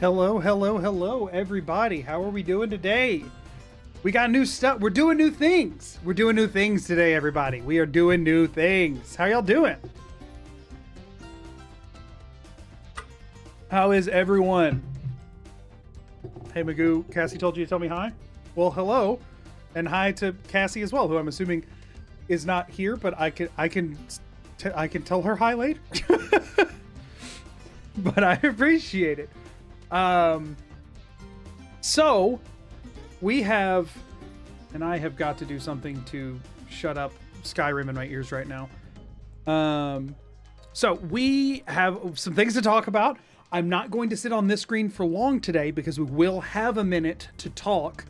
Hello, hello, hello, everybody. How are we doing today? We got new stuff. We're doing new things. We're doing new things today, everybody. We are doing new things. How y'all doing? How is everyone? Hey, Magoo. Cassie told you to tell me hi? Well, hello. And hi to Cassie as well, who I'm assuming is not here, but I can tell her hi later. But I appreciate it. So we have, and I have got to do something to shut up Skyrim in my ears right now. So we have some things to talk about. I'm not going to sit on this screen for long today because we will have a minute to talk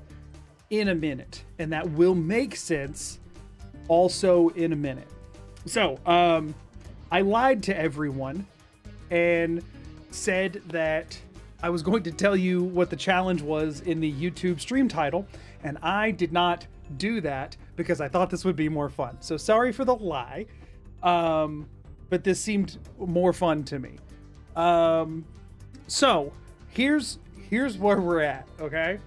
in a minute, and that will make sense also in a minute. So, I lied to everyone and said that I was going to tell you what the challenge was in the YouTube stream title, and I did not do that because I thought this would be more fun. So sorry for the lie, but this seemed more fun to me. So here's where we're at, okay?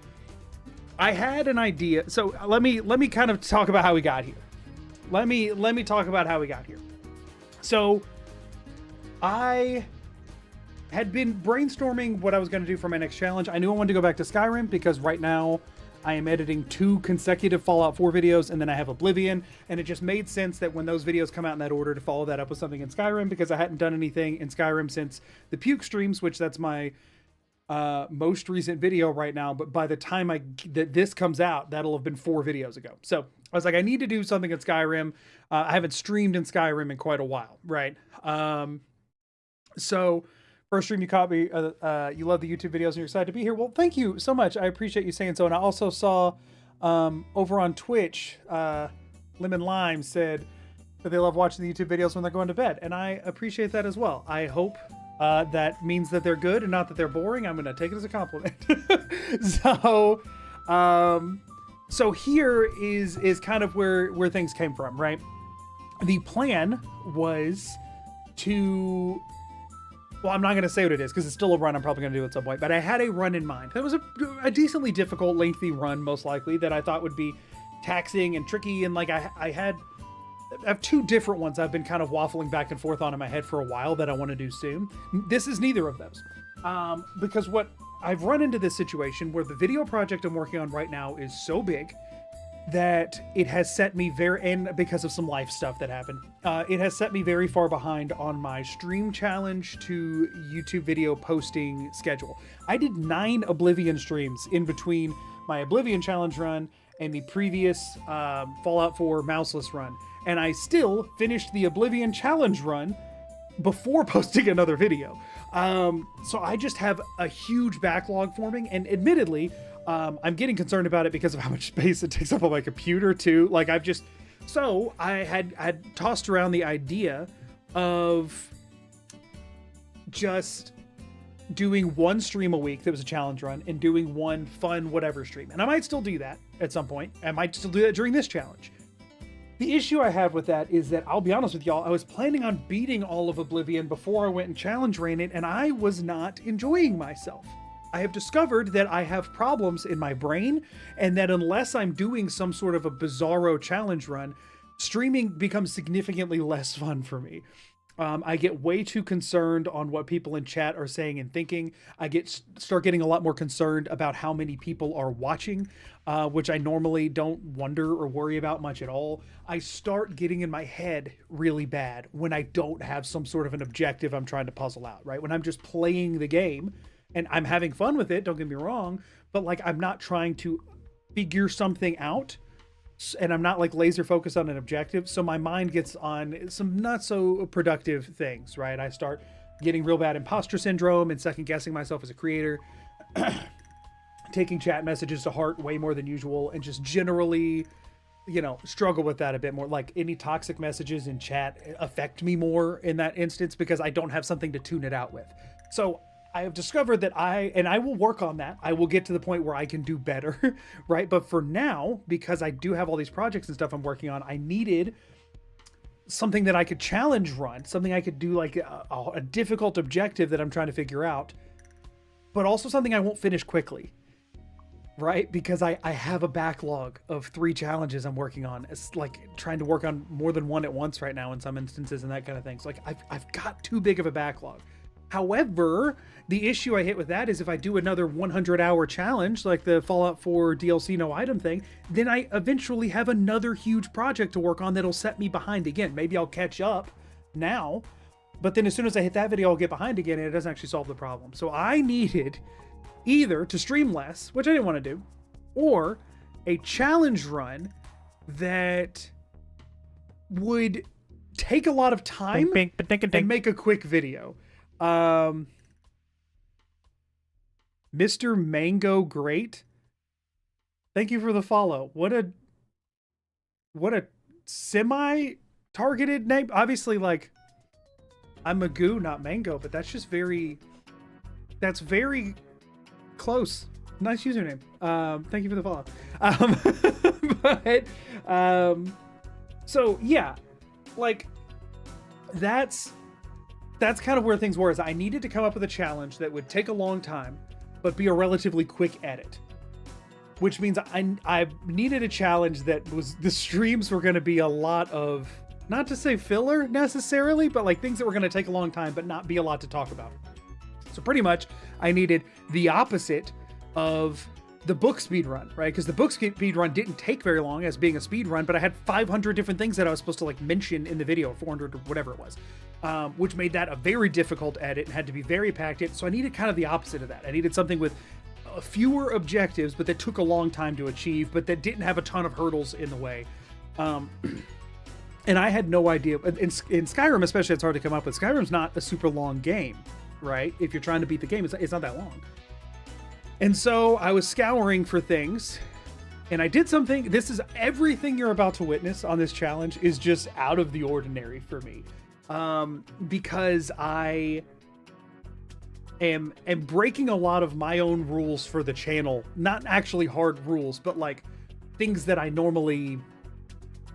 I had an idea. So let me kind of talk about how we got here. Let me talk about how we got here. So I had been brainstorming what I was going to do for my next challenge. I knew I wanted to go back to Skyrim because right now I am editing 2 consecutive Fallout 4 videos, and then I have Oblivion, and it just made sense that when those videos come out in that order to follow that up with something in Skyrim, because I hadn't done anything in Skyrim since the Puke streams, which that's my most recent video right now. But by the time this comes out, that'll have been 4 videos ago. So I was like, I need to do something in Skyrim. I haven't streamed in Skyrim in quite a while, right? So first stream you caught me, you love the YouTube videos and you're excited to be here. Well, thank you so much. I appreciate you saying so. And I also saw over on Twitch, Lemon Lime said that they love watching the YouTube videos when they're going to bed. And I appreciate that as well. I hope that means that they're good and not that they're boring. I'm going to take it as a compliment. So here is kind of where things came from, right? The plan was to... Well, I'm not going to say what it is because it's still a run I'm probably going to do at some point, but I had a run in mind. It was a decently difficult, lengthy run, most likely, that I thought would be taxing and tricky. And like I have 2 different ones I've been kind of waffling back and forth on in my head for a while that I want to do soon. This is neither of those. Because what I've run into this situation where the video project I'm working on right now is so big that it has set me and because of some life stuff that happened, it has set me very far behind on my stream challenge to YouTube video posting schedule. I did 9 Oblivion streams in between my Oblivion challenge run and the previous Fallout 4 mouseless run, and I still finished the Oblivion challenge run before posting another video. So I just have a huge backlog forming, and admittedly, I'm getting concerned about it because of how much space it takes up on my computer too. Like I had tossed around the idea of just doing 1 stream a week that was a challenge run and doing 1 fun whatever stream. And I might still do that at some point. I might still do that during this challenge. The issue I have with that is that, I'll be honest with y'all, I was planning on beating all of Oblivion before I went and challenge ran it, and I was not enjoying myself. I have discovered that I have problems in my brain, and that unless I'm doing some sort of a bizarro challenge run, streaming becomes significantly less fun for me. I get way too concerned on what people in chat are saying and thinking. I start getting a lot more concerned about how many people are watching, which I normally don't wonder or worry about much at all. I start getting in my head really bad when I don't have some sort of an objective I'm trying to puzzle out, right? When I'm just playing the game, and I'm having fun with it, don't get me wrong, but like I'm not trying to figure something out, and I'm not like laser focused on an objective, so my mind gets on some not so productive things, right? I start getting real bad imposter syndrome and second guessing myself as a creator, taking chat messages to heart way more than usual, and just generally, struggle with that a bit more. Like any toxic messages in chat affect me more in that instance because I don't have something to tune it out with. So I have discovered that I will work on that. I will get to the point where I can do better, right? But for now, because I do have all these projects and stuff I'm working on, I needed something that I could challenge run, something I could do like a difficult objective that I'm trying to figure out but also something I won't finish quickly, right? Because I have a backlog of 3 challenges I'm working on. It's like trying to work on more than one at once right now in some instances and that kind of thing. So like I've got too big of a backlog. However, the issue I hit with that is if I do another 100-hour challenge, like the Fallout 4 DLC no item thing, then I eventually have another huge project to work on that'll set me behind again. Maybe I'll catch up now, but then as soon as I hit that video, I'll get behind again, and it doesn't actually solve the problem. So I needed either to stream less, which I didn't want to do, or a challenge run that would take a lot of time and make a quick video. Mr. Mango Great, thank you for the follow. What a semi-targeted name. Obviously, like, I'm Magoo, not Mango, but that's just very close. Nice username. Thank you for the follow. So yeah, like that's kind of where things were. Is I needed to come up with a challenge that would take a long time, but be a relatively quick edit. Which means I needed a challenge that was, the streams were going to be a lot of, not to say filler necessarily, but like things that were going to take a long time, but not be a lot to talk about. So pretty much I needed the opposite of the book speed run, right? Because the book speed run didn't take very long as being a speed run, but I had 500 different things that I was supposed to like mention in the video, 400 or whatever it was, which made that a very difficult edit and had to be very packed in. So I needed kind of the opposite of that. I needed something with fewer objectives, but that took a long time to achieve, but that didn't have a ton of hurdles in the way. And I had no idea. In Skyrim, especially, it's hard to come up with. Skyrim's not a super long game, right? If you're trying to beat the game, it's not that long. And so I was scouring for things, and I did something. This is everything you're about to witness on this challenge is just out of the ordinary for me, because I am breaking a lot of my own rules for the channel. Not actually hard rules, but like things that I normally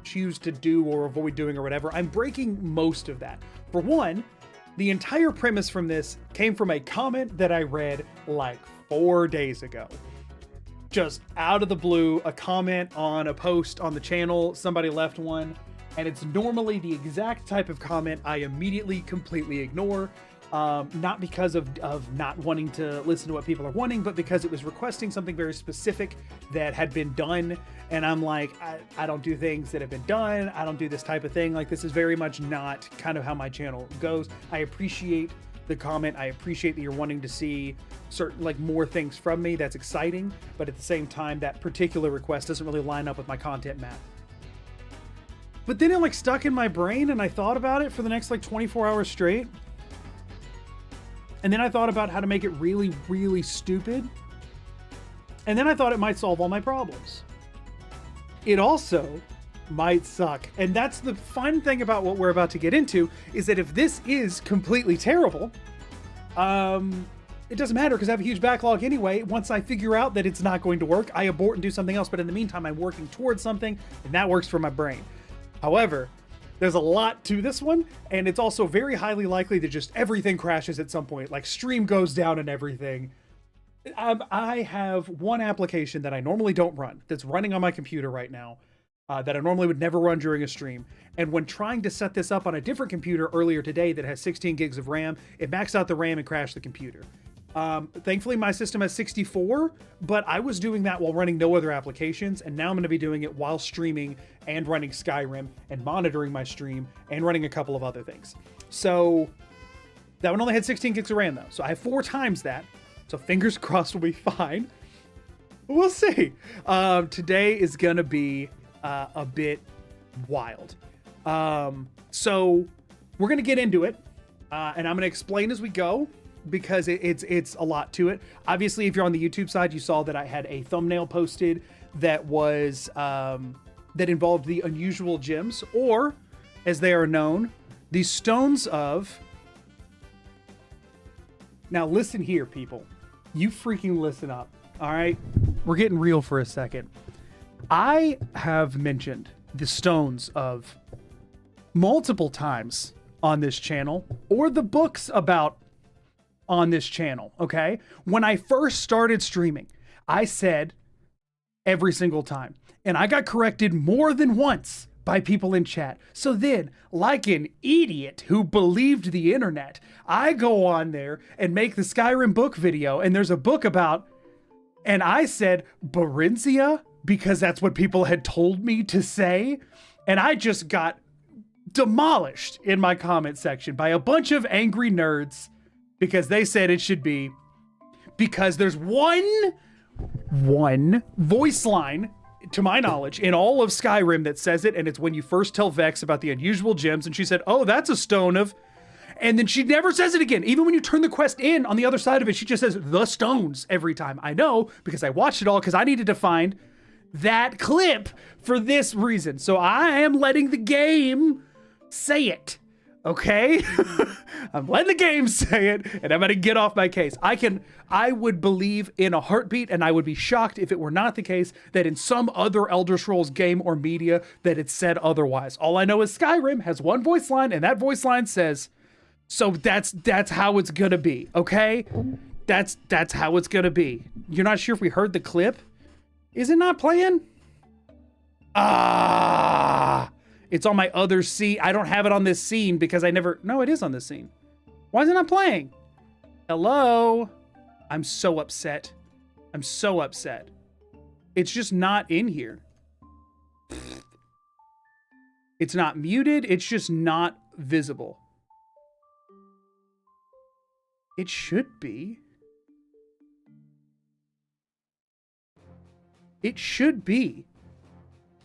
choose to do or avoid doing or whatever. I'm breaking most of that. For one, the entire premise from this came from a comment that I read like 4 days ago. Just out of the blue, a comment on a post on the channel, somebody left one, and it's normally the exact type of comment I immediately completely ignore. Not because of not wanting to listen to what people are wanting, but because it was requesting something very specific that had been done. And I'm like, I don't do things that have been done. I don't do this type of thing. Like, this is very much not kind of how my channel goes. I appreciate the comment. I appreciate that you're wanting to see certain, like, more things from me. That's exciting. But at the same time, that particular request doesn't really line up with my content map. But then it like stuck in my brain and I thought about it for the next like 24 hours straight. And then I thought about how to make it really, really stupid. And then I thought it might solve all my problems. It also might suck. And that's the fun thing about what we're about to get into, is that if this is completely terrible, it doesn't matter because I have a huge backlog anyway. Once I figure out that it's not going to work, I abort and do something else. But in the meantime, I'm working towards something, and that works for my brain. However, there's a lot to this one, and it's also very highly likely that just everything crashes at some point, like stream goes down and everything. I have one application that I normally don't run that's running on my computer right now, that I normally would never run during a stream. And when trying to set this up on a different computer earlier today that has 16 gigs of RAM, it maxed out the RAM and crashed the computer. Thankfully my system has 64, but I was doing that while running no other applications, and now I'm going to be doing it while streaming and running Skyrim and monitoring my stream and running a couple of other things. So that one only had 16 gigs of RAM though, so I have 4 times that, so fingers crossed we'll be fine. We'll see. Today is gonna be a bit wild. So we're gonna get into it, and I'm gonna explain as we go, because it's a lot to it. Obviously, if you're on the YouTube side, you saw that I had a thumbnail posted that was that involved the unusual gems, or as they are known, the stones of. Now listen here, people. You freaking listen up. All right, we're getting real for a second. I have mentioned the stones of multiple times on this channel, or the books about on this channel, okay? When I first started streaming, I said every single time, and I got corrected more than once by people in chat. So then, like an idiot who believed the internet, I go on there and make the Skyrim book video, and there's a book about, and I said Barinzia because that's what people had told me to say, and I just got demolished in my comment section by a bunch of angry nerds because they said it should be, because there's one voice line, to my knowledge, in all of Skyrim that says it, and it's when you first tell Vex about the unusual gems, and she said, oh, that's a stone of, and then she never says it again. Even when you turn the quest in on the other side of it, she just says the stones every time. I know, because I watched it all, because I needed to find that clip for this reason. So I am letting the game say it, okay? I'm letting the game say it, and I'm gonna get off my case. I would believe in a heartbeat, and I would be shocked if it were not the case that in some other Elder Scrolls game or media that it said otherwise. All I know is Skyrim has one voice line, and that voice line says, so that's how it's gonna be, okay? That's how it's gonna be. You're not sure if we heard the clip? Is it not playing? It's on my other scene. I don't have it on this scene because I never... No, it is on this scene. Why is it not playing? Hello? I'm so upset. I'm so upset. It's just not in here. It's not muted. It's just not visible. It should be. It should be.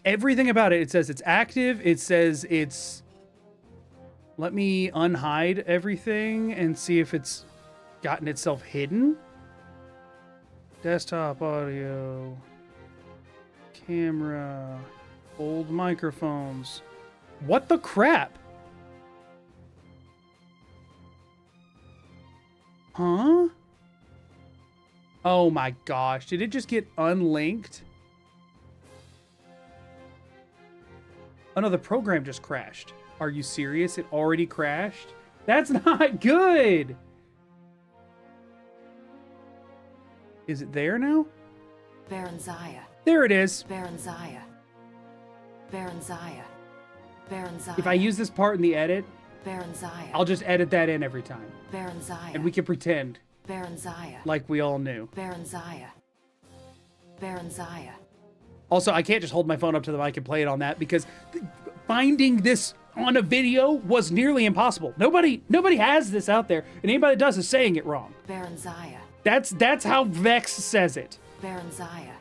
Everything about it, it says it's active. It says it's... Let me unhide everything and see if it's gotten itself hidden. Desktop audio. Camera. Old microphones. What the crap? Huh? Oh my gosh. Did it just get unlinked? Oh no, the program just crashed. Are you serious? It already crashed? That's not good. Is it there now? Baronzaya. There it is. Baronzaya. Baronzaya. Baronzaya. If I use this part in the edit, Baronzaya. I'll just edit that in every time. Baronzaya. And we can pretend Baronzaya. like we all knew. Baronzaya. Baronzaya. Also, I can't just hold my phone up to the mic and play it on that because finding this on a video was nearly impossible. Nobody has this out there, and anybody that does is saying it wrong. Baronzaya. That's how Vex says it. Baronzaya.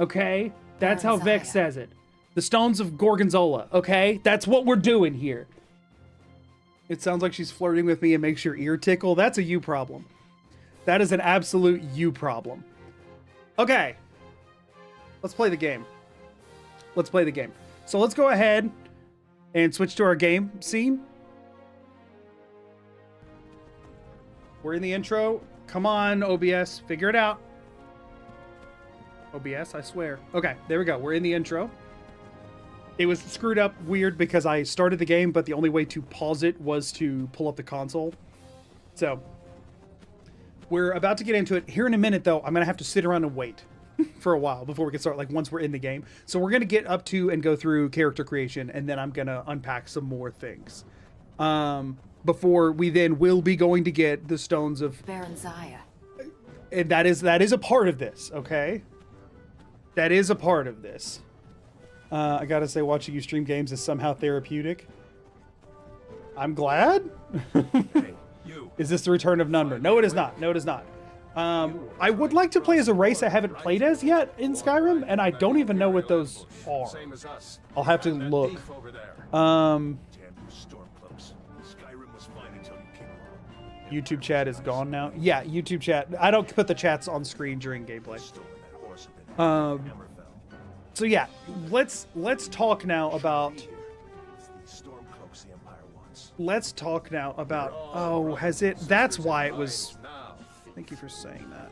Okay? That's how Vex says it. The Stones of Gorgonzola, okay? That's what we're doing here. It sounds like she's flirting with me and makes your ear tickle. That's a you problem. That is an absolute you problem. Okay. Let's play the game. Let's play the game. So let's go ahead and switch to our game scene. We're in the intro. Come on, OBS. Figure it out. OBS, I swear. Okay, there we go. We're in the intro. It was screwed up weird because I started the game, but the only way to pause it was to pull up the console. So, we're about to get into it. Here in a minute, though, I'm going to have to sit around and wait for a while before we can start, like once we're in the game. So we're going to get up to and go through character creation, and then I'm going to unpack some more things. Before we then will be going to get the Stones of... Baronzaya. And that is a part of this, okay? That is a part of this. I gotta say, watching you stream games is somehow therapeutic. I'm glad. Hey, you. Is this the return of Nunmer? No, it is not. No, it is not. I would like to play as a race I haven't played as yet in Skyrim, and I don't even know what those are. Same as us. I'll have to look. Over there. Um, Damn you stormcloaks. Skyrim was fine until you came along. YouTube chat is gone now. Yeah, YouTube chat. I don't put the chats on screen during gameplay. Stolen that horse a bit. Hammerfell. So yeah, let's talk now about. It's these stormcloaks the Empire wants. Let's talk now about. Oh, has it? That's why it was. Thank you for saying that.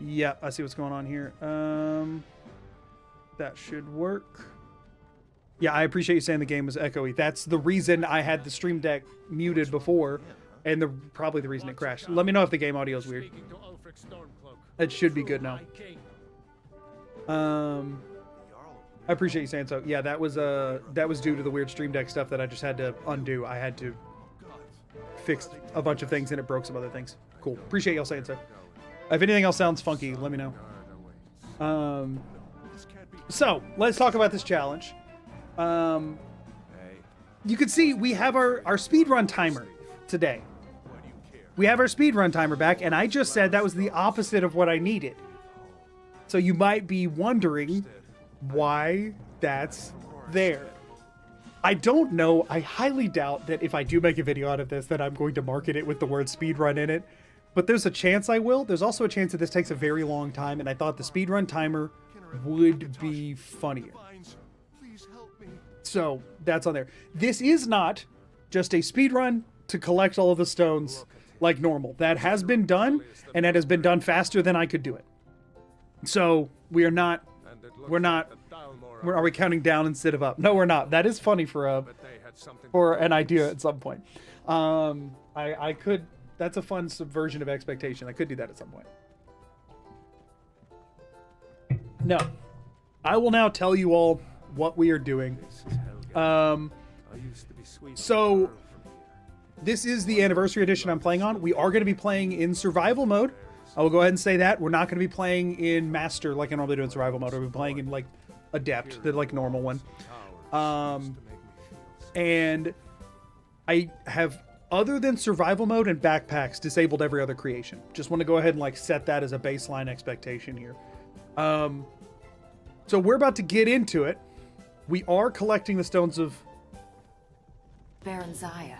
Yep, I see what's going on here. That should work. Yeah, I appreciate you saying the game was echoey. That's the reason I had the Stream Deck muted before, and probably the reason it crashed. Let me know if the game audio is weird. It should be good now. I appreciate you saying so. Yeah, that was due to the weird Stream Deck stuff that I just had to undo. I had to fix a bunch of things and it broke some other things. Cool. Appreciate y'all saying so. If anything else sounds funky, let me know. So let's talk about this challenge. You can see we have our speedrun timer today. We have our speedrun timer back, and I just said that was the opposite of what I needed. So you might be wondering why that's there. I don't know. I highly doubt that if I do make a video out of this that I'm going to market it with the word speedrun in it. But there's a chance I will. There's also a chance that this takes a very long time, and I thought the speedrun timer would be funnier. So that's on there. This is not just a speedrun to collect all of the stones like normal. That has been done, and it has been done faster than I could do it. So are we counting down instead of up? No, we're not. That is funny for an idea at some point. I could, that's a fun subversion of expectation. I could do that at some point. No, I will now tell you all what we are doing. So this is the anniversary edition I'm playing on. We are going to be playing in survival mode. I will go ahead and say that. We're not going to be playing in master like I normally do in survival mode. We'll be playing in like adept, the like normal one. And I have, other than survival mode and backpacks, disabled every other creation. Just want to go ahead and like set that as a baseline expectation here. So we're about to get into it. We are collecting the stones of Baron Zaya.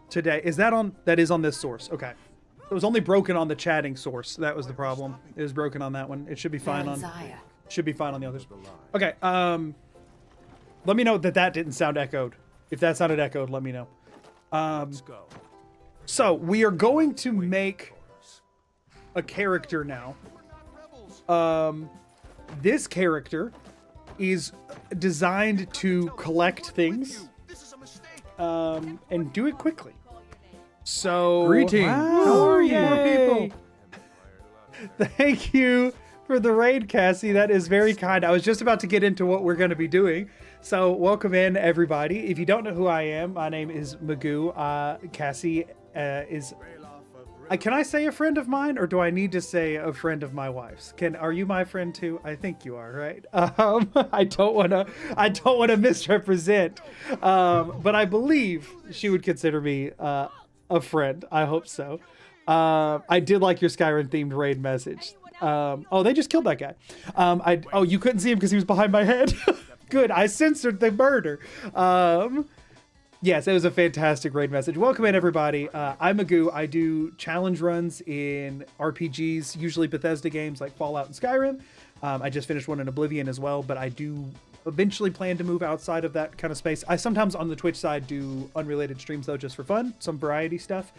Today. Is that on? That is on this source. Okay. It was only broken on the chatting source. That was the problem. It was broken on that one. It should be fine on. Should be fine on the others. Okay. Let me know that didn't sound echoed. If that sounded echoed, let me know. Let's go. So we are going to make a character now. This character is designed to collect things and do it quickly. So greetings. Wow, how are you, people? Thank you for the raid, Cassie. That is very kind. I was just about to get into what we're going to be doing. So welcome in, everybody. If you don't know who I am, my name is Magoo. Cassie is... can I say a friend of mine, or do I need to say a friend of my wife's? Are you my friend too? I think you are, right? I don't want to misrepresent, but I believe she would consider me a friend. I hope so. I did like your Skyrim themed raid message. Oh, they just killed that guy. You couldn't see him because he was behind my head. Good, I censored the murder. Yes, it was a fantastic raid message. Welcome in, everybody. I'm Magoo. I do challenge runs in RPGs, usually Bethesda games like Fallout and Skyrim. I just finished one in Oblivion as well, but I do eventually plan to move outside of that kind of space. I sometimes on the Twitch side do unrelated streams, though, just for fun, some variety stuff.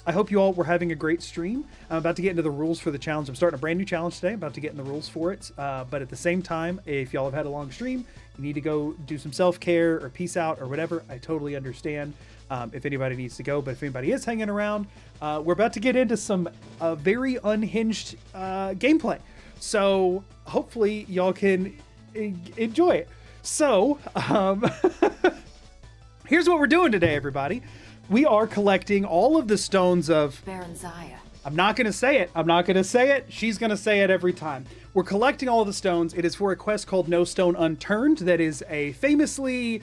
I hope you all were having a great stream. I'm about to get into the rules for the challenge. I'm starting a brand new challenge today. I'm about to get in the rules for it. But at the same time, if y'all have had a long stream, you need to go do some self-care or peace out or whatever, I totally understand if anybody needs to go. But if anybody is hanging around, we're about to get into some very unhinged gameplay. So hopefully y'all can enjoy it. So here's what we're doing today, everybody. We are collecting all of the stones of Baron Zaya. I'm not going to say it. I'm not going to say it. She's going to say it every time. We're collecting all of the stones. It is for a quest called No Stone Unturned. That is a famously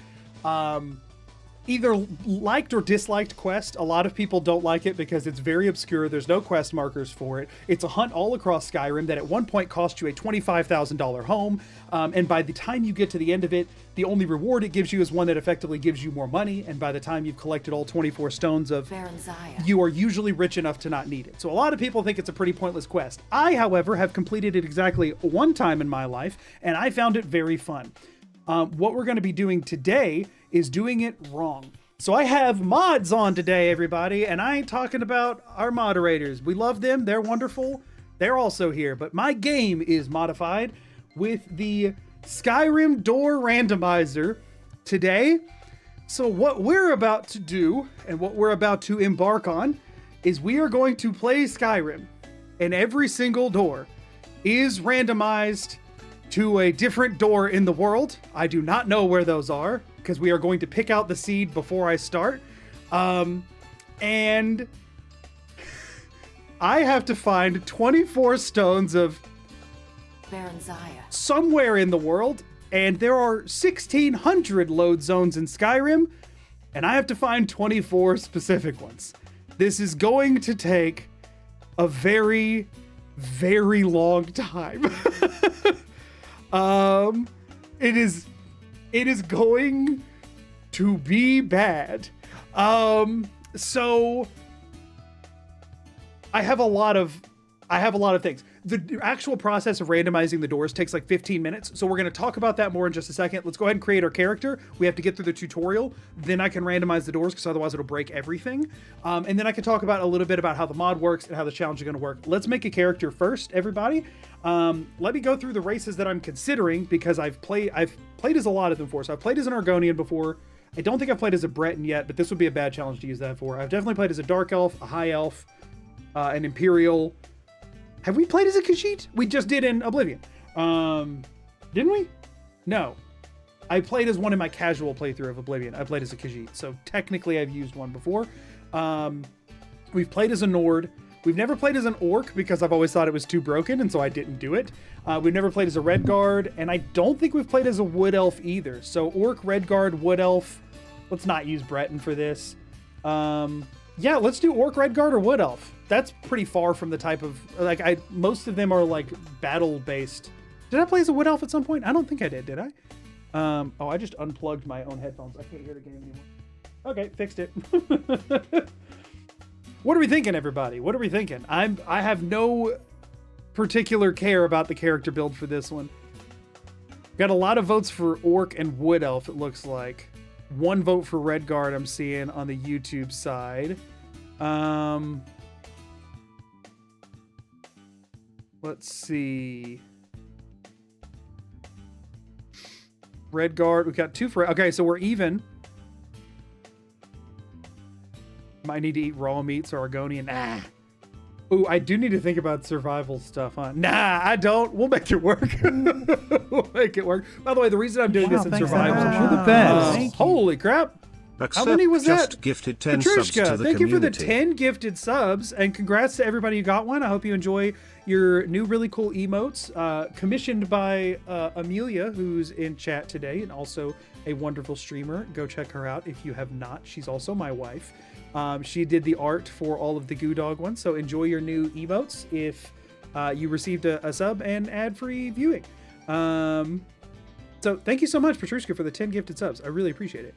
either liked or disliked quest. A lot of people don't like it because it's very obscure. There's no quest markers for it. It's a hunt all across Skyrim that at one point cost you a $25,000 home. And by the time you get to the end of it, the only reward it gives you is one that effectively gives you more money. And by the time you've collected all 24 stones of Baron Zaya, you are usually rich enough to not need it. So a lot of people think it's a pretty pointless quest. I, however, have completed it exactly one time in my life, and I found it very fun. What we're going to be doing today is doing it wrong. So I have mods on today, everybody, and I ain't talking about our moderators. We love them. They're wonderful. They're also here. But my game is modified with the Skyrim Door Randomizer today. So what we're about to do and what we're about to embark on is we are going to play Skyrim, and every single door is randomized to a different door in the world. I do not know where those are because we are going to pick out the seed before I start. And I have to find 24 stones of Baranzaya. somewhere in the world, and there are 1,600 load zones in Skyrim, and I have to find 24 specific ones. This is going to take a very, very long time. It is going to be bad. So I have a lot of things. The actual process of randomizing the doors takes like 15 minutes. So we're going to talk about that more in just a second. Let's go ahead and create our character. We have to get through the tutorial. Then I can randomize the doors because otherwise it'll break everything. And then I can talk about a little bit about how the mod works and how the challenge is going to work. Let's make a character first, everybody. Let me go through the races that I'm considering because I've played as a lot of them before. So I've played as an Argonian before. I don't think I've played as a Breton yet, but this would be a bad challenge to use that for. I've definitely played as a Dark Elf, a High Elf, an Imperial. Have we played as a Khajiit? We just did in Oblivion. Didn't we? No. I played as one in my casual playthrough of Oblivion. I played as a Khajiit, so technically I've used one before. We've played as a Nord. We've never played as an Orc because I've always thought it was too broken, and so I didn't do it. We've never played as a Redguard, and I don't think we've played as a Wood Elf either. So Orc, Redguard, Wood Elf. Let's not use Breton for this. Yeah, let's do Orc, Redguard, or Wood Elf. That's pretty far from the type of, most of them are like battle based. Did I play as a Wood Elf at some point? I don't think I did I? Oh, I just unplugged my own headphones. I can't hear the game anymore. Okay, fixed it. What are we thinking, everybody? What are we thinking? I have no particular care about the character build for this one. Got a lot of votes for Orc and Wood Elf, it looks like. 1 vote for Redguard I'm seeing on the YouTube side. Let's see. Redguard, we got 2 for, okay, so we're even. Might need to eat raw meats or Argonian. Nah. Ooh, I do need to think about survival stuff, huh? Nah, I don't. We'll make it work. We'll make it work. By the way, the reason I'm doing this in survival. You're the best. Holy crap. How many was just that? Gifted 10 subs to the thank community. you for the 10 gifted subs, and congrats to everybody who got one. I hope you enjoy your new really cool emotes, commissioned by Amelia, who's in chat today, and also a wonderful streamer. Go check her out if you have not. She's also my wife. She did the art for all of the MAGOOdog ones, so enjoy your new emotes if you received a sub and ad-free viewing. So thank you so much, Petrushka, for the 10 gifted subs. I really appreciate it.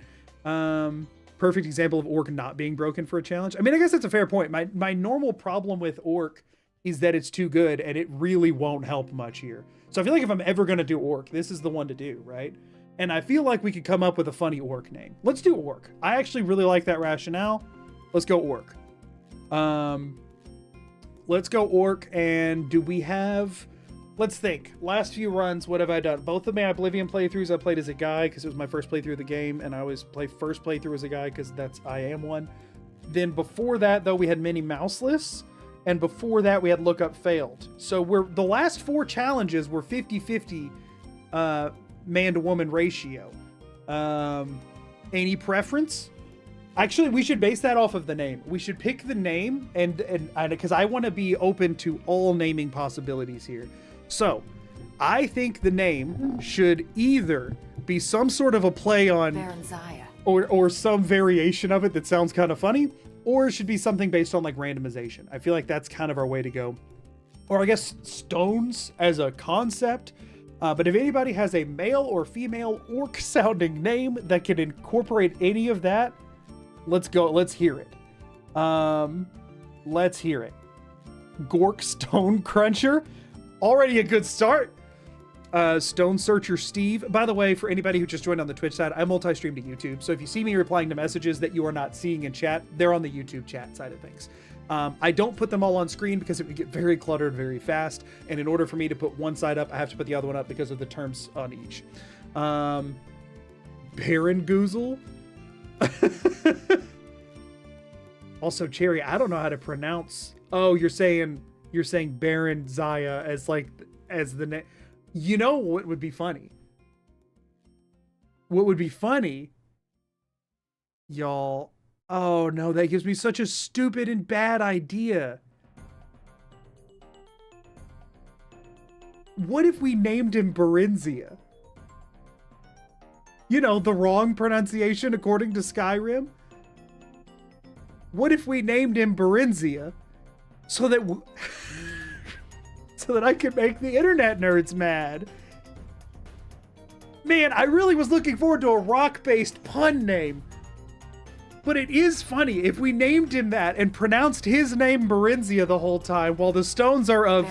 Perfect example of Orc not being broken for a challenge. I mean, I guess that's a fair point. My normal problem with Orc is that it's too good and it really won't help much here. So I feel like if I'm ever going to do Orc, this is the one to do, right? And I feel like we could come up with a funny Orc name. Let's do Orc. I actually really like that rationale. Let's go Orc. Let's go Orc. And do we have... Let's think. Last few runs, what have I done? Both of my Oblivion playthroughs, I played as a guy because it was my first playthrough of the game, and I always play first playthrough as a guy because I am one. Then before that, though, we had mini mouseless, and before that, we had lookup failed. So the last 4 challenges were 50-50 man-to-woman ratio. Any preference? Actually, we should base that off of the name. We should pick the name, and because I want to be open to all naming possibilities here. So, I think the name should either be some sort of a play on Baranzaya. or some variation of it that sounds kind of funny, or it should be something based on like randomization. I feel like that's kind of our way to go. Or I guess stones as a concept. But if anybody has a male or female orc sounding name that can incorporate any of that, let's go. Let's hear it. Let's hear it. Gork Stone Cruncher. Already a good start. Stone Searcher Steve. By the way, for anybody who just joined on the Twitch side, I multi-stream to YouTube. So if you see me replying to messages that you are not seeing in chat, they're on the YouTube chat side of things. I don't put them all on screen because it would get very cluttered very fast. And in order for me to put one side up, I have to put the other one up because of the terms on each. Baron Goozle. Also, Cherry, I don't know how to pronounce. Oh, you're saying Baron Zaya as the name. You know what would be funny? What would be funny, y'all? Oh no, that gives me such a stupid and bad idea. What if we named him Barinzia? You know, the wrong pronunciation according to Skyrim. What if we named him Barinzia so that so that I could make the internet nerds mad? Man, I really was looking forward to a rock-based pun name. But it is funny if we named him that and pronounced his name Barinzia the whole time while the stones are of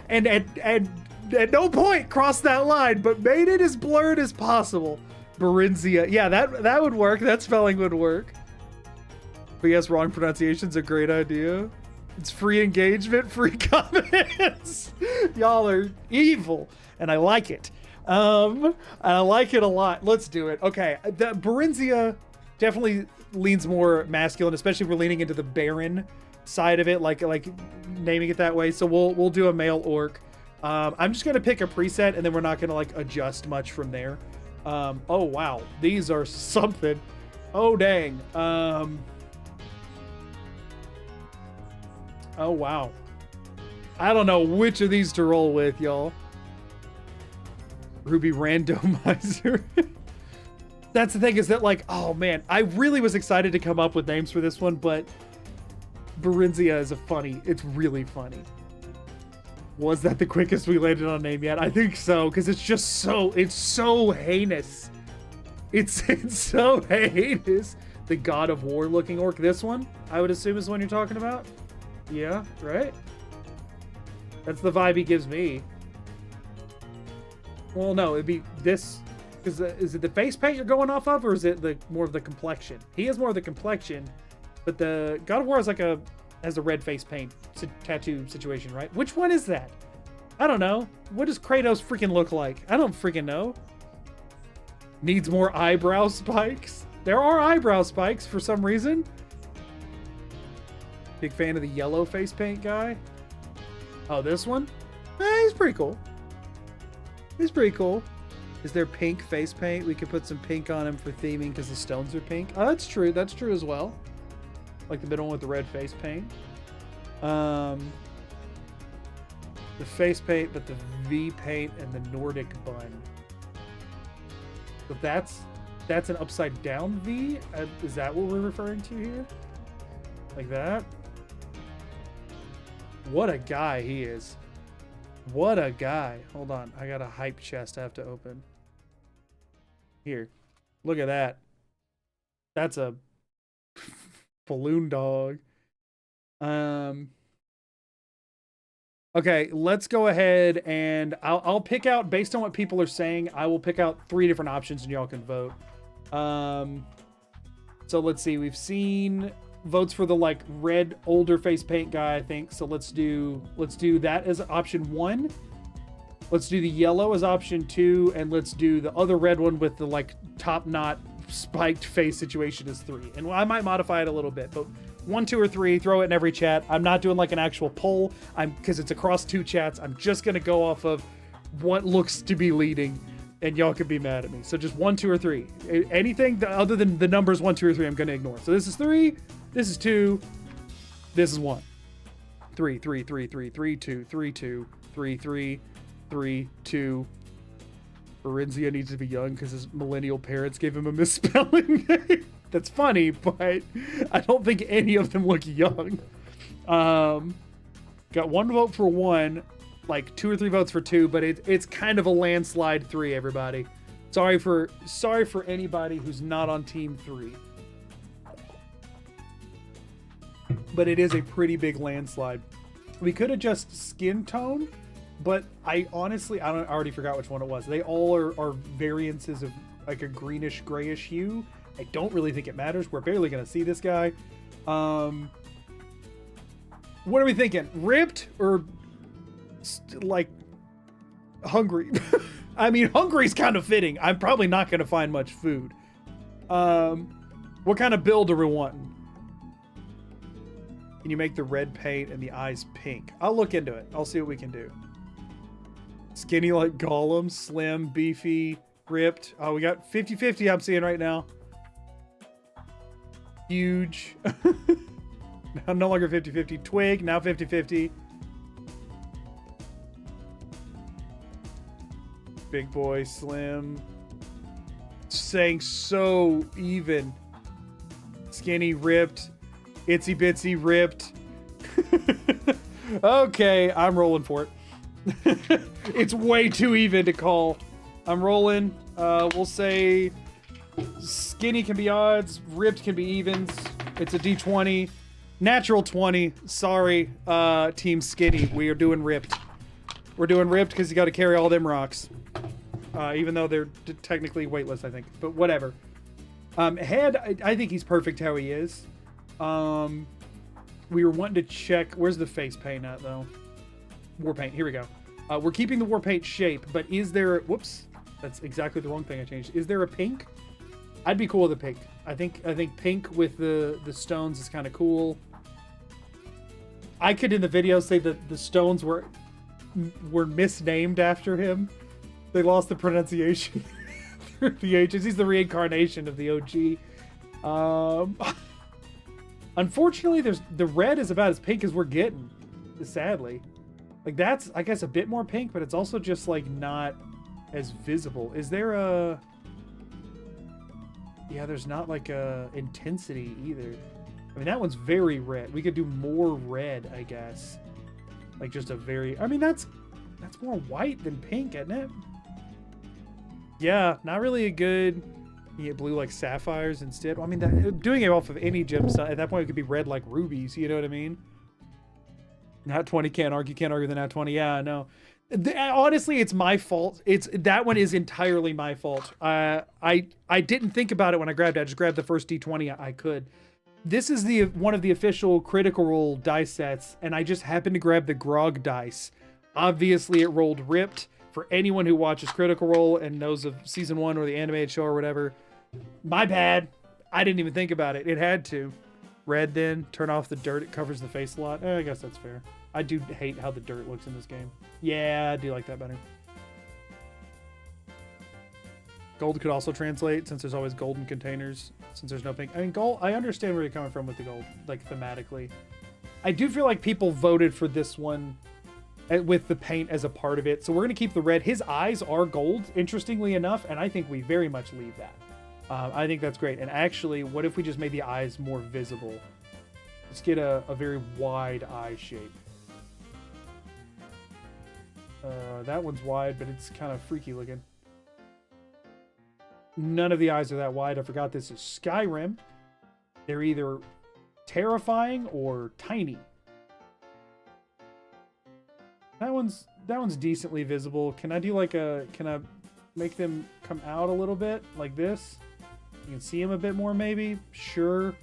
and at no point crossed that line, but made it as blurred as possible. Barinzia. Yeah, that would work. That spelling would work. But yes, wrong pronunciation's a great idea. It's free engagement, free comments. Y'all are evil, and I like it. And I like it a lot. Let's do it. Okay, the Barinzia definitely leans more masculine, especially if we're leaning into the Baron side of it, like naming it that way. So we'll do a male orc. I'm just gonna pick a preset, and then we're not gonna like adjust much from there. Oh wow, these are something. Oh dang. Oh wow. I don't know which of these to roll with, y'all. Ruby Randomizer. That's the thing, is that like, oh man, I really was excited to come up with names for this one, but Barinzia is it's really funny. Was that the quickest we landed on a name yet? I think so, because it's just it's so heinous. It's so heinous. The God of War looking orc. This one, I would assume, is the one you're talking about. Yeah, right? That's the vibe he gives me. Well, no, it'd be this. Is it the face paint you're going off of, or is it more of the complexion? He has more of the complexion, but the God of War has has a red face paint tattoo situation, right? Which one is that? I don't know. What does Kratos freaking look like? I don't freaking know. Needs more eyebrow spikes. There are eyebrow spikes for some reason. Big fan of the yellow face paint guy. Oh, this one? He's pretty cool. He's pretty cool. Is there pink face paint? We could put some pink on him for theming because the stones are pink. Oh, that's true. That's true as well. Like the middle one with the red face paint. The face paint, but the V paint and the Nordic bun. But that's an upside down V? Is that what we're referring to here? Like that? What a guy he is. What a guy. Hold on. I got a hype chest I have to open. Here. Look at that. That's a balloon dog. Okay, let's go ahead and I'll pick out, based on what people are saying, I will pick out 3 different options and y'all can vote. So let's see. We've seen votes for the like red older face paint guy, I think. So let's do that as option 1. Let's do the yellow as option 2, and let's do the other red one with the like top knot spiked face situation as 3. And I might modify it a little bit, but 1, 2, or 3, throw it in every chat. I'm not doing like an actual poll. Because it's across 2 chats. I'm just gonna go off of what looks to be leading, and y'all could be mad at me. So just 1, 2, or 3. Anything other than the numbers 1, 2, or 3, I'm gonna ignore. So this is 3. This is 2. This is 1. 3, 3, 3, 3, 3, 2, 3, 2, 3, 3, 3, 2. Barinzia needs to be young because his millennial parents gave him a misspelling name. That's funny, but I don't think any of them look young. Got 1 vote for 1, like 2 or 3 votes for 2, but it's kind of a landslide 3, everybody. Sorry for anybody who's not on team 3. But it is a pretty big landslide. We could adjust skin tone But I honestly, I already forgot which one it was. They all are variances of like a greenish grayish hue. I don't really think it matters. We're barely going to see this guy. What are we thinking? Ripped or like hungry? I mean, hungry's kind of fitting. I'm probably not going to find much food. What kind of build are we wanting? Can you make the red paint and the eyes pink? I'll look into it. I'll see what we can do. Skinny like Gollum, slim, beefy, ripped. Oh, we got 50-50 I'm seeing right now. Huge. Now no longer 50-50. Twig, now 50-50. Big boy, slim. Saying so even. Skinny, ripped. Itsy bitsy, ripped. Okay, I'm rolling for it. It's way too even to call. I'm rolling. We'll say skinny can be odds, ripped can be evens. It's a D20. Natural 20. Sorry, Team Skinny. We are doing ripped. We're doing ripped because you got to carry all them rocks. Even though they're technically weightless, I think. But whatever. Head, I think he's perfect how he is. We were wanting to check. Where's the face paint at, though? War paint. Here we go. We're keeping the war paint shape, but is there... Whoops. That's exactly the wrong thing I changed. Is there a pink? I'd be cool with a pink. I think pink with the stones is kind of cool. I could, in the video, say that the stones were misnamed after him. They lost the pronunciation through the H's. He's the reincarnation of the OG. Unfortunately, the red is about as pink as we're getting, sadly. Like, that's, I guess, a bit more pink, but it's also just, like, not as visible. Is there a... Yeah, there's not, like, a intensity either. I mean, that one's very red. We could do more red, I guess. Like, just a very... I mean, that's more white than pink, isn't it? Yeah, not really a good... You get blue like sapphires instead. Well, I mean, doing it off of any gemstone, at that point it could be red like rubies, you know what I mean? Nat 20, can't argue the Nat 20. Yeah, I know. Honestly, it's my fault. That one is entirely my fault. I didn't think about it when I grabbed it. I just grabbed the first D20 I could. This is one of the official Critical Role dice sets, and I just happened to grab the Grog dice. Obviously, it rolled ripped. For anyone who watches Critical Role and knows of season 1 or the animated show or whatever, my bad. I didn't even think about it. It had to. Red then, turn off the dirt. It covers the face a lot. I guess that's fair. I do hate how the dirt looks in this game. Yeah, I do like that better. Gold could also translate, since there's always golden containers, since there's no pink. I mean, gold, I understand where you're coming from with the gold, like thematically. I do feel like people voted for this one with the paint as a part of it. So we're going to keep the red. His eyes are gold, interestingly enough, and I think we very much leave that. I think that's great. And actually, what if we just made the eyes more visible? Let's get a very wide eye shape. That one's wide, but it's kind of freaky looking. None of the eyes are that wide. I forgot this is Skyrim. They're either terrifying or tiny. That one's decently visible. Can I do like can I make them come out a little bit like this? You can see them a bit more maybe. Sure.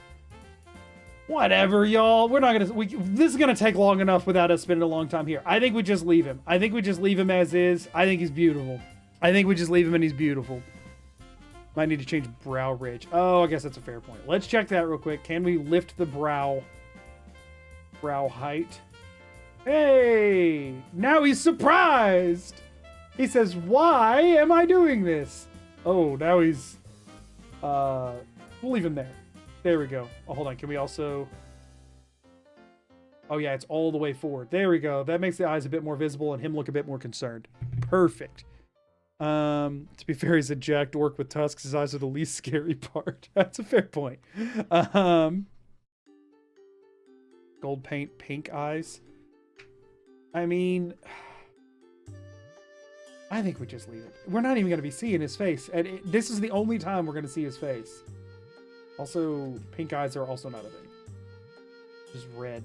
Whatever, y'all. We're not gonna. This is gonna take long enough without us spending a long time here. I think we just leave him. I think we just leave him as is. I think he's beautiful. I think we just leave him and he's beautiful. Might need to change brow ridge. Oh, I guess that's a fair point. Let's check that real quick. Can we lift the brow height? Hey! Now he's surprised! He says, why am I doing this? Oh, now he's... we'll leave him there. There we go. Oh, hold on. Can we also... Oh, yeah, it's all the way forward. There we go. That makes the eyes a bit more visible and him look a bit more concerned. Perfect. To be fair, he's a jacked orc with tusks. His eyes are the least scary part. That's a fair point. Gold paint, pink eyes. I mean, I think we just leave it. We're not even going to be seeing his face. And this is the only time we're going to see his face. Also, pink eyes are also not a thing. Just red.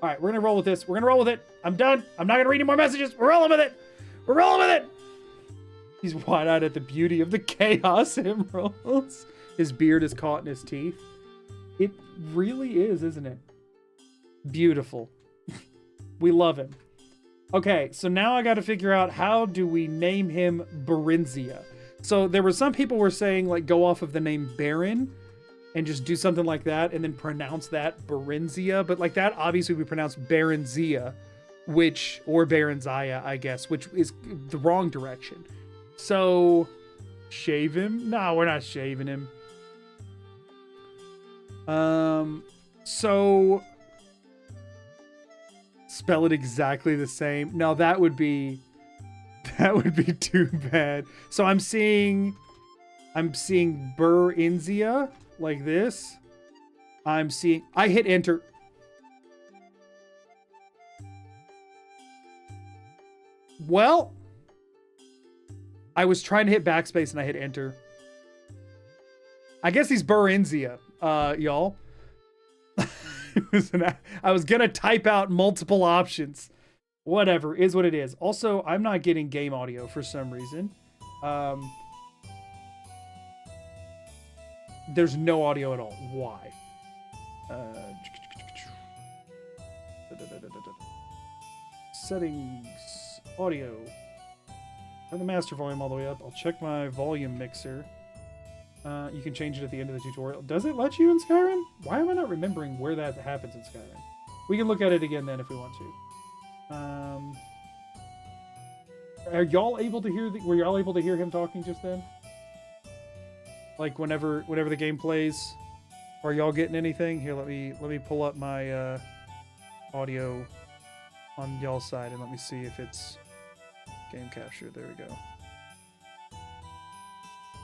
All right, we're gonna roll with this. We're gonna roll with it. I'm done. I'm not gonna read any more messages. We're rolling with it. We're rolling with it. He's wide-eyed at the beauty of the chaos emeralds. His beard is caught in his teeth. It really is, isn't it? Beautiful. We love him. Okay, so now I got to figure out how do we name him Barinzia. So there were some people were saying like go off of the name Baron and just do something like that and then pronounce that Barinzia, but like that obviously we pronounce Barinzia, or Barinzia, I guess, which is the wrong direction. So shave him? No, we're not shaving him. So spell it exactly the same. No, that would be too bad. So I'm seeing Barinzia like this. I hit enter. Well, I was trying to hit backspace and I hit enter. I guess he's Barinzia, y'all. I was gonna type out multiple options. Whatever, is what it is. Also, I'm not getting game audio for some reason. There's no audio at all. Why? Settings, audio. Turn the master volume all the way up. I'll check my volume mixer. You can change it at the end of the tutorial. Does it let you in Skyrim? Why am I not remembering where that happens in Skyrim? We can look at it again then if we want to. Are y'all able to hear? Were y'all able to hear him talking just then? Like whenever the game plays, are y'all getting anything? Here, let me pull up my audio on y'all's side and let me see if it's game capture. There we go.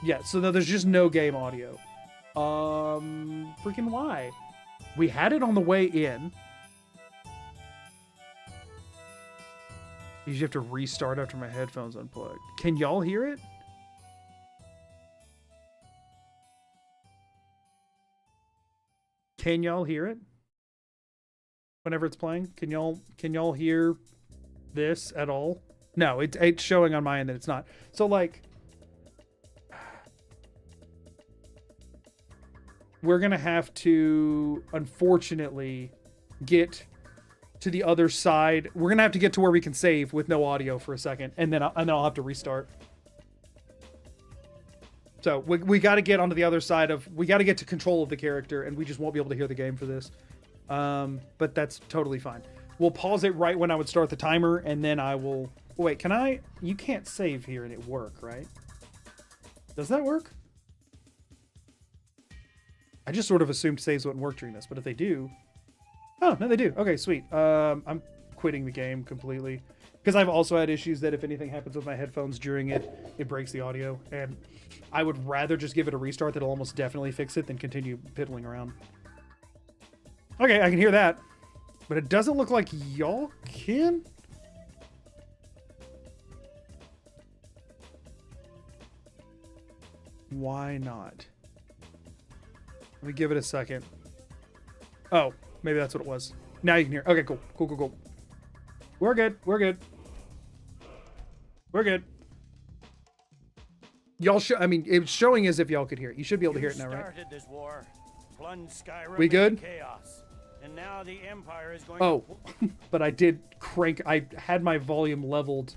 Yeah, so there's just no game audio. Freaking why? We had it on the way in. You have to restart after my headphones unplugged. Can y'all hear it? Can y'all hear it? Whenever it's playing? Can y'all hear this at all? No, it's showing on my end that it's not. So like we're gonna have to, unfortunately, get to the other side. We're gonna have to get to where we can save with no audio for a second, and then I'll have to restart. So we got to get onto the other side we got to get to control of the character, and we just won't be able to hear the game for this. But that's totally fine. We'll pause it right when I would start the timer, and then I will. Wait, can I? You can't save here and it work, right? Does that work? I just sort of assumed saves wouldn't work during this, but if they do... Oh, no, they do. Okay, sweet. I'm quitting the game completely. Because I've also had issues that if anything happens with my headphones during it, it breaks the audio. And I would rather just give it a restart that'll almost definitely fix it than continue piddling around. Okay, I can hear that. But it doesn't look like y'all can? Why not? Let me give it a second. Oh, maybe that's what it was. Now you can hear. Okay, cool. Cool. We're good. We're good. Y'all I mean, it's showing as if y'all could hear it. You should be able to hear it now, right? This war, plunged Skyrim we good? Chaos, and now the Empire is going but I did crank. I had my volume leveled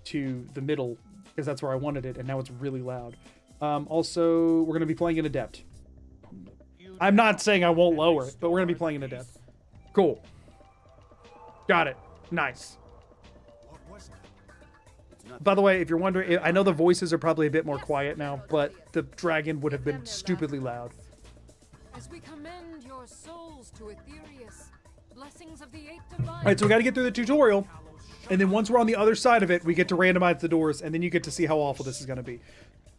to the middle because that's where I wanted it, and now it's really loud. Also, we're going to be playing in Adept. I'm not saying I won't lower it, but we're going to be playing in Adept. Cool. Got it. Nice. By the way, if you're wondering, I know the voices are probably a bit more quiet now, but the dragon would have been stupidly loud. As we commend your souls to Aetherius, blessings of the eight divine. Alright, so we got to get through the tutorial, and then once we're on the other side of it, we get to randomize the doors, and then you get to see how awful this is going to be.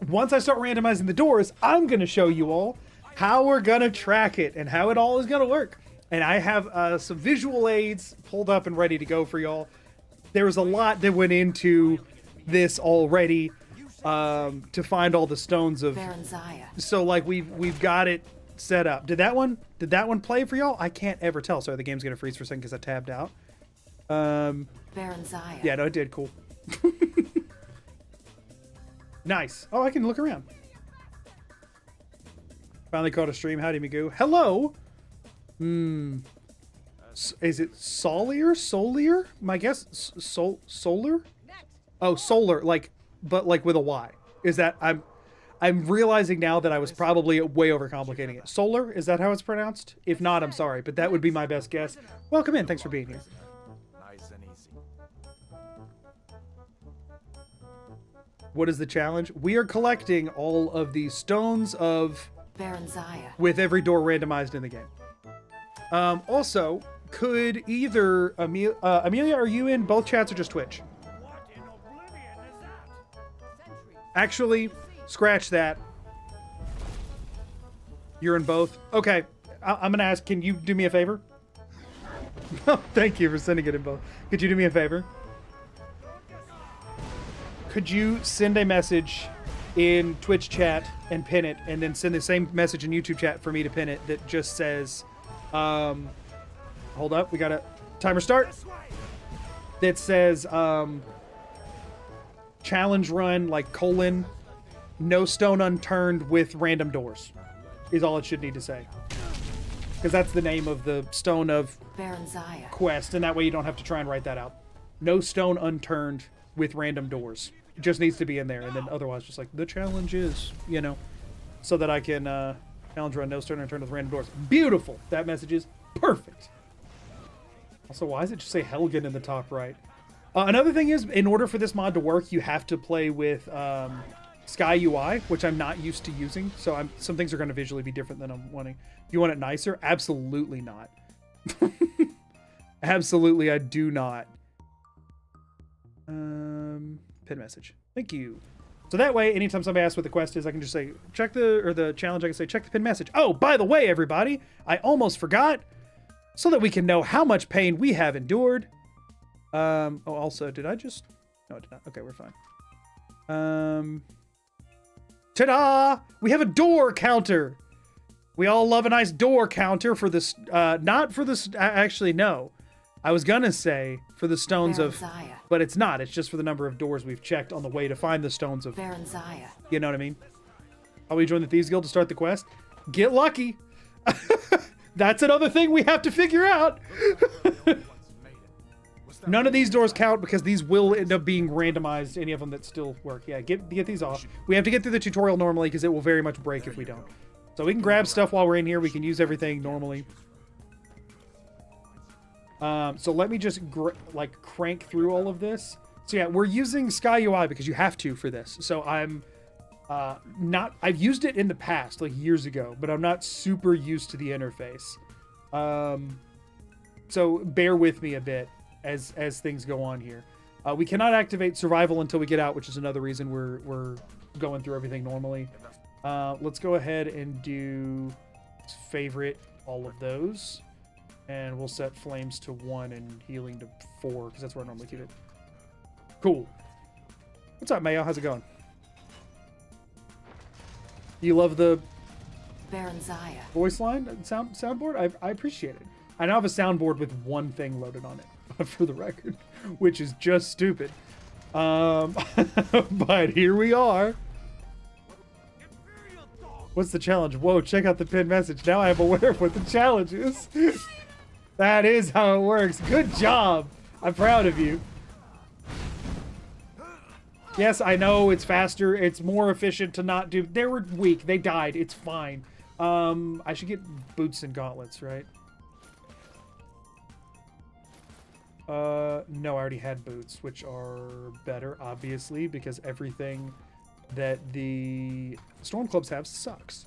Once I start randomizing the doors, I'm going to show you all how we're going to track it and how it all is going to work. And I have some visual aids pulled up and ready to go for y'all. There was a lot that went into this already to find all the stones of... Barinzia. So like we've got it set up. Did that one play for y'all? I can't ever tell. Sorry, the game's gonna freeze for a second because I tabbed out. Baron Zaya. Yeah, no, it did. Cool. Nice. Oh, I can look around. Finally caught a stream. Howdy, Magoo. Hello. Is it Solier? My guess, solar. Oh, solar, but with a Y. Is that I'm realizing now that I was probably way overcomplicating it. Solar, is that how it's pronounced? If not, I'm sorry, but that would be my best guess. Welcome in. Thanks for being here. Nice and easy. What is the challenge? We are collecting all of the stones of Baron Zaya. with every door randomized in the game. Also, could either Amelia, are you in both chats or just Twitch? What in oblivion is that? Actually, scratch that. You're in both. Okay, I'm gonna ask. Can you do me a favor? Thank you for sending it in both. Could you do me a favor? Could you send a message in Twitch chat and pin it, and then send the same message in YouTube chat for me to pin it that just says, hold up, we got a timer start. That says, challenge run, no stone unturned with random doors, is all it should need to say. Because that's the name of the stone of Baron Zaya. quest, and that way you don't have to try and write that out. No stone unturned with random doors. It just needs to be in there, and then otherwise just the challenge is, so that I can challenge run no stone unturned with random doors. Beautiful. That message is perfect. Also, why does it just say Helgen in the top right? Another thing is, in order for this mod to work, you have to play with Sky UI, which I'm not used to using. So some things are going to visually be different than I'm wanting. You want it nicer? Absolutely not. Absolutely, I do not. Pin message. Thank you. So that way, anytime somebody asks what the quest is, I can just say, the challenge, I can say, check the pin message. Oh, by the way, everybody, I almost forgot. So that we can know how much pain we have endured. Oh, also, did I just... No, I did not. Okay, we're fine. Ta-da! We have a door counter. We all love a nice door counter for this... not for this... Actually, no. I was gonna say for the stones Baron of... Zaya. But it's not. It's just for the number of doors we've checked on the way to find the stones of... Baron Zaya. You know what I mean? How we join the Thieves Guild to start the quest? Get lucky. That's another thing we have to figure out. None of these doors count because these will end up being randomized, any of them that still work. Yeah, get these off. We have to get through the tutorial normally because it will very much break if we don't. So we can grab stuff while we're in here. We can use everything normally. So let me just crank through all of this. So yeah, we're using Sky UI because you have to for this. So I'm I've used it in the past, years ago, but I'm not super used to the interface. So bear with me a bit as things go on here. We cannot activate survival until we get out, which is another reason we're going through everything normally. Let's go ahead and do favorite all of those. And we'll set flames to 1 and healing to 4, because that's where I normally keep it. Cool. What's up, Mayo? How's it going? You love the Baron Zaya. voice line soundboard? I appreciate it. I now have a soundboard with one thing loaded on it, for the record, which is just stupid. But here we are. What's the challenge? Whoa, check out the pinned message. Now I am aware of what the challenge is. That is how it works. Good job. I'm proud of you. Yes, I know it's faster. It's more efficient to not do... They were weak. They died. It's fine. I should get boots and gauntlets, right? No, I already had boots, which are better, obviously, because everything that the Storm Clubs have sucks.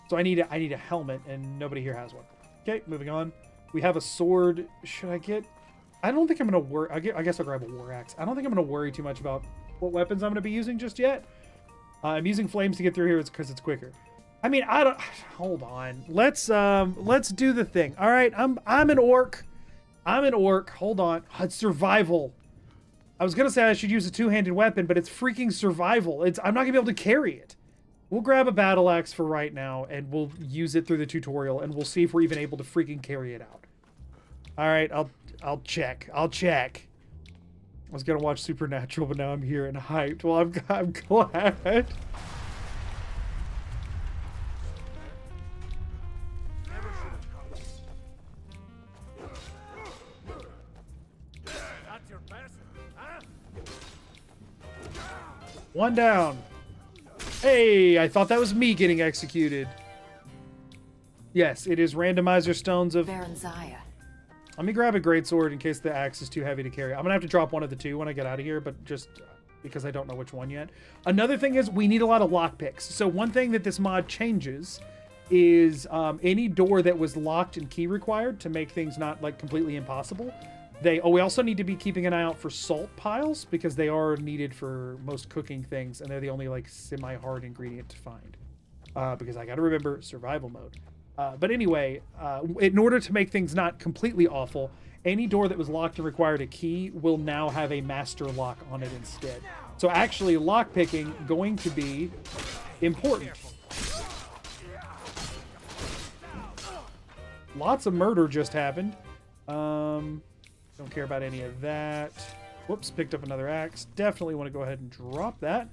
So I need a helmet, and nobody here has one. Okay, moving on. We have a sword. Should I get... I don't think I'm going to worry... I guess I'll grab a war axe. I don't think I'm going to worry too much about what weapons I'm going to be using just yet. I'm using flames to get through here because it's quicker. I mean, I don't... Hold on. Let's do the thing. All right, I'm an orc. I'm an orc. Hold on. It's survival. I was going to say I should use a two-handed weapon, but it's freaking survival. I'm not going to be able to carry it. We'll grab a battle axe for right now, and we'll use it through the tutorial, and we'll see if we're even able to freaking carry it out. All right, I'll check. I'll check. I was gonna watch Supernatural, but now I'm here and hyped. Well, I'm glad. That's your best, huh? One down. Hey, I thought that was me getting executed. Yes, it is randomizer stones of... Baronziah. Let me grab a greatsword in case the axe is too heavy to carry. I'm gonna have to drop one of the two when I get out of here, but just because I don't know which one yet. Another thing is we need a lot of lockpicks. So one thing that this mod changes is any door that was locked and key required to make things not like completely impossible. We also need to be keeping an eye out for salt piles because they are needed for most cooking things, and they're the only like semi-hard ingredient to find. Because I got to remember survival mode. But anyway, in order to make things not completely awful, any door that was locked and required a key will now have a master lock on it instead. So actually, lockpicking going to be important. Lots of murder just happened. Don't care about any of that. Whoops, picked up another axe. Definitely want to go ahead and drop that.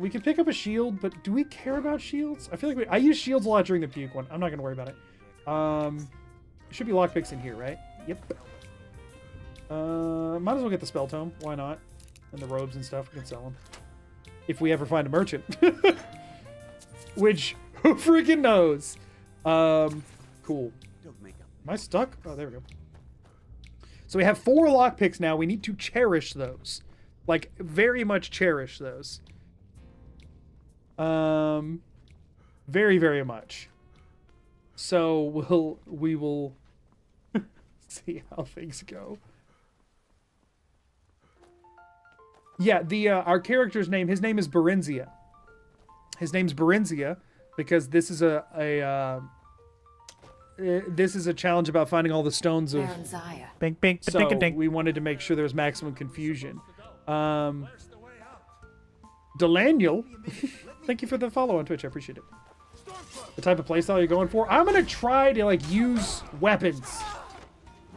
We can pick up a shield, but do we care about shields? I feel like I use shields a lot during the puke one. I'm not going to worry about it. Should be lockpicks in here, right? Yep. Might as well get the spell tome. Why not? And the robes and stuff. We can sell them. If we ever find a merchant. Which, who freaking knows? Cool. Am I stuck? Oh, there we go. So we have 4 lockpicks now. We need to cherish those. Like, very much cherish those. Very, very much. So we will see how things go. Yeah, our character's name, his name is Berenzia. His name's Berenzia because this is this is a challenge about finding all the stones of Baronziah. bink bink. So we wanted to make sure there was maximum confusion. Delaniel, thank you for the follow on Twitch. I appreciate it. The type of playstyle you're going for? I'm gonna try to like use weapons,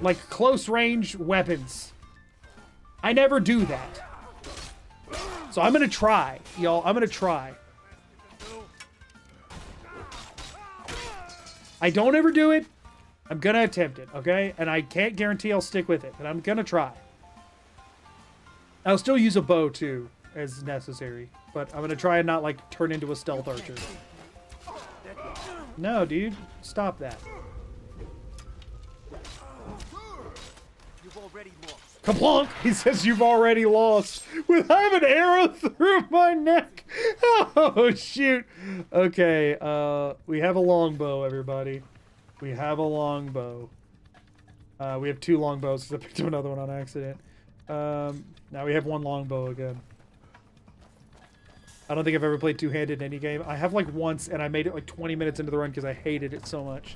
like close range weapons. I never do that, so I'm gonna try, y'all. I'm gonna try. I don't ever do it. I'm gonna attempt it, okay? And I can't guarantee I'll stick with it, but I'm gonna try. I'll still use a bow too, as necessary, but I'm gonna try and not like turn into a stealth archer. No, dude, stop that. You've already lost. Kaplunk! He says you've already lost. With I have an arrow through my neck. Oh shoot. Okay, we have a longbow, everybody. We have a longbow. We have 2 longbows because I picked up another one on accident. Now we have 1 longbow again. I don't think I've ever played two-handed in any game. I have like once, and I made it like 20 minutes into the run because I hated it so much.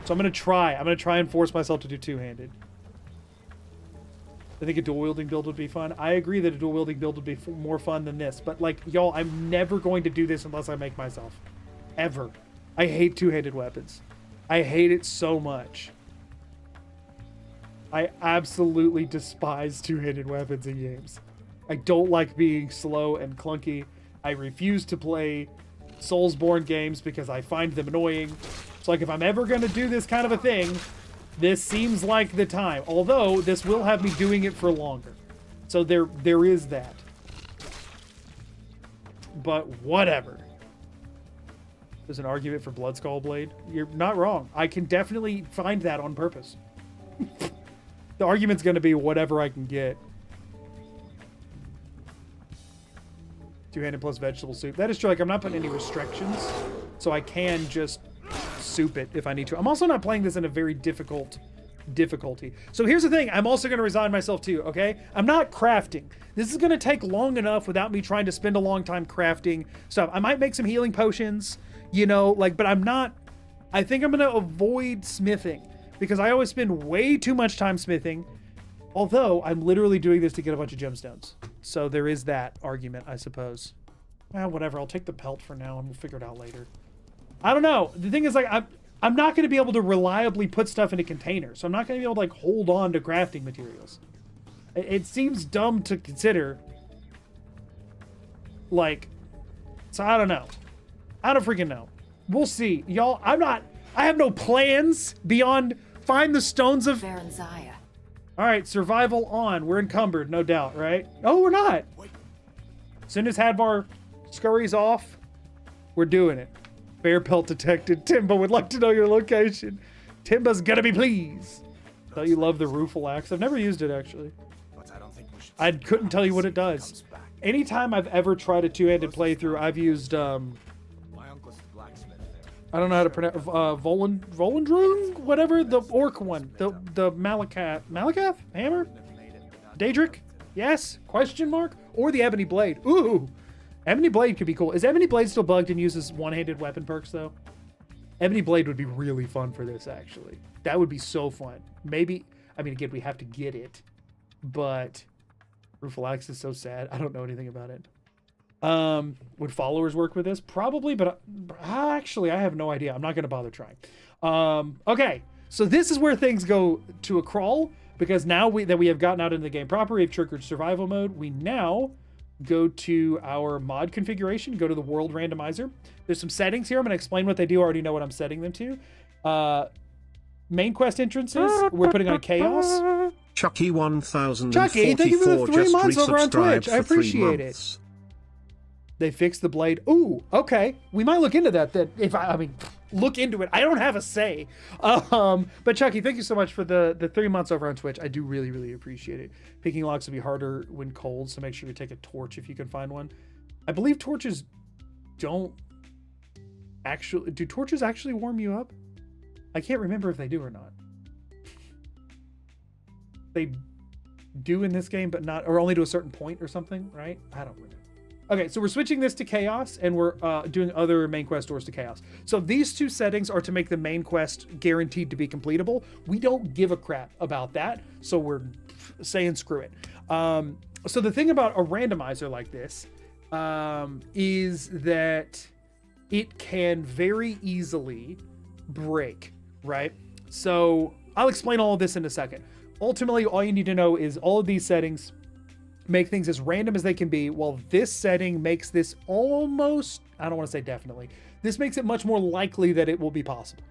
So I'm gonna try. I'm gonna try and force myself to do two-handed. I think a dual-wielding build would be fun. I agree that a dual-wielding build would be more fun than this. But like, y'all, I'm never going to do this unless I make myself. Ever. I hate two-handed weapons. I hate it so much. I absolutely despise two-handed weapons in games. I don't like being slow and clunky. I refuse to play Soulsborne games because I find them annoying. So like if I'm ever going to do this kind of a thing, this seems like the time. Although this will have me doing it for longer. So there is that. But whatever. There's an argument for Bloodskull Blade. You're not wrong. I can definitely find that on purpose. The argument's going to be whatever I can get. Two-handed plus vegetable soup. That is true. Like, I'm not putting any restrictions, so I can just soup it if I need to. I'm also not playing this in a very difficult difficulty. So here's the thing. I'm also going to resign myself to, okay? I'm not crafting. This is going to take long enough without me trying to spend a long time crafting stuff. I might make some healing potions, you know, like, but I'm not... I think I'm going to avoid smithing because I always spend way too much time smithing. Although, I'm literally doing this to get a bunch of gemstones. So there is that argument, I suppose. Whatever. I'll take the pelt for now and we'll figure it out later. I don't know. The thing is, like, I'm not going to be able to reliably put stuff into containers. So I'm not going to be able to, like, hold on to crafting materials. It seems dumb to consider. Like, so I don't know. I don't freaking know. We'll see. Y'all, I have no plans beyond find the stones of... Baronziah. All right, survival on. We're encumbered, no doubt, right? Oh, we're not. As soon as Hadvar scurries off, we're doing it. Bear pelt detected. Timba would like to know your location. Timba's gonna be pleased. Thought you love the rueful axe. I've never used it, actually. But I don't think we should. I couldn't tell you what it does. Anytime I've ever tried a two-handed playthrough, I've used, My uncle's the blacksmith there. I don't know how to pronounce, Volendrung? Whatever, the orc one. The Malakath? Hammer? Daedric? Yes? Question mark? Or the Ebony Blade. Ooh! Ebony Blade could be cool. Is Ebony Blade still bugged and uses one-handed weapon perks, though? Ebony Blade would be really fun for this, actually. That would be so fun. Maybe, I mean, again, we have to get it, but Rueful Axe is so sad. I don't know anything about it. Would followers work with this? Probably, but actually, I have no idea. I'm not going to bother trying. Okay, so this is where things go to a crawl, because now that we have gotten out into the game proper, we've triggered survival mode, we now go to our mod configuration, go to the World Randomizer. There's some settings here. I'm going to explain what they do. I already know what I'm setting them to. Main quest entrances, we're putting on chaos. Chucky 1044 Chucky, thank you for the 3 months over on Twitch. I for 3 appreciate it. months. They fixed the blade. Ooh, okay. We might look into that then. If I mean, look into it. I don't have a say. But Chucky, thank you so much for the 3 months over on Twitch. I do really, really appreciate it. Picking locks will be harder when cold, so make sure you take a torch if you can find one. I believe torches don't actually... Do torches actually warm you up? I can't remember if they do or not. They do in this game, but not... Or only to a certain point or something, right? I don't remember. Okay, so we're switching this to chaos, and we're doing other main quest doors to chaos. So these two settings are to make the main quest guaranteed to be completable. We don't give a crap about that, so we're saying screw it. So the thing about a randomizer like this is that it can very easily break, right? So I'll explain all of this in a second. Ultimately, all you need to know is all of these settings make things as random as they can be, while this setting makes this almost, I don't want to say definitely, this makes it much more likely that it will be possible.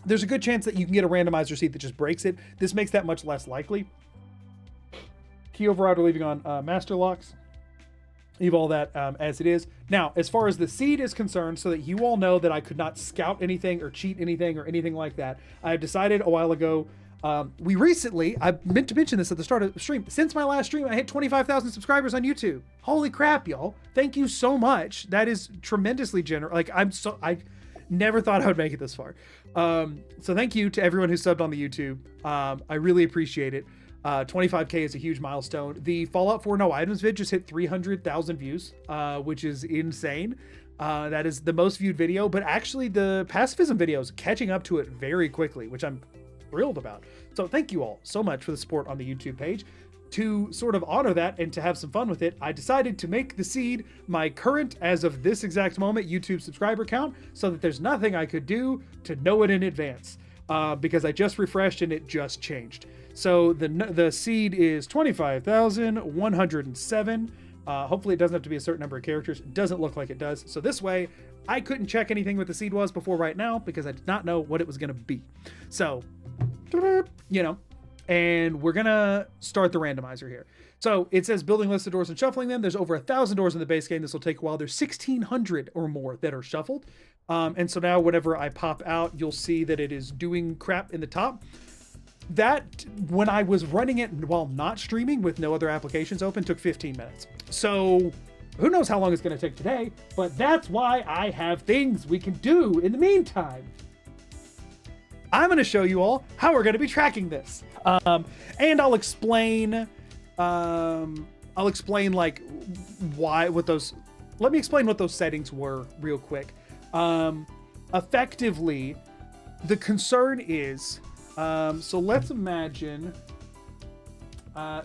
There's a good chance that you can get a randomizer seed that just breaks it. This makes that much less likely. Key override we're leaving on master locks. Leave all that as it is. Now, as far as the seed is concerned, so that you all know that I could not scout anything or cheat anything or anything like that, I decided a while ago, we recently, I meant to mention this at the start of the stream, since my last stream, I hit 25,000 subscribers on YouTube. Holy crap, y'all. Thank you so much. That is tremendously generous. Like, I never thought I would make it this far. So thank you to everyone who subbed on the YouTube. I really appreciate it. 25K is a huge milestone. The Fallout 4 No Items vid just hit 300,000 views, which is insane. That is the most viewed video, but actually the pacifism video is catching up to it very quickly, which I'm thrilled about. So thank you all so much for the support on the YouTube page. To sort of honor that and to have some fun with it, I decided to make the seed my current, as of this exact moment, YouTube subscriber count, so that there's nothing I could do to know it in advance, because I just refreshed and it just changed. So the seed is 25,107. Hopefully it doesn't have to be a certain number of characters. It doesn't look like it does. So this way, I couldn't check anything what the seed was before right now because I did not know what it was going to be. So, you know, and we're going to start the randomizer here. So it says building lists of doors and shuffling them. There's over 1,000 doors in the base game. This will take a while. There's 1,600 or more that are shuffled. And so now whenever I pop out, you'll see that it is doing crap in the top. That, when I was running it while not streaming with no other applications open, took 15 minutes. So who knows how long it's going to take today, but that's why I have things we can do in the meantime. I'm going to show you all how we're going to be tracking this. And I'll explain like let me explain what those settings were real quick. Effectively, the concern is, so let's imagine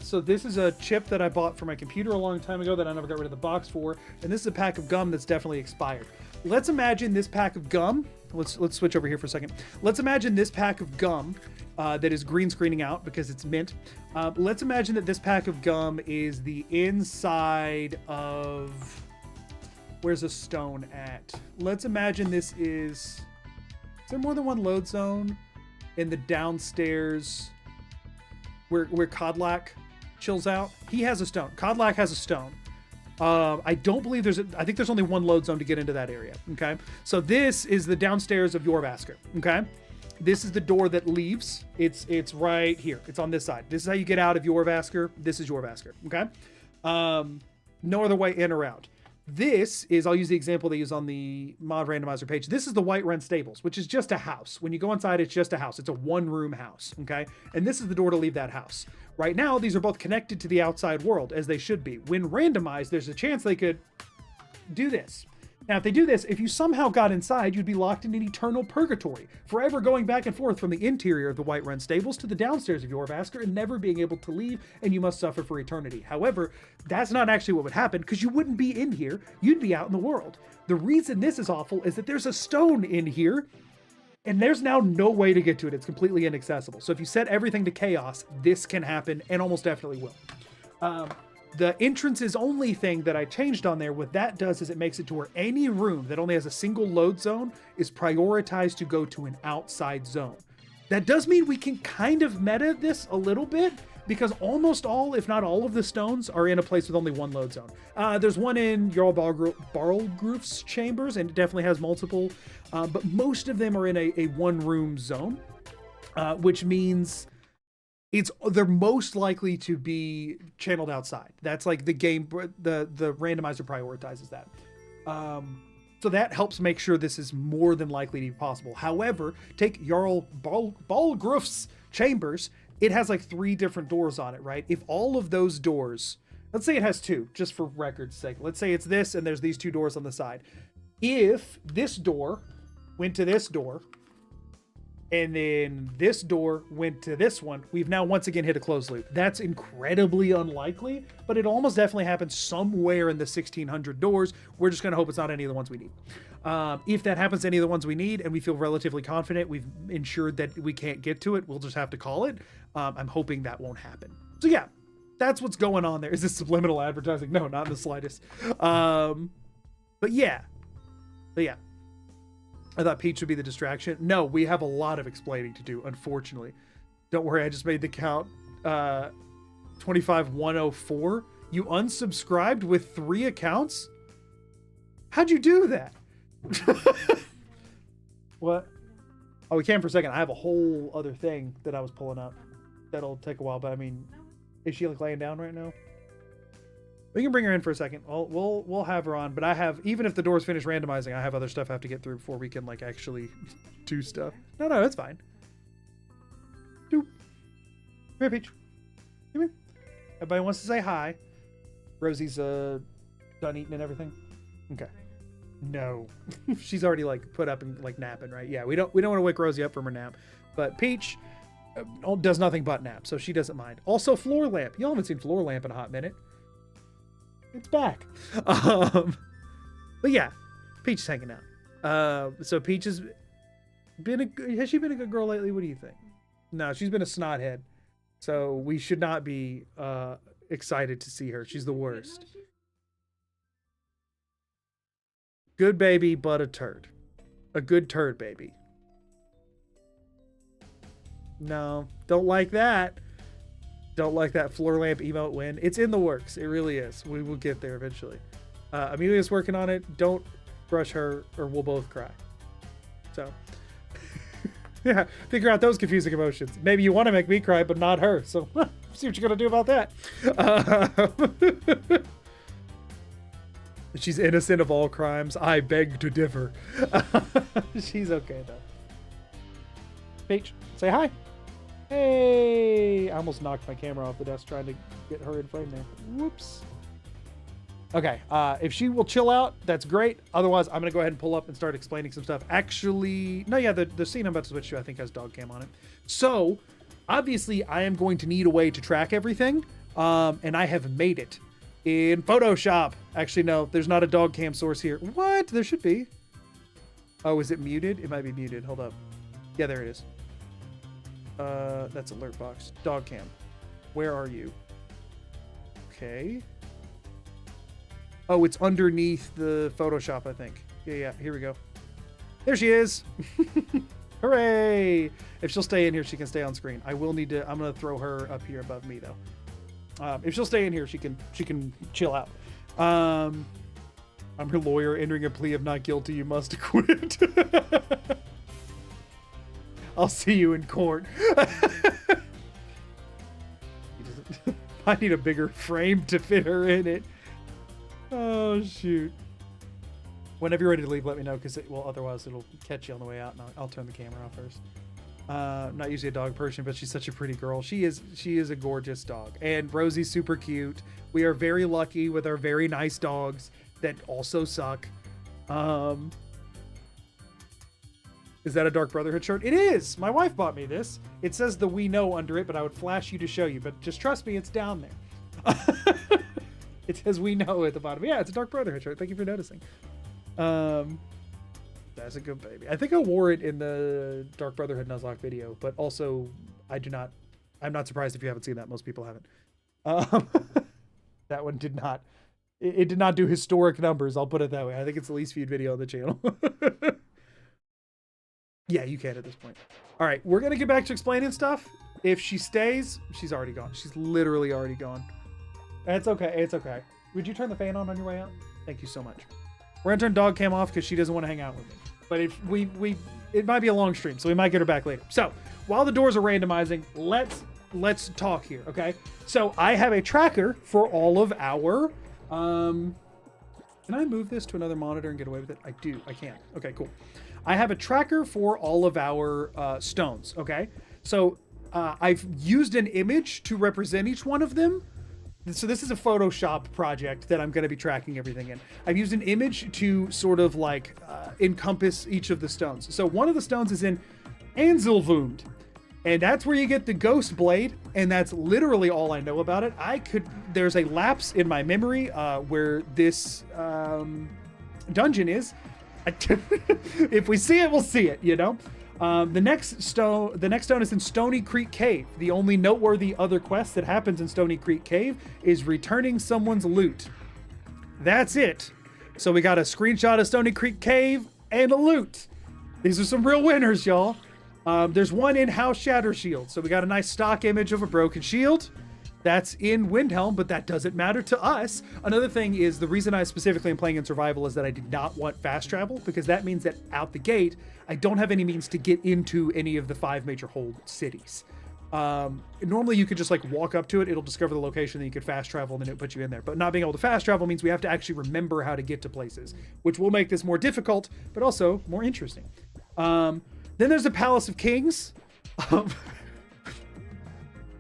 So this is a chip that I bought for my computer a long time ago that I never got rid of the box for, and this is a pack of gum that's definitely expired. Let's imagine this pack of gum. Let's switch over here for a second. Let's imagine this pack of gum that is green screening out because it's mint. Let's imagine that this pack of gum is the inside of... Where's a stone at? Let's imagine this is... Is there more than one load zone in the downstairs where Codlac chills out? He has a stone. Codlac has a stone. I don't believe I think there's only one load zone to get into that area. Okay. So this is the downstairs of Yorvasker. Okay. This is the door that leaves. It's right here. It's on this side. This is how you get out of Yorvasker. This is Yorvasker. Okay. No other way in or out. This is, I'll use the example they use on the mod randomizer page. This is the Whiterun Stables, which is just a house. When you go inside, it's just a house. It's a one-room house, okay? And this is the door to leave that house. Right now, these are both connected to the outside world, as they should be. When randomized, there's a chance they could do this. Now, if they do this, if you somehow got inside, you'd be locked in an eternal purgatory, forever going back and forth from the interior of the Whiterun Stables to the downstairs of Yorvasker and never being able to leave, and you must suffer for eternity. However, that's not actually what would happen, because you wouldn't be in here, you'd be out in the world. The reason this is awful is that there's a stone in here, and there's now no way to get to it. It's completely inaccessible. So if you set everything to chaos, this can happen, and almost definitely will. The entrances only thing that I changed on there, what that does is it makes it to where any room that only has a single load zone is prioritized to go to an outside zone. That does mean we can kind of meta this a little bit, because almost all, if not all of the stones are in a place with only one load zone. There's one in Jarl Barlgruf's chambers, and it definitely has multiple, but most of them are in a one-room zone, which means they're most likely to be channeled outside. That's like the game, the randomizer prioritizes that. So that helps make sure this is more than likely to be possible. However, take Jarl Balgruf's chambers. It has like 3 different doors on it, right? If all of those doors, let's say it has 2, just for record's sake. Let's say it's this and there's these 2 doors on the side. If this door went to this door, and then this door went to this one, we've now once again hit a closed loop. That's incredibly unlikely, but it almost definitely happens somewhere in the 1600 doors. We're just going to hope it's not any of the ones we need. If that happens to any of the ones we need, and we feel relatively confident we've ensured that we can't get to it, we'll just have to call it. I'm hoping that won't happen. So yeah, that's what's going on there. Is this subliminal advertising? No, not in the slightest. But yeah. I thought Peach would be the distraction. No, we have a lot of explaining to do, unfortunately. Don't worry, I just made the count 25104. You unsubscribed with 3 accounts? How'd you do that? What? Oh, we can for a second. I have a whole other thing that I was pulling up. That'll take a while, but I mean, is she like laying down right now? We can bring her in for a second. We'll have her on, but I have, even if the doors finish randomizing, I have other stuff I have to get through before we can like actually do stuff. No, it's fine. Come here, Peach. Come here. Everybody wants to say hi. Rosie's done eating and everything. Okay. No, she's already like put up and like napping, right? Yeah, we don't want to wake Rosie up from her nap, but Peach does nothing but nap, so she doesn't mind. Also, Floor Lamp. Y'all haven't seen Floor Lamp in a hot minute. It's back. But yeah, Peach is hanging out. So Peach has she been a good girl lately? What do you think? No, she's been a snothead. So we should not be excited to see her. She's the worst. Good baby, but a turd. A good turd baby. No, don't like that. Don't like that Floor Lamp emote win. It's in the works. It really is. We will get there eventually. Amelia's working on it. Don't brush her or we'll both cry. So, yeah, figure out those confusing emotions. Maybe you want to make me cry, but not her. So, see what you're going to do about that. She's innocent of all crimes. I beg to differ. She's okay, though. Peach, say hi. Hey! I almost knocked my camera off the desk trying to get her in frame there. Whoops. Okay, if she will chill out, that's great. Otherwise, I'm going to go ahead and pull up and start explaining some stuff. Actually, no, yeah, the scene I'm about to switch to, I think, has dog cam on it. So, Obviously, I am going to need a way to track everything, and I have made it in Photoshop. Actually, no, there's not a dog cam source here. What? There should be. Oh, is it muted? It might be muted. Hold up. Yeah, there it is. That's alert box. Dog cam. Where are you? Okay. Oh, it's underneath the Photoshop, I think. Yeah, here we go. There she is. Hooray! If she'll stay in here, she can stay on screen. I will need to, I'm going to throw her up here above me, though. If she'll stay in here, she can chill out. I'm her lawyer entering a plea of not guilty. You must acquit. I'll see you in court. I need a bigger frame to fit her in it. Oh, shoot. Whenever you're ready to leave, let me know, because otherwise it'll catch you on the way out, and I'll turn the camera off first. I'm not usually a dog person, but she's such a pretty girl. She is a gorgeous dog, and Rosie's super cute. We are very lucky with our very nice dogs that also suck. Is that a Dark Brotherhood shirt? It is! My wife bought me this. It says the "We Know" under it, but I would flash you to show you. But just trust me, it's down there. It says "We Know" at the bottom. Yeah, it's a Dark Brotherhood shirt. Thank you for noticing. That's a good baby. I think I wore it in the Dark Brotherhood Nuzlocke video, but also I'm not surprised if you haven't seen that. Most people haven't. That one did not. It did not do historic numbers. I'll put it that way. I think it's the least viewed video on the channel. Yeah, you can at this point. All right, we're going to get back to explaining stuff. If she stays, she's already gone. She's literally already gone. It's okay. It's okay. Would you turn the fan on your way out? Thank you so much. We're going to turn dog cam off because she doesn't want to hang out with me. But if it might be a long stream, so we might get her back later. So while the doors are randomizing, let's talk here, okay? So I have a tracker for all of our... can I move this to another monitor and get away with it? I do. I can. Okay, cool. I have a tracker for all of our stones, okay? So I've used an image to represent each one of them. So this is a Photoshop project that I'm going to be tracking everything in. I've used an image to sort of like encompass each of the stones. So one of the stones is in Anzilvund, and that's where you get the ghost blade, and that's literally all I know about it. There's a lapse in my memory where this dungeon is. If we see it, we'll see it, you know? The next stone is in Stony Creek Cave. The only noteworthy other quest that happens in Stony Creek Cave is returning someone's loot. That's it. So we got a screenshot of Stony Creek Cave and a loot. These are some real winners, y'all. There's one in House Shatter Shield. So we got a nice stock image of a broken shield. That's in Windhelm, but that doesn't matter to us. Another thing is, the reason I specifically am playing in survival is that I did not want fast travel, because that means that out the gate, I don't have any means to get into any of the 5 major hold cities. Normally you could just like walk up to it, it'll discover the location, then you could fast travel, and then it'll put you in there. But not being able to fast travel means we have to actually remember how to get to places, which will make this more difficult, but also more interesting. Then there's the Palace of Kings.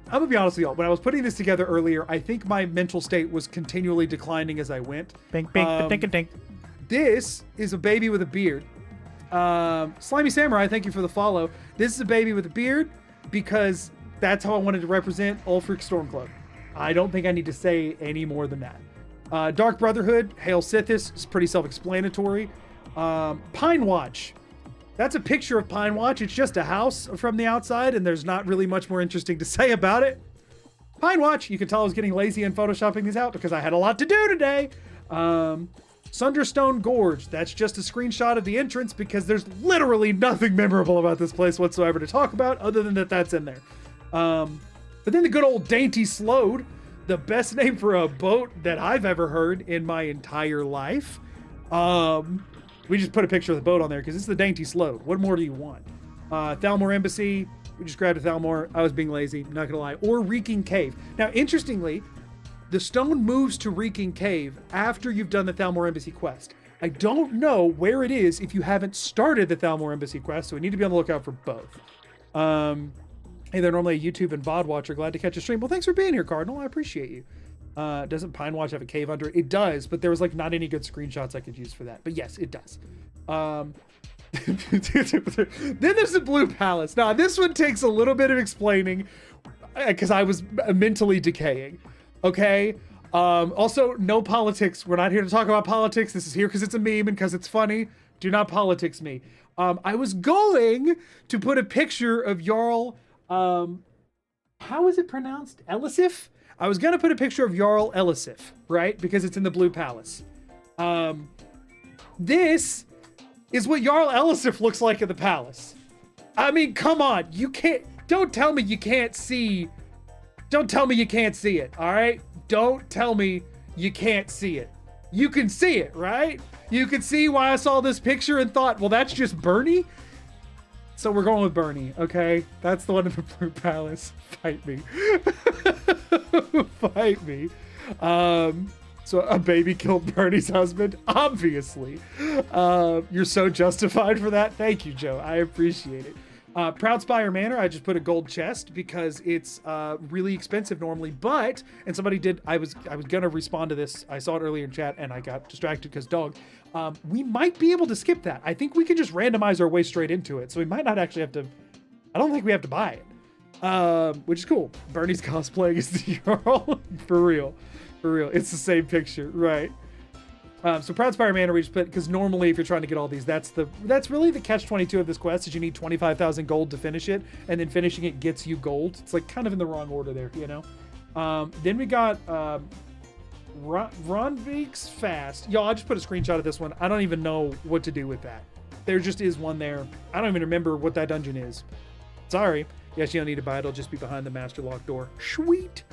I'm gonna be honest with y'all. When I was putting this together earlier, I think my mental state was continually declining as I went. Bink, bink, dink, dink. This is a baby with a beard. Slimy Samurai, thank you for the follow. This is a baby with a beard because that's how I wanted to represent Ulfric Stormcloak. I don't think I need to say any more than that. Dark Brotherhood, Hail Sithis, is pretty self-explanatory. Pine Watch. That's a picture of Pine Watch. It's just a house from the outside, and there's not really much more interesting to say about it. Pine Watch, you can tell I was getting lazy and photoshopping these out because I had a lot to do today. Sunderstone Gorge, that's just a screenshot of the entrance because there's literally nothing memorable about this place whatsoever to talk about other than that's in there. But then the good old Dainty Slode, the best name for a boat that I've ever heard in my entire life. We just put a picture of the boat on there because it's the Dainty Slode. What more do you want? Thalmor Embassy. We just grabbed a Thalmor. I was being lazy, not gonna lie. Or Reeking Cave. Now, interestingly, the stone moves to Reeking Cave after you've done the Thalmor Embassy quest. I don't know where it is if you haven't started the Thalmor Embassy quest, so we need to be on the lookout for both. Hey, they're normally a YouTube and VOD watcher. Glad to catch a stream. Well, thanks for being here, Cardinal. I appreciate you. Doesn't Pine Watch have a cave under it? It does, but there was like not any good screenshots I could use for that. But yes, it does. Then there's the Blue Palace. Now, this one takes a little bit of explaining because I was mentally decaying. Okay. Also, no politics. We're not here to talk about politics. This is here because it's a meme and because it's funny. Do not politics me. I was going to put a picture of Jarl. How is it pronounced? Elisif? I was going to put a picture of Jarl Elisif, right? Because it's in the Blue Palace. This is what Jarl Elisif looks like in the palace. I mean, come on. You can't. Don't tell me you can't see. Don't tell me you can't see it, all right? Don't tell me you can't see it. You can see it, right? You can see why I saw this picture and thought, well, that's just Bernie? So we're going with Bernie, okay? That's the one in the Blue Palace. Fight me. Fight me. So a baby killed Bernie's husband? Obviously. You're so justified for that. Thank you, Joe. I appreciate it. Proud Spire Manor, I just put a gold chest because it's really expensive normally, but, and somebody did, I was gonna respond to this. I saw it earlier in chat and I got distracted because dog. We might be able to skip that. I think we can just randomize our way straight into it. So we might not actually have to, I don't think we have to buy it, which is cool. Bernie's cosplaying as the Jarl. For real. For real. It's the same picture, right? So Proud Spire Manor we just put, because normally if you're trying to get all these, that's really the catch-22 of this quest is you need 25,000 gold to finish it, and then finishing it gets you gold. It's like kind of in the wrong order there, you know? Then we got Ronvik's Fast. Y'all, I just put a screenshot of this one. I don't even know what to do with that. There just is one there. I don't even remember what that dungeon is. Sorry. Yes, you don't need to buy it. It'll just be behind the master lock door. Sweet.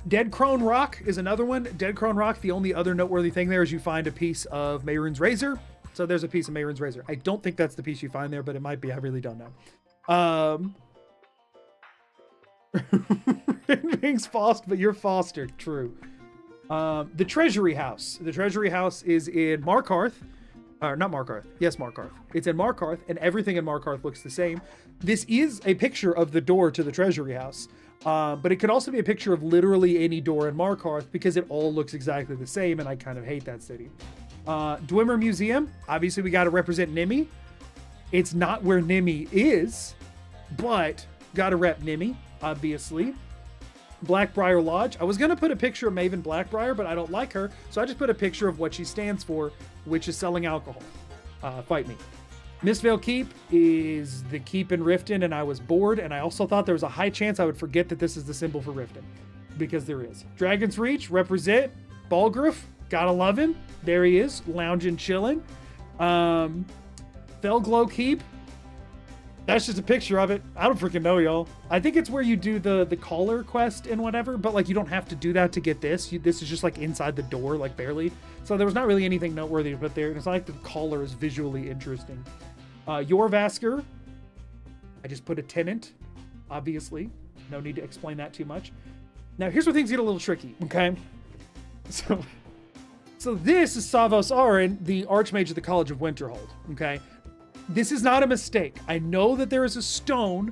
Dead Crone Rock is another one. Dead Crone Rock, the only other noteworthy thing there is you find a piece of Mehrunes Razor. So there's a piece of Mehrunes Razor. I don't think that's the piece you find there, but it might be. I really don't know. Ring's Faust, but you're Foster. True. The Treasury House. The Treasury House is in Markarth. Not Markarth. Yes, Markarth. It's in Markarth, and everything in Markarth looks the same. This is a picture of the door to the Treasury House. But it could also be a picture of literally any door in Markarth because it all looks exactly the same, and I kind of hate that city. Dwemer Museum. Obviously, we got to represent Nimi. It's not where Nimi is, but got to rep Nimi, obviously. Blackbriar Lodge. I was going to put a picture of Maven Blackbriar, but I don't like her, so I just put a picture of what she stands for, which is selling alcohol. Fight me. Mistvale Keep is the keep in Riften, and I was bored, and I also thought there was a high chance I would forget that this is the symbol for Riften, because there is. Dragon's Reach, represent. Balgruuf, gotta love him. There he is, lounging, chilling. Felglow Keep, that's just a picture of it. I don't freaking know, y'all. I think it's where you do the collar quest and whatever, but like you don't have to do that to get this. This is just like inside the door, like barely. So there was not really anything noteworthy to put there. It's not like the collar is visually interesting. Yorvasker, I just put a tenant, obviously. No need to explain that too much. Now, here's where things get a little tricky, okay? So this is Savos Arin, the Archmage of the College of Winterhold, okay? This is not a mistake. I know that there is a stone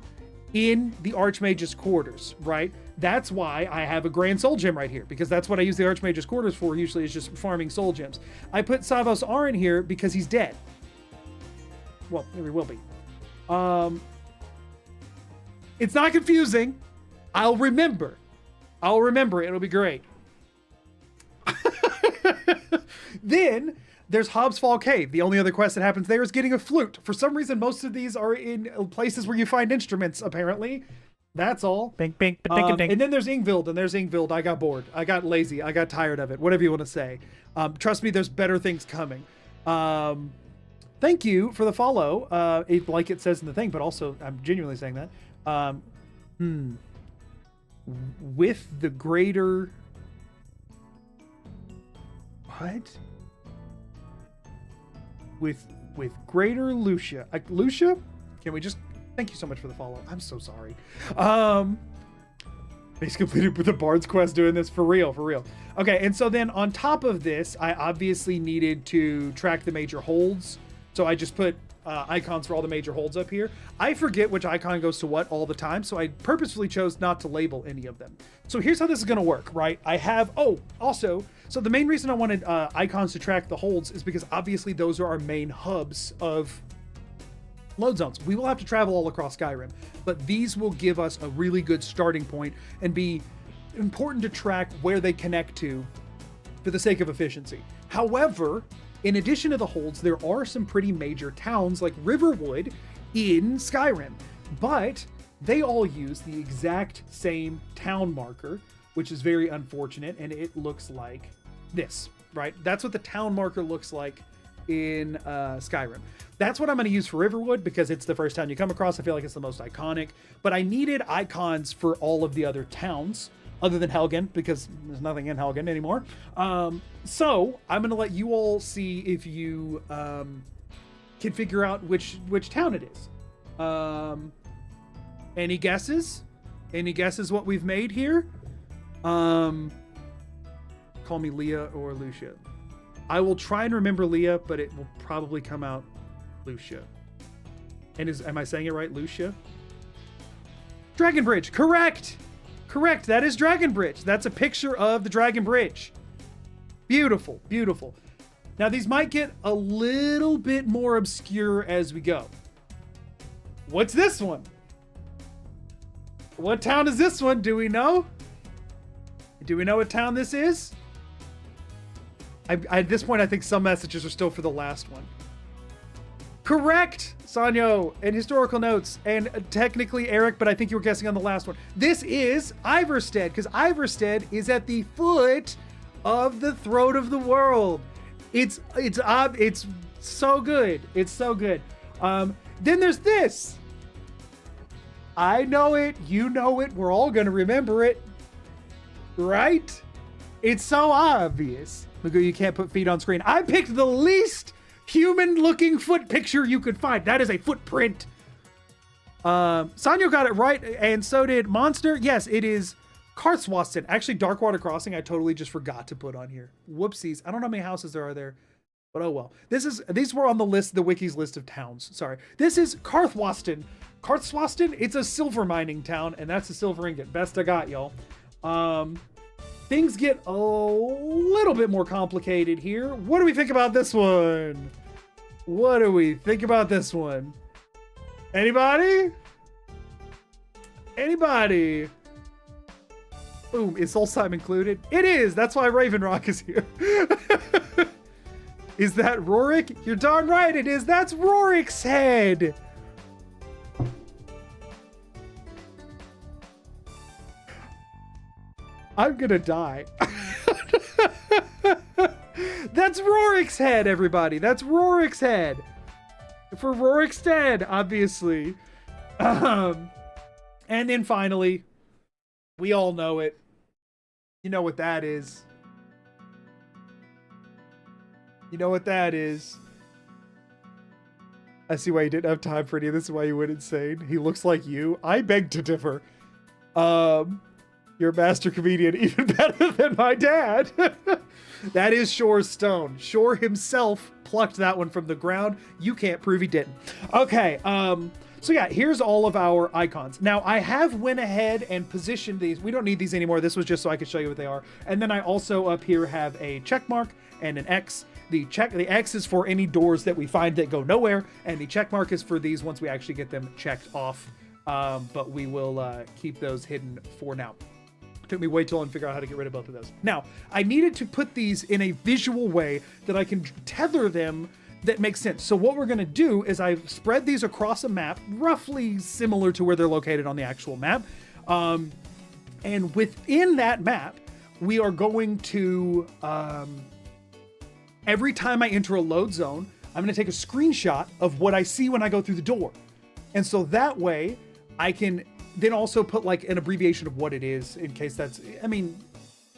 in the Archmage's quarters, right? That's why I have a Grand Soul Gem right here, because that's what I use the Archmage's quarters for, usually is just farming soul gems. I put Savos Arin here because he's dead. Well, there he will be. It's not confusing. I'll remember. It'll be great. Then there's Hobbs Fall Cave. The only other quest that happens there is getting a flute. For some reason, most of these are in places where you find instruments, apparently. That's all. Bink, bink, ba-dink, dink. And then there's Ingvild, I got bored. I got lazy. I got tired of it. Whatever you want to say. Trust me, there's better things coming. Thank you for the follow. Like it says in the thing, but also I'm genuinely saying that. With the greater... What? With greater Lucia. Lucia? Can we just... Thank you so much for the follow. I'm so sorry. He's completed with the Bard's quest doing this. For real. Okay, and so then on top of this, I obviously needed to track the major holds. So I just put icons for all the major holds up here. I forget which icon goes to what all the time, so I purposefully chose not to label any of them. So here's how this is going to work, right? I have, also, so the main reason I wanted icons to track the holds is because obviously those are our main hubs of load zones. We will have to travel all across Skyrim, but these will give us a really good starting point and be important to track where they connect to for the sake of efficiency. However, in addition to the holds, there are some pretty major towns like Riverwood in Skyrim, but they all use the exact same town marker, which is very unfortunate, and it looks like this, right? That's what the town marker looks like in Skyrim. That's what I'm going to use for Riverwood because it's the first town you come across. I feel like it's the most iconic, but I needed icons for all of the other towns other than Helgen, because there's nothing in Helgen anymore. So I'm going to let you all see if you can figure out which town it is. Any guesses? Any guesses what we've made here? Call me Leah or Lucia. I will try and remember Leah, but it will probably come out Lucia. And am I saying it right? Lucia? Dragon Bridge, correct! Correct, that is Dragon Bridge. That's a picture of the Dragon Bridge. Beautiful, beautiful. Now these might get a little bit more obscure as we go. What's this one? What town is this one? Do we know? Do we know what town this is? At this point, I think some messages are still for the last one. Correct, Sanyo, and historical notes, and technically Eric, but I think you were guessing on the last one. This is Iverstead, because Iverstead is at the foot of the throat of the world. It's so good. It's so good. Then there's this. I know it. You know it. We're all gonna remember it, right? It's so obvious. Magoo, you can't put feet on screen. I picked the least human-looking foot picture you could find. That is a footprint. Sanyo got it right, and so did Monster. Yes, it is Karthswasten. Actually, Darkwater Crossing, I totally just forgot to put on here. Whoopsies. I don't know how many houses there are there, but oh well. These were on the list, the wiki's list of towns. Sorry. This is Karthswasten. Karthswasten, it's a silver mining town, and that's a silver ingot. Best I got, y'all. Things get a little bit more complicated here. What do we think about this one? What do we think about this one? Anybody? Anybody? Boom, is Solstheim included? It is! That's why Raven Rock is here. Is that Rorik? You're darn right it is! That's Rorik's head! I'm gonna die. That's Rorik's head, everybody. That's Rorik's head. For Rorik's dead, obviously. And then finally, we all know it. You know what that is. You know what that is. I see why you didn't have time for any of this, why you went insane. He looks like you. I beg to differ. You're a master comedian, even better than my dad. That is Shore's stone. Shore himself plucked that one from the ground. You can't prove he didn't. Okay, so yeah, here's all of our icons. Now, I have went ahead and positioned these. We don't need these anymore. This was just so I could show you what they are. And then I also up here have a check mark and an X. The X is for any doors that we find that go nowhere, and the check mark is for these once we actually get them checked off. But we will keep those hidden for now. Took me way too long to figure out how to get rid of both of those. Now, I needed to put these in a visual way that I can tether them that makes sense. So what we're gonna do is I've spread these across a map, roughly similar to where they're located on the actual map. And within that map, we are going to, every time I enter a load zone, I'm gonna take a screenshot of what I see when I go through the door. And so that way I can then also put like an abbreviation of what it is in case that's, I mean,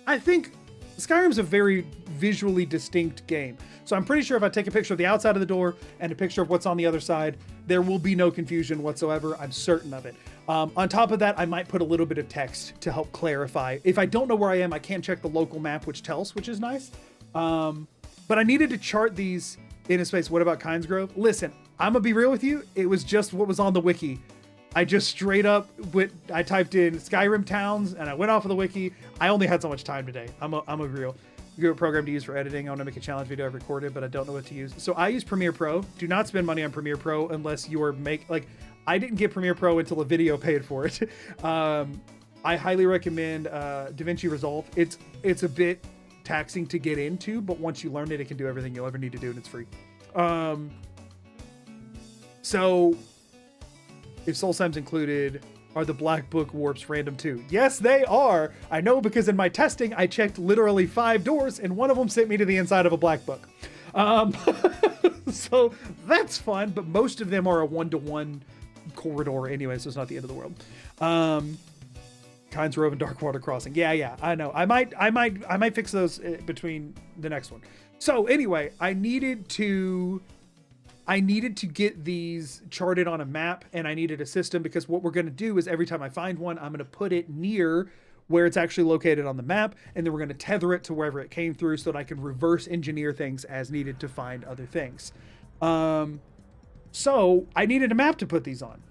I think Skyrim's a very visually distinct game. So I'm pretty sure if I take a picture of the outside of the door and a picture of what's on the other side, there will be no confusion whatsoever. I'm certain of it. On top of that, I might put a little bit of text to help clarify. If I don't know where I am, I can check the local map, which tells, which is nice. But I needed to chart these in a space. What about Kynesgrove? Listen, I'm gonna be real with you. It was just what was on the wiki. I just straight up I typed in Skyrim towns and I went off of the wiki. I only had so much time today. I'm a real good program to use for editing. I want to make a challenge video I've recorded, but I don't know what to use. So I use Premiere Pro. Do not spend money on Premiere Pro unless you are I didn't get Premiere Pro until a video paid for it. I highly recommend DaVinci Resolve. It's a bit taxing to get into, but once you learn it, it can do everything you'll ever need to do, and it's free. So if Soul Sime's included, are the Black Book warps random too? Yes, they are. I know because in my testing, I checked literally 5 doors and one of them sent me to the inside of a Black Book. So that's fun, but most of them are a 1-to-1 corridor anyway, so it's not the end of the world. Kynes Rove and Darkwater Crossing. Yeah, I know. I might fix those between the next one. So anyway, I needed to get these charted on a map, and I needed a system, because what we're going to do is every time I find one, I'm going to put it near where it's actually located on the map, and then we're going to tether it to wherever it came through so that I can reverse engineer things as needed to find other things. So I needed a map to put these on.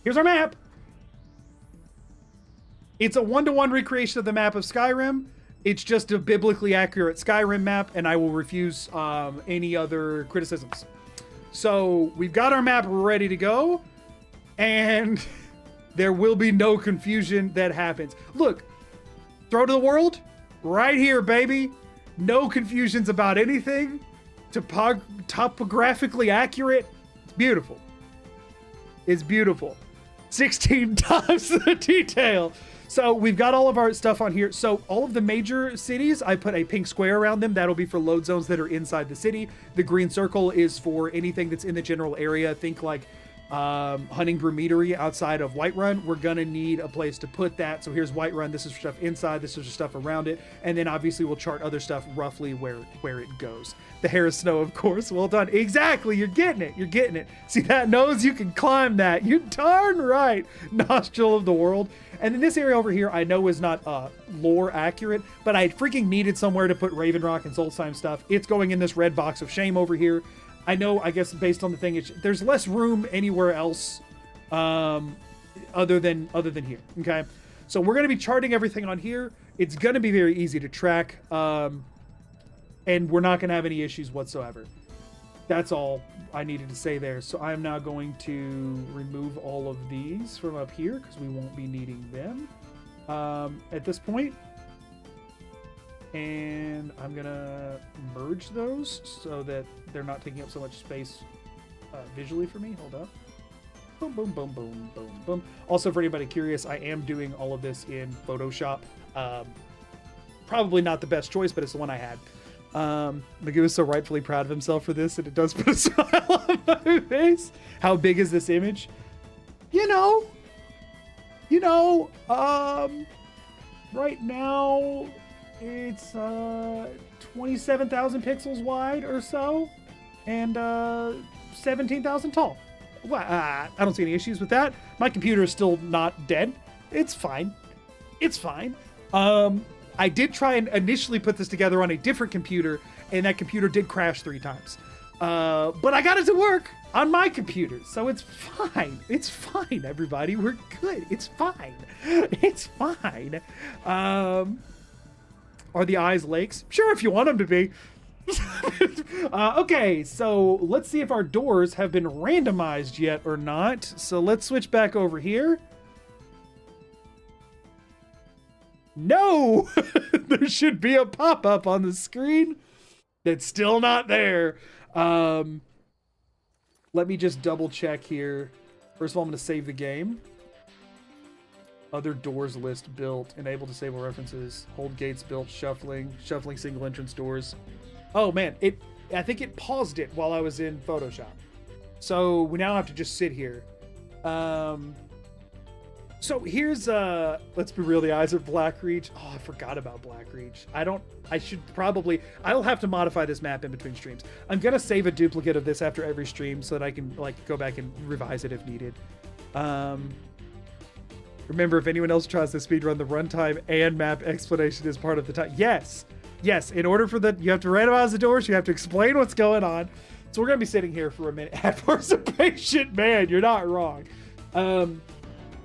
Here's our map. It's a 1-to-1 recreation of the map of Skyrim. It's just a biblically accurate Skyrim map, and I will refuse any other criticisms. So we've got our map ready to go, and there will be no confusion that happens. Look, throw to the world, right here, baby. No confusions about anything. Topographically accurate. It's beautiful. It's beautiful. 16 times the detail. So we've got all of our stuff on here. So all of the major cities, I put a pink square around them. That'll be for load zones that are inside the city. The green circle is for anything that's in the general area. Think like Hunting Brew Meadery outside of Whiterun. We're gonna need a place to put that. So here's Whiterun. This is for stuff inside. This is for stuff around it. And then obviously we'll chart other stuff roughly where it goes. The Hair of Snow, of course. Well done. Exactly. You're getting it. You're getting it. See that nose? You can climb that. You darn right. Nostril of the World. And then this area over here, I know is not lore accurate, but I freaking needed somewhere to put Raven Rock and Solstheim stuff. It's going in this red box of shame over here. I know, I guess based on the thing, there's less room anywhere else other than here. Okay, so we're going to be charting everything on here. It's going to be very easy to track, and we're not going to have any issues whatsoever. That's all I needed to say there. So I'm now going to remove all of these from up here because we won't be needing them at this point. And I'm gonna merge those so that they're not taking up so much space visually for me. Hold up. Boom, boom, boom, boom, boom, boom. Also, for anybody curious, I am doing all of this in Photoshop. Probably not the best choice, but it's the one I had. Magoo is so rightfully proud of himself for this, and it does put a smile on my face. How big is this image? Right now it's 27,000 pixels wide or so, and 17,000 tall. Well, I don't see any issues with that. My computer is still not dead. It's fine. It's fine. I did try and initially put this together on a different computer, and that computer did crash 3 times. But I got it to work on my computer, so it's fine. It's fine, everybody. We're good. It's fine. It's fine. Are the eyes lakes? Sure, if you want them to be. Okay, so let's see if our doors have been randomized yet or not. So let's switch back over here. No! There should be a pop-up on the screen that's still not there. Let me just double check here. First of all, I'm going to save the game. Other doors list built. Enable disable references. Hold gates built. Shuffling single entrance doors. Oh man, I think it paused it while I was in Photoshop. So we now have to just sit here. So here's let's be real, the eyes of Blackreach. Oh, I forgot about Blackreach. I'll have to modify this map in between streams. I'm gonna save a duplicate of this after every stream so that I can go back and revise it if needed. Remember, if anyone else tries to speedrun, the runtime and map explanation is part of the time. Yes, Yes, in order for you have to randomize the doors. You have to explain what's going on. So we're going to be sitting here for a minute. Have some patient, man. You're not wrong.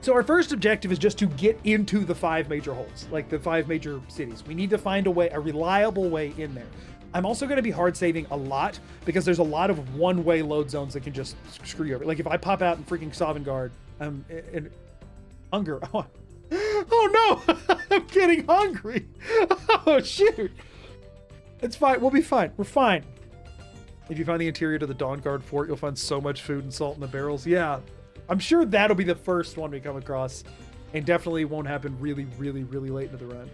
So our first objective is just to get into the 5 major holes, like the 5 major cities. We need to find a reliable way in there. I'm also going to be hard saving a lot because there's a lot of one-way load zones that can just screw you over. Like if I pop out in freaking Sovngarde, in hunger. Oh no, I'm getting hungry. Oh shoot. It's fine. We'll be fine. We're fine. If you find the interior to the Dawnguard fort, you'll find so much food and salt in the barrels. Yeah, I'm sure that'll be the first one we come across, and definitely won't happen really, really, really late into the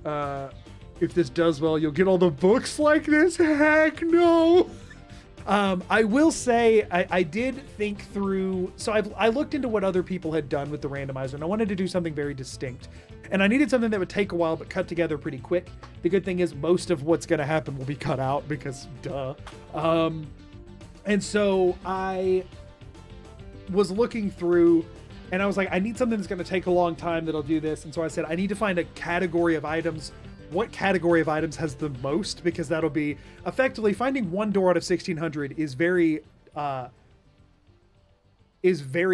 run. If this does well, you'll get all the books like this. Heck no. I will say I did think through. So I looked into what other people had done with the randomizer, and I wanted to do something very distinct. And I needed something that would take a while but cut together pretty quick. The good thing is most of what's going to happen will be cut out because duh. And so I was looking through and I was like, I need something that's going to take a long time that'll do this. And so I said, I need to find a category of items. What category of items has the most? Because that'll be effectively finding one door out of 1600 is very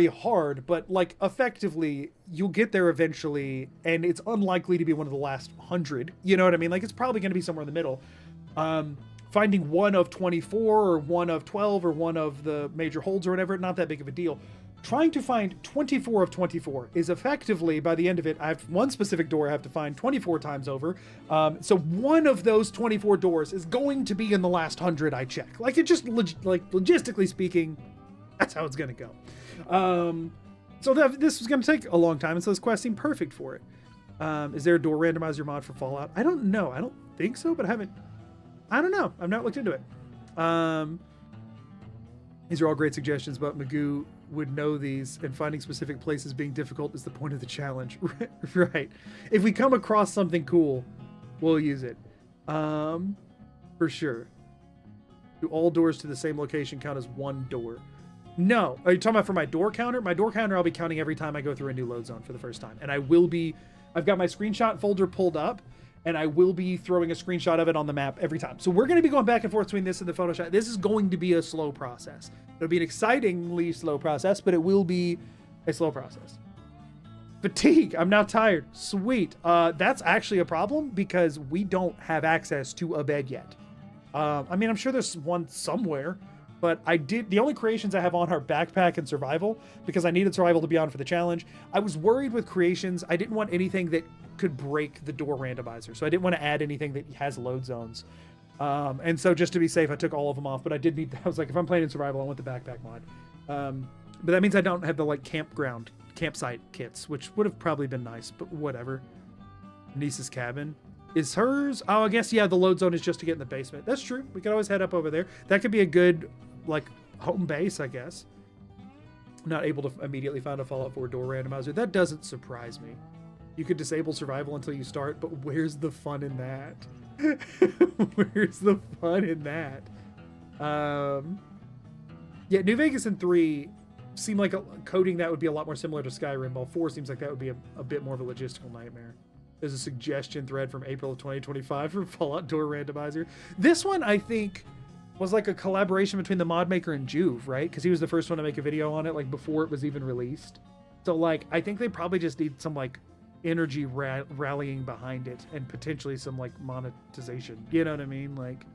hard, but like effectively you'll get there eventually, and it's unlikely to be one of the last 100. You know what I mean? Like it's probably going to be somewhere in the middle. Finding one of 24 or one of 12 or one of the major holds or whatever, not that big of a deal. Trying to find 24 of 24 is effectively, by the end of it, I have one specific door I have to find 24 times over. So one of those 24 doors is going to be in the last 100 I check. Like it just, logistically speaking, that's how it's going to go. So this was going to take a long time, and so this quest seemed perfect for it. Is there a door randomizer mod for Fallout? I don't know. I don't think so, but I don't know. I've not looked into it. These are all great suggestions, but Magoo would know these, and finding specific places being difficult is the point of the challenge. Right. If we come across something cool, we'll use it. For sure. Do all doors to the same location count as one door? No. Are you talking about for my door counter? My door counter I'll be counting every time I go through a new load zone for the first time. And I've got my screenshot folder pulled up, and I will be throwing a screenshot of it on the map every time. So we're going to be going back and forth between this and the Photoshop. This is going to be a slow process. It'll be an excitingly slow process, but it will be a slow process. Fatigue. I'm now tired. Sweet. That's actually a problem because we don't have access to a bed yet. I mean, I'm sure there's one somewhere, but the only creations I have on are backpack and survival because I needed survival to be on for the challenge. I was worried with creations. I didn't want anything that could break the door randomizer. So I didn't want to add anything that has load zones. And so just to be safe, I took all of them off, but I was like, if I'm playing in survival, I want the backpack mod. But that means I don't have the like campsite kits, which would have probably been nice, but whatever. Niece's cabin is hers. Oh, I guess, yeah, the load zone is just to get in the basement. That's true. We could always head up over there. That could be a good like home base, I guess. Not able to immediately find a Fallout 4 door randomizer. That doesn't surprise me. You could disable survival until you start, but where's the fun in that? Where's the fun in that? Yeah, New Vegas and 3 seem like coding that would be a lot more similar to Skyrim, while 4 seems like that would be a bit more of a logistical nightmare. There's a suggestion thread from April of 2025 for Fallout Door Randomizer. This one, I think, was like a collaboration between the mod maker and Juve, right? Because he was the first one to make a video on it, like before it was even released. So like, I think they probably just need some like energy rallying behind it and potentially some like monetization. You know what I mean? Like,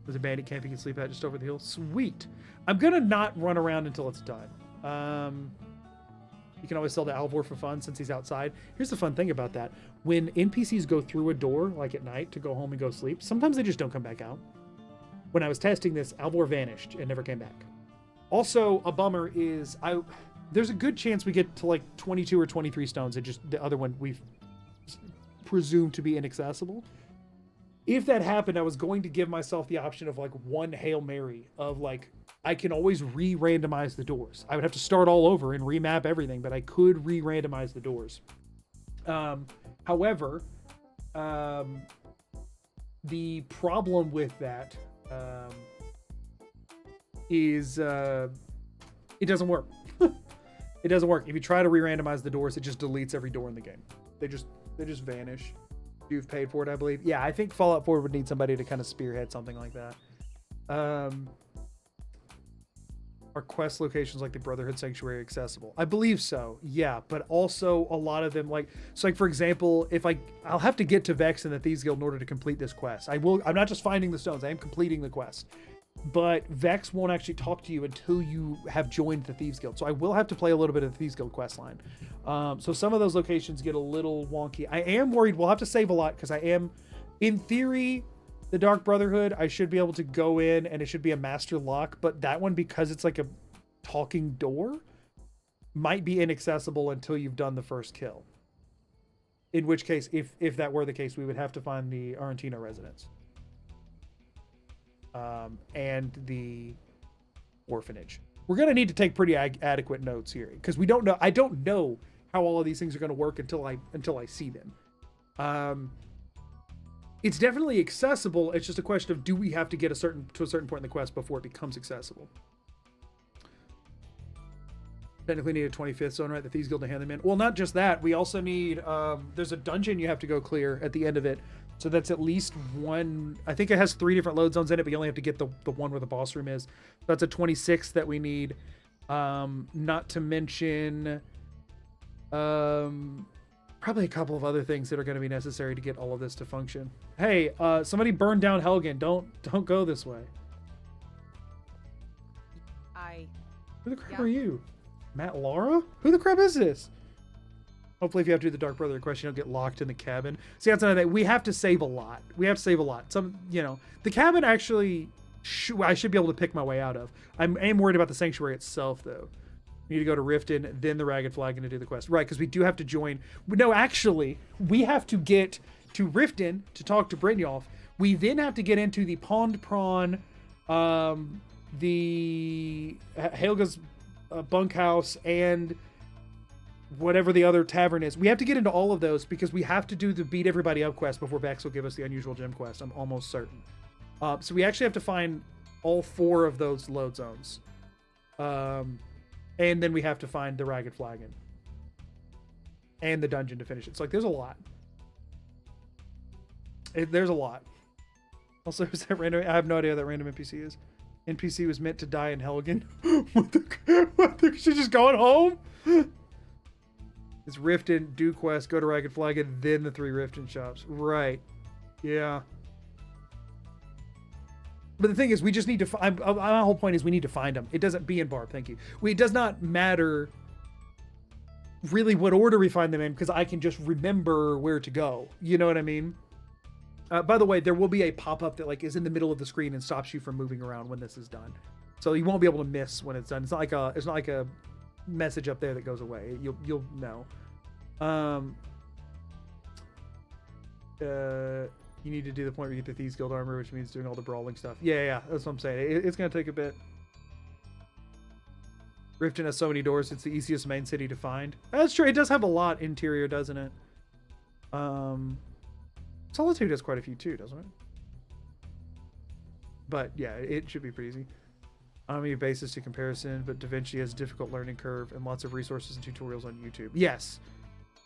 there's a bandit camp you can sleep at just over the hill. Sweet. I'm gonna not run around until it's done. You can always sell to Alvor for fun since he's outside. Here's the fun thing about that. When NPCs go through a door, like at night, to go home and go sleep, sometimes they just don't come back out. When I was testing this, Alvor vanished and never came back. Also, a bummer is there's a good chance we get to like 22 or 23 stones and just the other one we've presumed to be inaccessible. If that happened, I was going to give myself the option of like one Hail Mary of like, I can always re-randomize the doors. I would have to start all over and remap everything, but I could re-randomize the doors. However, the problem with that is it doesn't work. It doesn't work. If you try to re-randomize the doors, it just deletes every door in the game. They just vanish. You've paid for it, I believe. Yeah, I think Fallout 4 would need somebody to kind of spearhead something like that. Are quest locations like the Brotherhood Sanctuary accessible? I believe so, yeah, but also a lot of them, like, so like for example, if I'll have to get to Vex and the Thieves Guild in order to complete this quest. I'm not just finding the stones, I am completing the quest. But Vex won't actually talk to you until you have joined the Thieves Guild. So I will have to play a little bit of the Thieves Guild quest line. So some of those locations get a little wonky. I am worried we'll have to save a lot because I am, in theory, the Dark Brotherhood, I should be able to go in and it should be a master lock, but that one, because it's like a talking door, might be inaccessible until you've done the first kill. In which case, if that were the case, we would have to find the Arantino residence. And the orphanage. We're going to need to take pretty adequate notes here because we don't know. I don't know how all of these things are going to work until I see them. It's definitely accessible. It's just a question of, do we have to get to a certain point in the quest before it becomes accessible? Technically need a 25th zone, right? The Thieves Guild to hand them in. Well, not just that. We also need, there's a dungeon you have to go clear at the end of it. So that's at least one. I think it has 3 different load zones in it, but you only have to get the one where the boss room is. That's a 26 that we need. Not to mention, probably a couple of other things that are going to be necessary to get all of this to function. Hey, somebody burned down Helgen. Don't go this way. Who the crap are you? Matt Lara? Who the crap is this? Hopefully if you have to do the Dark Brother quest, you don't get locked in the cabin. See, that's another thing. We have to save a lot. Some, the cabin actually, I should be able to pick my way out of. I am worried about the sanctuary itself, though. We need to go to Riften, then the Ragged Flagon to do the quest. Right, because we do have to join. No, actually, we have to get to Riften to talk to Brynjolf. We then have to get into the Pond Prawn, the Helga's bunkhouse, and whatever the other tavern is. We have to get into all of those because we have to do the beat everybody up quest before Vex will give us the unusual gem quest. I'm almost certain. So we actually have to find all 4 of those load zones. And then we have to find the Ragged Flagon and the dungeon to finish it. It's like, there's a lot. There's a lot. Also, is that random? I have no idea what that random NPC is. NPC was meant to die in Helgen. What she's just going home? It's Riften, do quest, go to Ragged Flagon, then the 3 Riften shops. Right. Yeah. But the thing is, we just need to my whole point is we need to find them. It doesn't be in Barb, thank you. It does not matter really what order we find them in because I can just remember where to go. You know what I mean? By the way, there will be a pop-up that like is in the middle of the screen and stops you from moving around when this is done. So you won't be able to miss when it's done. It's not like a message up there that goes away. You'll know. You need to do the point where you get the Thieves Guild armor, which means doing all the brawling stuff. Yeah, that's what I'm saying. It's gonna take a bit. Riften has so many doors. It's the easiest main city to find. That's true. It does have a lot interior, doesn't it? Solitude has quite a few too, doesn't it? But yeah, it should be pretty easy. I don't have any basis to comparison, but DaVinci has a difficult learning curve and lots of resources and tutorials on YouTube. Yes.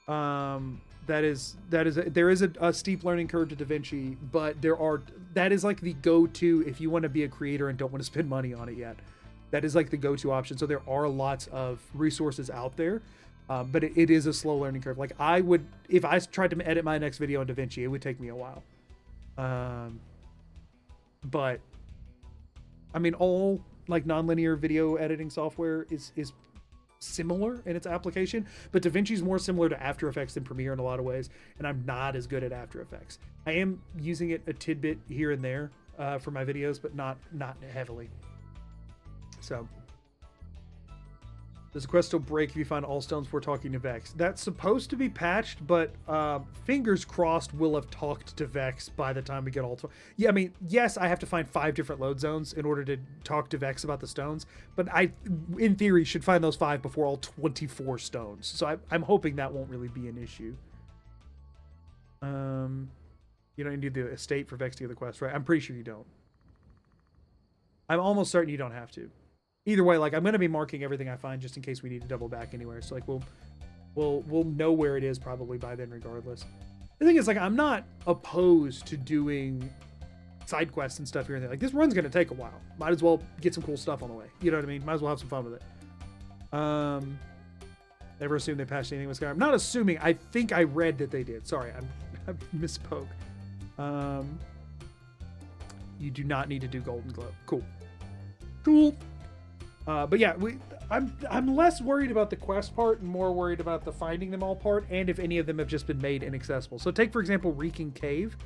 There is a steep learning curve to DaVinci, but that is like the go-to if you want to be a creator and don't want to spend money on it yet. That is like the go-to option. So there are lots of resources out there, but it is a slow learning curve. Like if I tried to edit my next video on DaVinci, it would take me a while. But I mean, all like nonlinear video editing software is similar in its application, but DaVinci is more similar to After Effects than Premiere in a lot of ways, and I'm not as good at After Effects. I am using it a tidbit here and there for my videos, but not heavily. So does the quest still break if you find all stones before talking to Vex? That's supposed to be patched, but fingers crossed we'll have talked to Vex by the time we get all... Yeah, I mean, yes, I have to find 5 different load zones in order to talk to Vex about the stones, but I, in theory, should find those 5 before all 24 stones. So I'm hoping that won't really be an issue. You don't need the estate for Vex to get the quest, right? I'm pretty sure you don't. I'm almost certain you don't have to. Either way, like, I'm going to be marking everything I find just in case we need to double back anywhere. So, like, We'll know where it is probably by then, regardless. The thing is, like, I'm not opposed to doing side quests and stuff here and there. Like, this run's gonna take a while. Might as well get some cool stuff on the way. You know what I mean? Might as well have some fun with it. Never assume they patched anything with Skyrim. I'm not assuming. I think I read that they did. Sorry, I misspoke. You do not need to do Golden Glow. Cool. But yeah, I'm less worried about the quest part and more worried about the finding them all part, and if any of them have just been made inaccessible. So take, for example, Reeking Cave,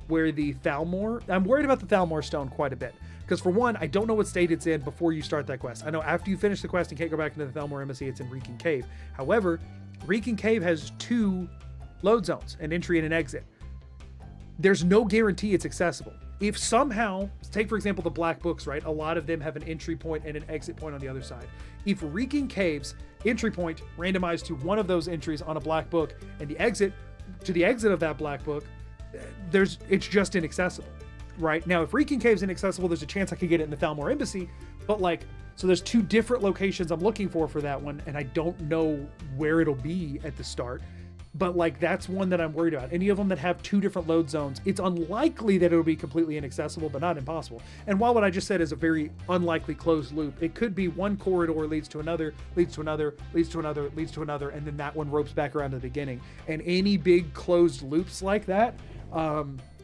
where the Thalmor... I'm worried about the Thalmor Stone quite a bit. Because for one, I don't know what state it's in before you start that quest. I know after you finish the quest and can't go back into the Thalmor Embassy, it's in Reeking Cave. However, Reeking Cave has 2 load zones, an entry and an exit. There's no guarantee it's accessible. If somehow, take for example the Black Books, right? A lot of them have an entry point and an exit point on the other side. If Reeking Cave's entry point randomized to one of those entries on a Black Book and the exit to the exit of that Black Book, it's just inaccessible, right? Now, if Reeking Cave's inaccessible, there's a chance I could get it in the Thalmor Embassy, but like, so there's 2 different locations I'm looking for that one, and I don't know where it'll be at the start. But like, that's one that I'm worried about. Any of them that have 2 different load zones, it's unlikely that it'll be completely inaccessible, but not impossible. And while what I just said is a very unlikely closed loop, it could be one corridor leads to another, leads to another, leads to another, leads to another, and then that one ropes back around to the beginning. And any big closed loops like that,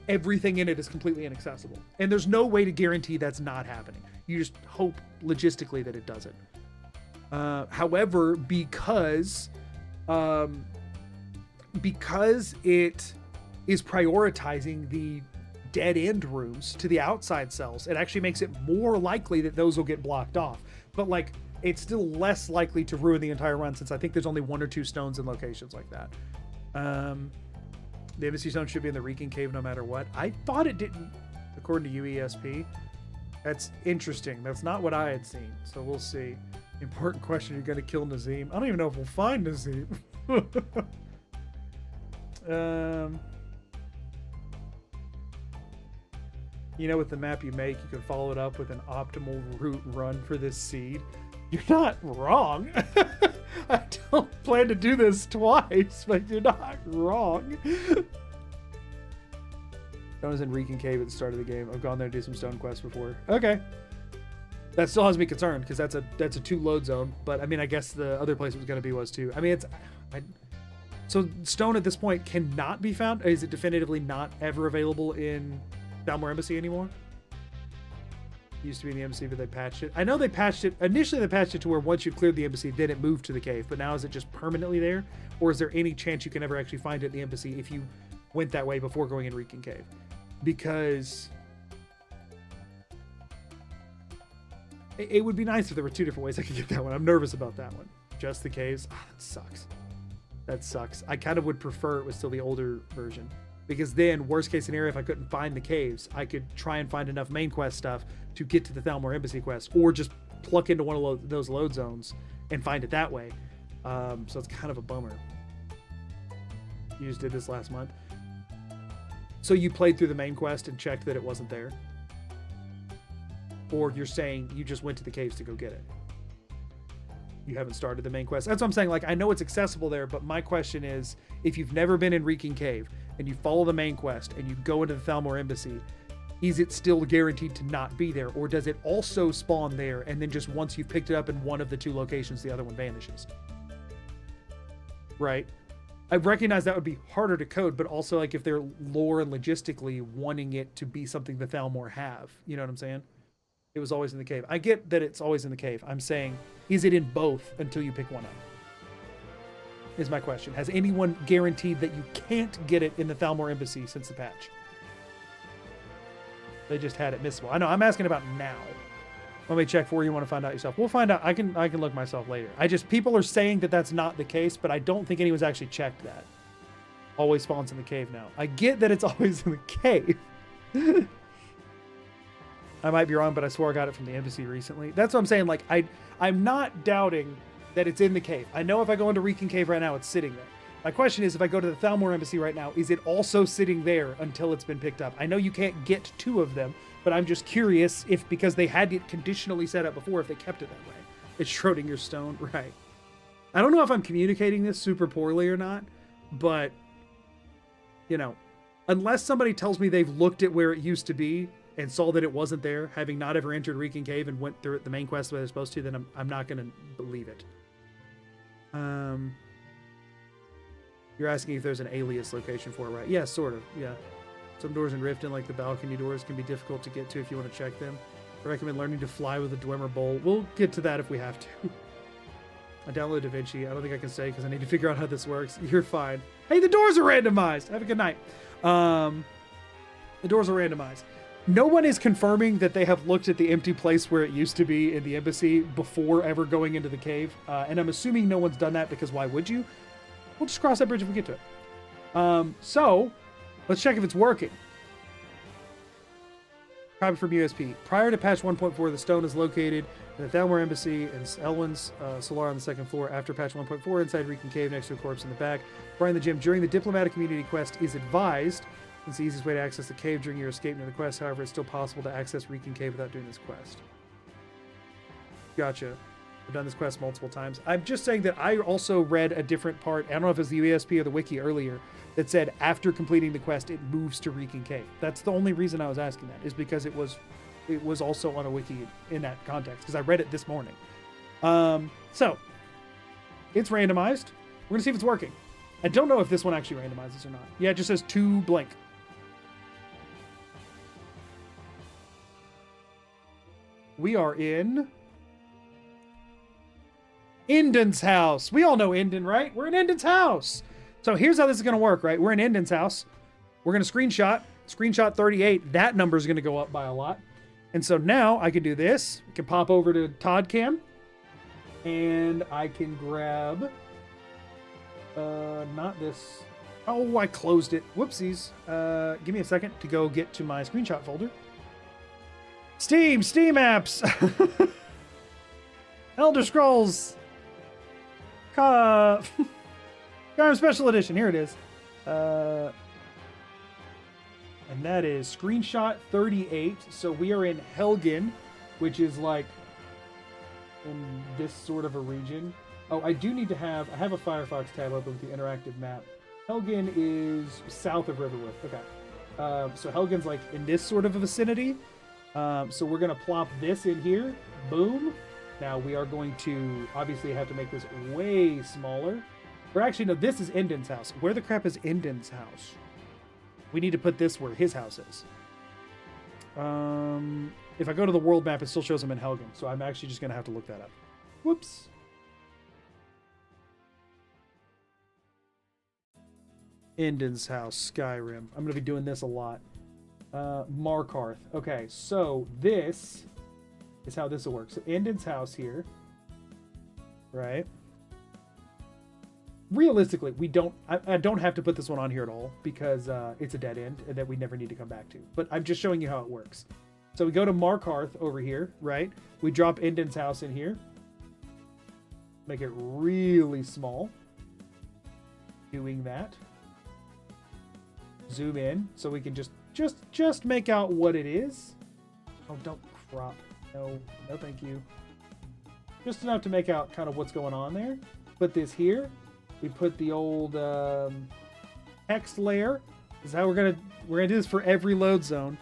everything in it is completely inaccessible. And there's no way to guarantee that's not happening. You just hope logistically that it doesn't. However, because it is prioritizing the dead end rooms to the outside cells, it actually makes it more likely that those will get blocked off. But like, it's still less likely to ruin the entire run, since I think there's only 1 or 2 stones in locations like that. The Embassy Stone should be in the Reeking Cave no matter what. I thought it didn't, according to UESP. That's interesting. That's not what I had seen. So we'll see. Important question, you're going to kill Nazim? I don't even know if we'll find Nazim. You know, with the map you make, you can follow it up with an optimal route run for this seed. You're not wrong. I don't plan to do this twice, but you're not wrong. I was in Reeking Cave at the start of the game. I've gone there to do some stone quests before. Okay. That still has me concerned, because that's a 2 load zone. But I mean, I guess the other place it was going to be was too. I mean, so stone at this point cannot be found. Is it definitively not ever available in Thalmor Embassy anymore? It used to be in the embassy, but they patched it. I know they patched it. Initially, they patched it to where once you've cleared the embassy, then it moved to the cave. But now is it just permanently there? Or is there any chance you can ever actually find it in the embassy if you went that way before going in Reeking Cave? Because it would be nice if there were 2 different ways I could get that one. I'm nervous about that one. Just the caves. That sucks. That sucks. I kind of would prefer it was still the older version, because then, worst case scenario, if I couldn't find the caves, I could try and find enough main quest stuff to get to the Thalmor Embassy quest, or just pluck into one of those load zones and find it that way. So it's kind of a bummer. You just did this last month. So you played through the main quest and checked that it wasn't there? Or you're saying you just went to the caves to go get it? You haven't started the main quest. That's what I'm saying. Like, I know it's accessible there, but my question is, if you've never been in Reeking Cave and you follow the main quest and you go into the Thalmor Embassy, is it still guaranteed to not be there? Or does it also spawn there, and then just once you've picked it up in one of the 2 locations, the other one vanishes? Right? I recognize that would be harder to code, but also, like, if they're lore and logistically wanting it to be something the Thalmor have, you know what I'm saying? It was always in the cave. I get that it's always in the cave. I'm saying, is it in both until you pick one up? Is my question. Has anyone guaranteed that you can't get it in the Thalmor Embassy since the patch? They just had it missable. I know, I'm asking about now. Let me check for you. You want to find out yourself? We'll find out. I can look myself later. People are saying that that's not the case, but I don't think anyone's actually checked that. Always spawns in the cave now. I get that it's always in the cave. I might be wrong, but I swore I got it from the embassy recently. That's what I'm saying. Like, I'm not doubting that it's in the cave. I know if I go into Reeking Cave right now, it's sitting there. My question is, if I go to the Thalmor Embassy right now, is it also sitting there until it's been picked up? I know you can't get 2 of them, but I'm just curious if, because they had it conditionally set up before, if they kept it that way. It's Schrodinger's stone, right? I don't know if I'm communicating this super poorly or not, but, you know, unless somebody tells me they've looked at where it used to be and saw that it wasn't there, having not ever entered Reeking Cave and went through it, the main quest the way they're supposed to, then I'm not going to believe it. You're asking if there's an alias location for it, right? Yeah, sort of, yeah. Some doors in Riften, like the balcony doors, can be difficult to get to if you want to check them. I recommend learning to fly with a Dwemer bowl. We'll get to that if we have to. I downloaded DaVinci. I don't think I can say because I need to figure out how this works. You're fine. Hey, the doors are randomized. Have a good night. The doors are randomized. No one is confirming that they have looked at the empty place where it used to be in the embassy before ever going into the cave. And I'm assuming no one's done that because why would you? We'll just cross that bridge if we get to it. So, let's check if it's working. Copy from USP. Prior to patch 1.4, the stone is located in the Thalmor Embassy and Elwyn's Solar on the second floor. After patch 1.4, inside Reeking Cave next to a corpse in the back. Brian the Gym, during the diplomatic community quest, is advised it's the easiest way to access the cave during your escape near the quest. However, it's still possible to access Reeking Cave without doing this quest. Gotcha. I've done this quest multiple times. I'm just saying that I also read a different part. I don't know if it's the USP or the wiki earlier that said after completing the quest, it moves to Reeking Cave. That's the only reason I was asking that, is because it was also on a wiki in that context, because I read it this morning. So it's randomized. We're gonna see if it's working. I don't know if this one actually randomizes or not. Yeah, it just says 2 blank. We are in Inden's house. We all know Inden, right? We're in Inden's house. So here's how this is going to work, right? We're in Inden's house. We're going to screenshot 38. That number is going to go up by a lot. And so now I can do this. I can pop over to ToddCam. And I can grab... not this. Oh, I closed it. Whoopsies. Give me a second to go get to my screenshot folder. Steam apps. Elder Scrolls. Skyrim Special Edition. Here it is. And that is screenshot 38. So we are in Helgen, which is like in this sort of a region. Oh, I do need to have... I have a Firefox tab open with the interactive map. Helgen is south of Riverwood. Okay. So Helgen's like in this sort of a vicinity. So we're going to plop this in here. Boom. Now we are going to obviously have to make this way smaller. Or actually, no, this is Inden's house. Where the crap is Inden's house? We need to put this where his house is. If I go to the world map, it still shows him in Helgen. So I'm actually just going to have to look that up. Whoops. Inden's house, Skyrim. I'm going to be doing this a lot. Markarth. Okay, so this is how this will work. So Inden's house here, right? Realistically, we don't. I don't have to put this one on here at all because it's a dead end and that we never need to come back to. But I'm just showing you how it works. So we go to Markarth over here, right? We drop Inden's house in here. Make it really small. Doing that. Zoom in so we can just make out what it is. Oh, don't crop. No, thank you. Just enough to make out kind of what's going on there. Put this here. We put the old text layer. This is how we're gonna do this for every load zone.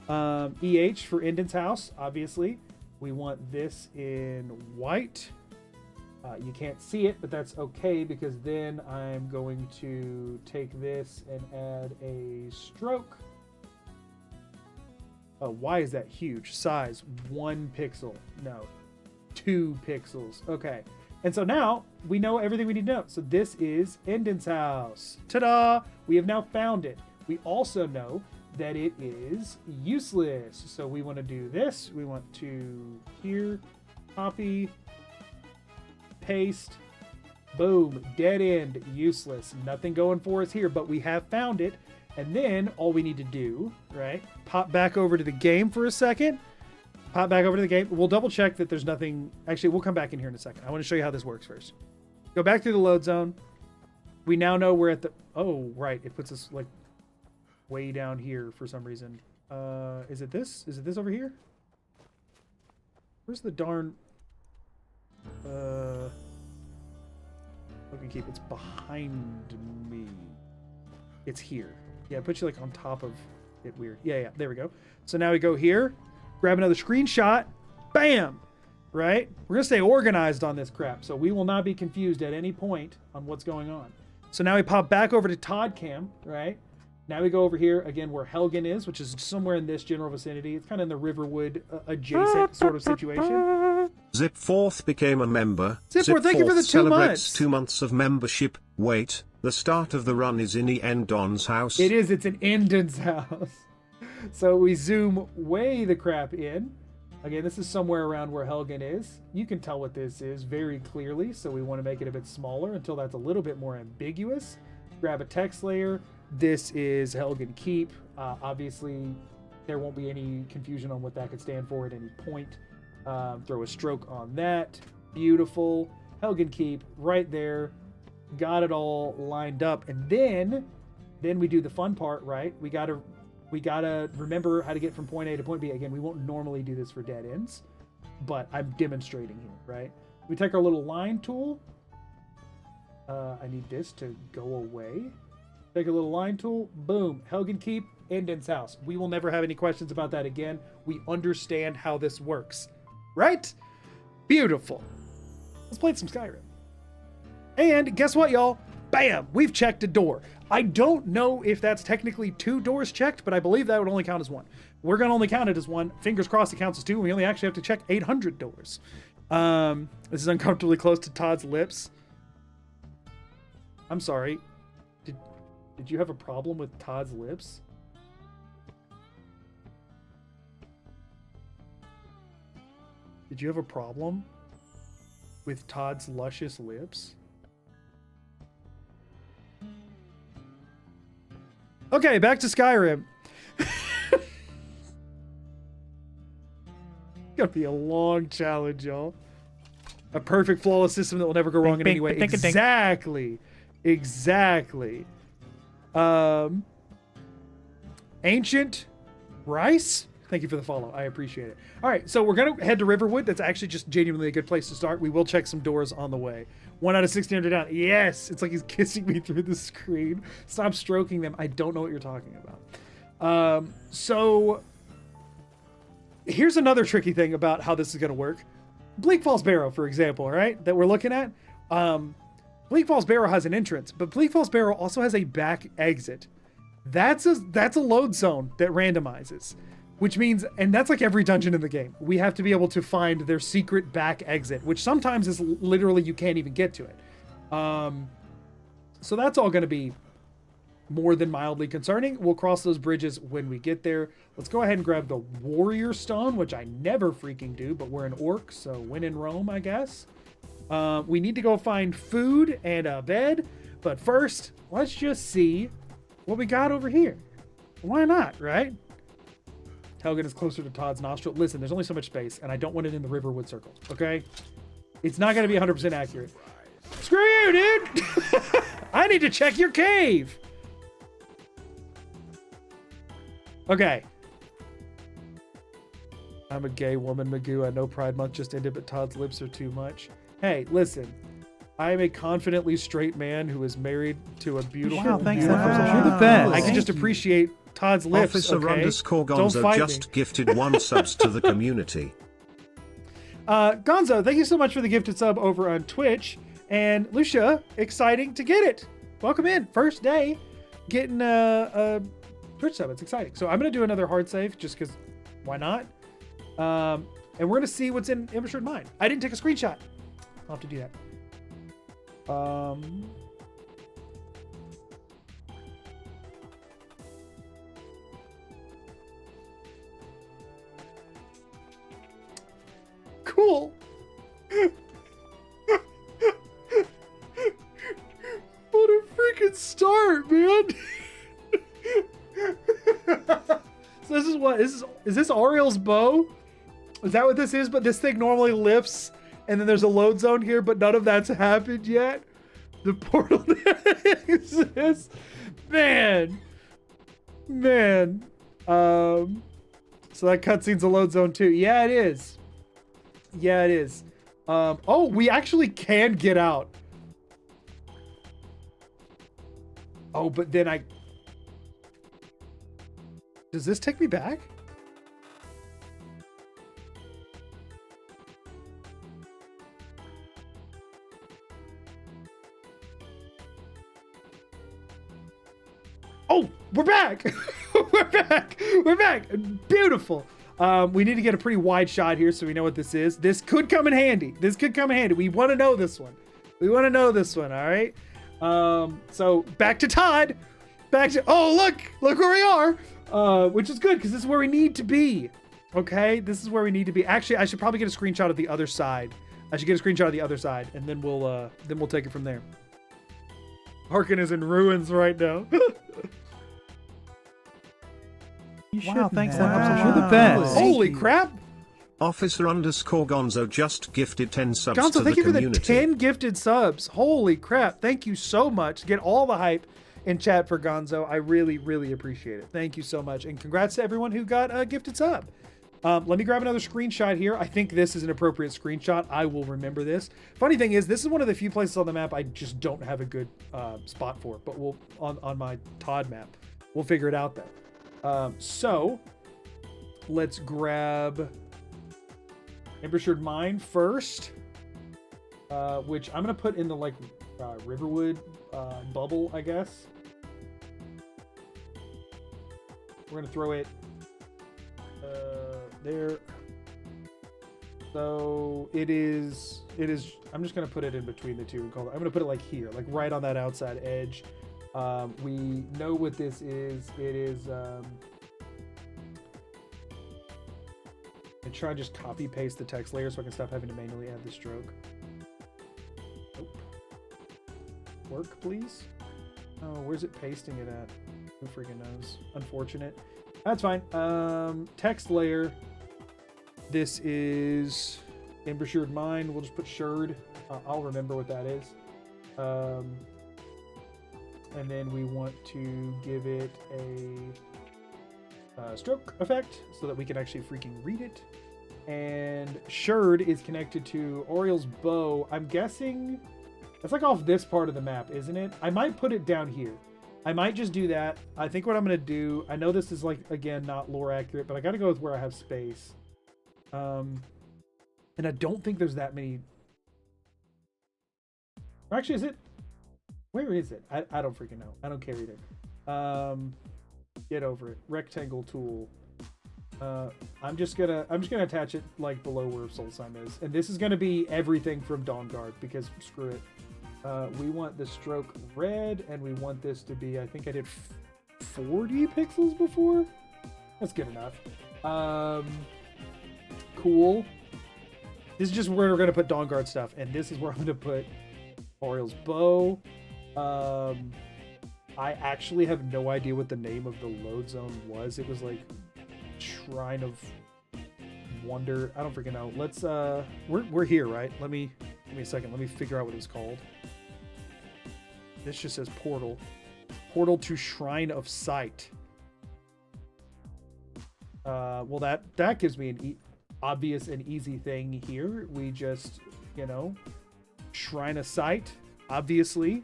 EH for Inden's house, obviously. We want this in white. You can't see it, but that's okay because then I'm going to take this and add a stroke. Oh, why is that huge? Size 1 pixel. No, 2 pixels. Okay. And so now we know everything we need to know. So this is Inden's house. Ta-da! We have now found it. We also know that it is useless. So we want to do this. We want to here, copy, paste, boom, dead end, useless. Nothing going for us here, but we have found it. And then all we need to do, right, pop back over to the game for a second. Pop back over to the game. We'll double check that there's nothing. Actually, we'll come back in here in a second. I want to show you how this works first. Go back through the load zone. We now know we're at the... Oh, right. It puts us like way down here for some reason. Is it this? Is it this over here? Where's the darn... Helgen Keep. It's behind me. It's here. Yeah, it puts you like on top of it. Weird. Yeah, there we go. So now we go here, grab another screenshot. Bam! Right? We're going to stay organized on this crap, so we will not be confused at any point on what's going on. So now we pop back over to Todd Cam, right? Now we go over here, again, where Helgen is, which is somewhere in this general vicinity. It's kind of in the Riverwood adjacent sort of situation. Zipforth became a member. Zipforth, thank you for the 2 celebrates months. 2 months of membership. Wait, the start of the run is in Endon's house. It is. It's in Endon's house. So we zoom way the crap in. Again, this is somewhere around where Helgen is. You can tell what this is very clearly, so we want to make it a bit smaller until that's a little bit more ambiguous. Grab a text layer. This is Helgen Keep. Obviously, there won't be any confusion on what that could stand for at any point. Throw a stroke on that. Beautiful. Helgen Keep right there. Got it all lined up. And then we do the fun part, right? We gotta remember how to get from point A to point B. Again, we won't normally do this for dead ends, but I'm demonstrating here, right? We take our little line tool. I need this to go away. Take a little line tool. Boom. Helgen Keep, Endon's house. We will never have any questions about that again. We understand how this works, right? Beautiful. Let's play some Skyrim. And guess what, y'all? Bam! We've checked a door. I don't know if that's technically 2 doors checked, but I believe that would only count as 1. We're going to only count it as 1. Fingers crossed it counts as 2, and we only actually have to check 800 doors. This is uncomfortably close to Todd's lips. I'm sorry. Did you have a problem with Todd's lips? Did you have a problem with Todd's luscious lips? Okay, back to Skyrim. Gonna be a long challenge, y'all. A perfect flawless system that will never go wrong in any way. Exactly. Exactly. Ancient Rice? Thank you for the follow. I appreciate it. All right, so we're going to head to Riverwood. That's actually just genuinely a good place to start. We will check some doors on the way. 1 out of 1600 down. Yes! It's like he's kissing me through the screen. Stop stroking them. I don't know what you're talking about. So here's another tricky thing about how this is going to work. Bleak Falls Barrow, for example, right? That we're looking at. Bleak Falls Barrow has an entrance, but Bleak Falls Barrow also has a back exit. That's a load zone that randomizes. Which means, and that's like every dungeon in the game, we have to be able to find their secret back exit, which sometimes is literally you can't even get to it. So that's all going to be more than mildly concerning. We'll cross those bridges when we get there. Let's go ahead and grab the Warrior Stone, which I never freaking do, but we're an orc, so when in Rome, I guess. We need to go find food and a bed, but first, let's just see what we got over here. Why not, right? Helgen is closer to Todd's nostril. Listen, there's only so much space, and I don't want it in the Riverwood circle, okay? It's not going to be 100% accurate. Screw you, dude! I need to check your cave! Okay. I'm a gay woman, Magoo. I know Pride Month just ended, but Todd's lips are too much. Hey, listen. I am a confidently straight man who is married to a beautiful... Wow, thanks. Wow. You're the best. I can just appreciate Todd's lips, Officer okay? _Gonzo just gifted 1 subs to the community. Gonzo, thank you so much for the gifted sub over on Twitch. And Lucia, exciting to get it. Welcome in. First day getting a Twitch sub. It's exciting. So I'm going to do another hard save just because why not? And we're going to see what's in Immature Mind. I didn't take a screenshot. I'll have to do that. Cool. What a freaking start, man. So this is what is this Ariel's bow? Is that what this is? But this thing normally lifts and then there's a load zone here, but none of that's happened yet. The portal exists. Man. So that cutscene's a load zone too. Yeah, it is. Oh, we actually can get out. Oh, but then I... Does this take me back? Oh, we're back. We're back. We're back. Beautiful. We need to get a pretty wide shot here so we know what this is. This could come in handy. This could come in handy. We want to know this one. We want to know this one. All right. So back to Todd. Back to, oh, look where we are. Which is good because this is where we need to be. Okay. This is where we need to be. Actually, I should probably get a screenshot of the other side. I should get a screenshot of the other side and then we'll take it from there. Harkin is in ruins right now. Wow, thanks. Wow. You're the best. Holy crap. Officer_Gonzo just gifted 10 subs Gonzo, to thank the you for the community. 10 gifted subs. Holy crap. Thank you so much. Get all the hype in chat for Gonzo. I really, really appreciate it. Thank you so much. And congrats to everyone who got a gifted sub. Let me grab another screenshot here. I think this is an appropriate screenshot. I will remember this. Funny thing is, this is one of the few places on the map I just don't have a good spot for, but we'll on my Todd map. We'll figure it out though. So let's grab Embroidered Mine first, which I'm gonna put in the like Riverwood bubble, I guess. We're gonna throw it there. So it is, I'm just gonna put it in between the two and call it, I'm gonna put it like here, like right on that outside edge. We know what this is. It is, and try and just copy paste the text layer so I can stop having to manually add the stroke. Nope. Work, please. Oh, where's it pasting it at? Who freaking knows? Unfortunate. That's fine. Text layer. This is Embroidered Mine. We'll just put shirred. I'll remember what that is. And then we want to give it a stroke effect so that we can actually freaking read it. And shirred is connected to Oriel's bow. I'm guessing that's like off this part of the map, isn't it? I might put it down here. I might just do that. I think what I'm going to do, I know this is like, again, not lore accurate, but I got to go with where I have space. And I don't think there's that many. Or actually, is it? Where is it? I don't freaking know. I don't care either. Get over it. Rectangle tool. I'm just gonna attach it like below where Soul Sign is, and this is gonna be everything from Dawn Guard because screw it. We want the stroke red, and we want this to be, I think I did 40 pixels before. That's good enough. Cool. This is just where we're gonna put Dawn Guard stuff, and this is where I'm gonna put Oriel's bow. I actually have no idea what the name of the load zone was. It was like Shrine of Wonder. I don't freaking know. Let's we're here, right? Give me a second. Let me figure out what it's called. This just says portal. Portal to Shrine of Sight. Well, that gives me an obvious and easy thing here. We just, Shrine of Sight, obviously.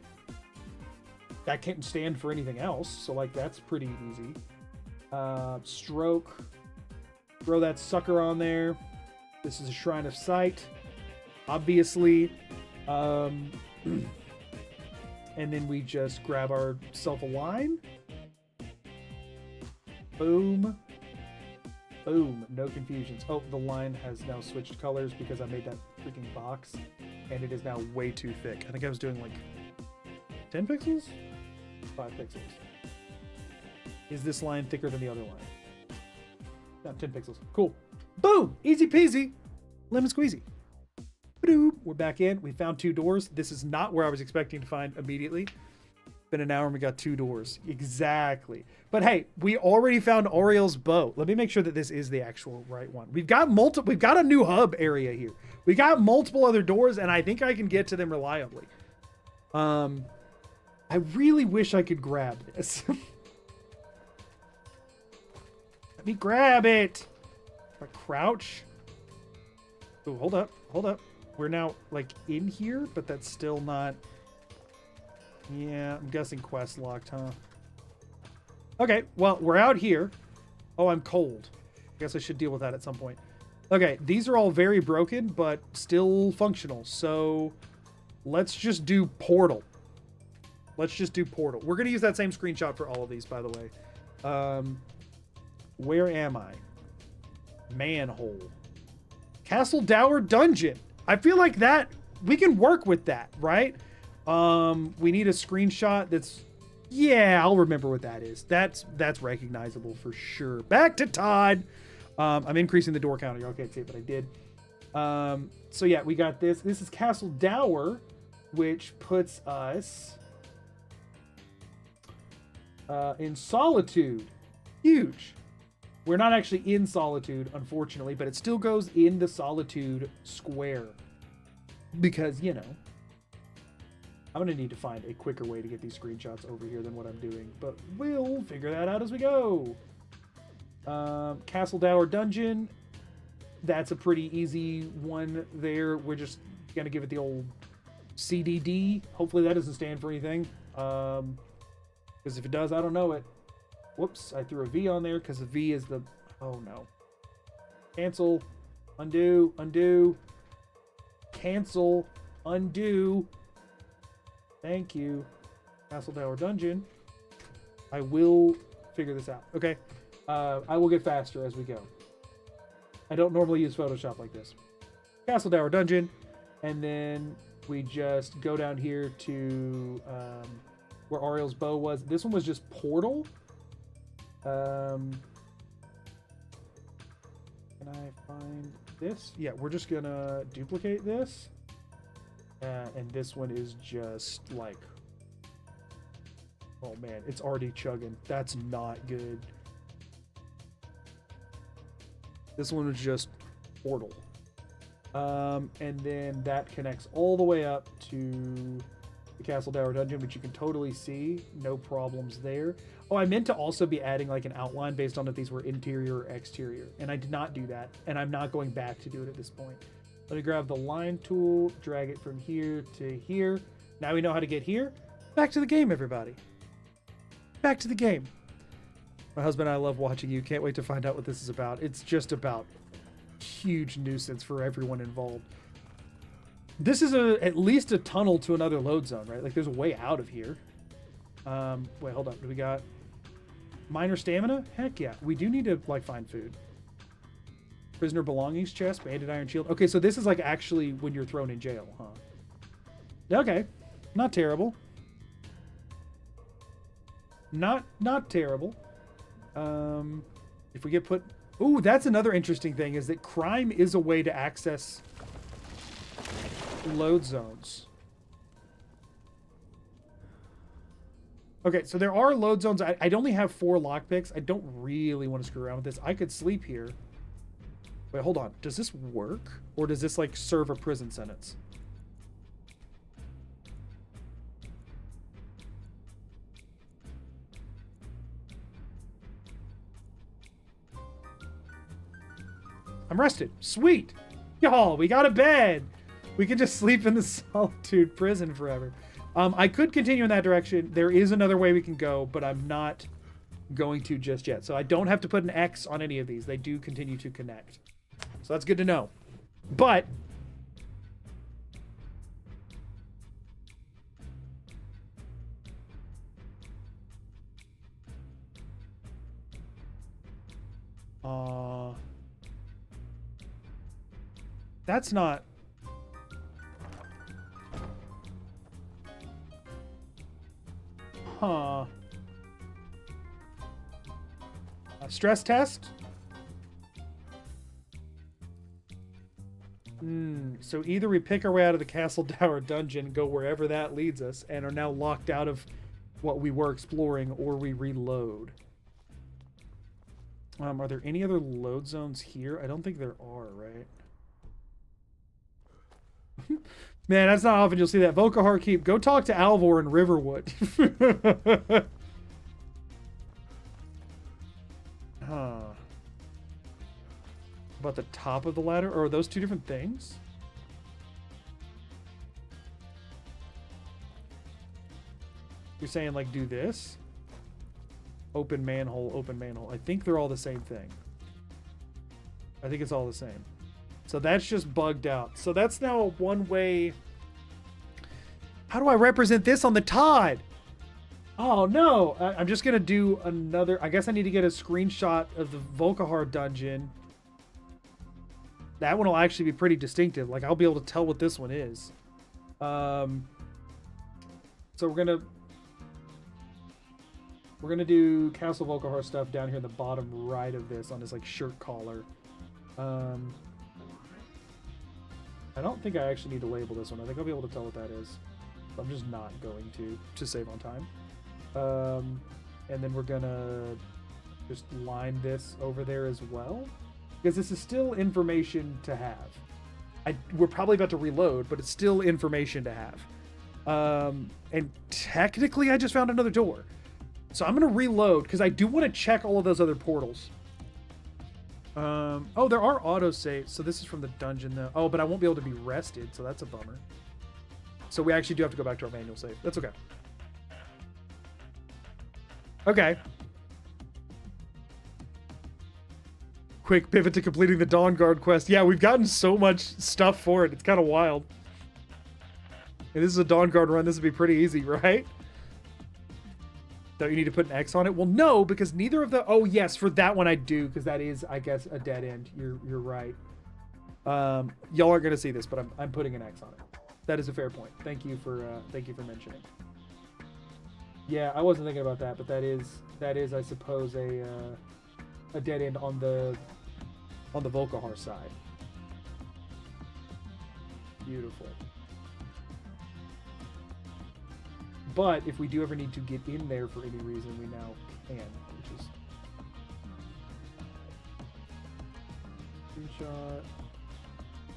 That can't stand for anything else, so like that's pretty easy. Stroke. Throw that sucker on there. This is a Shrine of Sight, obviously. And then we just grab ourself a line. Boom. Boom. No confusions. Oh, the line has now switched colors because I made that freaking box, and it is now way too thick. I think I was doing like 10 pixels? 5 pixels. Is this line thicker than the other line? No, 10 pixels. Cool. Boom! Easy peasy. Lemon squeezy. Ba-doop. We're back in. We found 2 doors. This is not where I was expecting to find immediately. Been an hour and we got 2 doors. Exactly. But hey, we already found Oriel's bow. Let me make sure that this is the actual right one. We've got a new hub area here. We got multiple other doors, and I think I can get to them reliably. I really wish I could grab this. Let me grab it. If I crouch. Oh, hold up. Hold up. We're now like in here, but that's still not Yeah, I'm guessing quest locked, huh? Okay, well, we're out here. Oh, I'm cold. I guess I should deal with that at some point. Okay, these are all very broken, but still functional. So let's just do portal. Let's just do portal. We're going to use that same screenshot for all of these, by the way. Where am I? Manhole. Castle Dower Dungeon. I feel like that, we can work with that, right? We need a screenshot that's, yeah, I'll remember what that is. That's recognizable for sure. Back to Todd. I'm increasing the door counter. Y'all can't see it, but I did. So yeah, we got this. This is Castle Dower, which puts us in Solitude. Huge. We're not actually in Solitude, unfortunately, but it still goes in the Solitude square. Because, you know, I'm going to need to find a quicker way to get these screenshots over here than what I'm doing. But we'll figure that out as we go. Castle Dower Dungeon. That's a pretty easy one there. We're just going to give it the old CDD. Hopefully that doesn't stand for anything. Because if it does, I don't know it. Whoops, I threw a V on there because the V is the... Oh, no. Cancel. Undo. Undo. Cancel. Undo. Thank you. Castle Dower Dungeon. I will figure this out. Okay. I will get faster as we go. I don't normally use Photoshop like this. Castle Dower Dungeon. And then we just go down here to where Ariel's bow was. This one was just Portal. Can I find this? Yeah, we're just gonna duplicate this. And this one is just like, oh man, it's already chugging. That's not good. This one was just Portal. And then that connects all the way up to the Castle Dower Dungeon, which you can totally see. No problems there. Oh, I meant to also be adding like an outline based on if these were interior or exterior. And I did not do that. And I'm not going back to do it at this point. Let me grab the line tool, drag it from here to here. Now we know how to get here. Back to the game, everybody. Back to the game. My husband and I love watching you. Can't wait to find out what this is about. It's just about huge nuisance for everyone involved. This is at least a tunnel to another load zone, right? Like there's a way out of here. Wait, hold on. Do we got minor stamina? Heck yeah. We do need to like find food. Prisoner belongings chest, banded iron shield. Okay, so this is like actually when you're thrown in jail, huh? Okay. Not terrible. Not terrible. If we get put... Ooh, that's another interesting thing, is that crime is a way to access load zones. Okay, so there are load zones. I'd only have 4 lockpicks. I don't really want to screw around with this. I could sleep here. Wait, hold on. Does this work? Or does this, like, serve a prison sentence? I'm rested. Sweet. Y'all, we got a bed. We can just sleep in the Solitude prison forever. I could continue in that direction. There is another way we can go, but I'm not going to just yet. So I don't have to put an X on any of these. They do continue to connect. So that's good to know. But that's not... Huh. A stress test? So either we pick our way out of the Castle Dower Dungeon, go wherever that leads us, and are now locked out of what we were exploring, or we reload. Are there any other load zones here? I don't think there are, right? Man, that's not often you'll see that. Volkahar Keep. Go talk to Alvor in Riverwood. Huh. About the top of the ladder? Or are those two different things? You're saying like do this? Open manhole, open manhole. I think they're all the same thing. I think it's all the same. So that's just bugged out. So that's now a one-way. How do I represent this on the Todd? Oh no, I'm just gonna do another. I guess I need to get a screenshot of the Volkahar dungeon. That one will actually be pretty distinctive. Like I'll be able to tell what this one is. So we're gonna do Castle Volkahar stuff down here in the bottom right of this on this like shirt collar. I don't think I actually need to label this one. I think I'll be able to tell what that is. I'm just not going to save on time. And then we're gonna just line this over there as well, because this is still information to have. We're probably about to reload, but it's still information to have. And technically I just found another door. So I'm gonna reload because I do want to check all of those other portals. Oh, there are autosaves. So this is from the dungeon though. Oh, but I won't be able to be rested, so that's a bummer. So we actually do have to go back to our manual save. That's okay. Okay. Quick pivot to completing the Dawn Guard quest. Yeah, we've gotten so much stuff for it. It's kind of wild. And this is a Dawn Guard run. This would be pretty easy, right? Don't you need to put an X on it? Well, no, because neither of the... Oh, yes, for that one I do, because that is, I guess, a dead end. You're right. Y'all aren't going to see this, but I'm putting an X on it. That is a fair point. Thank you for mentioning. Yeah, I wasn't thinking about that, but that is I suppose a dead end on the Volkahar side. Beautiful. But if we do ever need to get in there for any reason, we now can, which is screenshot.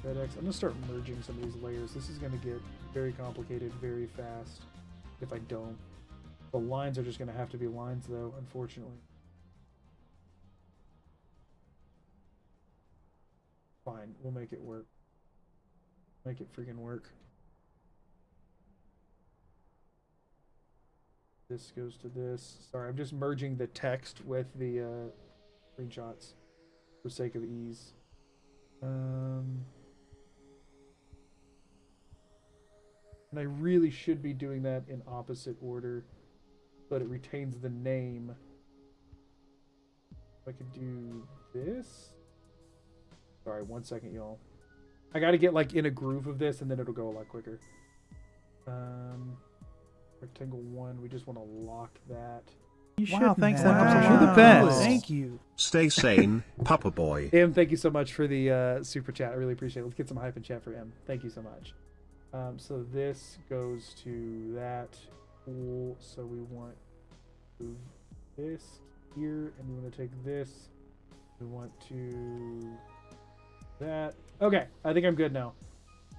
FedEx. I'm gonna start merging some of these layers. This is gonna get very complicated very fast if I don't. The lines are just gonna have to be lines though, unfortunately. Fine, we'll make it work. Make it freaking work. This goes to this. Sorry, I'm just merging the text with the screenshots for sake of ease. And I really should be doing that in opposite order, but it retains the name. If I could do this. Sorry, 1 second, y'all. I gotta get like in a groove of this and then it'll go a lot quicker. Rectangle 1, we just want to lock that. Wow, thanks, Wow. Lamps. You're the best. Thank you. Stay sane, Papa Boy. M, thank you so much for the super chat. I really appreciate it. Let's get some hype in chat for M. Thank you so much. So this goes to that. Cool. So we want to move this here, and we want to take this. We want to that. Okay, I think I'm good now.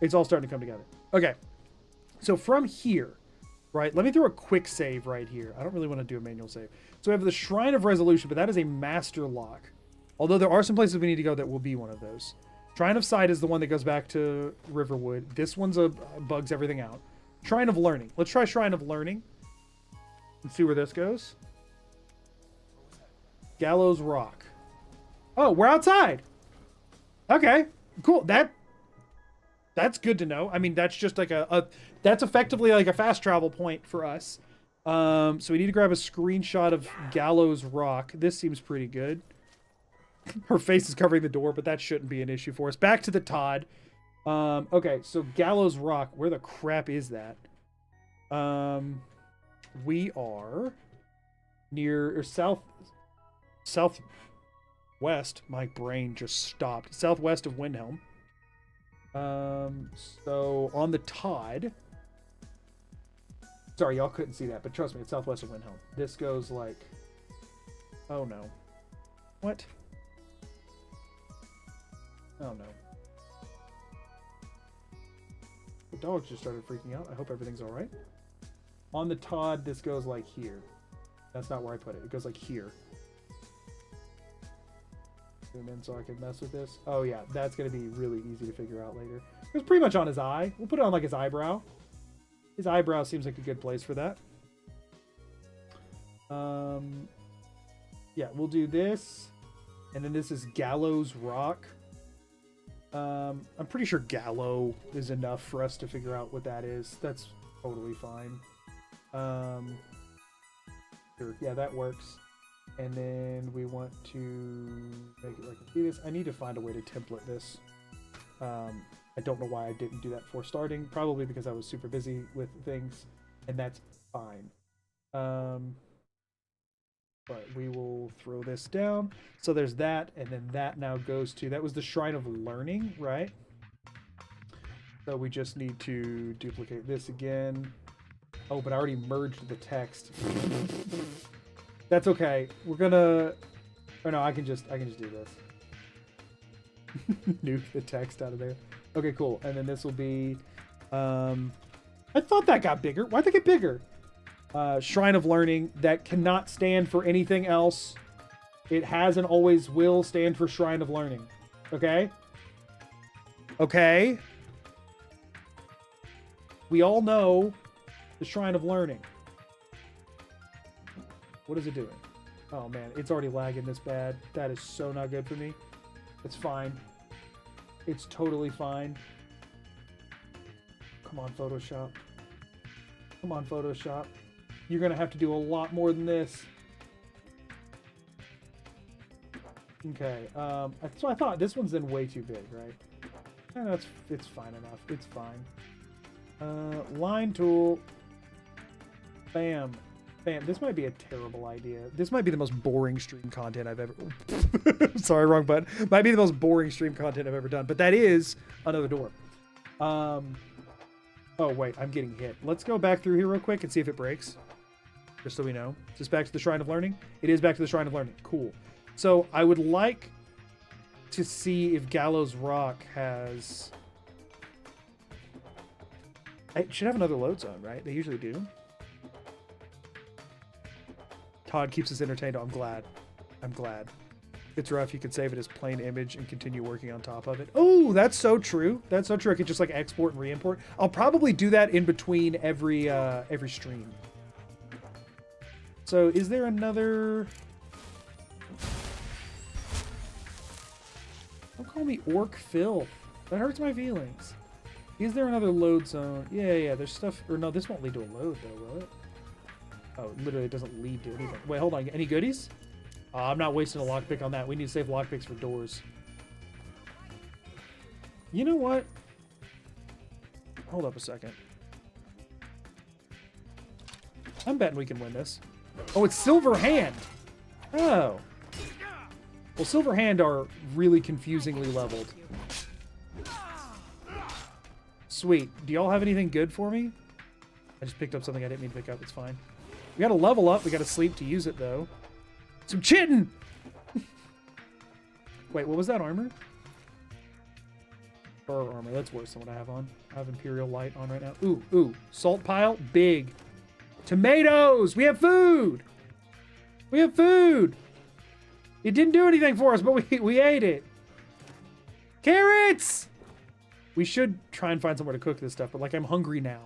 It's all starting to come together. Okay, so from here, right, let me throw a quick save right here. I don't really want to do a manual save. So we have the Shrine of Resolution, but that is a master lock. Although there are some places we need to go that will be one of those. Shrine of Sight is the one that goes back to Riverwood. This one's bugs everything out. Shrine of Learning. Let's try Shrine of Learning and see where this goes. Gallows Rock. Oh, we're outside. Okay, cool. That's good to know. I mean, that's just like that's effectively like a fast travel point for us. So we need to grab a screenshot of Gallows Rock. This seems pretty good. Her face is covering the door, but that shouldn't be an issue for us. Back to the Todd. Okay, so Gallows Rock. Where the crap is that? We are near or southwest. My brain just stopped. Southwest of Windhelm. So on the Todd. Sorry, y'all couldn't see that, but trust me, it's southwest of Windhelm. This goes like... Oh no. What? Oh no. The dogs just started freaking out. I hope everything's alright. On the Todd, this goes like here. That's not where I put it. It goes like here. Zoom in so I can mess with this. Oh yeah, that's going to be really easy to figure out later. It was pretty much on his eye. We'll put it on like his eyebrow. His eyebrow seems like a good place for that. Yeah, we'll do this. And then this is Gallows Rock. I'm pretty sure Gallow is enough for us to figure out what that is. That's totally fine. Sure, yeah, that works. And then we want to make it like I see this. I need to find a way to template this. I don't know why I didn't do that before starting. Probably because I was super busy with things, and that's fine. But we will throw this down. So there's that, and then that now goes to, that was the Shrine of Learning, right? So we just need to duplicate this again. Oh, but I already merged the text. That's okay. We're gonna, or no, I can just do this. Nuke the text out of there. Okay, cool. And then this will be, I thought that got bigger. Why'd they get bigger? Shrine of Learning that cannot stand for anything else. It has and always will stand for Shrine of Learning. Okay? Okay? We all know the Shrine of Learning. What is it doing? Oh man, it's already lagging this bad. That is so not good for me. It's fine. It's totally fine. Come on, Photoshop. Come on, Photoshop. You're going to have to do a lot more than this. Okay. So I thought this one's then way too big, right? It's fine enough. It's fine. Line tool. Bam. Bam. This might be a terrible idea. This might be the most boring stream content I've ever... Sorry, wrong button. Might be the most boring stream content I've ever done. But that is another door. Oh, wait. I'm getting hit. Let's go back through here real quick and see if it breaks. Just so we know. Is this back to the Shrine of Learning? It is back to the Shrine of Learning. Cool. So I would like to see if Gallows Rock has... It should have another load zone, right? They usually do. Todd keeps us entertained. Oh, I'm glad. I'm glad. It's rough. You could save it as plain image and continue working on top of it. Oh, that's so true. That's so true. I could just like export and re-import. I'll probably do that in between every stream. So is there another... Don't call me orc filth. That hurts my feelings. Is there another load zone? Yeah, there's stuff... Or no, this won't lead to a load though, will it? Oh, literally it doesn't lead to anything. Wait, hold on. Any goodies? I'm not wasting a lockpick on that. We need to save lockpicks for doors. You know what? Hold up a second. I'm betting we can win this. Oh, it's Silver Hand. Oh. Well, Silver Hand are really confusingly leveled. Sweet. Do y'all have anything good for me? I just picked up something I didn't mean to pick up. It's fine. We gotta level up. We gotta sleep to use it, though. Some chitin! Wait, what was that armor? Fur armor. That's worse than what I have on. I have Imperial Light on right now. Ooh. Salt pile. Big. Tomatoes! We have food! We have food! It didn't do anything for us, but we ate it. Carrots! We should try and find somewhere to cook this stuff, but like I'm hungry now.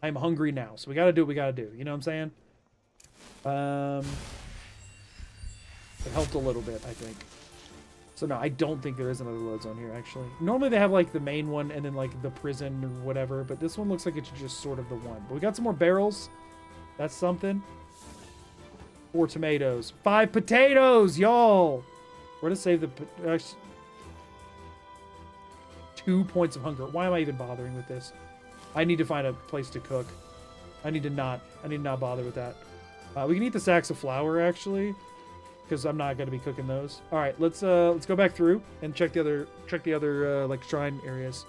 I'm hungry now, so we gotta do what we gotta do. You know what I'm saying? It helped a little bit, I think. So no, I don't think there is another load zone here, actually. Normally they have like the main one and then like the prison or whatever, but this one looks like it's just sort of the one. But we got some more barrels. That's something. 4 tomatoes. 5 potatoes, y'all! We're gonna save the... 2 points of hunger. Why am I even bothering with this? I need to find a place to cook. I need to not bother with that. We can eat the sacks of flour, actually, because I'm not going to be cooking those. All right, let's go back through and check the other like shrine areas.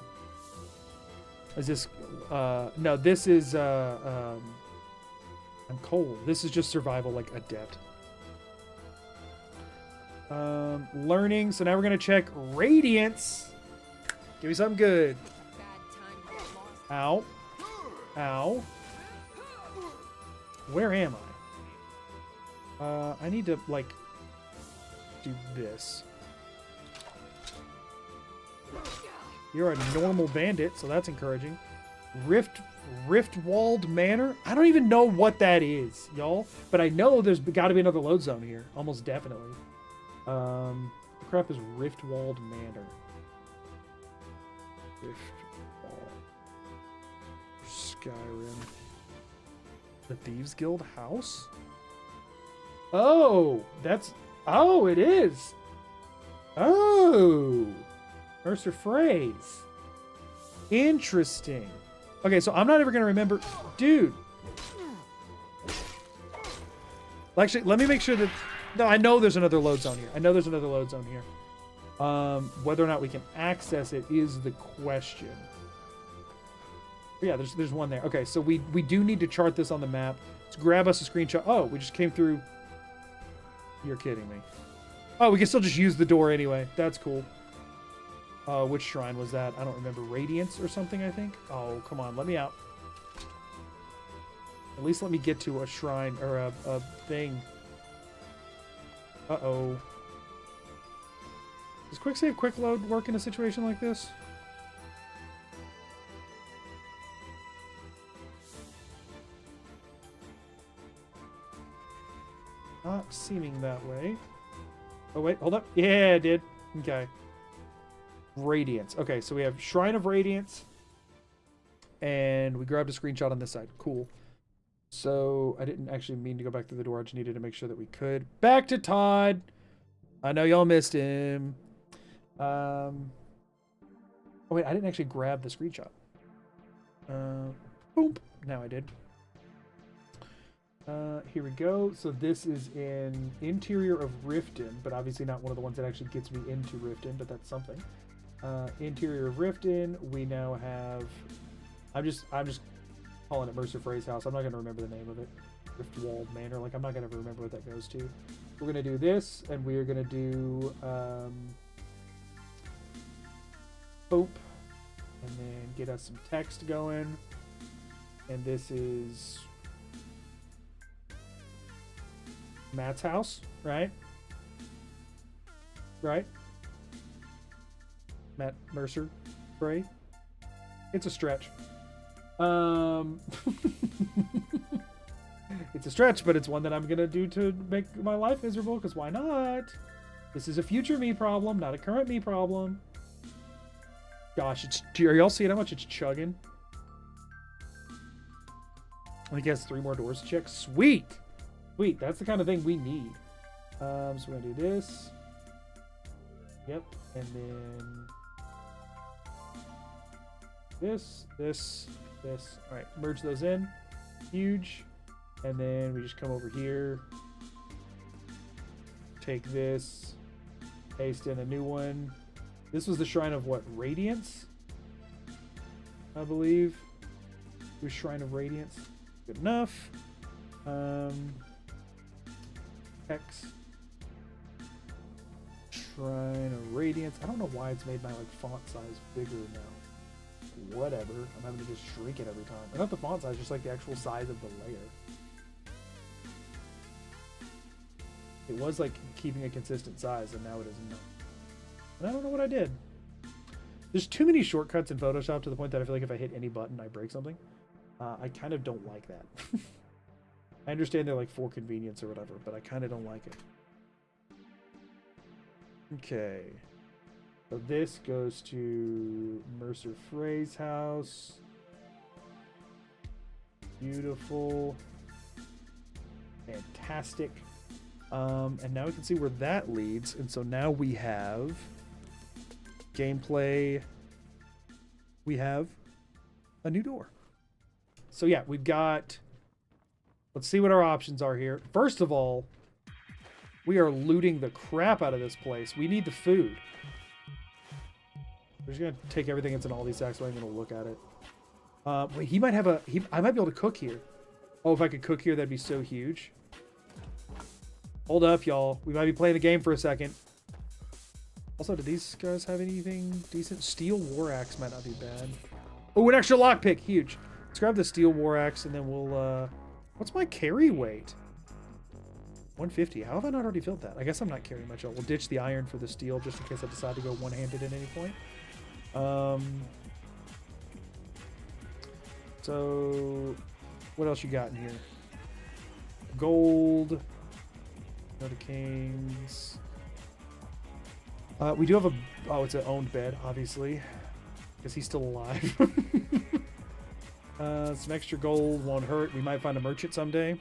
Is this no, this is I'm cold. This is just survival like adept. Learning. So now we're going to check radiance. Give me something good. Ow. Ow. Where am I? I need to, like, do this. You're a normal bandit, so that's encouraging. Riftwald Manor. I don't even know what that is, y'all. But I know there's got to be another load zone here, almost definitely. The crap is Riftwald Manor. Riftwald. Skyrim. The Thieves Guild house? Oh, that's... Oh, it is. Oh. Mercer Phrase. Interesting. Okay, so I'm not ever going to remember... Dude. Well, actually, let me make sure that... No, I know there's another load zone here. Whether or not we can access it is the question. Yeah, there's one there. Okay, so we do need to chart this on the map. Let's grab us a screenshot. Oh, we just came through. You're kidding me. Oh, we can still just use the door anyway. That's cool. Which shrine was that? I don't remember. Radiance or something, I think? Oh, come on. Let me out. At least let me get to a shrine or a thing. Uh-oh. Does quick save, quick load work in a situation like this? Not seeming that way. Oh, wait, hold up. Yeah, it did. Okay. Radiance. Okay, so we have Shrine of Radiance. And we grabbed a screenshot on this side. Cool. So I didn't actually mean to go back through the door. I just needed to make sure that we could. Back to Todd. I know y'all missed him. Oh, wait, I didn't actually grab the screenshot. Boom. Now I did. Here we go. So this is in interior of Riften, but obviously not one of the ones that actually gets me into Riften, but that's something. Interior of Riften, we now have... I'm just calling it Mercer Phrase House. I'm not going to remember the name of it. Riftwald Manor. Like, I'm not going to remember what that goes to. We're going to do this, and we are going to do... Boop. And then get us some text going. And this is... Matt's house, right? Right? Matt Mercer, right? It's a stretch. It's a stretch, but it's one that I'm gonna do to make my life miserable, because why not? This is a future me problem, not a current me problem. Gosh, are y'all seeing how much it's chugging? I think it has 3 more doors to check. Sweet! Sweet, that's the kind of thing we need. So we're gonna do this. Yep, and then this. All right, merge those in. Huge. And then we just come over here. Take this. Paste in a new one. This was the Shrine of what? Radiance? I believe. It was Shrine of Radiance. Good enough. X. Shrine of Radiance. I don't know why it's made my like font size bigger now. Whatever. I'm having to just shrink it every time. Or not the font size, just like the actual size of the layer. It was like keeping a consistent size, and now it is not. And I don't know what I did. There's too many shortcuts in Photoshop to the point that I feel like if I hit any button, I break something. I kind of don't like that. I understand they're like for convenience or whatever, but I kind of don't like it. Okay. So this goes to Mercer Phrase house. Beautiful. Fantastic. And now we can see where that leads. And so now we have gameplay. We have a new door. So yeah, we've got... Let's see what our options are here. First of all, we are looting the crap out of this place. We need the food. We're just going to take everything that's in all these sacks so I'm going to look at it. Wait, he might have a... I might be able to cook here. Oh, if I could cook here, that'd be so huge. Hold up, y'all. We might be playing the game for a second. Also, do these guys have anything decent? Steel War Axe might not be bad. Oh, an extra lockpick. Huge. Let's grab the Steel War Axe and then we'll... What's my carry weight? 150. How have I not already filled that? I guess I'm not carrying much. We'll ditch the iron for the steel just in case I decide to go one-handed at any point. So, what else you got in here? Gold. Go to Kings. We do have a... Oh, it's an owned bed, obviously. Because he's still alive. Some extra gold won't hurt. We might find a merchant someday.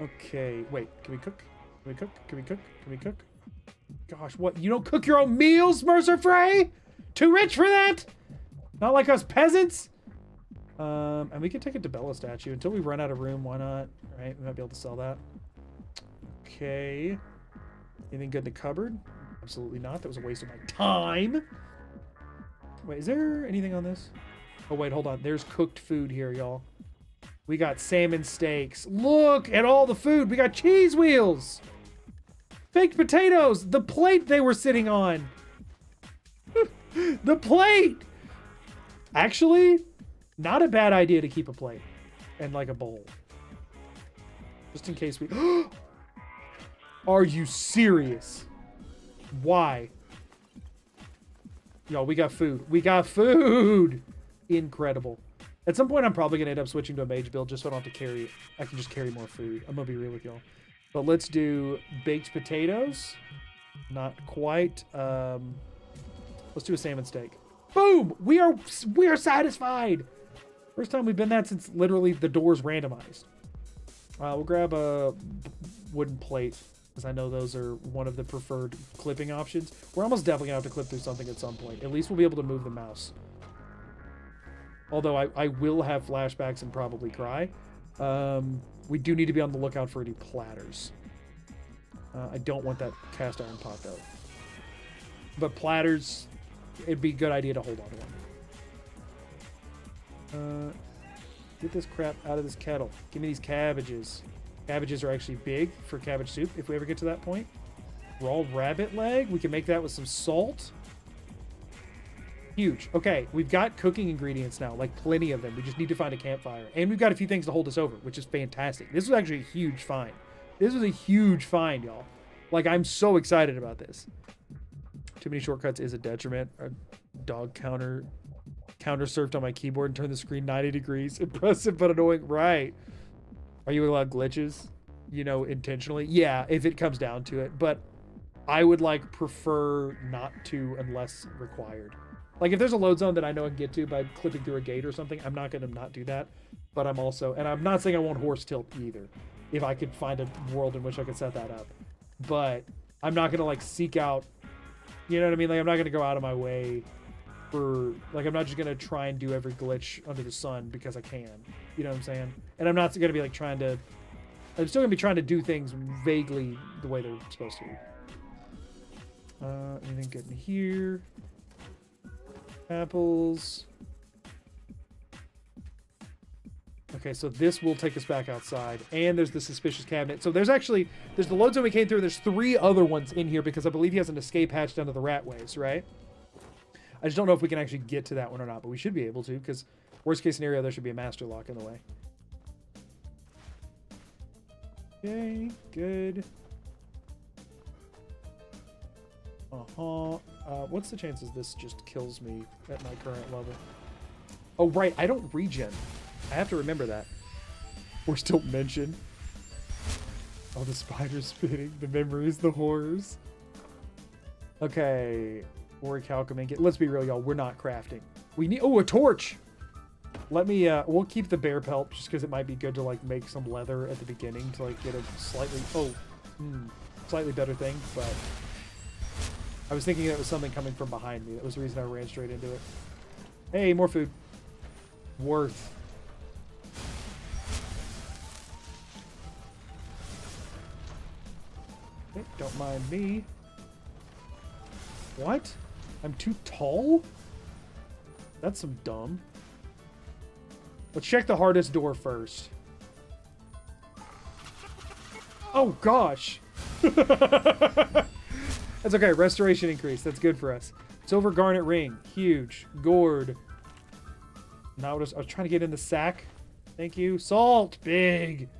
Okay, wait. Can we cook? Can we cook? Can we cook? Can we cook? Gosh, what? You don't cook your own meals, Mercer Frey? Too rich for that? Not like us peasants? And we can take a Debella statue until we run out of room. Why not? Right? We might be able to sell that. Okay. Anything good in the cupboard? Absolutely not. That was a waste of my time. Wait, is there anything on this? Oh, wait, hold on. There's cooked food here, y'all. We got salmon steaks. Look at all the food. We got cheese wheels. Baked potatoes. The plate they were sitting on. The plate. Actually, not a bad idea to keep a plate and like a bowl. Just in case we... Are you serious? Why? Yo, we got food. We got food! Incredible. At some point, I'm probably going to end up switching to a mage build just so I don't have to carry... I can just carry more food. I'm going to be real with y'all. But let's do baked potatoes. Not quite. Let's do a salmon steak. Boom! We are satisfied! First time we've been that since literally the door's randomized. We'll grab a wooden plate, because I know those are one of the preferred clipping options. We're almost definitely going to have to clip through something at some point. At least we'll be able to move the mouse. Although I will have flashbacks and probably cry. We do need to be on the lookout for any platters. I don't want that cast iron pot, though. But platters, it'd be a good idea to hold on to one. Get this crap out of this kettle. Give me these cabbages. Cabbages are actually big for cabbage soup if we ever get to that point. Raw rabbit leg. We can make that with some salt. Huge. Okay, we've got cooking ingredients now, like plenty of them. We just need to find a campfire. And we've got a few things to hold us over, which is fantastic. This was actually a huge find. This was a huge find, y'all. Like, I'm so excited about this. Too many shortcuts is a detriment. A dog counter surfed on my keyboard and turned the screen 90 degrees. Impressive but annoying. Right. Are you allowed glitches? You know, intentionally? Yeah, if it comes down to it. But I would, like, prefer not to unless required. Like, if there's a load zone that I know I can get to by clipping through a gate or something, I'm not going to not do that. But I'm also... And I'm not saying I won't horse tilt either. If I could find a world in which I could set that up. But I'm not going to, like, seek out... You know what I mean? Like, I'm not going to go out of my way for... Like, I'm not just going to try and do every glitch under the sun because I can. You know what I'm saying? And I'm not going to be, like, trying to... I'm still going to be trying to do things vaguely the way they're supposed to. Anything good in here? Apples. Okay, so this will take us back outside. And there's the suspicious cabinet. So there's the load zone we came through. There's 3 other ones in here because I believe he has an escape hatch down to the ratways, right? I just don't know if we can actually get to that one or not, but we should be able to because worst case scenario, there should be a master lock in the way. Okay, good. What's the chances this just kills me at my current level? Oh, right, I don't regen. I have to remember that. We're still mentioned. Oh, the spiders spinning, the memories, the horrors. Okay, orichalcum. Let's be real, y'all. We're not crafting. We need... Oh, a torch! Let me... we'll keep the bear pelt just because it might be good to, like, make some leather at the beginning to, like, get a slightly... Oh, slightly better thing, but... I was thinking that was something coming from behind me. That was the reason I ran straight into it. Hey, more food. Worth. Okay, don't mind me. What? I'm too tall? That's some dumb. Let's check the hardest door first. Oh, gosh. That's okay. Restoration increase. That's good for us. Silver garnet ring. Huge. Gourd. Now I was trying to get in the sack. Thank you. Salt. Big.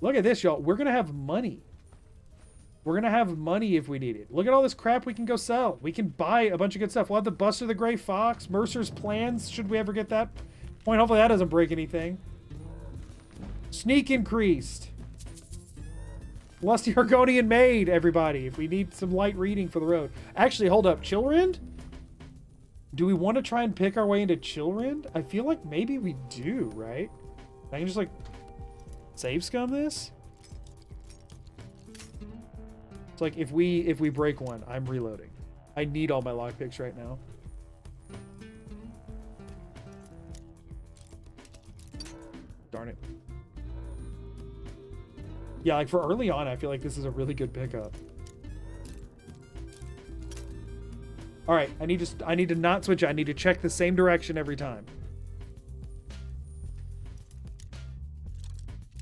Look at this, y'all. We're going to have money. We're going to have money if we need it. Look at all this crap we can go sell. We can buy a bunch of good stuff. We'll have the Buster the Gray Fox, Mercer's Plans, should we ever get that point. Hopefully that doesn't break anything. Sneak increased. Lusty Argonian Maid, everybody, if we need some light reading for the road. Actually, hold up. Chillrind? Do we want to try and pick our way into Chillrind? I feel like maybe we do, right? I can just, like, save scum this? It's like, if we break one, I'm reloading. I need all my lockpicks right now. Darn it. Yeah, like, for early on, I feel like this is a really good pickup. All right, I need to not switch it. I need to check the same direction every time.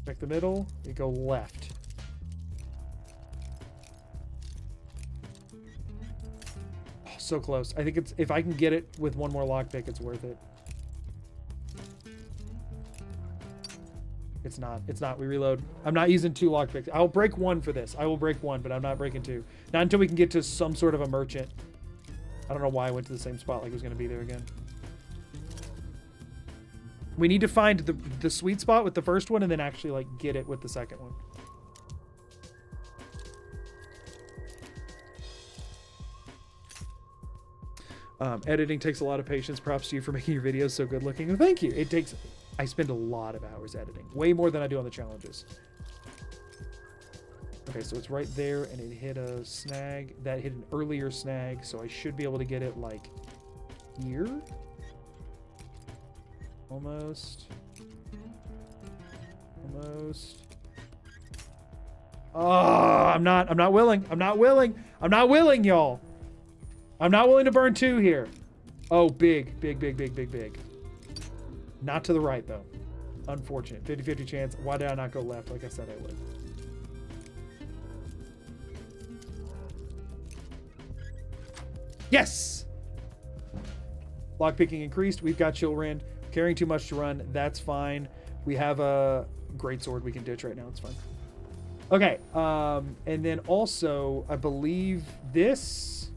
Check the middle. You go left. Oh, so close. I think it's, if I can get it with one more lockpick, it's worth it. It's not. It's not. We reload. I'm not using 2 lockpicks. I'll break 1 for this. I will break 1, but I'm not breaking 2. Not until we can get to some sort of a merchant. I don't know why I went to the same spot like it was going to be there again. We need to find the sweet spot with the first one and then actually, like, get it with the second one. Editing takes a lot of patience. Props to you for making your videos so good looking. Well, thank you. It takes... I spend a lot of hours editing. Way more than I do on the challenges. Okay, so it's right there, and it hit a snag. That hit an earlier snag, so I should be able to get it, like, here? Almost. Almost. Oh, I'm not willing. I'm not willing. I'm not willing, y'all. I'm not willing to burn 2 here. Oh, big, big, big, big, big, big. Not to the right, though. Unfortunate. 50-50 chance. Why did I not go left like I said I would? Yes! Lockpicking increased. We've got Chillrind. Carrying too much to run. That's fine. We have a greatsword we can ditch right now. It's fine. Okay. And then also, I believe this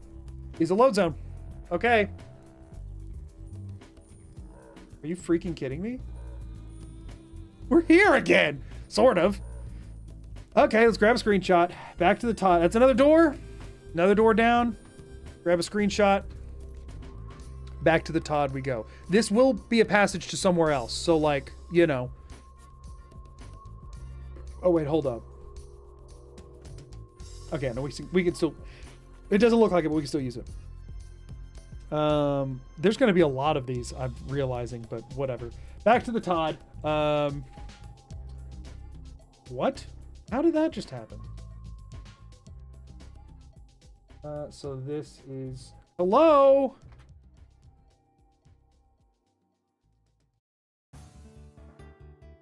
is a load zone. Okay. Are you freaking kidding me? We're here again. Sort of. Okay, let's grab a screenshot. Back to the top. That's another door. Another door down. Grab a screenshot. Back to the Todd we go. This will be a passage to somewhere else. So, like, you know. Oh, wait, hold up. Okay, no, we can still... It doesn't look like it, but we can still use it. There's going to be a lot of these, I'm realizing, but whatever. Back to the Todd. What? How did that just happen? So this is... Hello?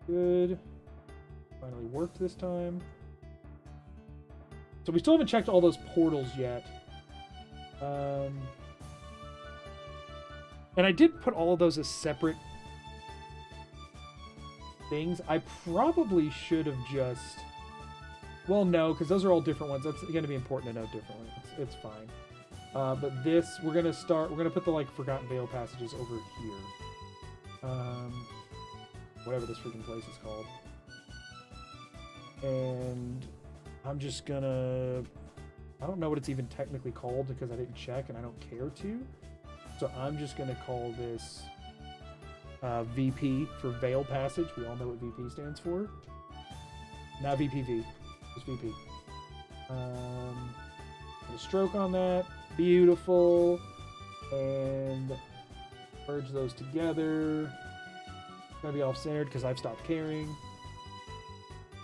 Good. Finally worked this time. So we still haven't checked all those portals yet. And I did put all of those as separate things. I probably should have just... Well, no, because those are all different ones. That's going to be important to note differently. It's fine. But this, we're going to put the, like, Forgotten Vale passages over here. Whatever this freaking place is called. And I'm just going to... I don't know what it's even technically called because I didn't check and I don't care to. So I'm just going to call this VP for Vale Passage. We all know what VP stands for. Not VPV. Just VP. Put a stroke on that. Beautiful. And merge those together. It's going to be off-centered because I've stopped caring.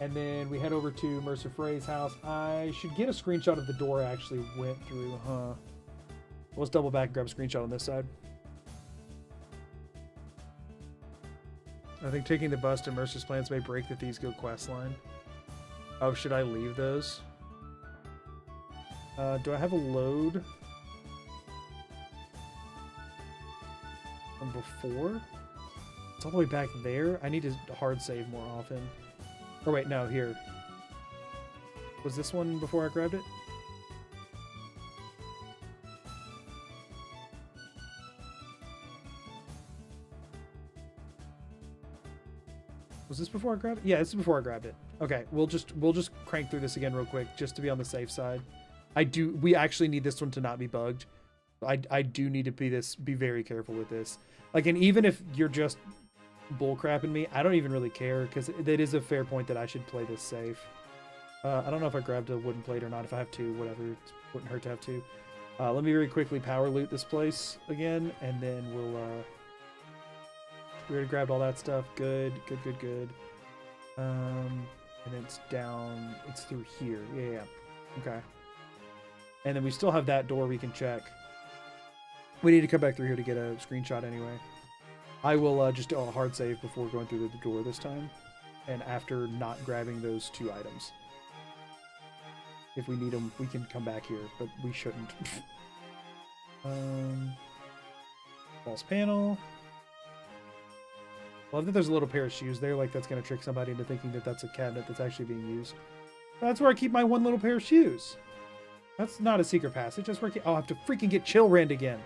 And then we head over to Mercer Frey's house. I should get a screenshot of the door I actually went through, huh? Let's double back and grab a screenshot on this side. I think taking the bus to Mercer's Plans may break the Thieves Guild quest line. Oh, should I leave those? Do I have a load from before? It's all the way back there. I need to hard save more often. Or wait, no, here. Was this one before I grabbed it? Was this before I grabbed it? Yeah, this is before I grabbed it. Okay, we'll just crank through this again real quick just to be on the safe side. We actually need this one to not be bugged. I do need to be very careful with this. Like, and even if you're just bullcrapping me, I don't even really care, because it is a fair point that I should play this safe. I don't know if I grabbed a wooden plate or not. If I have two, whatever, it wouldn't hurt to have two. Let me very quickly power loot this place again, and then we already grabbed all that stuff. Good. And then it's down, it's through here. Yeah. Okay. And then we still have that door we can check. We need to come back through here to get a screenshot anyway. I will just do a hard save before going through the door this time, and after not grabbing those two items. If we need them, we can come back here, but we shouldn't. False panel. Love that there's a little pair of shoes there, like that's going to trick somebody into thinking that that's a cabinet that's actually being used. That's where I keep my one little pair of shoes. That's not a secret passage. That's where I'll have to freaking get chill rend again.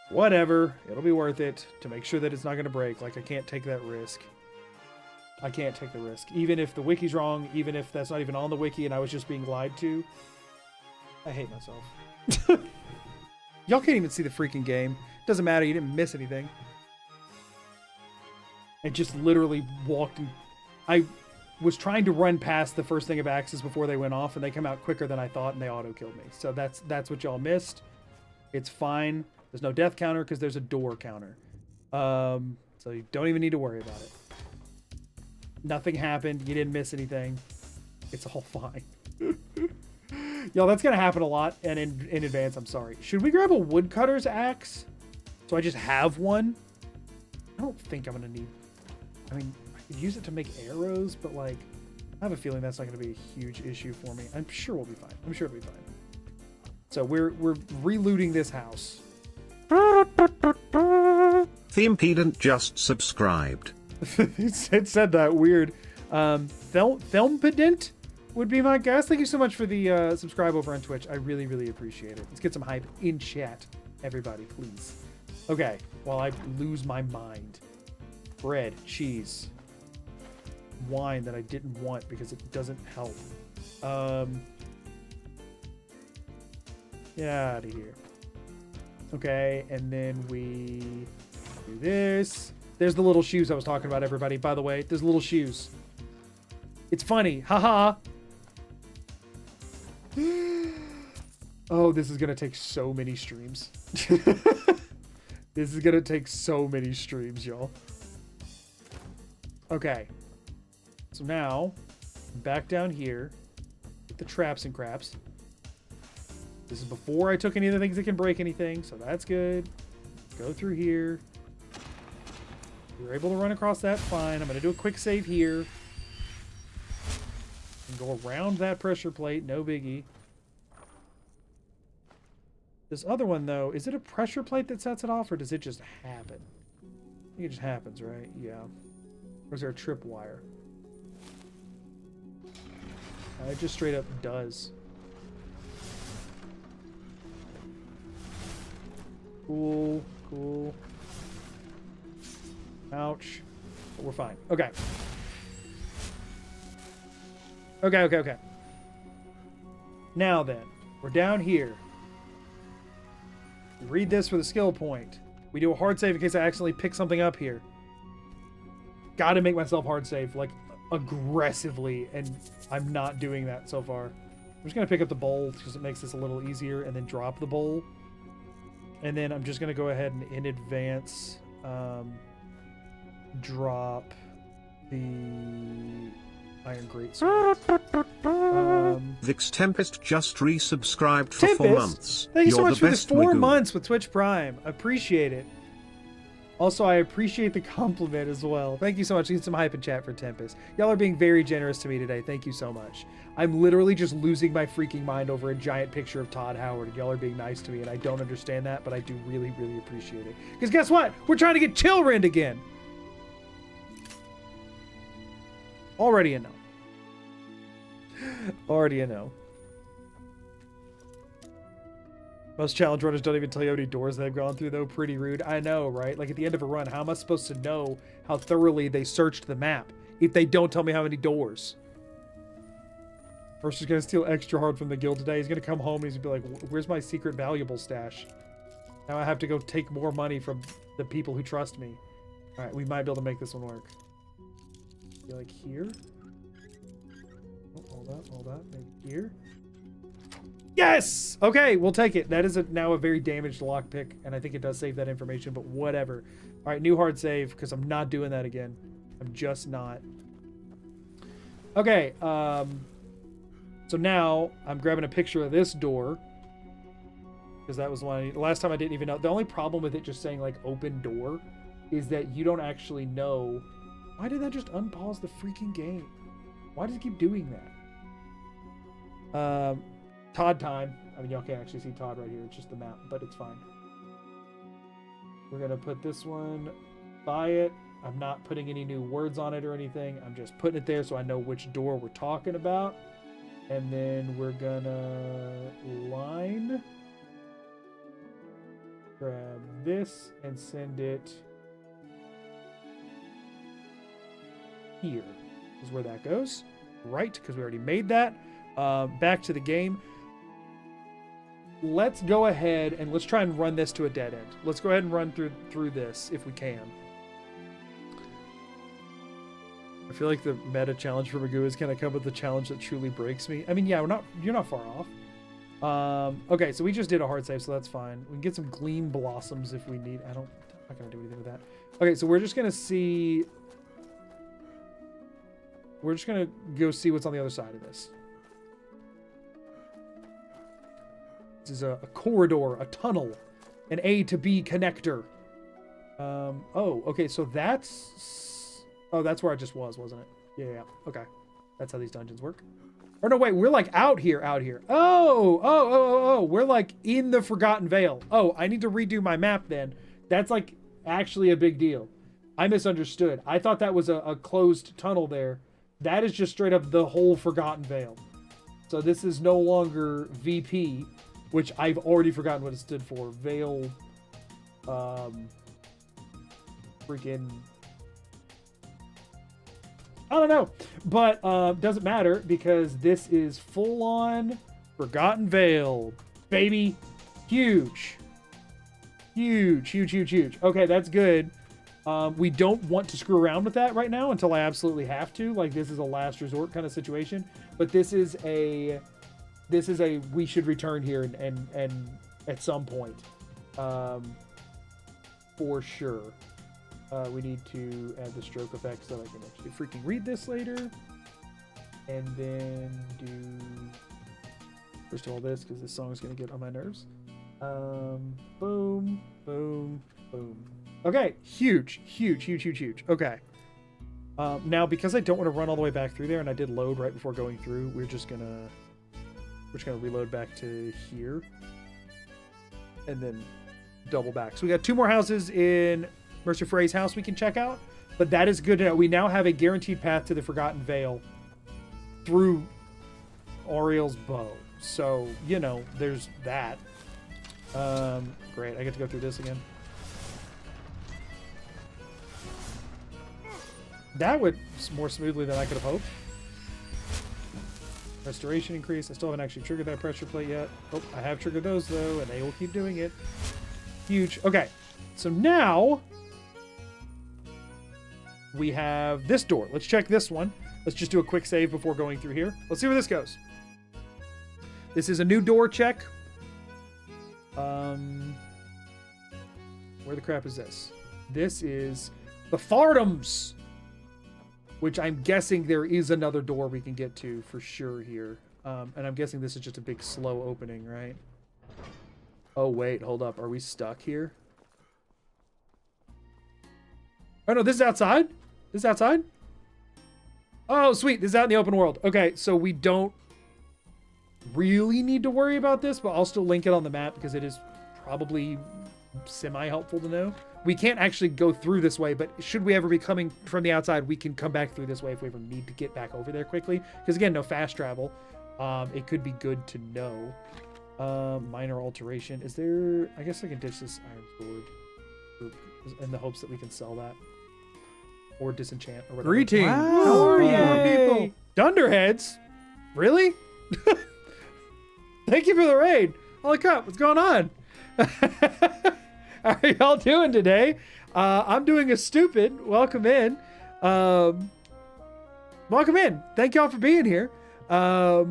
Whatever. It'll be worth it to make sure that it's not going to break. Like, I can't take that risk. I can't take the risk. Even if the wiki's wrong, even if that's not even on the wiki and I was just being lied to. I hate myself. Y'all can't even see the freaking game. Doesn't matter. You didn't miss anything. I just literally walked in. I was trying to run past the first thing of axes before they went off, and they come out quicker than I thought, and they auto-killed me. So that's what y'all missed. It's fine. There's no death counter because there's a door counter. So you don't even need to worry about it. Nothing happened. You didn't miss anything. It's all fine. Y'all, that's going to happen a lot, and in advance, I'm sorry. Should we grab a woodcutter's axe? So I just have one? I don't think I'm going to need... I mean, I could use it to make arrows, but, like, I have a feeling that's not going to be a huge issue for me. I'm sure we'll be fine. I'm sure it'll be fine. So we're relooting this house. The Impedant just subscribed. It said that weird. Thelmpedant would be my guess. Thank you so much for the subscribe over on Twitch. I really, really appreciate it. Let's get some hype in chat, everybody, please. Okay, while I lose my mind. Bread, cheese, wine that I didn't want because it doesn't help. Get out of here. Okay, and then we do this. There's the little shoes I was talking about, everybody. By the way, there's little shoes. It's funny. Haha. Oh, this is going to take so many streams. This is going to take so many streams, y'all. Okay. So now, back down here with the traps and craps. This is before I took any of the things that can break anything, so that's good. Go through here. We were able to run across that fine. I'm going to do a quick save here. And go around that pressure plate, no biggie. This other one, though, is it a pressure plate that sets it off, or does it just happen? I think it just happens, right? Yeah. Or is there a tripwire? It just straight up does. Cool, cool. Ouch. But we're fine. Okay. Okay. Now then, we're down here. We read this for the skill point. We do a hard save in case I accidentally pick something up here. Gotta make myself hard save, like, aggressively, and I'm not doing that so far. I'm just gonna pick up the bowl because it makes this a little easier, and then drop the bowl. And then I'm just gonna go ahead and in advance drop the iron greatsword. Vix Tempest just resubscribed for Tempest, 4 months. Thank you so You're much the for the best, 4 Magoo. months with Twitch Prime. Appreciate it. Also, I appreciate the compliment as well. Thank you so much. Need some hype in chat for Tempest. Y'all are being very generous to me today. Thank you so much. I'm literally just losing my freaking mind over a giant picture of Todd Howard. Y'all are being nice to me, and I don't understand that, but I do really, really appreciate it. Because guess what? We're trying to get chill rend again. Already a no. Already a no. Most challenge runners don't even tell you how many doors they've gone through, though. Pretty rude. I know, right? Like, at the end of a run, how am I supposed to know how thoroughly they searched the map if they don't tell me how many doors? Mercer's gonna steal extra hard from the guild today. He's gonna come home and he's gonna be like, where's my secret valuable stash? Now I have to go take more money from the people who trust me. Alright, we might be able to make this one work. Be like here? Oh, hold up. Maybe here? Yes! Okay, we'll take it. That is now a very damaged lockpick, and I think it does save that information, but whatever. Alright, new hard save, because I'm not doing that again. I'm just not. Okay, so now I'm grabbing a picture of this door, because that was one. The last time I didn't even know. The only problem with it just saying, like, open door is that you don't actually know. Why did that just unpause the freaking game? Why does it keep doing that? Todd time. I mean, y'all can't actually see Todd right here. It's just the map, but it's fine. We're going to put this one by it. I'm not putting any new words on it or anything. I'm just putting it there so I know which door we're talking about. And then we're going to line. Grab this and send it here. Is where that goes. Right, because we already made that. Back to the game. Let's go ahead and let's try and run this to a dead end. Let's go ahead and run through this if we can. I feel like the meta challenge for Magoo is going to come with the challenge that truly breaks me. I mean, yeah, you're not far off. Okay, so we just did a hard save, so that's fine. We can get some Gleam Blossoms if we need. I'm not going to do anything with that. Okay, so we're just going to see. We're just going to go see what's on the other side of this. This is a corridor, a tunnel, an A to B connector. Oh, okay, so that's... Oh, that's where I just was, wasn't it? Yeah, okay. That's how these dungeons work. Or no, wait, we're like out here. Oh, we're like in the Forgotten Vale. Oh, I need to redo my map then. That's like actually a big deal. I misunderstood. I thought that was a closed tunnel there. That is just straight up the whole Forgotten Vale. So this is no longer VP, which I've already forgotten what it stood for. Vale, freaking, I don't know, but doesn't matter because this is full on Forgotten Vale, baby. Huge. Okay, that's good. We don't want to screw around with that right now until I absolutely have to. Like, this is a last resort kind of situation, but this is a we should return here and at some point, for sure. We need to add the stroke effect so I can actually freaking read this later, and then do first of all this because this song is gonna get on my nerves. Boom, boom, boom. Okay, huge. Okay. Now because I don't want to run all the way back through there, and I did load right before going through, we're just gonna reload back to here and then double back. So we got 2 more houses in Mercer Frey's house we can check out, but that is good to know. We now have a guaranteed path to the Forgotten Vale through Oriel's bow. So, you know, there's that. Great. I get to go through this again. That went more smoothly than I could have hoped. Restoration increase. I still haven't actually triggered that pressure plate yet. Oh, I have triggered those though, and they will keep doing it. Huge. Okay, so now we have this door. Let's check this one. Let's just do a quick save before going through here. Let's see where this goes. This is a new door check. Where the crap is this? This is the Fardums, which I'm guessing there is another door we can get to for sure here. And I'm guessing this is just a big slow opening, right? Oh, wait, hold up. Are we stuck here? Oh, no, this is outside? This is outside? Oh, sweet. This is out in the open world. Okay, so we don't really need to worry about this, but I'll still link it on the map because it is probably semi-helpful to know. We can't actually go through this way, but should we ever be coming from the outside, we can come back through this way if we ever need to get back over there quickly. Because again, no fast travel. It could be good to know. Minor alteration. Is there... I guess I can ditch this iron sword in the hopes that we can sell that. Or disenchant or whatever. Greetings. Wow. How are you, Yay. people? Dunderheads? Really? Thank you for the raid. Holy crap, what's going on? How are y'all doing today? I'm doing a stupid. Welcome in. Welcome in. Thank y'all for being here. I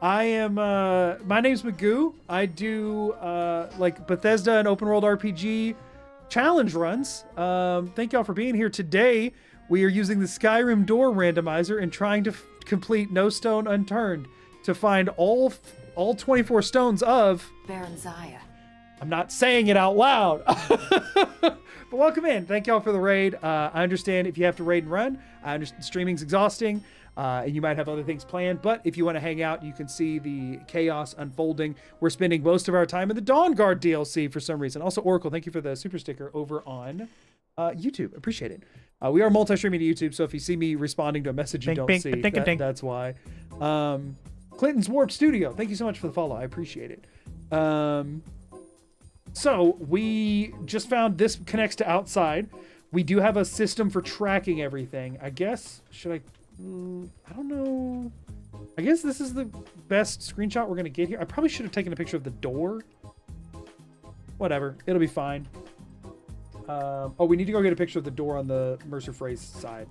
am, my name's Magoo. I do, like Bethesda and open world RPG challenge runs. Thank y'all for being here today. We are using the Skyrim door randomizer and trying to complete No Stone Unturned to find all 24 stones of Baronzaya. I'm not saying it out loud. But welcome in. Thank y'all for the raid. I understand if you have to raid and run. I understand streaming's exhausting. And you might have other things planned, but if you want to hang out, you can see the chaos unfolding. We're spending most of our time in the Dawn Guard DLC for some reason. Also, Oracle, thank you for the super sticker over on YouTube. Appreciate it. We are multi-streaming to YouTube, so if you see me responding to a message you don't see, that's why. Clinton's Warp Studio, thank you so much for the follow. I appreciate it. So we just found this connects to outside. We do have a system for tracking everything. I guess, should I don't know. I guess this is the best screenshot we're going to get here. I probably should have taken a picture of the door. Whatever. It'll be fine. Oh, we need to go get a picture of the door on the Mercer Frey's side.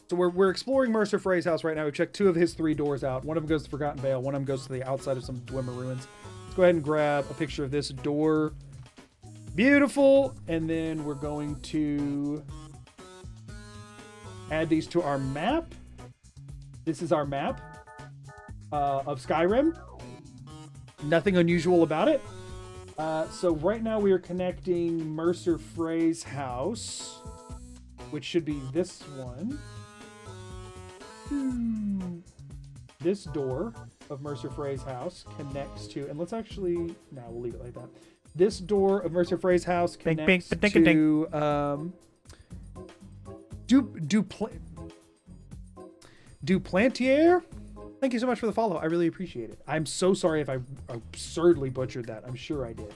So we're exploring Mercer Frey's house right now. We've checked 2 of his 3 doors out. One of them goes to Forgotten Vale. One of them goes to the outside of some Dwemer ruins. Let's go ahead and grab a picture of this door. Beautiful. And then we're going to add these to our map. This is our map of Skyrim. Nothing unusual about it. So right now we are connecting Mercer Frey's house, which should be this one. This door of Mercer Frey's house connects to, and let's actually, no, we'll leave it like that. This door of Mercer Frey's house connects to Duplantier. Thank you so much for the follow. I really appreciate it. I'm so sorry if I absurdly butchered that. I'm sure I did.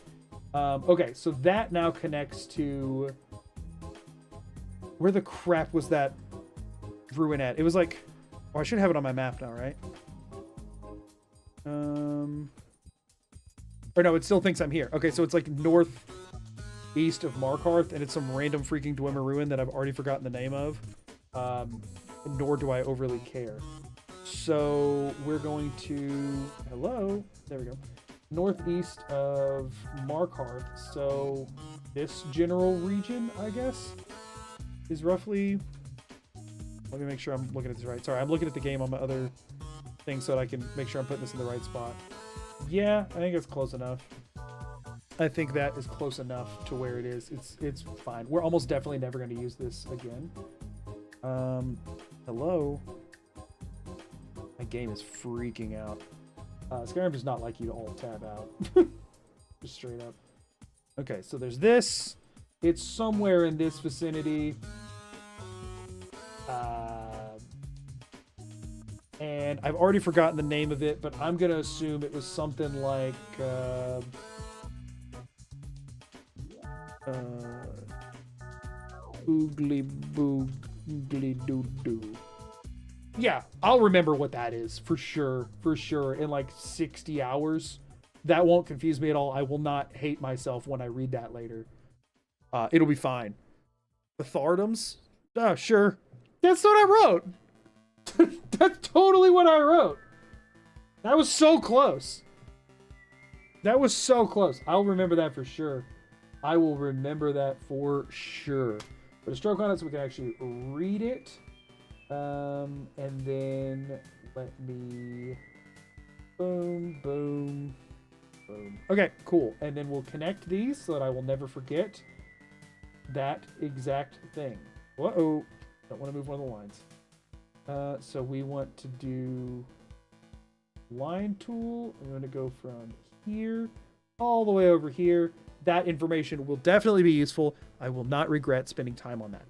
Okay, so that now connects to... Where the crap was that ruin at? It was like... Oh, I should have it on my map now, right? Or no, it still thinks I'm here. Okay, so it's like northeast of Markarth, and it's some random freaking Dwemer ruin that I've already forgotten the name of. Nor do I overly care. So we're going to... Hello? There we go. Northeast of Markarth. So this general region, I guess, is roughly... Let me make sure I'm looking at this right. Sorry, I'm looking at the game on my other thing so that I can make sure I'm putting this in the right spot. Yeah, I think it's close enough. I think that is close enough to where it is. It's fine. We're almost definitely never going to use this again. Hello? My game is freaking out. Skyrim does not like you to alt-tab out. Just straight up. Okay, so there's this. It's somewhere in this vicinity. And I've already forgotten the name of it, but I'm going to assume it was something like... Oogly boogly doo doo. Yeah, I'll remember what that is for sure, in like 60 hours. That won't confuse me at all. I will not hate myself when I read that later. It'll be fine. The Thardums? Oh, sure. That's what I wrote. That's totally what I wrote. That was so close. That was so close. I'll remember that for sure. I will remember that for sure. Put a stroke on it so we can actually read it. And then let me... Boom, boom, boom. Okay, cool. And then we'll connect these so that I will never forget that exact thing. Uh-oh. Don't want to move one of the lines. So we want to do line tool. I'm going to go from here all the way over here. That information will definitely be useful. I will not regret spending time on that.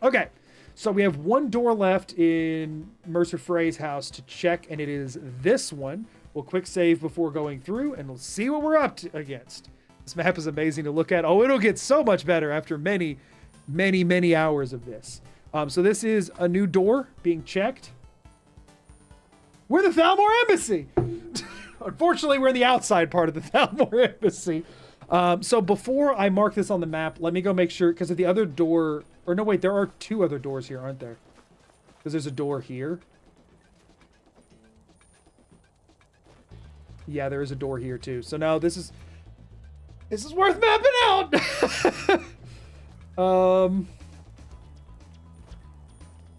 Okay, so we have one door left in Mercer Frey's house to check, and it is this one. We'll quick save before going through, and we'll see what we're up to against. This map is amazing to look at. Oh, it'll get so much better after many, many, many hours of this. So this is a new door being checked. We're the Thalmor Embassy. Unfortunately, we're in the outside part of the Thalmor Embassy. So before I mark this on the map, let me go make sure, because of the other door, or no, wait, there are two other doors here, aren't there? Because there's a door here. Yeah, there is a door here too. So no, this is worth mapping out.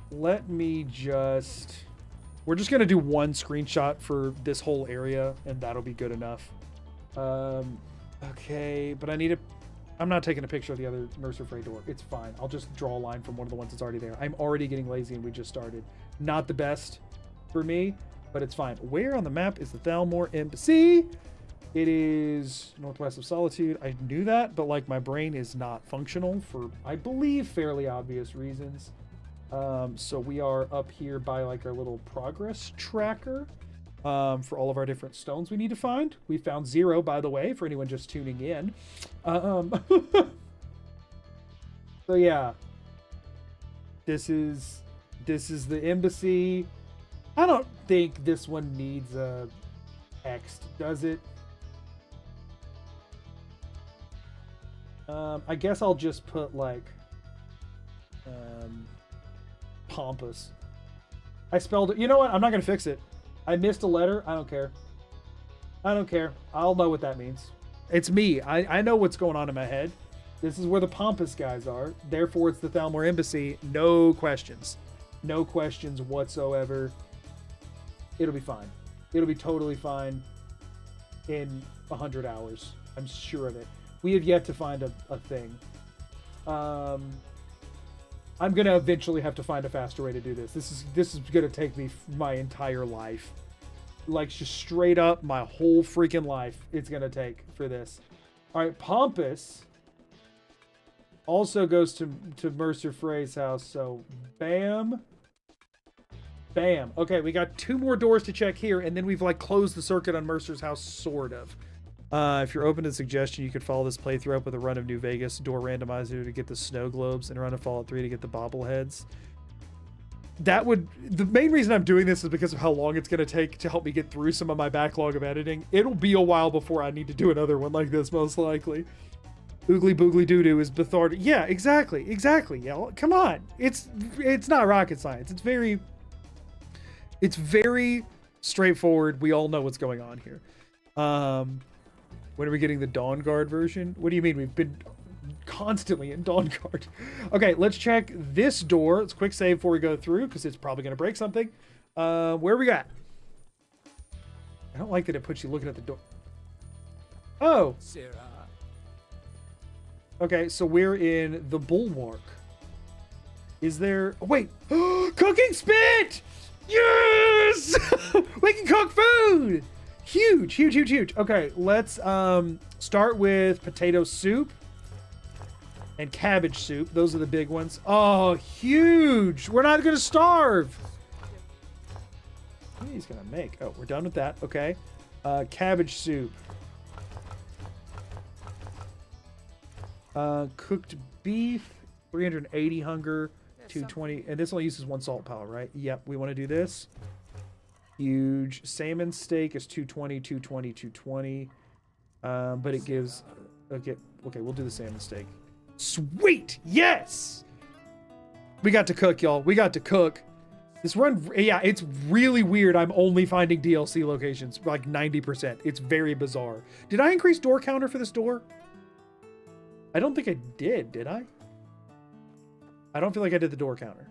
Let me just, we're just going to do one screenshot for this whole area, and that'll be good enough. Okay, but I'm not taking a picture of the other Mercer Frey door. It's fine. I'll just draw a line from one of the ones that's already there. I'm already getting lazy and we just started. Not the best for me, but it's fine. Where on the map is the Thalmor Embassy? It is northwest of Solitude. I knew that, but like my brain is not functional for, I believe, fairly obvious reasons. So we are up here by like our little progress tracker. For all of our different stones we need to find. We found 0, by the way, for anyone just tuning in. So yeah, this is the embassy. I don't think this one needs a text, does it? I guess I'll just put like pompous. I spelled it. You know what? I'm not gonna fix it. I missed a letter. I don't care. I don't care. I'll know what that means. It's me. I know what's going on in my head. This is where the pompous guys are. Therefore, it's the Thalmor Embassy. No questions. No questions whatsoever. It'll be fine. It'll be totally fine in 100 hours. I'm sure of it. We have yet to find a thing. I'm gonna eventually have to find a faster way to do this. This is gonna take me my entire life, like just straight up my whole freaking life. It's gonna take for this. All right, pompous also goes to Mercer Frey's house. So bam, bam. Okay, we got 2 more doors to check here, and then we've like closed the circuit on Mercer's house, sort of. If you're open to suggestion, you could follow this playthrough up with a run of New Vegas door randomizer to get the snow globes and a run of Fallout 3 to get the bobbleheads. The main reason I'm doing this is because of how long it's going to take to help me get through some of my backlog of editing. It'll be a while before I need to do another one like this, most likely. Oogly boogly doo-doo is Bethard. Yeah, exactly, y'all. Come on. It's not rocket science. It's very straightforward. We all know what's going on here. When are we getting the Dawn Guard version? What do you mean? We've been constantly in Dawn Guard. Okay, let's check this door. Let's quick save before we go through, because it's probably going to break something. Where we got? I don't like that it puts you looking at the door. Oh. Sarah. Okay, so we're in the Bulwark. Is there... Oh, wait. Cooking spit! Yes! We can cook food! Huge, huge, huge, huge. Okay, let's start with potato soup and cabbage soup. Those are the big ones. Oh, huge. We're not going to starve. What are he's going to make? Oh, we're done with that. Okay. Cabbage soup. Cooked beef, 380 hunger, 220. And this only uses 1 salt pellet, right? Yep, we want to do this. Huge. Salmon steak is 220, 220, 220. But it gives... Okay, we'll do the salmon steak. Sweet! Yes! We got to cook, y'all. We got to cook. This run... Yeah, it's really weird. I'm only finding DLC locations, like 90%. It's very bizarre. Did I increase door counter for this door? I don't think I did I? I don't feel like I did the door counter.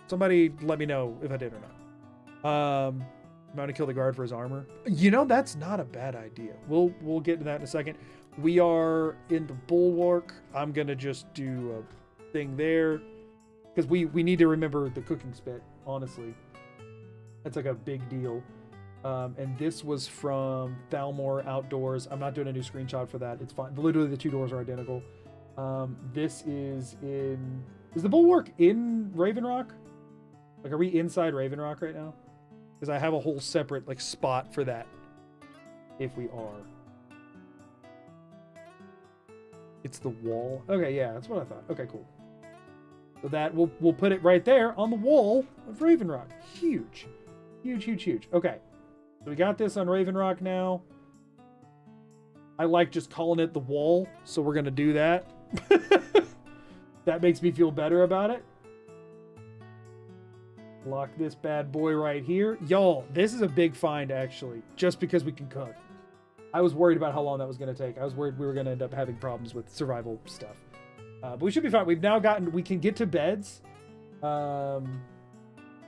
Somebody let me know if I did or not. I'm going to kill the guard for his armor. You know, that's not a bad idea. We'll get to that in a second. We are in the Bulwark. I'm going to just do a thing there. Because we need to remember the cooking spit, honestly. That's like a big deal. And this was from Thalmor Outdoors. I'm not doing a new screenshot for that. It's fine. Literally, the two doors are identical. This is in... Is the Bulwark in Raven Rock? Like, are we inside Raven Rock right now? Because I have a whole separate, like, spot for that. If we are. It's the wall. Okay, yeah, that's what I thought. Okay, cool. So that, we'll put it right there on the wall of Raven Rock. Huge. Huge, huge, huge. Okay. So we got this on Raven Rock now. I like just calling it the wall, so we're going to do that. That makes me feel better about it. Lock this bad boy right here. Y'all, this is a big find, actually, just because we can cook. I was worried about how long that was going to take. I was worried we were going to end up having problems with survival stuff. But we should be fine. We've now gotten... We can get to beds. So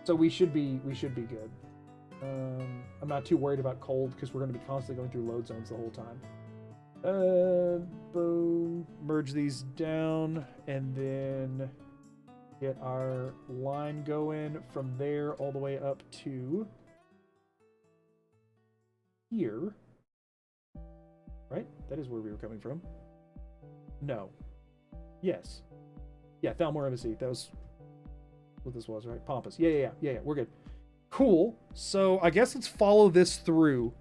we should be good. I'm not too worried about cold because we're going to be constantly going through load zones the whole time. Boom. Merge these down and then get our line going from there all the way up to here. Right? That is where we were coming from. No. Yes. Yeah, Thalmor Embassy. That was what this was, right? Pompous. Yeah. We're good. Cool. So I guess let's follow this through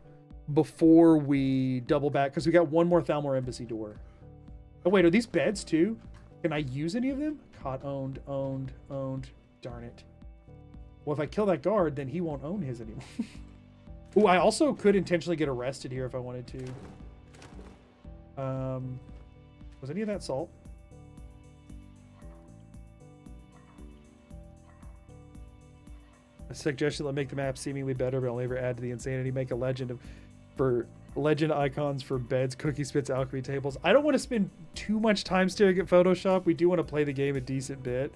before we double back, because we got one more Thalmor Embassy door. Oh, wait, are these beds too? Can I use any of them? Caught, owned. Darn it. Well, if I kill that guard, then he won't own his anymore. Ooh, I also could intentionally get arrested here if I wanted to. Was any of that salt? A suggestion that make the map seemingly better, but only ever add to the insanity. Make a legend for legend icons for beds, cookie spits, alchemy tables. I don't want to spend too much time staring at Photoshop. We do want to play the game a decent bit.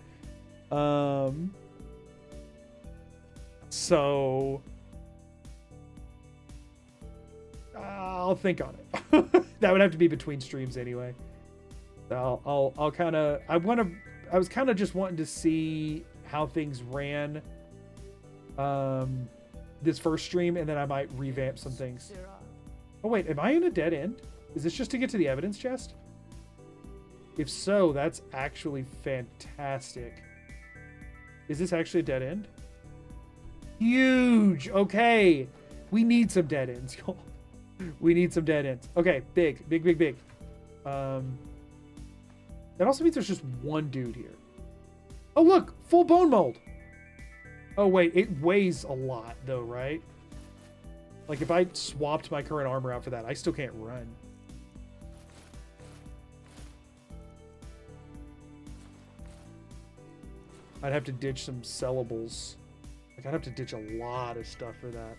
So I'll think on it. That would have to be between streams anyway. So I'll kind of... I was kind of just wanting to see how things ran this first stream, and then I might revamp some things. Oh wait, am I in a dead end? Is this just to get to the evidence chest? If so, that's actually fantastic. Is this actually a dead end? Huge! Okay! We need some dead ends. We need some dead ends. Okay, big. That also means there's just one dude here. Oh look! Full bone mold! Oh wait, it weighs a lot though, right? Like if I swapped my current armor out for that, I still can't run. I'd have to ditch some sellables. Like I'd have to ditch a lot of stuff for that.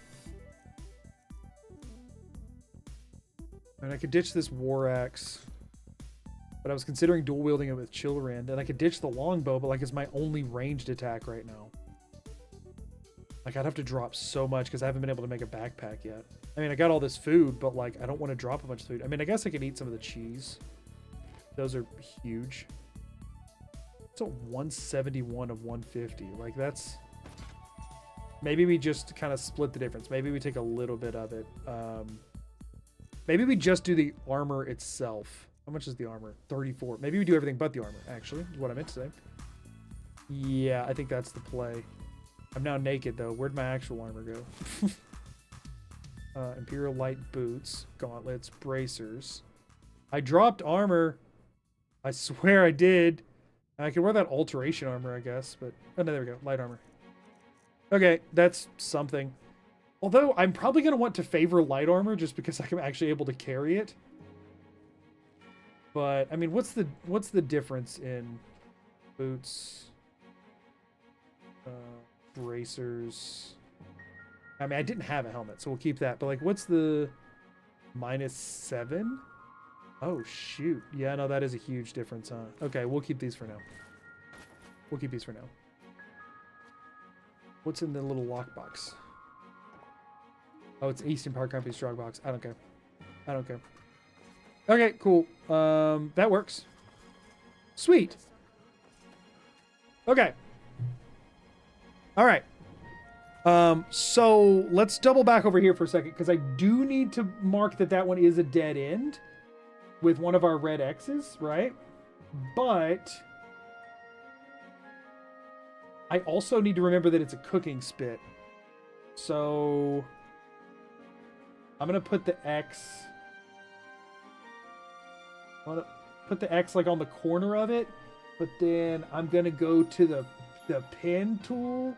And I could ditch this war axe. But I was considering dual wielding it with Chillrend, and I could ditch the longbow, but like it's my only ranged attack right now. Like I'd have to drop so much because I haven't been able to make a backpack yet. I mean, I got all this food, but like I don't want to drop a bunch of food. I mean, I guess I could eat some of the cheese. Those are huge. It's a 171 of 150. Like that's... Maybe we just kind of split the difference. Maybe we take a little bit of it. Maybe we just do the armor itself. How much is the armor? 34. Maybe we do everything but the armor, actually, is what I meant to say. Yeah, I think that's the play. I'm now naked, though. Where'd my actual armor go? Imperial Light Boots, Gauntlets, Bracers. I dropped armor. I swear I did. I can wear that alteration armor, I guess, but... Oh, no, there we go. Light armor. Okay, that's something. Although, I'm probably going to want to favor light armor just because I'm actually able to carry it. But, I mean, what's the difference in boots? Bracers. I mean, I didn't have a helmet, so we'll keep that. But, like, what's the -7? Oh, shoot. Yeah, no, that is a huge difference, huh? Okay, we'll keep these for now. We'll keep these for now. What's in the little lockbox? Oh, it's Eastern Power Company strong box. I don't care. I don't care. Okay, cool. That works. Sweet. Okay. All right. So let's double back over here for a second, because I do need to mark that that one is a dead end with one of our red X's, right? But I also need to remember that it's a cooking spit. So I'm going to put the X... I'm going to put the X like on the corner of it, but then I'm going to go to the pen tool.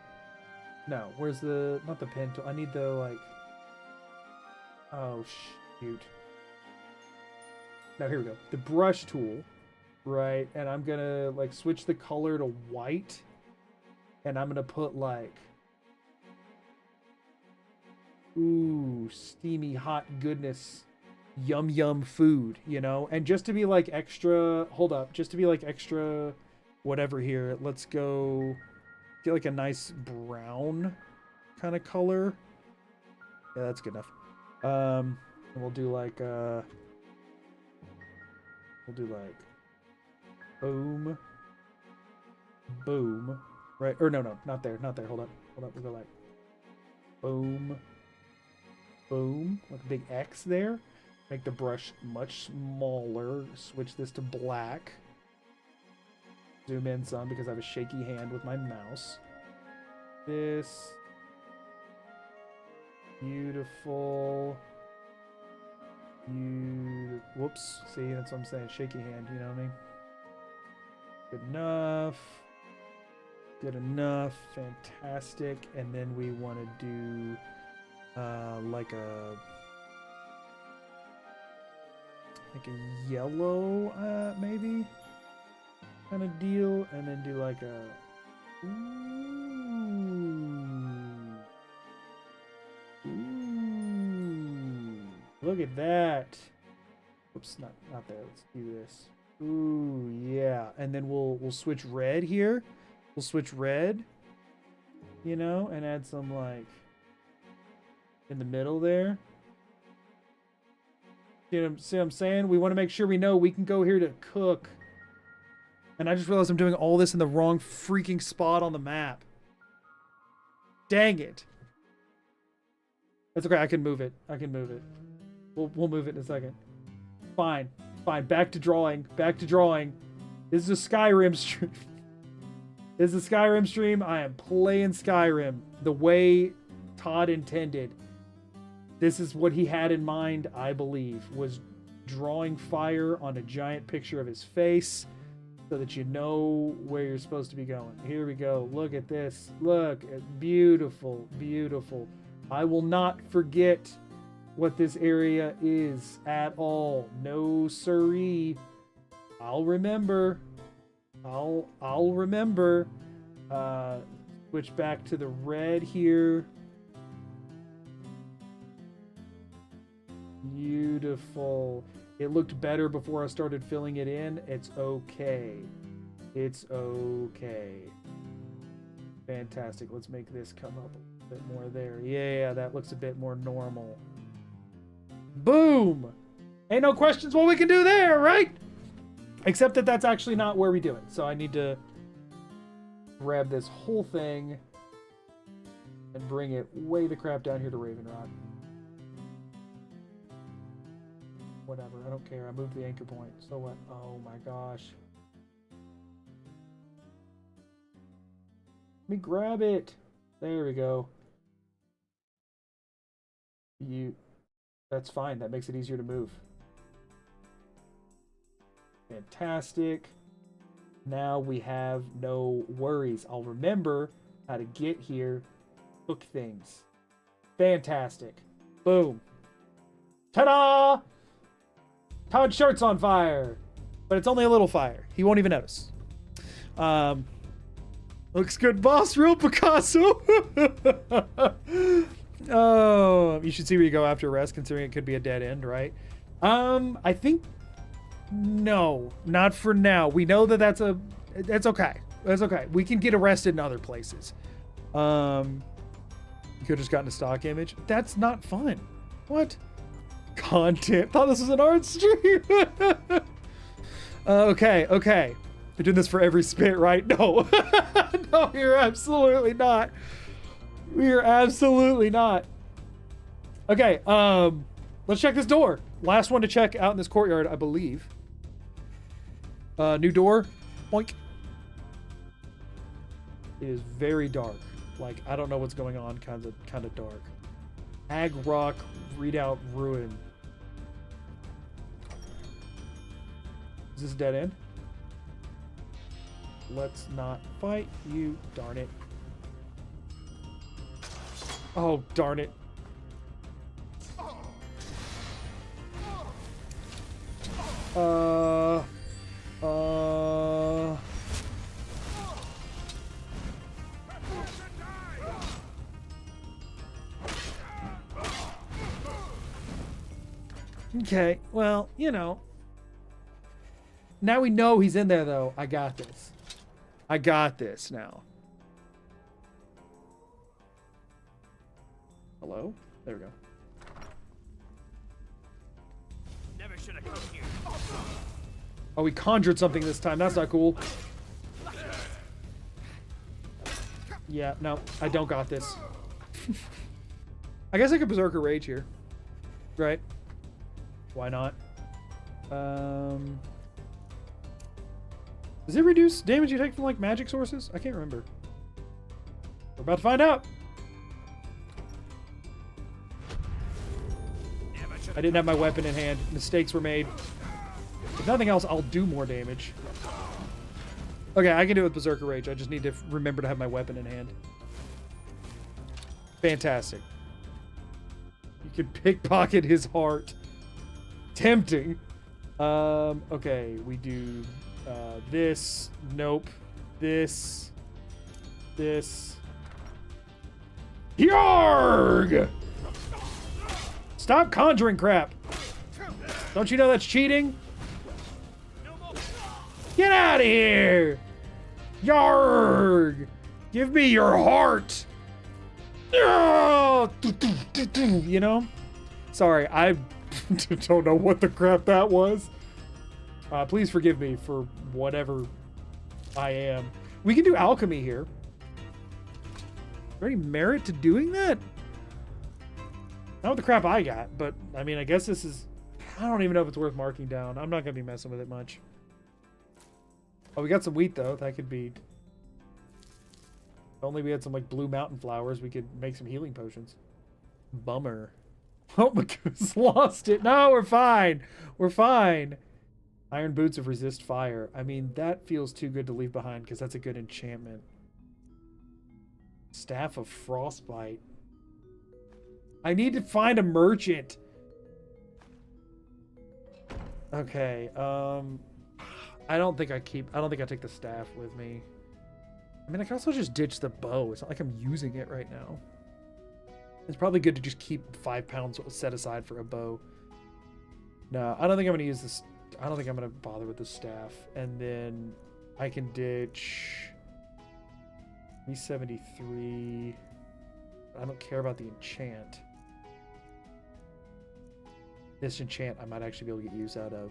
No, where's the... Not the pen tool. I need the, like... Oh, shoot. Now, here we go. The brush tool, right? And I'm going to, like, switch the color to white. And I'm going to put, like... Ooh, steamy, hot goodness. Yum, yum food, you know? And just to be, like, extra... Hold up. Just to be, like, extra whatever here. Let's go... Get like a nice brown kind of color. Yeah, that's good enough. And we'll do like boom, boom, right? Or no, not there. Hold up. We'll go like boom, boom, like a big X there. Make the brush much smaller. Switch this to black. Zoom in some because I have a shaky hand with my mouse. This. Beautiful. Whoops. See, that's what I'm saying. Shaky hand, you know what I mean? Good enough. Good enough. Fantastic. And then we want to do like a yellow maybe kind of deal, and then do like a look at that. Oops, not there. Let's do this. Ooh, yeah. And then we'll switch red here. We'll switch red, you know, and add some like in the middle there. See what I'm saying? We want to make sure we know we can go here to cook. And I just realized I'm doing all this in the wrong freaking spot on the map. Dang it. That's okay. I can move it. We'll move it in a second. Fine. Back to drawing. This is a Skyrim stream. I am playing Skyrim the way Todd intended. This is what he had in mind, I believe, was drawing fire on a giant picture of his face so that you know where you're supposed to be going. Here we go. Look at this. Look. Beautiful. Beautiful. I will not forget what this area is at all. No siree. I'll remember. I'll remember. Switch back to the red here. Beautiful. It looked better before I started filling it in. It's okay. It's okay. Fantastic. Let's make this come up a bit more there. Yeah, that looks a bit more normal. Boom! Ain't no questions what we can do there, right? Except that that's actually not where we do it. So I need to grab this whole thing and bring it way the crap down here to Ravenrock. Whatever, I don't care. I moved the anchor point. So what? Oh my gosh. Let me grab it. There we go. That's fine. That makes it easier to move. Fantastic. Now we have no worries. I'll remember how to get here. Cook things. Fantastic. Boom. Ta-da! Todd's shirt's on fire. But it's only a little fire. He won't even notice. Looks good, boss. Real Picasso. Oh, you should see where you go after rest, considering it could be a dead end, right? I think no, not for now. We know that that's okay. That's okay. We can get arrested in other places. You could have just gotten a stock image. That's not fun. What? Content. Thought this was an art stream. Okay. You're doing this for every spit, right? No. No, you're absolutely not. We are absolutely not. Okay, let's check this door. Last one to check out in this courtyard, I believe. New door. Boink. It is very dark. Like, I don't know what's going on. Kind of dark. Ag Rock Readout Ruin. Is this a dead end? Let's not fight you, darn it. Oh, darn it. Okay, well, you know. Now we know he's in there, though. I got this. I got this now. Hello? There we go. Never should have come here. Oh, we conjured something this time. That's not cool. Yeah, no, I don't got this. I guess I could Berserker Rage here. Right? Why not? Does it reduce damage you take from, like, magic sources? I can't remember. We're about to find out. I didn't have my weapon in hand. Mistakes were made. If nothing else, I'll do more damage. Okay, I can do it with Berserker Rage. I just need to remember to have my weapon in hand. Fantastic. You can pickpocket his heart. Tempting. Okay, we do this. Nope. This. Yarg! Stop conjuring crap. Don't you know that's cheating? Get out of here! Yarg! Give me your heart! You know? Sorry, I don't know what the crap that was. Please forgive me for whatever I am. We can do alchemy here. Is there any merit to doing that? Not with the crap I got, but I mean, I guess this is... I don't even know if it's worth marking down. I'm not going to be messing with it much. Oh, we got some wheat, though. That could be... If only we had some, like, blue mountain flowers, we could make some healing potions. Bummer. Oh, MAGOO's lost it. No, we're fine. We're fine. Iron boots of resist fire. I mean, that feels too good to leave behind because that's a good enchantment. Staff of frostbite. I need to find a merchant. Okay, I don't think I take the staff with me. I mean, I can also just ditch the bow. It's not like I'm using it right now. It's probably good to just keep 5 pounds set aside for a bow. No, I don't think I'm going to use this. I don't think I'm going to bother with the staff. And then I can ditch 373. I don't care about the enchant. This enchant I might actually be able to get use out of.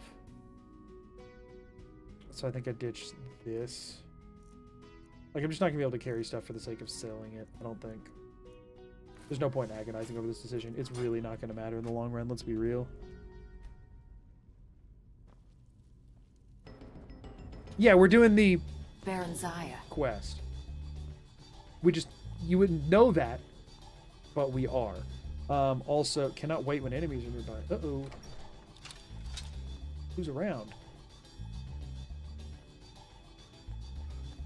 So I think I ditched this. Like, I'm just not going to be able to carry stuff for the sake of selling it, I don't think. There's no point in agonizing over this decision. It's really not going to matter in the long run, let's be real. Yeah, we're doing the Baronziah quest. You wouldn't know that, but we are. Also, cannot wait when enemies are nearby. Uh-oh. Who's around?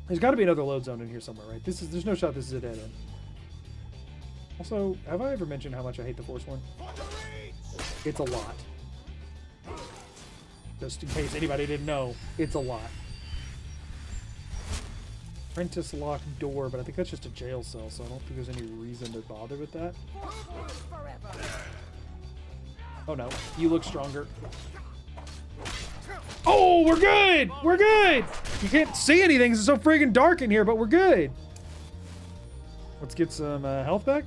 There's got to be another load zone in here somewhere, right? There's no shot this is a dead end. Also, have I ever mentioned how much I hate the Force one? It's a lot. Just in case anybody didn't know, it's a lot. Apprentice locked door, but I think that's just a jail cell, so I don't think there's any reason to bother with that. Oh no, you look stronger. Oh, we're good! We're good! You can't see anything, it's so friggin' dark in here, but we're good. Let's get some health back.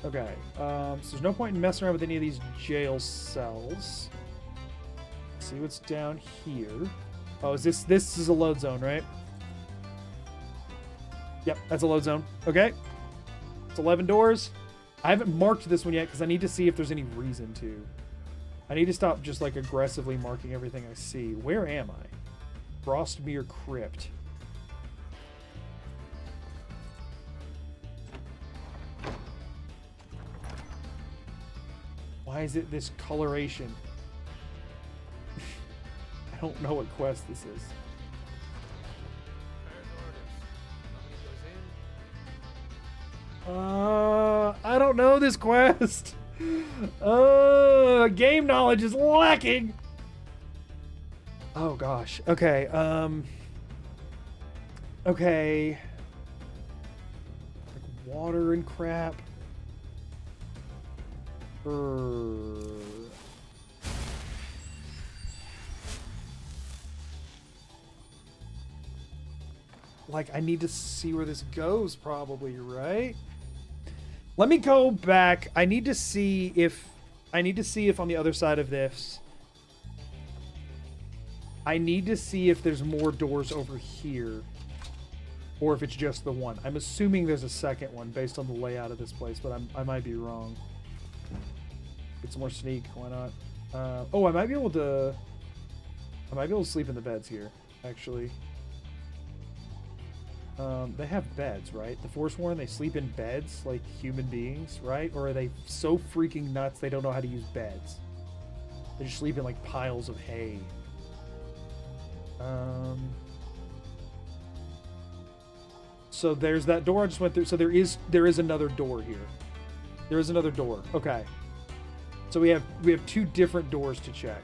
Okay, so there's no point in messing around with any of these jail cells. Let's see what's down here. Oh, is this is a load zone, right? Yep, that's a load zone. Okay. It's 11 doors. I haven't marked this one yet because I need to see if there's any reason to. I need to stop just like aggressively marking everything I see. Where am I? Frostmere Crypt. Why is it this coloration? I don't know what quest this is. I don't know this quest. Game knowledge is lacking. Oh gosh. Okay. Okay. Like water and crap. Like I need to see where this goes probably, right? Let me go back. I need to see if on the other side of this, I need to see if there's more doors over here or if it's just the one. I'm assuming there's a second one based on the layout of this place, but I might be wrong. Get some more sneak. Why not? Oh, I might be able to sleep in the beds here, actually. They have beds, right? The Forsworn, they sleep in beds like human beings, right? Or are they so freaking nuts they don't know how to use beds? They just sleep in like piles of hay. So there's that door I just went through. So there is another door here. There is another door. Okay. So we have two different doors to check.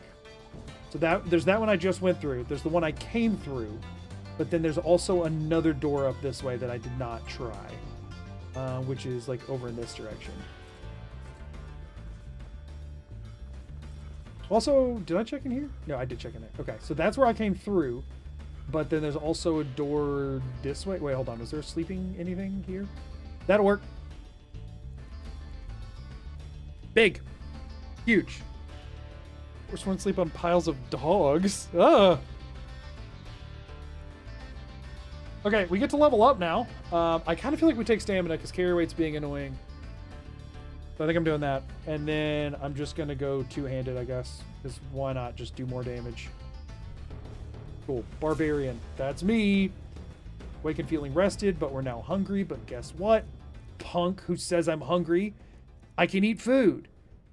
So there's that one I just went through. There's the one I came through. But then there's also another door up this way that I did not try, which is like over in this direction. Also, did I check in here? No, I did check in there. Okay, so that's where I came through, but then there's also a door this way. Wait, hold on. Is there sleeping anything here? That'll work. Big. Huge. We're just want to sleep on piles of dogs. Ugh. Okay, we get to level up now. I kind of feel like we take stamina because carry weight's being annoying. So I think I'm doing that. And then I'm just going to go two-handed, I guess. Because why not just do more damage? Cool. Barbarian. That's me. Wake and feeling rested, but we're now hungry. But guess what? Punk who says I'm hungry. I can eat food.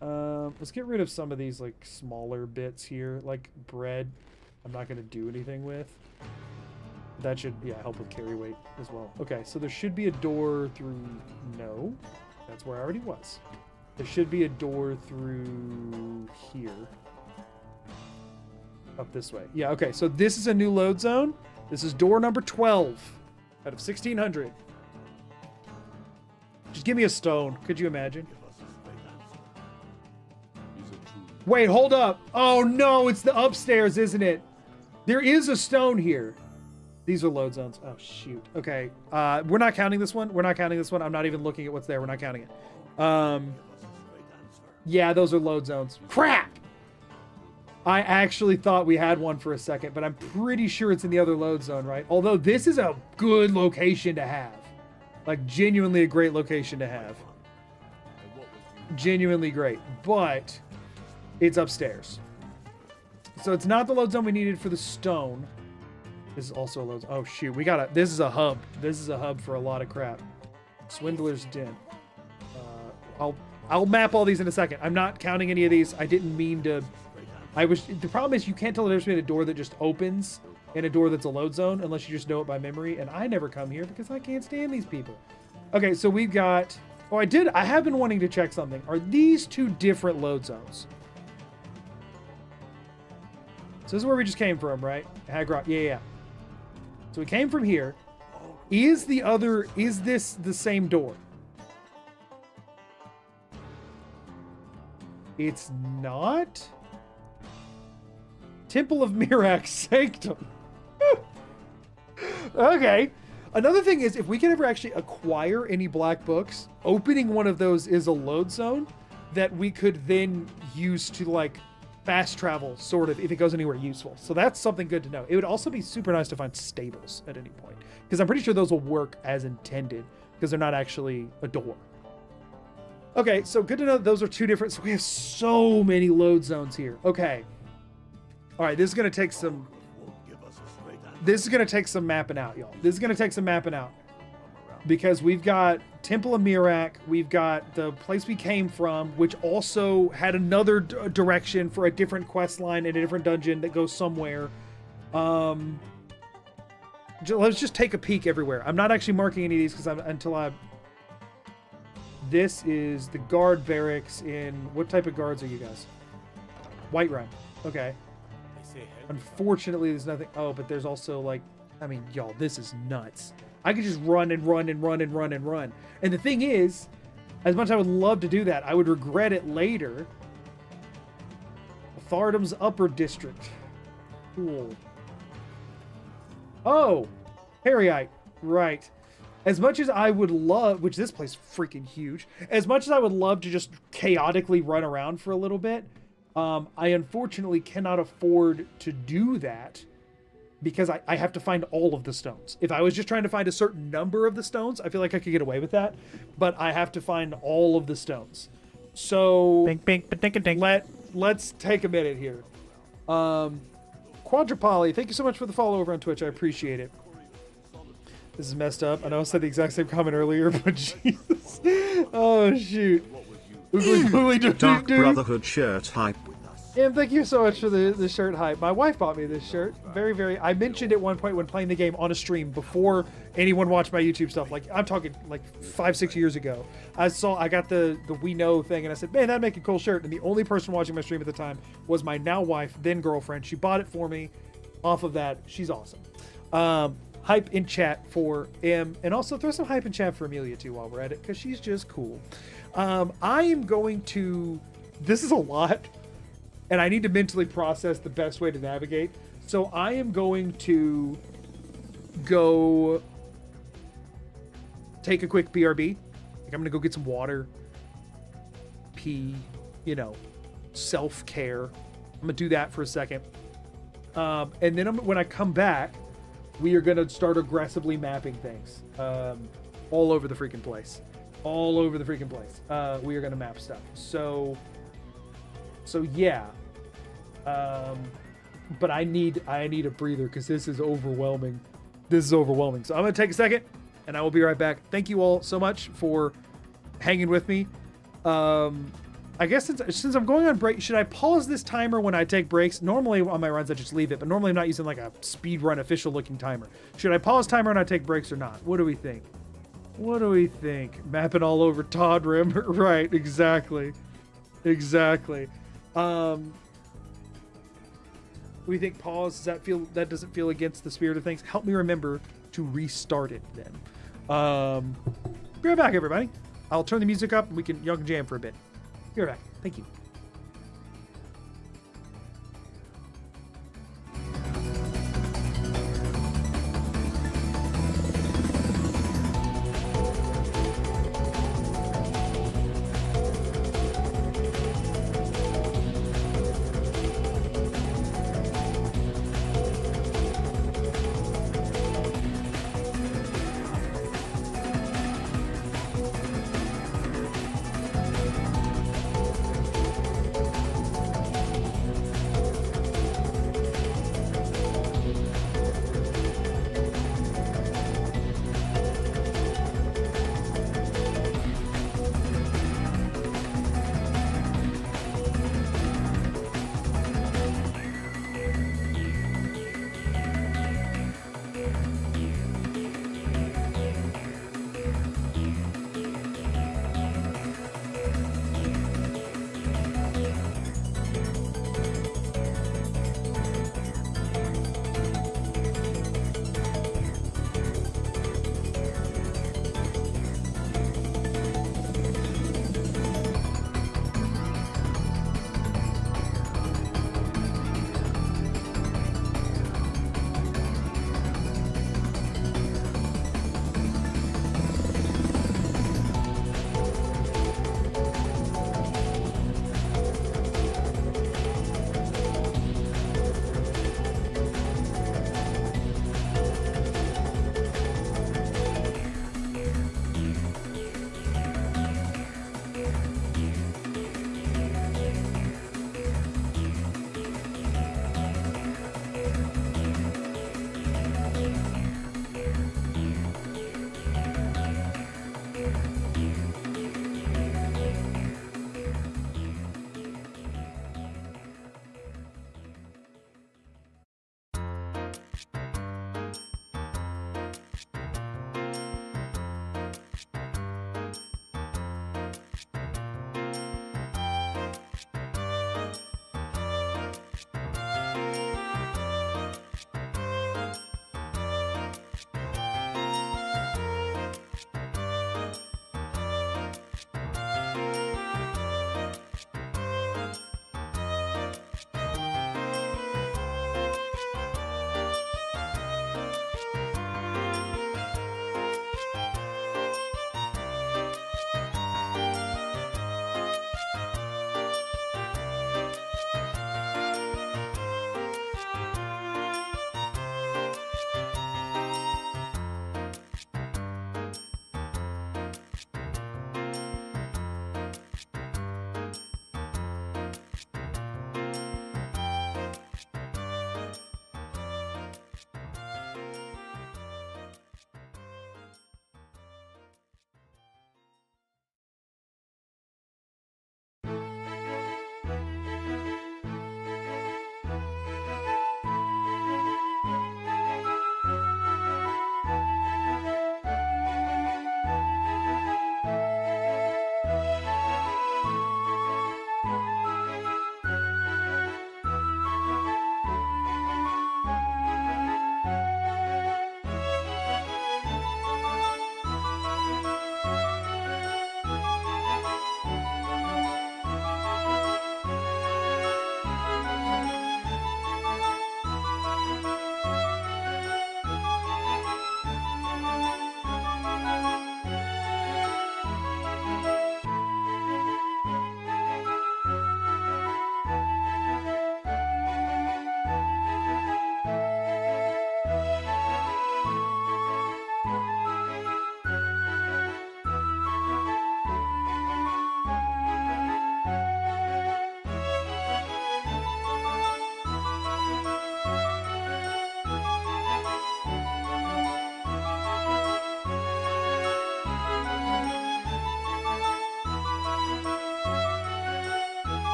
Let's get rid of some of these like smaller bits here. Like bread. I'm not going to do anything with. That should, yeah, help with carry weight as well. Okay, so there should be a door through... No. That's where I already was. There should be a door through here. Up this way. Yeah, okay, so this is a new load zone. This is door number 12 out of 1600. Just give me a stone. Could you imagine? Wait, hold up. Oh, no, it's the upstairs, isn't it? There is a stone here. These are load zones. Oh, shoot. Okay. We're not counting this one. We're not counting this one. I'm not even looking at what's there. We're not counting it. Yeah, those are load zones. Crap! I actually thought we had one for a second, but I'm pretty sure it's in the other load zone, right? Although this is a good location to have. Like, genuinely a great location to have. Genuinely great. But it's upstairs. So it's not the load zone we needed for the stone. This is also a load. Oh shoot, we gotta. This is a hub. This is a hub for a lot of crap. Swindler's Den. I'll map all these in a second. I'm not counting any of these. I didn't mean to. The problem is you can't tell the difference between a door that just opens and a door that's a load zone unless you just know it by memory. And I never come here because I can't stand these people. Okay, so we've got. Oh, I have been wanting to check something. Are these two different load zones? So this is where we just came from, right? Hagrot. Yeah. So we came from here. Is this the same door? It's not. Temple of Mirax Sanctum. Okay. Another thing is, if we can ever actually acquire any black books, opening one of those is a load zone that we could then use to like fast travel, sort of, if it goes anywhere useful. So that's something good to know. It would also be super nice to find stables at any point, because I'm pretty sure those will work as intended, because they're not actually a door. Okay, so good to know that those are two different. So we have so many load zones here. Okay. All right, this is gonna take some. This is gonna take some mapping out, y'all. This is gonna take some mapping out, because we've got Temple of Mirak, we've got the place we came from, which also had another direction for a different quest line and a different dungeon that goes somewhere. Let's just take a peek everywhere. I'm not actually marking any of these because This is the guard barracks in... What type of guards are you guys? Whiterun. Okay. Unfortunately, there's nothing... Oh, but there's also, like... I mean, y'all, this is nuts. I could just run and run and run and run and run. And the thing is, as much as I would love to do that, I would regret it later. Thardam's Upper District. Cool. Oh! Harryite. Right. As much as I would love, which this place is freaking huge, as much as I would love to just chaotically run around for a little bit, I unfortunately cannot afford to do that because I have to find all of the stones. If I was just trying to find a certain number of the stones, I feel like I could get away with that, but I have to find all of the stones. So Bink, bink, ba-dink, dink. let's take a minute here. Quadrupoli, thank you so much for the follow over on Twitch. I appreciate it. This is messed up. I know I said the exact same comment earlier, but Jesus. Oh, shoot. Dark Brotherhood shirt hype. And thank you so much for the shirt hype. My wife bought me this shirt. Very, very... I mentioned at one point when playing the game on a stream before anyone watched my YouTube stuff. Like, I'm talking like 5-6 years ago. I got the We Know thing and I said, man, that'd make a cool shirt. And the only person watching my stream at the time was my now wife, then girlfriend. She bought it for me off of that. She's awesome. Hype in chat for M, and also throw some hype in chat for Amelia too while we're at it, because she's just cool. I am going to... This is a lot, and I need to mentally process the best way to navigate. So I am going to go take a quick BRB. Like, I'm going to go get some water, pee, self-care. I'm going to do that for a second. And then when I come back, we are going to start aggressively mapping things all over the freaking place. All over the freaking place. We are going to map stuff. So yeah. But I need a breather because this is overwhelming. This is overwhelming. So I'm going to take a second and I will be right back. Thank you all so much for hanging with me. I guess since I'm going on break, should I pause this timer when I take breaks? Normally on my runs, I just leave it, but normally I'm not using like a speed run official looking timer. Should I pause timer when I take breaks or not? What do we think? What do we think? Mapping all over Todd Rim. Right, exactly. Exactly. We think pause, that doesn't feel against the spirit of things? Help me remember to restart it then. Be right back, everybody. I'll turn the music up and y'all can jam for a bit. Be right back. Thank you.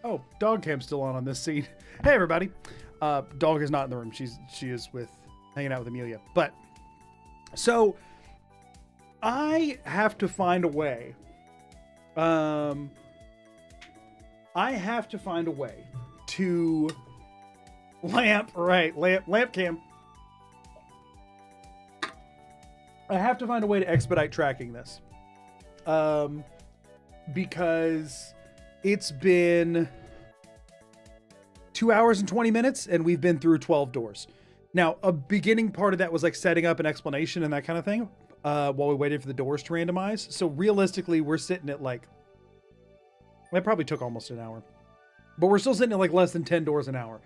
Oh, dog cam's still on this scene. Hey everybody. Dog is not in the room. She is hanging out with Amelia. But so I have to find a way. I have to find a way to lamp cam. I have to find a way to expedite tracking this. Because it's been 2 hours and 20 minutes and we've been through 12 doors. Now, a beginning part of that was like setting up an explanation and that kind of thing while we waited for the doors to randomize. So realistically, we're sitting at like, that probably took almost an hour, but we're still sitting at like less than 10 doors an hour.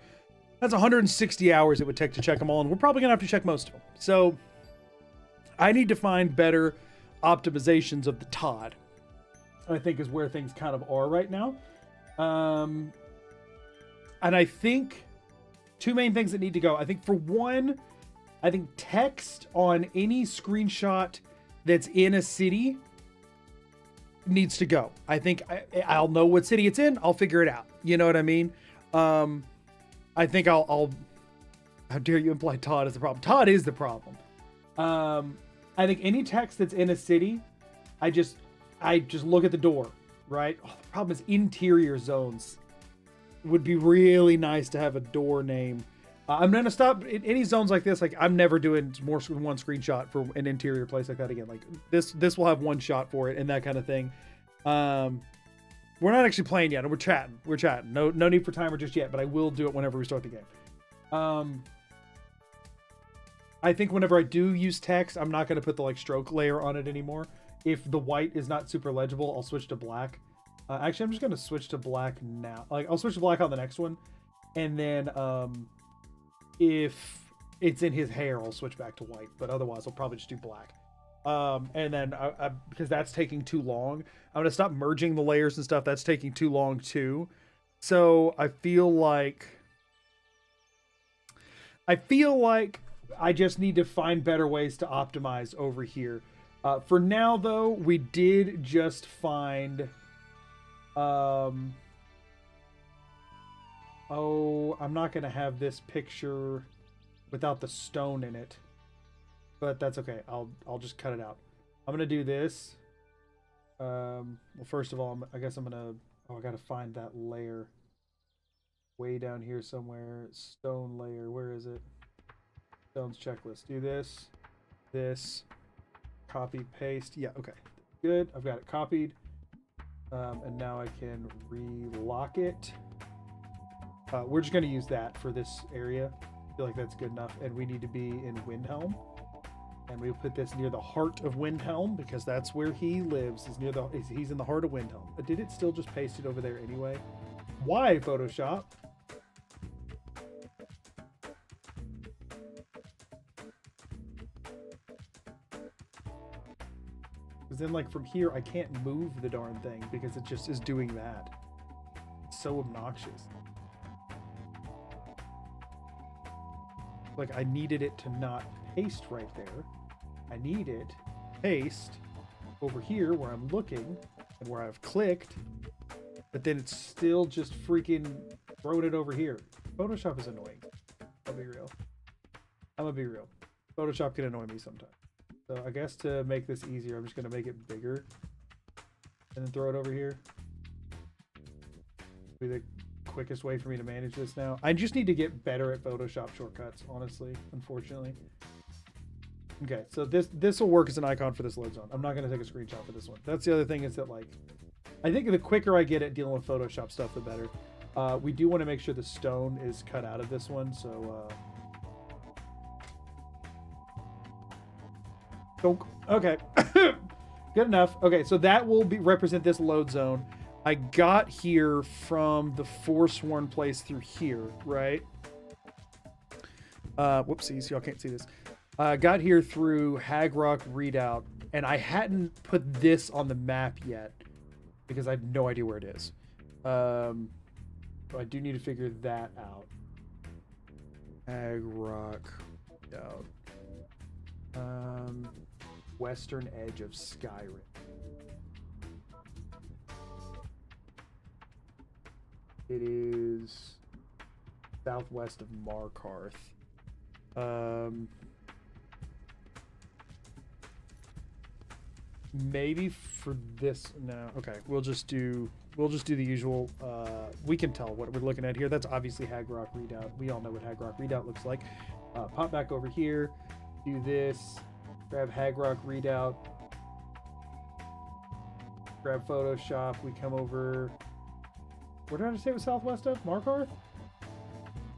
That's 160 hours it would take to check them all. And we're probably gonna have to check most of them. So I need to find better optimizations of the Todd. I think is where things kind of are right now. And I think two main things that need to go. I think for one, I think text on any screenshot that's in a city needs to go. I think I'll know what city it's in. I'll figure it out. You know what I mean? I think I'll how dare you imply Todd is the problem? Todd is the problem. I think any text that's in a city, I just look at the door, right? Oh, the problem is interior zones. It would be really nice to have a door name. I'm going to stop in any zones like this. Like I'm never doing more than one screenshot for an interior place like that again. Like this will have one shot for it and that kind of thing. We're not actually playing yet. We're chatting. No need for timer just yet, but I will do it whenever we start the game. I think whenever I do use text, I'm not going to put the like stroke layer on it anymore. If the white is not super legible, I'll switch to black. Actually, I'm just going to switch to black now. Like, I'll switch to black on the next one. And then if it's in his hair, I'll switch back to white. But otherwise, I'll probably just do black. And then, because that's taking too long, I'm going to stop merging the layers and stuff. That's taking too long, too. So I feel like I just need to find better ways to optimize over here. For now, though, we did just find... I'm not going to have this picture without the stone in it. But that's okay. I'll just cut it out. I'm going to do this. Well, first of all, I guess I'm going to... Oh, I got to find that layer. Way down here somewhere. Stone layer. Where is it? Stone's checklist. Do this. This. Copy, paste. Yeah, okay. Good. I've got it copied. And now I can relock it. We're just going to use that for this area. I feel like that's good enough. And we need to be in Windhelm. And we put this near the heart of Windhelm because that's where he lives. He's in the heart of Windhelm. But did it still just paste it over there anyway? Why, Photoshop? Because then, like, from here, I can't move the darn thing because it just is doing that. It's so obnoxious. Like, I needed it to not paste right there. I need it paste over here where I'm looking and where I've clicked, but then it's still just freaking throwing it over here. Photoshop is annoying. I'll be real. I'm gonna be real. Photoshop can annoy me sometimes. So I guess to make this easier, I'm just going to make it bigger and then throw it over here. Be the quickest way for me to manage this now. I just need to get better at Photoshop shortcuts, honestly, unfortunately. Okay, so this will work as an icon for this load zone. I'm not going to take a screenshot for this one. That's the other thing is that, like, I think the quicker I get at dealing with Photoshop stuff, the better. We do want to make sure the stone is cut out of this one, so... Okay. Good enough. Okay, so that will represent this load zone. I got here from the Forsworn place through here, right? Whoopsies, y'all can't see this. Got here through Hagrock Redoubt, and I hadn't put this on the map yet because I have no idea where it is. So I do need to figure that out. Hagrock Redoubt. Western edge of Skyrim. It is southwest of Markarth. Maybe for this, no. Okay, we'll just do the usual. We can tell what we're looking at here. That's obviously Hagrock Redoubt. We all know what Hagrock Redoubt looks like. Pop back over here, do this, grab Hagrock Redoubt, grab Photoshop. We come over. What did I say it was southwest of? Markarth?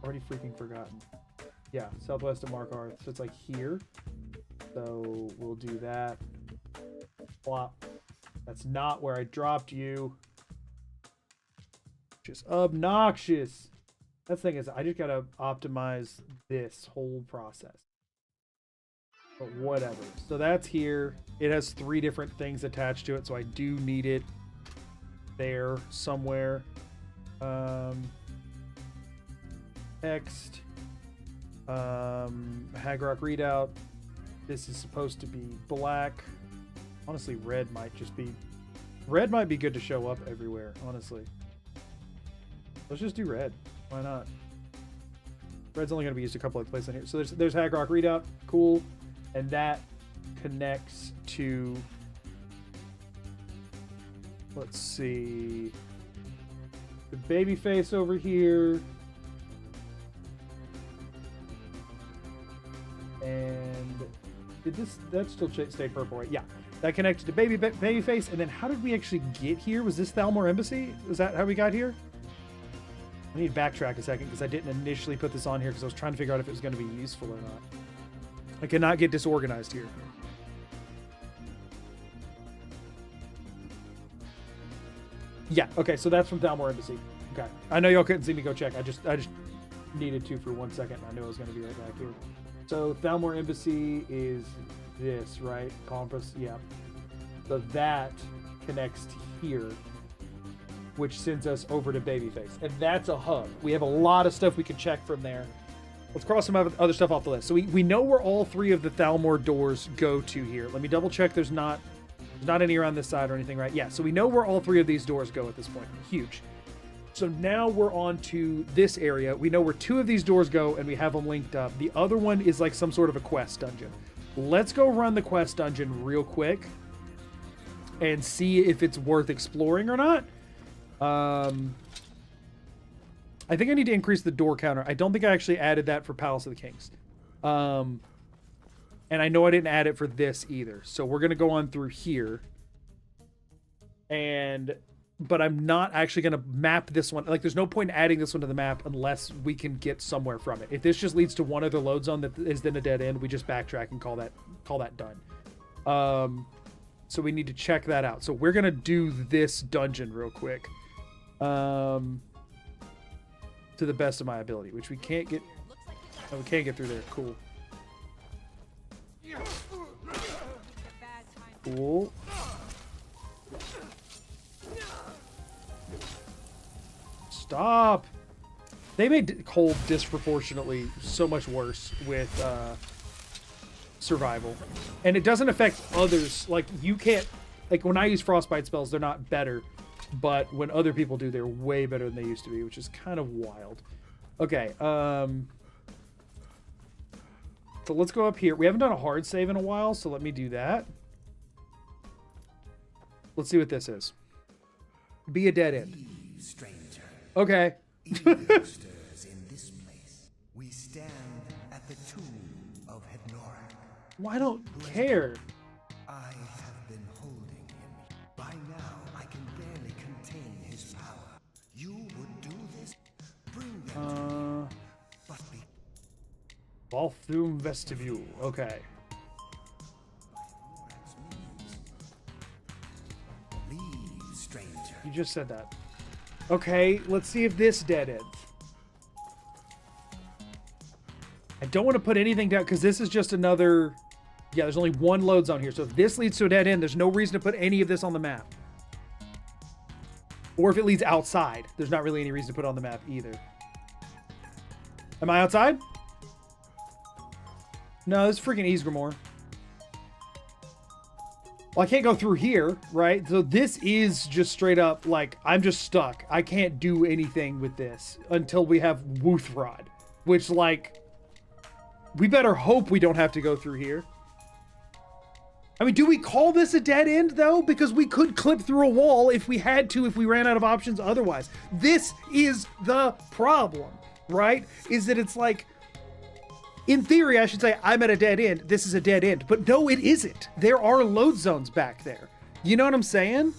Already freaking forgotten. Yeah, southwest of Markarth. So it's like here. So we'll do that. Flop. That's not where I dropped you. Just obnoxious. That's the thing is, I just gotta optimize this whole process. But whatever. So that's here. It has 3 different things attached to it, so I do need it there somewhere. Text. Hagrock Redoubt. This is supposed to be black. Honestly, red might be good to show up everywhere, honestly. Let's just do red. Why not? Red's only going to be used a couple of places in here. So there's Hagrock Redoubt. Cool. And that connects to, let's see, the baby face over here. And did that still stay purple, right? Yeah. That connected to baby face. And then how did we actually get here? Was this Thalmor Embassy? Was that how we got here? I need to backtrack a second because I didn't initially put this on here because I was trying to figure out if it was going to be useful or not. I cannot get disorganized here. Yeah, okay, so that's from Thalmor Embassy. Okay. I know y'all couldn't see me go check. I just needed to for 1 second. I knew I was going to be right back here. So Thalmor Embassy is this, right? Compass, yeah. So that connects to here, which sends us over to Babyface. And that's a hub. We have a lot of stuff we can check from there. Let's cross some other stuff off the list. So we know where all 3 of the Thalmor doors go to here. Let me double check there's not any around this side or anything, right? Yeah, so we know where all 3 of these doors go at this point. Huge. So now we're on to this area. We know where 2 of these doors go, and we have them linked up. The other one is like some sort of a quest dungeon. Let's go run the quest dungeon real quick and see if it's worth exploring or not. I think I need to increase the door counter. I don't think I actually added that for Palace of the Kings. And I know I didn't add it for this either. So we're going to go on through here. But I'm not actually going to map this one. Like, there's no point in adding this one to the map unless we can get somewhere from it. If this just leads to one other load zone that is then a dead end, we just backtrack and call that done. So we need to check that out. So we're going to do this dungeon real quick. To the best of my ability, which we can't get. Oh, we can't get through there. Cool. Cool. Stop. They made cold disproportionately so much worse with survival, and it doesn't affect others. Like, you can't. Like, when I use frostbite spells, they're not better. But when other people do, they're way better than they used to be, which is kind of wild. Okay, so let's go up here. We haven't done a hard save in a while, so let me do that. Let's see what this is. Be a dead end. Stranger. Okay. Stirs in this place. We stand at the tomb of Hednorak. I don't care. I have been holding him. By now, I can barely contain his power. You would do this? Bring them to me. But be Bathroom vestibule. Okay. leave, stranger. You just said that. Okay, let's see if this dead ends. I don't want to put anything down because this is just another... Yeah, there's only one load zone here. So if this leads to a dead end, there's no reason to put any of this on the map. Or if it leads outside, there's not really any reason to put it on the map either. Am I outside? No, this is freaking Ysgramor. Well, I can't go through here, right? So this is just straight up, like, I'm just stuck. I can't do anything with this until we have Wuthrod. Which, like, we better hope we don't have to go through here. I mean, do we call this a dead end, though? Because we could clip through a wall if we had to, if we ran out of options otherwise. This is the problem, right? Is that it's like, in theory, I should say, I'm at a dead end. This is a dead end. But no, it isn't. There are load zones back there. You know what I'm saying?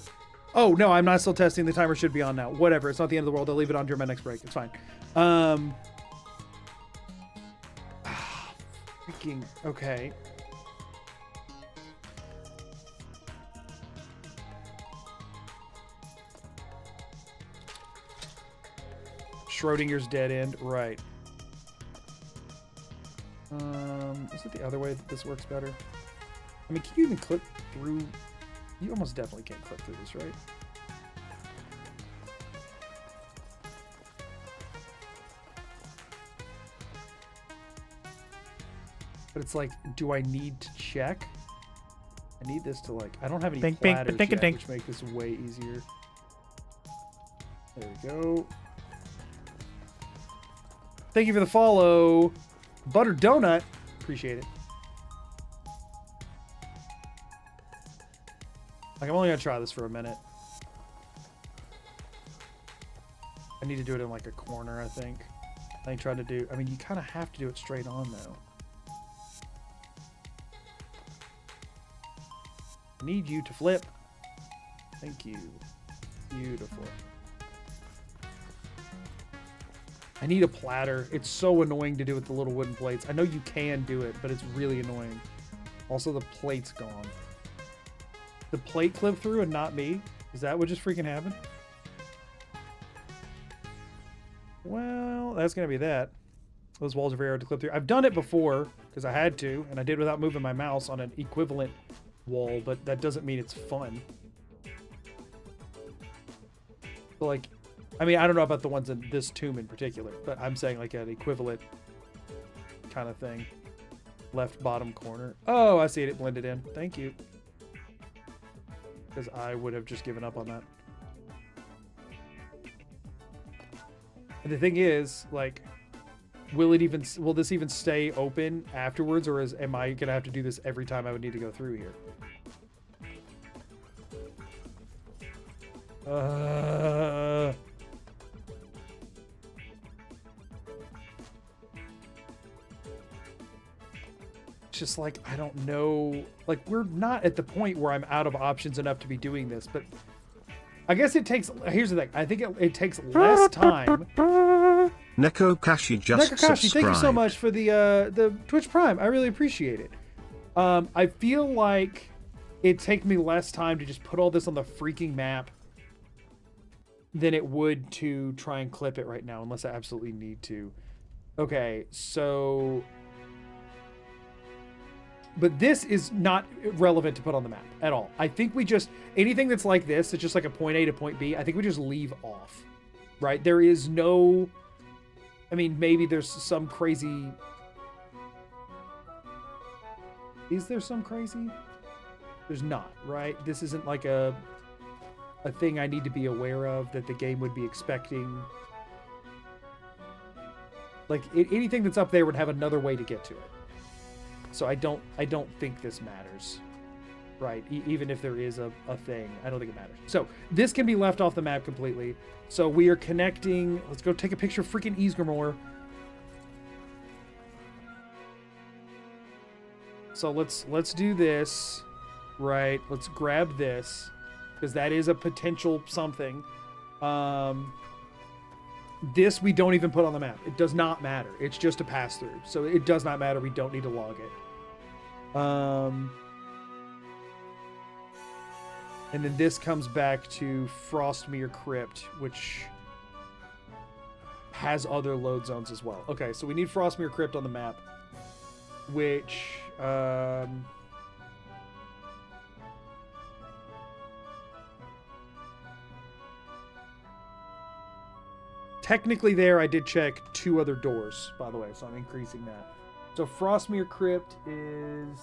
Oh, no, I'm not still testing. The timer should be on now. Whatever. It's not the end of the world. I'll leave it on during my next break. It's fine. Freaking... Okay. Schrodinger's dead end. Right. Is it the other way that this works better? I mean, can you even clip through? You almost definitely can't clip through this, right? But it's like, do I need to check? I need this to like, I don't have any Think, platters think, yet, think. which make this way easier. There we go. Thank you for the follow. Butter Donut. Appreciate it. Like, I'm only gonna try this for a minute. I need to do it in like a corner, I think. I ain't trying to do... I mean, you kind of have to do it straight on, though. I need you to flip. Thank you. Beautiful. I need a platter. It's so annoying to do with the little wooden plates. I know you can do it, but it's really annoying. Also, the plate's gone. The plate clipped through and not me? Is that what just freaking happened? Well, that's going to be that. Those walls are very hard to clip through. I've done it before, because I had to, and I did without moving my mouse on an equivalent wall, but that doesn't mean it's fun. So, like... I mean, I don't know about the ones in this tomb in particular, but I'm saying like an equivalent kind of thing. Left bottom corner. Oh, I see it. It blended in. Thank you. Because I would have just given up on that. And the thing is, like, will this even stay open afterwards, or am I gonna have to do this every time I would need to go through here? Just like, I don't know, like, we're not at the point where I'm out of options enough to be doing this, but I guess it takes, here's the thing, I think it takes less time. Nekokashi just Nekokashi, subscribed. thank you so much for the Twitch Prime. I really appreciate it. I feel like it'd take me less time to just put all this on the freaking map than it would to try and clip it right now, unless I absolutely need to. Okay, so... But this is not relevant to put on the map at all. I think we just... Anything that's like this, it's just like a point A to point B, I think we just leave off. Right? There is no... I mean, maybe there's some crazy... Is there some crazy? There's not, right? This isn't like a thing I need to be aware of that the game would be expecting. Like, anything that's up there would have another way to get to it. So I don't think this matters, right? Even if there is a thing, I don't think it matters. So this can be left off the map completely. So we are connecting. Let's go take a picture of freaking Ysgramor. So let's do this, right? Let's grab this because that is a potential something. This we don't even put on the map. It does not matter. It's just a pass through. So it does not matter. We don't need to log it. And And then this comes back to Frostmere Crypt, which has other load zones as well. Okay, so we need Frostmere Crypt on the map, which technically there I did check 2 other doors, by the way, so I'm increasing that. So Frostmere Crypt is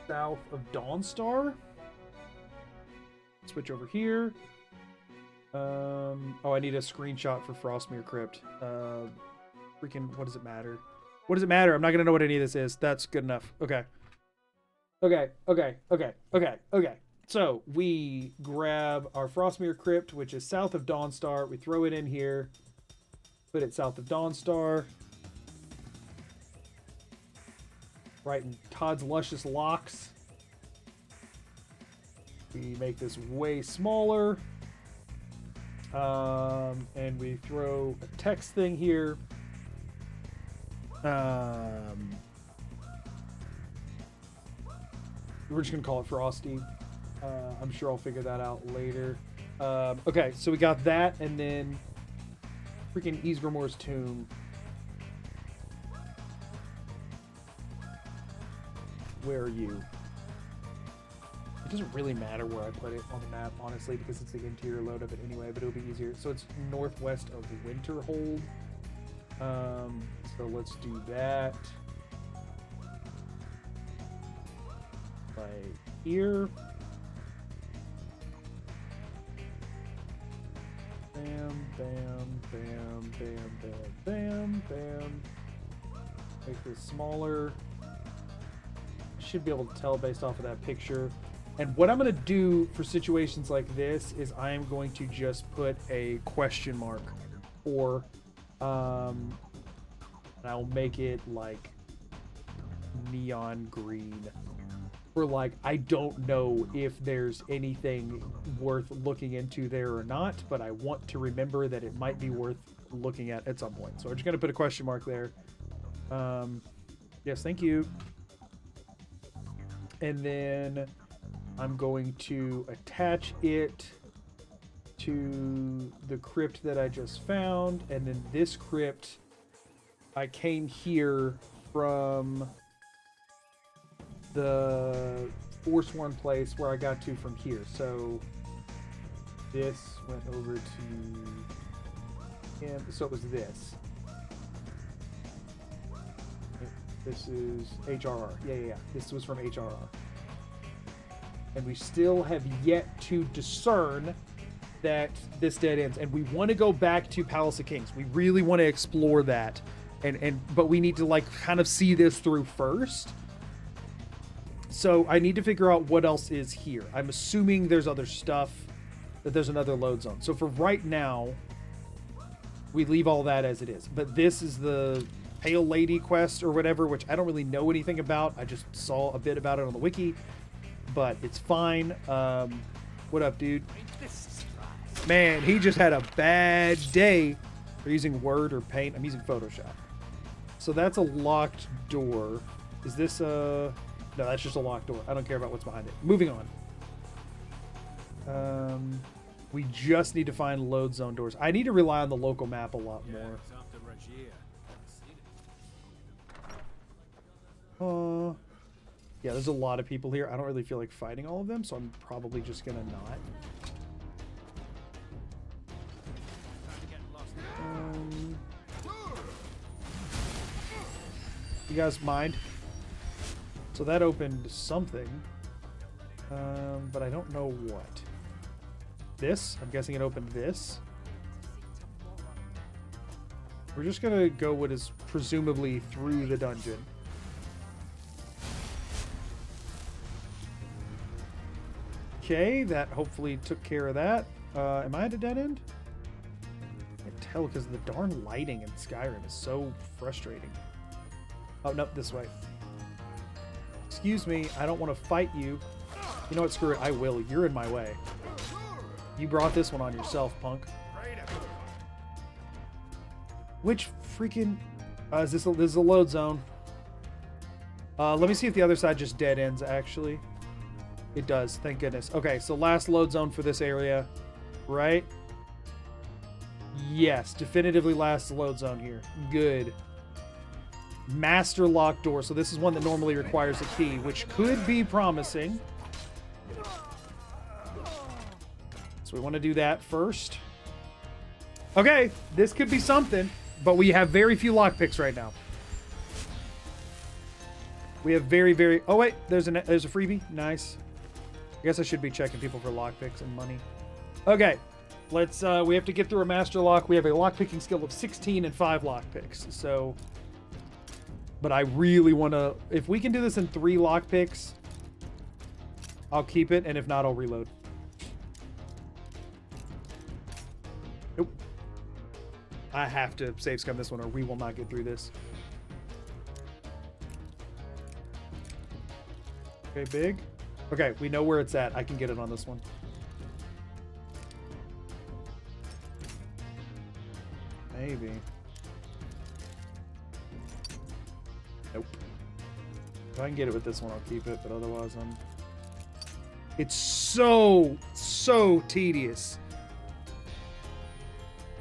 south of Dawnstar. Switch over here. Oh, I need a screenshot for Frostmere Crypt. Freaking, what does it matter? What does it matter? I'm not gonna know what any of this is. That's good enough. Okay. Okay. So we grab our Frostmere Crypt, which is south of Dawnstar. We throw it in here. Put it south of Dawnstar. Right in Todd's luscious locks. We make this way smaller. And we throw a text thing here. We're just gonna call it Frosty. I'm sure I'll figure that out later. Okay, so we got that, and then freaking Ysgramor's tomb. Where are you? It doesn't really matter where I put it on the map, honestly, because it's the interior load of it anyway, but it'll be easier. So it's northwest of Winterhold. So let's do that. Right here. Bam, bam, bam, bam, bam, bam, bam. Make this smaller. Should be able to tell based off of that picture. And what I'm going to do for situations like this is I am going to just put a question mark, or and I'll make it like neon green, or like I don't know if there's anything worth looking into there or not, but I want to remember that it might be worth looking at some point. So I'm just going to put a question mark there. Yes, thank you. And then I'm going to attach it to the crypt that I just found. And then this crypt, I came here from the Forsworn place where I got to from here. So this went over to him. So it was this. This is HRR. Yeah. This was from HRR. And we still have yet to discern that this dead ends. And we want to go back to Palace of Kings. We really want to explore that. But we need to like kind of see this through first. So I need to figure out what else is here. I'm assuming there's other stuff, that there's another load zone. So for right now, we leave all that as it is. But this is the Pale Lady quest or whatever, which I don't really know anything about. I just saw a bit about it on the wiki, but it's fine. What up, dude? Man, he just had a bad day. We're using Word or Paint. I'm using Photoshop. So that's a locked door. Is this a... No, that's just a locked door. I don't care about what's behind it. Moving on. We just need to find load zone doors. I need to rely on the local map a lot more. Yeah, there's a lot of people here. I don't really feel like fighting all of them, so I'm probably just gonna not. You guys mind? So that opened something, but I don't know what. This? I'm guessing it opened this. We're just gonna go what is presumably through the dungeon. Okay, that hopefully took care of that. Am I at a dead end? I can't tell because the darn lighting in Skyrim is so frustrating. Oh, no, this way. Excuse me, I don't want to fight you. You know what, screw it, I will. You're in my way. You brought this one on yourself, punk. Which freaking... this is a load zone. Let me see if the other side just dead ends, actually. It does, thank goodness. Okay, so last load zone for this area, right? Yes, definitively last load zone here. Good. Master lock door. So this is one that normally requires a key, which could be promising. So we want to do that first. Okay, this could be something, but we have very few lockpicks right now. We have very... Oh, wait, there's a freebie. Nice. I guess I should be checking people for lockpicks and money. Okay, let's... we have to get through a master lock. We have a lockpicking skill of 16 and 5 lockpicks, so... But I really want to... If we can do this in 3 lockpicks, I'll keep it, and if not, I'll reload. Nope. I have to save scum this one, or we will not get through this. Okay, big. Okay, we know where it's at. I can get it on this one. Maybe. Nope. If I can get it with this one, I'll keep it, but otherwise I'm... It's so tedious.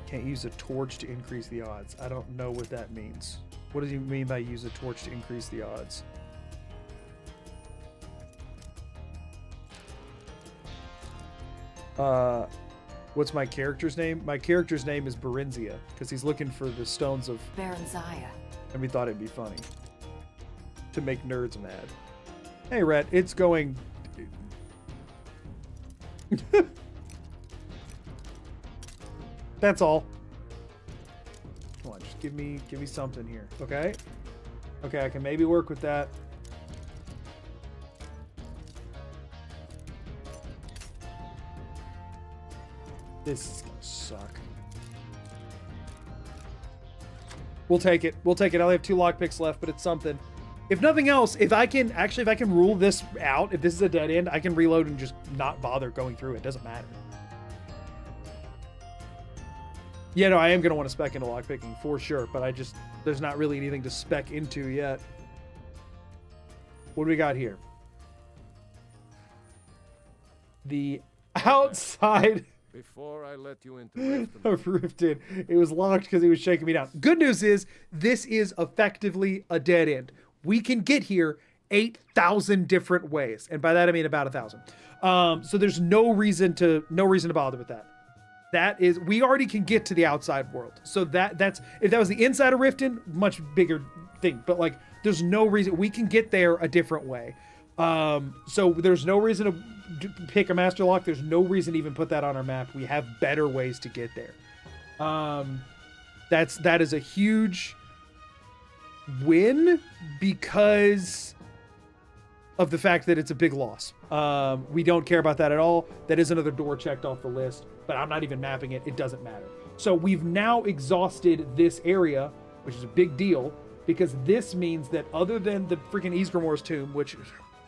Can't use a torch to increase the odds. I don't know what that means. What does he mean by use a torch to increase the odds? What's my character's name? My character's name is Berenzia, because he's looking for the stones of... Berenzia. And we thought it'd be funny. To make nerds mad. Hey, Rhett, it's going... That's all. Come on, just give me something here, okay? Okay, I can maybe work with that. This is gonna suck. We'll take it. We'll take it. I only have 2 lockpicks left, but it's something. If nothing else, if I can rule this out, if this is a dead end, I can reload and just not bother going through it. Doesn't matter. Yeah, no, I am going to want to spec into lockpicking for sure, but there's not really anything to spec into yet. What do we got here? The outside... Before I let you into Riften. of Riften. It was locked because he was shaking me down. Good news is, this is effectively a dead end. We can get here 8,000 different ways. And by that, I mean about 1,000. So there's no reason to bother with that. That is, we already can get to the outside world. So that's, if that was the inside of Riften, much bigger thing. But like, there's no reason, we can get there a different way. So there's no reason to pick a master lock. There's no reason to even put that on our map. We have better ways to get there. That is a huge win because of the fact that it's a big loss. We don't care about that at all. That is another door checked off the list, but I'm not even mapping it. It doesn't matter. So we've now exhausted this area, which is a big deal because this means that other than the freaking Ysgramor's tomb, which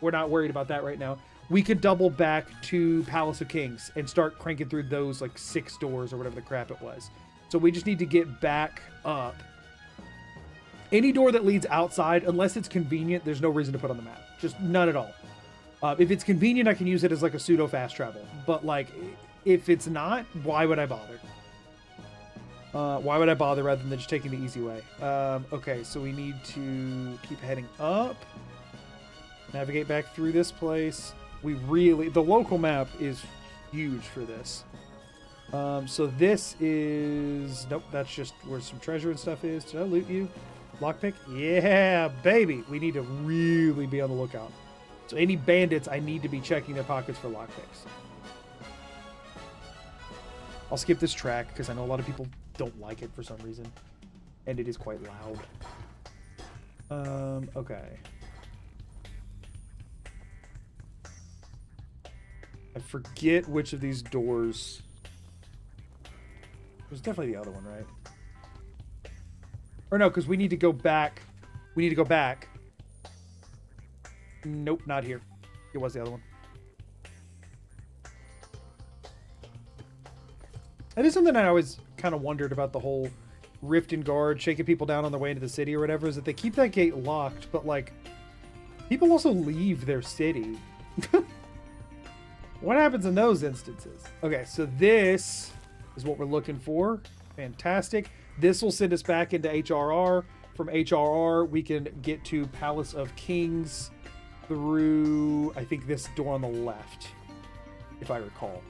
we're not worried about that right now, we could double back to Palace of Kings and start cranking through those like 6 doors or whatever the crap it was. So we just need to get back up. Any door that leads outside, unless it's convenient, there's no reason to put on the map. Just none at all. If it's convenient, I can use it as like a pseudo fast travel. But like, if it's not, why would I bother? Why would I bother rather than just taking the easy way? Okay, so we need to keep heading up. Navigate back through this place. The local map is huge for this. So this is, nope, that's just where some treasure and stuff is. Did I loot you? Lockpick? Yeah, baby. We need to really be on the lookout. So any bandits, I need to be checking their pockets for lockpicks. I'll skip this track because I know a lot of people don't like it for some reason. And it is quite loud. Okay. I forget which of these doors. It was definitely the other one, right? Or no, because we need to go back. We need to go back. Nope, not here. It was the other one. That is something I always kind of wondered about the whole Riften Guard shaking people down on their way into the city or whatever, is that they keep that gate locked, but like, people also leave their city. What happens in those instances? Okay, so this is what we're looking for. Fantastic. This will send us back into HRR. From HRR, we can get to Palace of Kings through, I think, this door on the left, if I recall.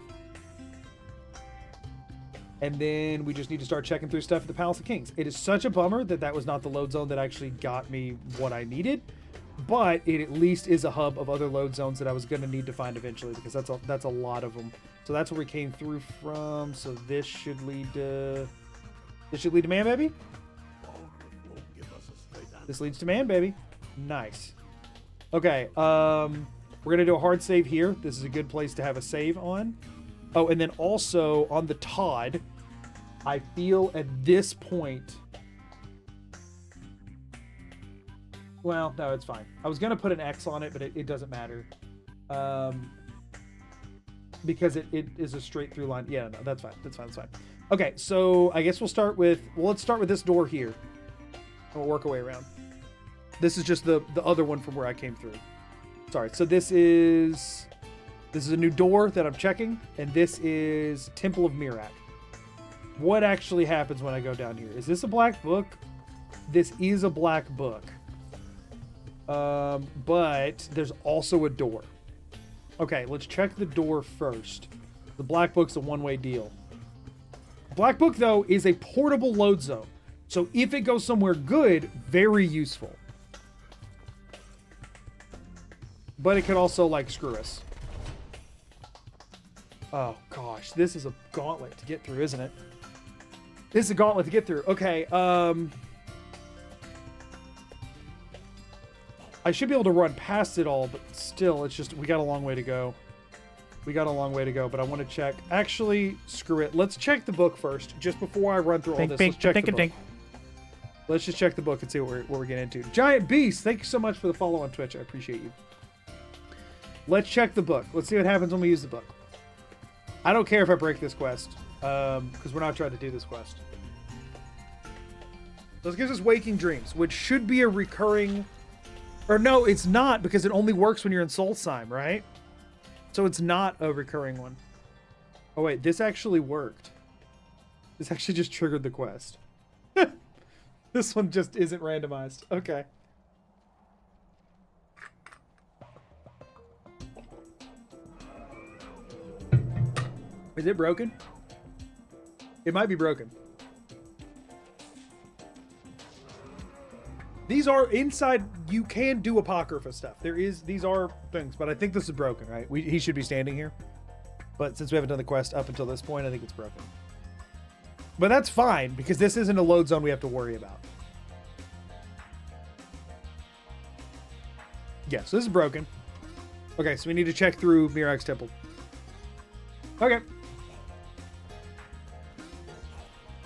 And then we just need to start checking through stuff at the Palace of Kings. It is such a bummer that that was not the load zone that actually got me what I needed, but it at least is a hub of other load zones that I was going to need to find eventually, because that's a lot of them. So that's where we came through from. So this should lead to Man Baby. This leads to Man Baby. Nice. Okay, we're gonna do a hard save here. This is a good place to have a save on. Oh, and then also on the Todd, I feel at this point. Well, no, it's fine. I was gonna put an X on it, but it doesn't matter. Because it is a straight through line. Yeah, no, that's fine. That's fine. Okay, so I guess let's start with this door here. And we'll work our way around. This is just the other one from where I came through. Sorry. So this is a new door that I'm checking, and this is Temple of Mirak. What actually happens when I go down here? Is this a black book? This is a black book. But there's also a door. Okay, let's check the door first. The black book's a one-way deal. Black book, though, is a portable load zone. So if it goes somewhere good, very useful. But it could also, like, screw us. Oh, gosh. This is a gauntlet to get through, isn't it? This is a gauntlet to get through. Okay, I should be able to run past it all, but still, it's just, we got a long way to go. But I want to check. Actually, screw it. Let's check the book first, just before I run through all this. Let's check the book. Let's just check the book and see what we're getting into. Giant Beast, thank you so much for the follow on Twitch. I appreciate you. Let's check the book. Let's see what happens when we use the book. I don't care if I break this quest, because we're not trying to do this quest. This gives us Waking Dreams, which should be a recurring... Or no, it's not, because it only works when you're in Solstheim, right? So it's not a recurring one. Oh wait, this actually worked. This actually just triggered the quest. This one just isn't randomized. Okay. Is it broken? It might be broken. These are inside. You can do Apocrypha stuff. These are things, but I think this is broken, right? He should be standing here. But since we haven't done the quest up until this point, I think it's broken. But that's fine, because this isn't a load zone we have to worry about. Yeah, so this is broken. Okay, so we need to check through Mirak's Temple. Okay.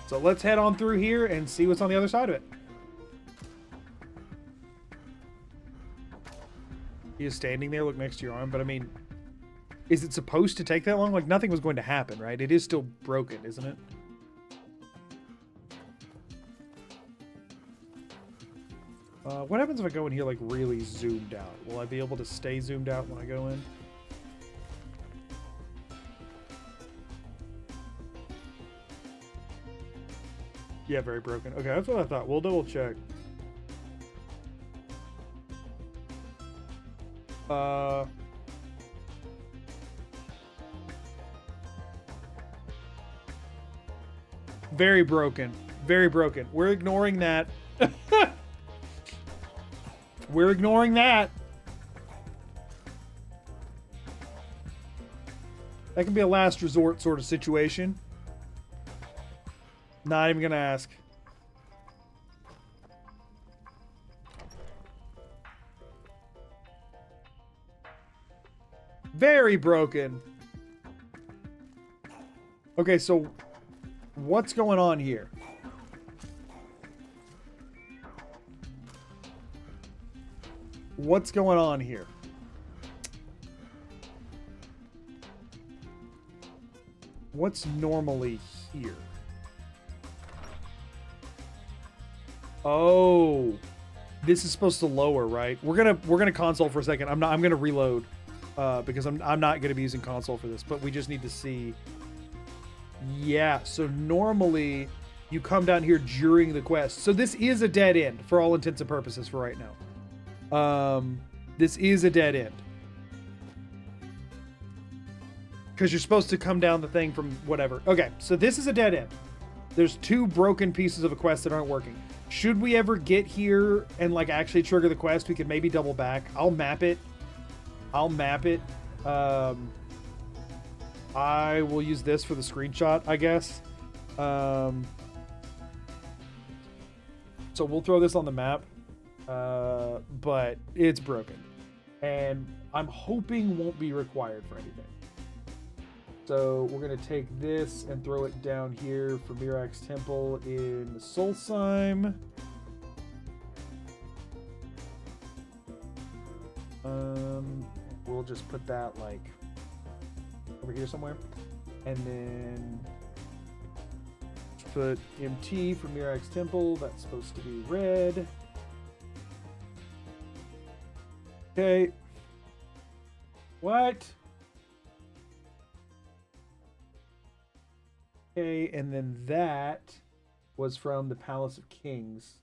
So let's head on through here and see what's on the other side of it. He is standing there, look next to your arm, but I mean, is it supposed to take that long? Like, nothing was going to happen, right? It is still broken, isn't it? What happens if I go in here, like, really zoomed out? Will I be able to stay zoomed out when I go in? Yeah, very broken. Okay, that's what I thought. We'll double check. Very broken. Very broken. We're ignoring that. We're ignoring that. That can be a last resort sort of situation. Not even gonna ask. Very broken. Okay, so what's going on here? What's going on here? What's normally here? Oh, this is supposed to lower, right? We're gonna console for a second. I'm gonna reload. because I'm not going to be using console for this, but we just need to see. Yeah, so normally you come down here during the quest. So this is a dead end for all intents and purposes for right now. This is a dead end. Because you're supposed to come down the thing from whatever. Okay, so this is a dead end. There's 2 broken pieces of a quest that aren't working. Should we ever get here and like actually trigger the quest, we could maybe double back. I'll map it. I will use this for the screenshot, I guess. So we'll throw this on the map. But it's broken. And I'm hoping won't be required for anything. So we're going to take this and throw it down here for Mirak's Temple in Solstheim. We'll just put that like over here somewhere. And then put MT for Mirak's Temple. That's supposed to be red. Okay. What? Okay, and then that was from the Palace of Kings.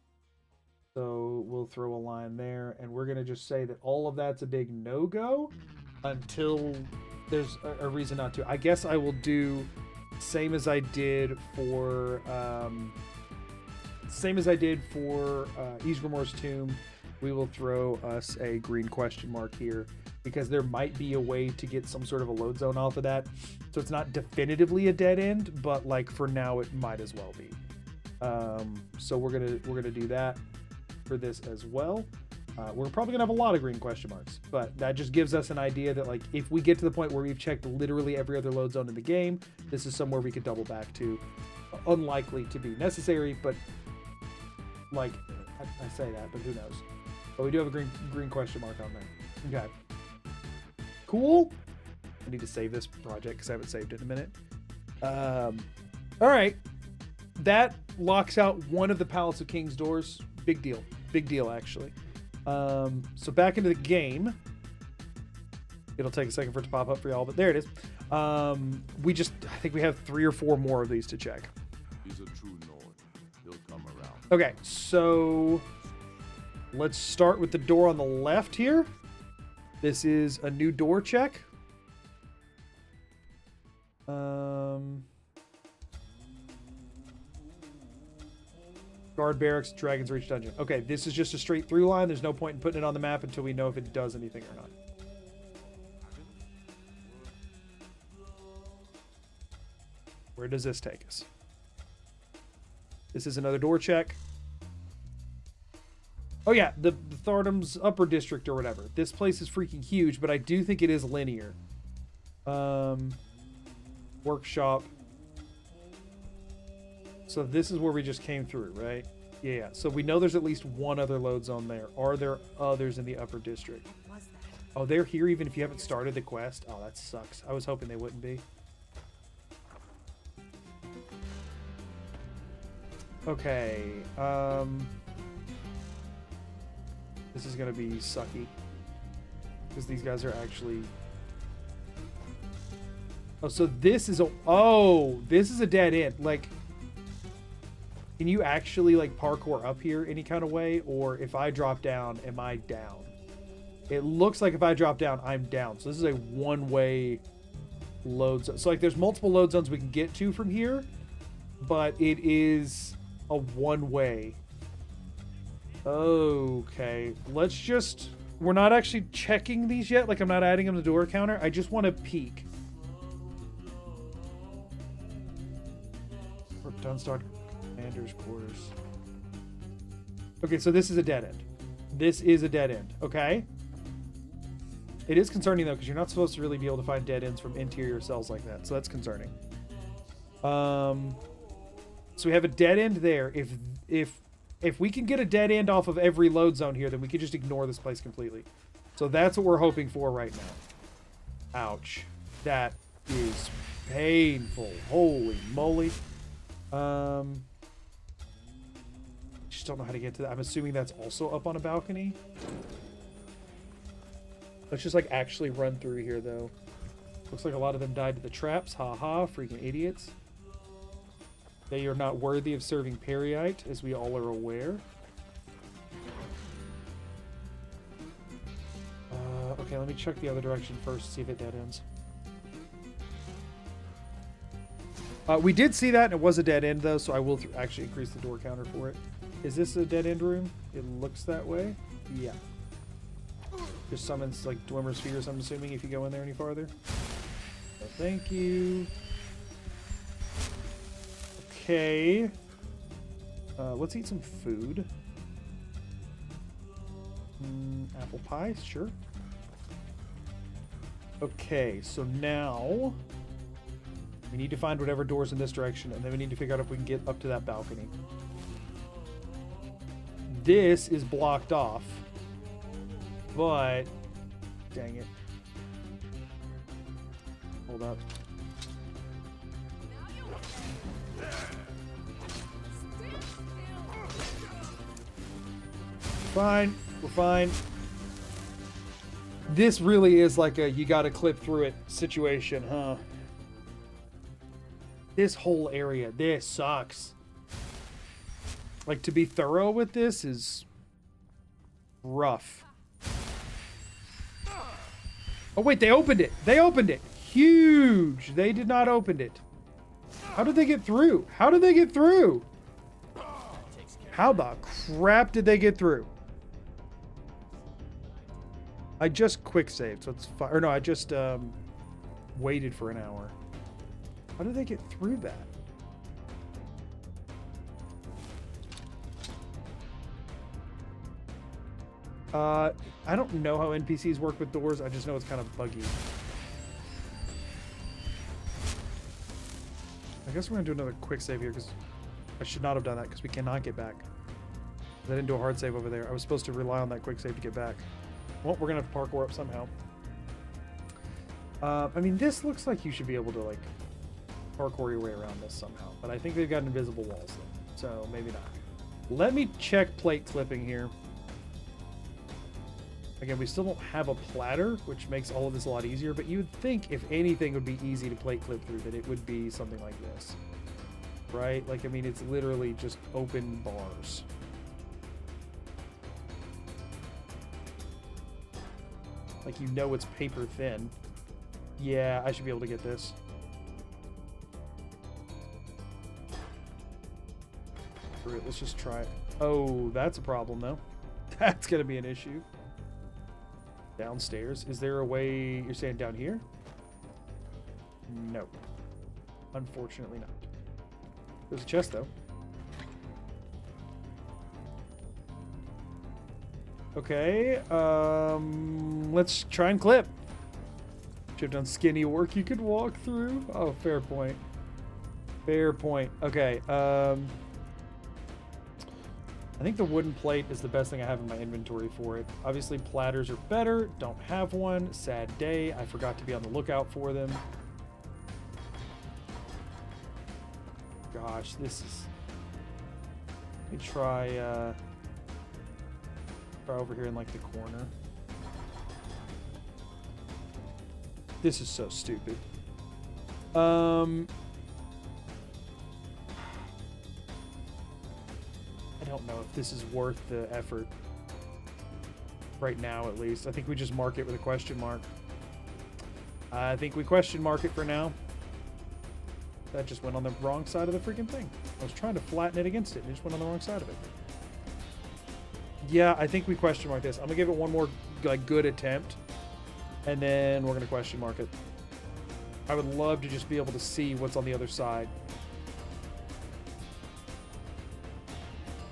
So we'll throw a line there, and we're going to just say that all of that's a big no-go until there's a reason not to. I guess I will do same as I did for Ysgrimmor's Tomb. We will throw us a green question mark here, because there might be a way to get some sort of a load zone off of that. So it's not definitively a dead end, but like for now it might as well be. So we're gonna do that for this as well. We're probably gonna have a lot of green question marks, but that just gives us an idea that like if we get to the point where we've checked literally every other load zone in the game, this is somewhere we could double back to. Unlikely to be necessary, but like I say that, but who knows? But we do have a green question mark on there. Okay. Cool. I need to save this project because I haven't saved it in a minute. All right. That locks out one of the Palace of Kings doors. Big deal. Big deal, actually. So back into the game. It'll take a second for it to pop up for y'all, but there it is. I think we have 3 or 4 more of these to check. He's a true Nord. He'll come around. Okay, so let's start with the door on the left here. This is a new door check. Guard barracks, Dragon's Reach dungeon. Okay, this is just a straight through line. There's no point in putting it on the map until we know if it does anything or not. Where does this take us? This is another door check. Oh yeah, the Thardam's Upper District or whatever. This place is freaking huge, but I do think it is linear. Workshop. So this is where we just came through, right? Yeah. So we know there's at least one other load zone there. Are there others in the Upper District? Oh, they're here even if you haven't started the quest? Oh, that sucks. I was hoping they wouldn't be. Okay. This is gonna be sucky. Because these guys are actually... Oh, so this is a... Oh, this is a dead end. Like, can you actually, like, parkour up here any kind of way? Or if I drop down, am I down? It looks like if I drop down, I'm down. So this is a one-way load zone. So, like, there's multiple load zones we can get to from here. But it is a one-way. Okay. Let's just... We're not actually checking these yet. Like, I'm not adding them to the door counter. I just want to peek. Dunstar Commander's Quarters. Okay, so this is a dead end. This is a dead end, okay? It is concerning, though, because you're not supposed to really be able to find dead ends from interior cells like that, so that's concerning. So we have a dead end there. If we can get a dead end off of every load zone here, then we could just ignore this place completely. So that's what we're hoping for right now. Ouch. That is painful. Holy moly. Just don't know how to get to that. I'm assuming that's also up on a balcony. Let's just like actually run through here though. Looks like a lot of them died to the traps. Ha ha, freaking idiots. They are not worthy of serving Periite, as we all are aware. Okay, let me check the other direction first, see if it dead ends. We did see that, and it was a dead end, though, so I will actually increase the door counter for it. Is this a dead end room? It looks that way. Yeah. Just summons, like, Dwemer's Fears, I'm assuming, if you go in there any farther. So thank you. Okay. Let's eat some food. Apple pie, sure. Okay, so now we need to find whatever door's in this direction, and then we need to figure out if we can get up to that balcony. This is blocked off, but dang it. Hold up. Fine, we're fine. This really is like a you gotta clip through it situation, huh? This whole area, this sucks. Like, to be thorough with this is rough. Oh wait, they opened it! They opened it! Huge! They did not open it. How did they get through? How did they get through? How the crap did they get through? I just quick saved, so it's fine. Or no, I just waited for an hour. How did they get through that? I don't know how NPCs work with doors. I just know it's kind of buggy. I guess we're gonna do another quick save here because I should not have done that because we cannot get back. I didn't do a hard save over there. I was supposed to rely on that quick save to get back. Well, we're gonna have to parkour up somehow. I mean, this looks like you should be able to, like, parkour your way around this somehow. But I think they've got invisible walls, though. So, maybe not. Let me check plate clipping here. Again, we still don't have a platter, which makes all of this a lot easier. But you'd think if anything would be easy to plate clip through, that it would be something like this. Right? Like, I mean, it's literally just open bars. Like, you know it's paper thin. Yeah, I should be able to get this. Alright, let's just try it. Oh, that's a problem, though. That's gonna be an issue. Downstairs. Is there a way... You're saying down here? No. Unfortunately not. There's a chest, though. Okay, let's try and clip. Should have done skinny work you could walk through. Oh, fair point. Fair point. Okay, I think the wooden plate is the best thing I have in my inventory for it. Obviously, platters are better. Don't have one. Sad day. I forgot to be on the lookout for them. Gosh, this is... Let me try, over here in, like, the corner. This is so stupid. I don't know if this is worth the effort. Right now, at least. I think we just mark it with a question mark. I think we question mark it for now. That just went on the wrong side of the freaking thing. I was trying to flatten it against it, and it just went on the wrong side of it. Yeah, I think we question mark this. I'm gonna give it one more, like, good attempt, and then we're gonna question mark it. I would love to just be able to see what's on the other side.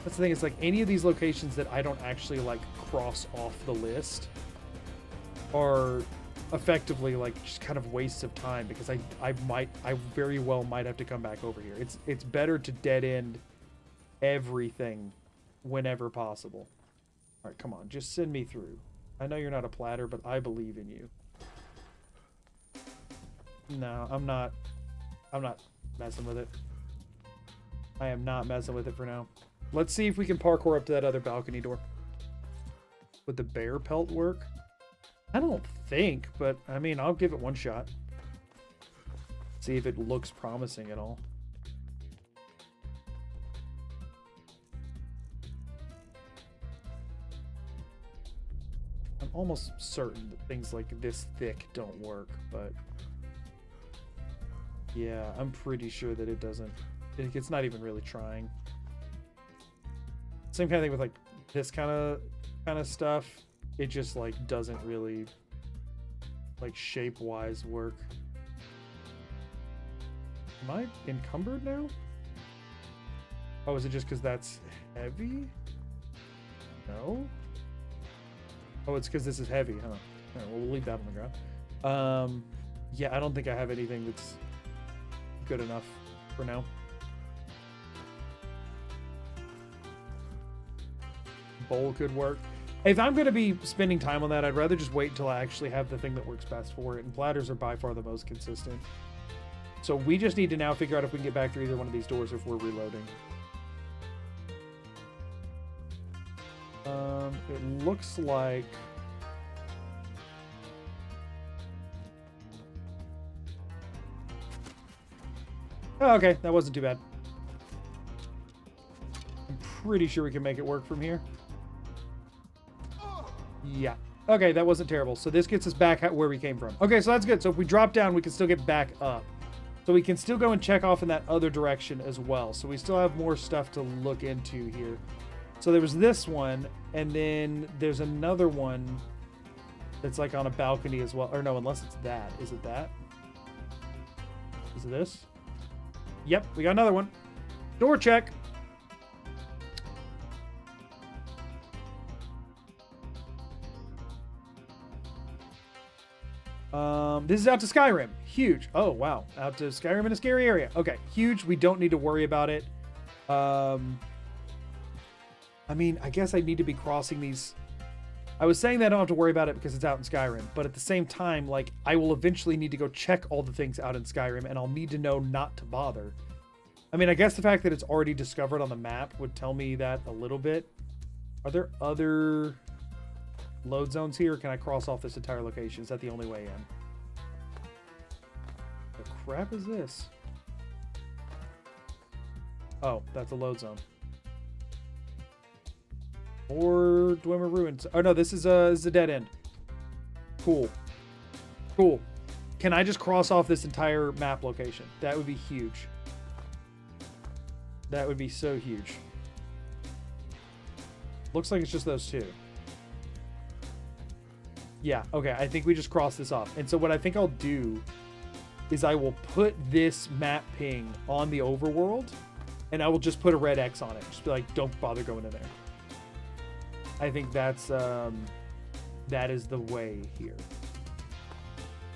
That's the thing, it's like any of these locations that I don't actually, like, cross off the list are effectively, like, just kind of wastes of time, because I very well might have to come back over here. It's better to dead end everything whenever possible. All right, come on, just send me through. I know you're not a platter, but I believe in you. No, I'm not messing with it. I am not messing with it for now. Let's see if we can parkour up to that other balcony door. Would the bear pelt work? I don't think, but I mean, I'll give it one shot. See if it looks promising at all. I'm almost certain that things like this thick don't work, but yeah, I'm pretty sure that it doesn't. It's not even really trying. Same kind of thing with like this kind of stuff. It just like doesn't really like shape-wise work. Am I encumbered now? Oh, is it just because that's heavy? No. Oh, it's because this is heavy, huh? All right, well, we'll leave that on the ground. Yeah, I don't think I have anything that's good enough for now. Bowl could work. If I'm going to be spending time on that, I'd rather just wait until I actually have the thing that works best for it. And platters are by far the most consistent. So we just need to now figure out if we can get back through either one of these doors if we're reloading. It looks like... Oh, okay, that wasn't too bad. I'm pretty sure we can make it work from here. Yeah. Okay, that wasn't terrible. So this gets us back where we came from. Okay, so that's good. So if we drop down, we can still get back up. So we can still go and check off in that other direction as well. So we still have more stuff to look into here. So there was this one, and then there's another one that's like on a balcony as well. Or no, unless it's that. Is it that? Is it this? Yep, we got another one. Door check. This is out to Skyrim. Huge. Oh, wow. Out to Skyrim in a scary area. Okay, huge. We don't need to worry about it. I mean, I guess I need to be crossing these. I was saying that I don't have to worry about it because it's out in Skyrim, but at the same time, like, I will eventually need to go check all the things out in Skyrim, and I'll need to know not to bother. I mean, I guess the fact that it's already discovered on the map would tell me that a little bit. Are there other load zones here, or can I cross off this entire location? Is that the only way in? The crap is this? Oh, that's a load zone. Or Dwemer Ruins. Oh no, this is a dead end. Cool. Cool. Can I just cross off this entire map location? That would be huge. That would be so huge. Looks like it's just those two. Yeah, okay, I think we just cross this off. And so what I think I'll do is I will put this map ping on the overworld, and I will just put a red X on it. Just be like, don't bother going in there. I think that's, that is the way here.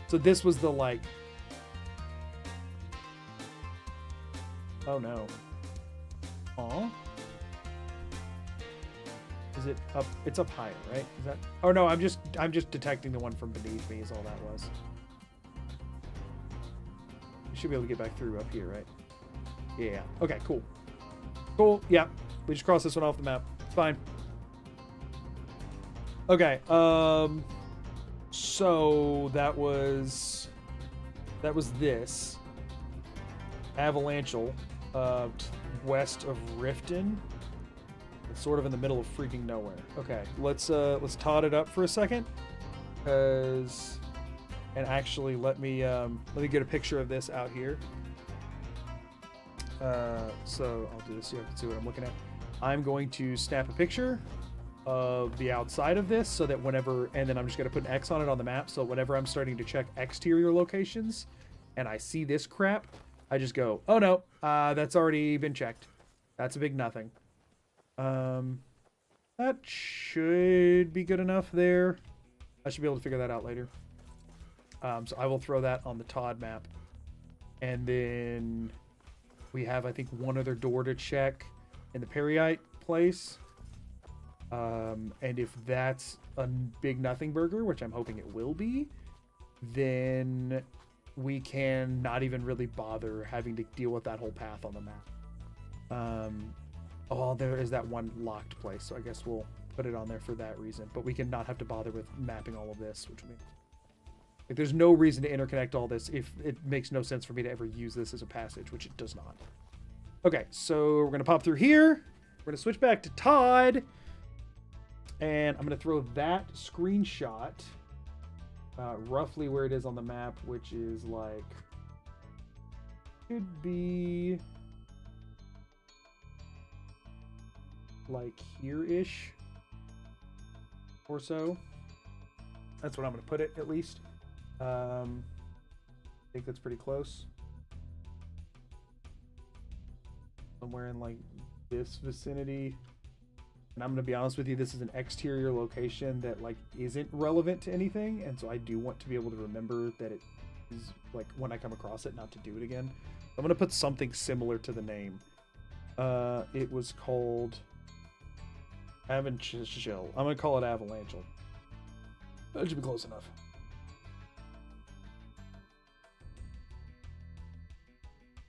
So this was the, like... Oh, no. Aw. Is it up? It's up higher, right? Is that... Oh, no, I'm just detecting the one from beneath me is all that was. We should be able to get back through up here, right? Yeah. Okay, cool. Cool, yeah. We just crossed this one off the map. It's fine. Okay, so that was this. Avalanchal, west of Riften. It's sort of in the middle of freaking nowhere. Okay, let's tot it up for a second. And actually let me get a picture of this out here. So I'll do this so you can see what I'm looking at. I'm going to snap a picture of the outside of this so that whenever, and then I'm just going to put an X on it on the map, so whenever I'm starting to check exterior locations and I see this crap, I just go, oh no, that's already been checked. That's a big nothing. That should be good enough there. I should be able to figure that out later. So I will throw that on the Todd map. And then we have, I think, one other door to check in the Periite place. And if that's a big nothing burger, which I'm hoping it will be, then we can not even really bother having to deal with that whole path on the map. Oh, there is that one locked place, so I guess we'll put it on there for that reason. But we can not have to bother with mapping all of this, which would mean like there's no reason to interconnect all this if it makes no sense for me to ever use this as a passage, which it does not. Okay, so we're gonna pop through here. We're gonna switch back to Todd, and I'm gonna throw that screenshot roughly where it is on the map, which is like could be like here-ish or so. That's what I'm gonna put it at least. I think that's pretty close. Somewhere in like this vicinity. And I'm gonna be honest with you, this is an exterior location that like isn't relevant to anything, and so I do want to be able to remember that it is like when I come across it, not to do it again. I'm gonna put something similar to the name. It was called Avalanchel. I'm gonna call it Avalanchel. That should be close enough.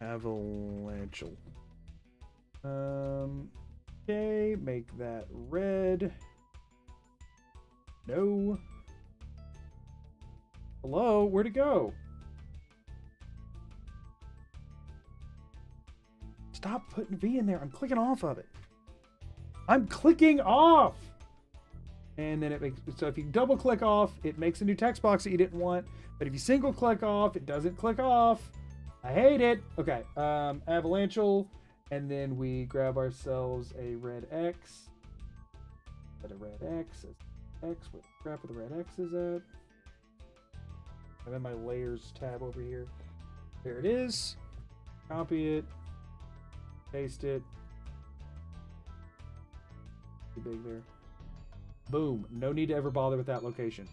Avalanchel. Okay, make that red. No. Hello, where'd it go? Stop putting V in there. I'm clicking off of it. I'm clicking off. And then it makes, so if you double click off, it makes a new text box that you didn't want. But if you single click off, it doesn't click off. I hate it. Okay, Avalanchel. And then we grab ourselves a red X. Put a red X. X. Where the crap where the red X is at? I'm in my layers tab over here. There it is. Copy it. Paste it. Too big there. Boom. No need to ever bother with that location.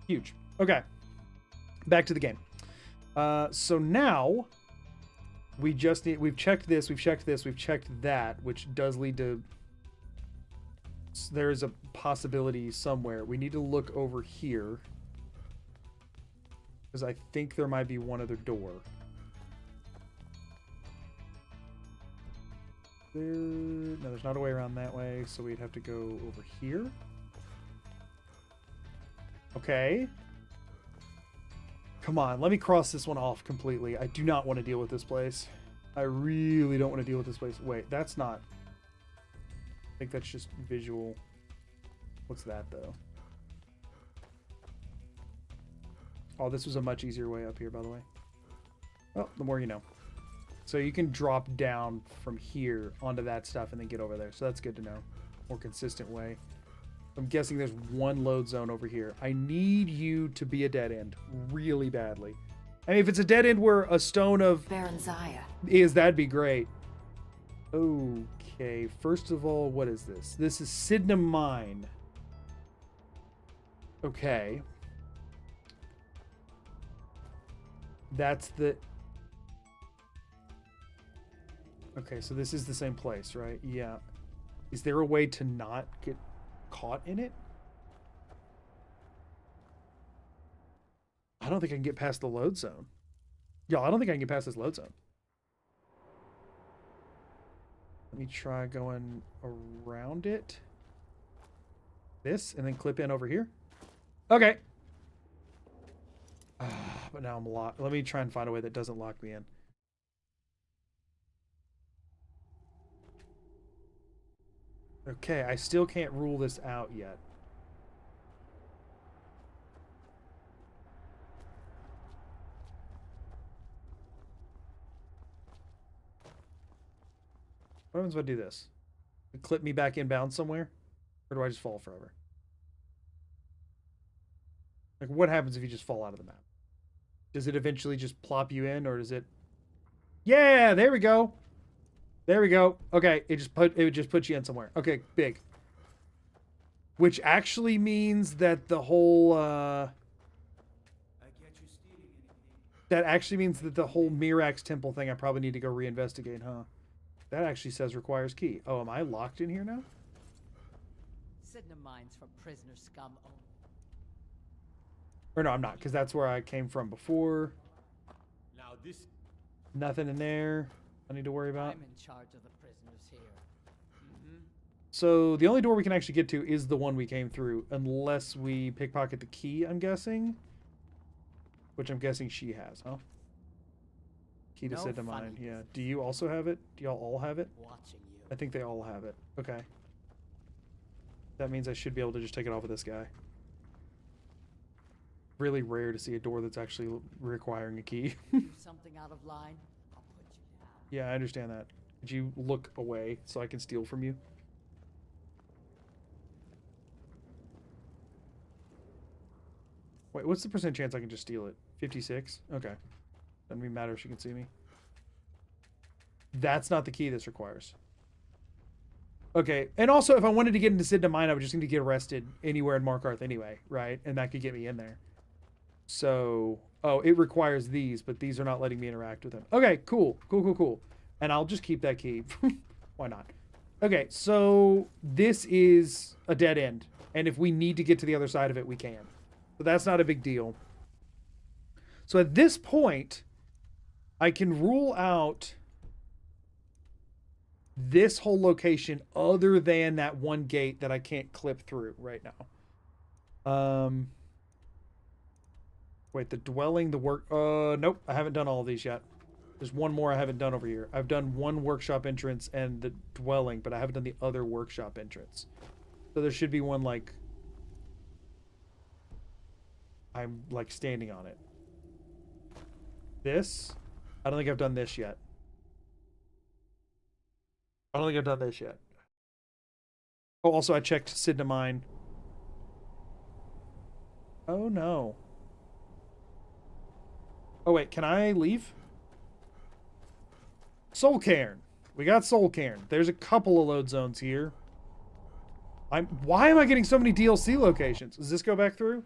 Huge. Okay. Back to the game. So now we just need, we've checked this, we've checked this, we've checked that, which does lead to, there's a possibility somewhere. We need to look over here because I think there might be one other door. No, there's not a way around that way, so we'd have to go over here. Okay. Come on, let me cross this one off completely. I do not want to deal with this place. I really don't want to deal with this place. Wait, that's not... I think that's just visual. What's that, though? Oh, this was a much easier way up here, by the way. Oh, the more you know. So you can drop down from here onto that stuff and then get over there. So that's good to know. More consistent way. I'm guessing there's one load zone over here. I need you to be a dead end really badly. I mean, if it's a dead end where a stone of Baranzaya is, that'd be great. Okay, first of all, what is this? This is Sydenham Mine. Okay. That's the... Okay, so this is the same place, right? Yeah. Is there a way to not get caught in it? I don't think I can get past the load zone. Y'all, I don't think I can get past this load zone. Let me try going around it. This, and then clip in over here. Okay. But now I'm locked. Let me try and find a way that doesn't lock me in. Okay, I still can't rule this out yet. What happens if I do this? Clip me back inbound somewhere? Or do I just fall forever? Like, what happens if you just fall out of the map? Does it eventually just plop you in, or does it... Yeah, there we go. There we go. Okay, it would just put you in somewhere. Okay, big. Which actually means that the whole that actually means that the whole Mirax temple thing I probably need to go reinvestigate, huh? That actually says requires key. Oh, am I locked in here now? Sydenham mines for prisoner scum only. Or no, I'm not, because that's where I came from before. Now this... Nothing in there I need to worry about. I'm in charge of the prisoners here. So the only door we can actually get to is the one we came through, unless we pickpocket the key, I'm guessing. Which I'm guessing she has, huh? Key to No Sid to funny. mine. Yeah. Do you also have it? Do y'all all have it? Watching you. I think they all have it. Okay. That means I should be able to just take it off of this guy. Really rare to see a door that's actually requiring a key. Do something out of line, I'll put you down. Yeah, I understand that. Could you look away so I can steal from you? Wait, what's the percent chance I can just steal it? 56? Okay. Doesn't even matter if she can see me. That's not the key this requires. Okay, and also if I wanted to get into Sid to mine, I would just need to get arrested anywhere in Markarth anyway, right? And that could get me in there. So, oh, it requires these, but these are not letting me interact with them. Okay, cool. And I'll just keep that key. Why not? Okay, so this is a dead end. And if we need to get to the other side of it, we can. So that's not a big deal. So at this point, I can rule out this whole location other than that one gate that I can't clip through right now. Wait, the dwelling, the work... nope, I haven't done all of these yet. There's one more I haven't done over here. I've done one workshop entrance and the dwelling, but I haven't done the other workshop entrance. So there should be one, like... I'm, like, standing on it. This? I don't think I've done this yet. I don't think I've done this yet. Oh, also I checked Sid to mine. Oh, no. Oh, wait, can I leave? Soul Cairn. We got Soul Cairn. There's a couple of load zones here. Why am I getting so many DLC locations? Does this go back through?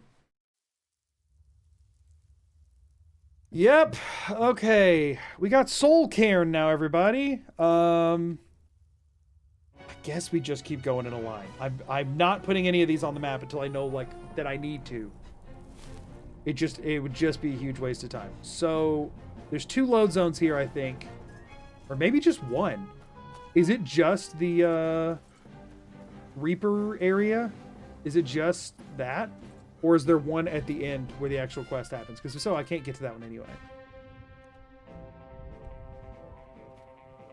Yep. Okay. We got Soul Cairn now, everybody. I guess we just keep going in a line. I'm not putting any of these on the map until I know, like, that I need to. It would just be a huge waste of time. So there's 2 load zones here, I think. Or maybe just one. Is it just the Reaper area? Is it just that? Or is there one at the end where the actual quest happens? Because if so, I can't get to that one anyway.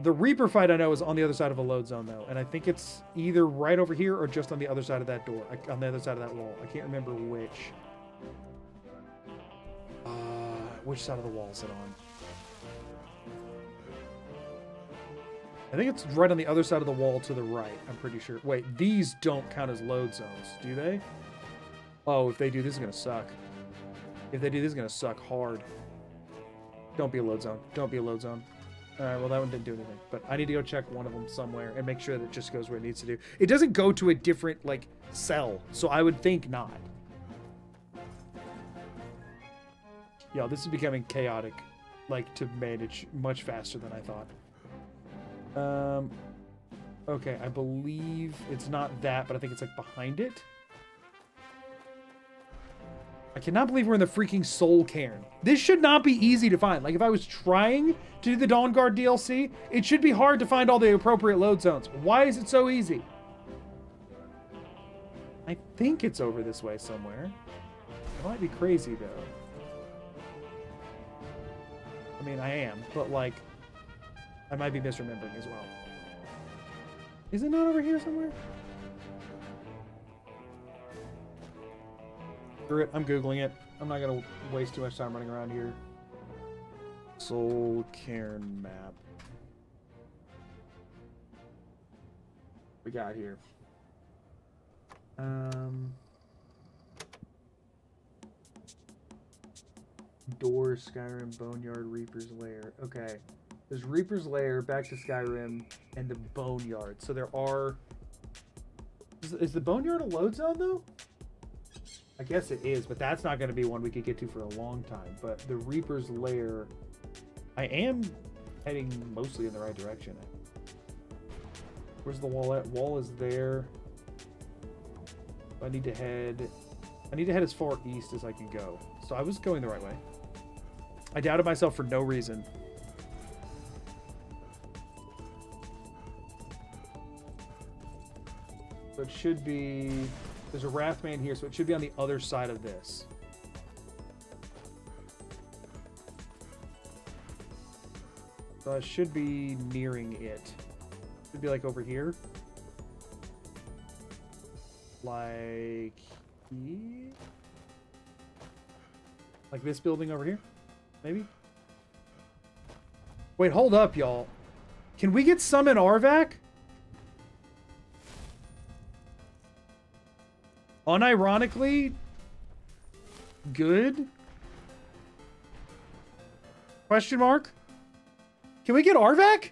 The Reaper fight, I know, is on the other side of a load zone, though. And I think it's either right over here or just on the other side of that door. On the other side of that wall. I can't remember which. Which side of the wall is it on? I think it's right on the other side of the wall to the right. I'm pretty sure. Wait, these don't count as load zones, do they? Oh, if they do, this is going to suck. If they do, this is going to suck hard. Don't be a load zone. Don't be a load zone. Alright, well that one didn't do anything. But I need to go check one of them somewhere and make sure that it just goes where it needs to do. It doesn't go to a different, like, cell. So I would think not. Yeah, this is becoming chaotic. Like, to manage much faster than I thought. Okay, I believe it's not that, but I think it's, like, behind it. I cannot believe we're in the freaking Soul Cairn. This should not be easy to find. Like, if I was trying to do the Dawn Guard DLC, it should be hard to find all the appropriate load zones. Why is it so easy? I think it's over this way somewhere. I might be crazy, though. I mean, I am, but, like, I might be misremembering as well. Is it not over here somewhere? Screw it, I'm Googling it. I'm not going to waste too much time running around here. Soul Cairn map. We got here. Door, Skyrim, Boneyard, Reaper's Lair. Okay. There's Reaper's Lair, back to Skyrim, and the Boneyard. So there are... Is the Boneyard a load zone, though? I guess it is, but that's not going to be one we could get to for a long time. But the Reaper's Lair... I am heading mostly in the right direction. Where's the wall at? Wall is there. I need to head as far east as I can go. So I was going the right way. I doubted myself for no reason. So it should be... There's a Wrathman here, so it should be on the other side of this. So it should be nearing it. Should be like over here. Like... here? Like this building over here? Maybe? Wait, hold up, y'all. Can we get summon Arvak? Unironically, good? Question mark? Can we get Arvak?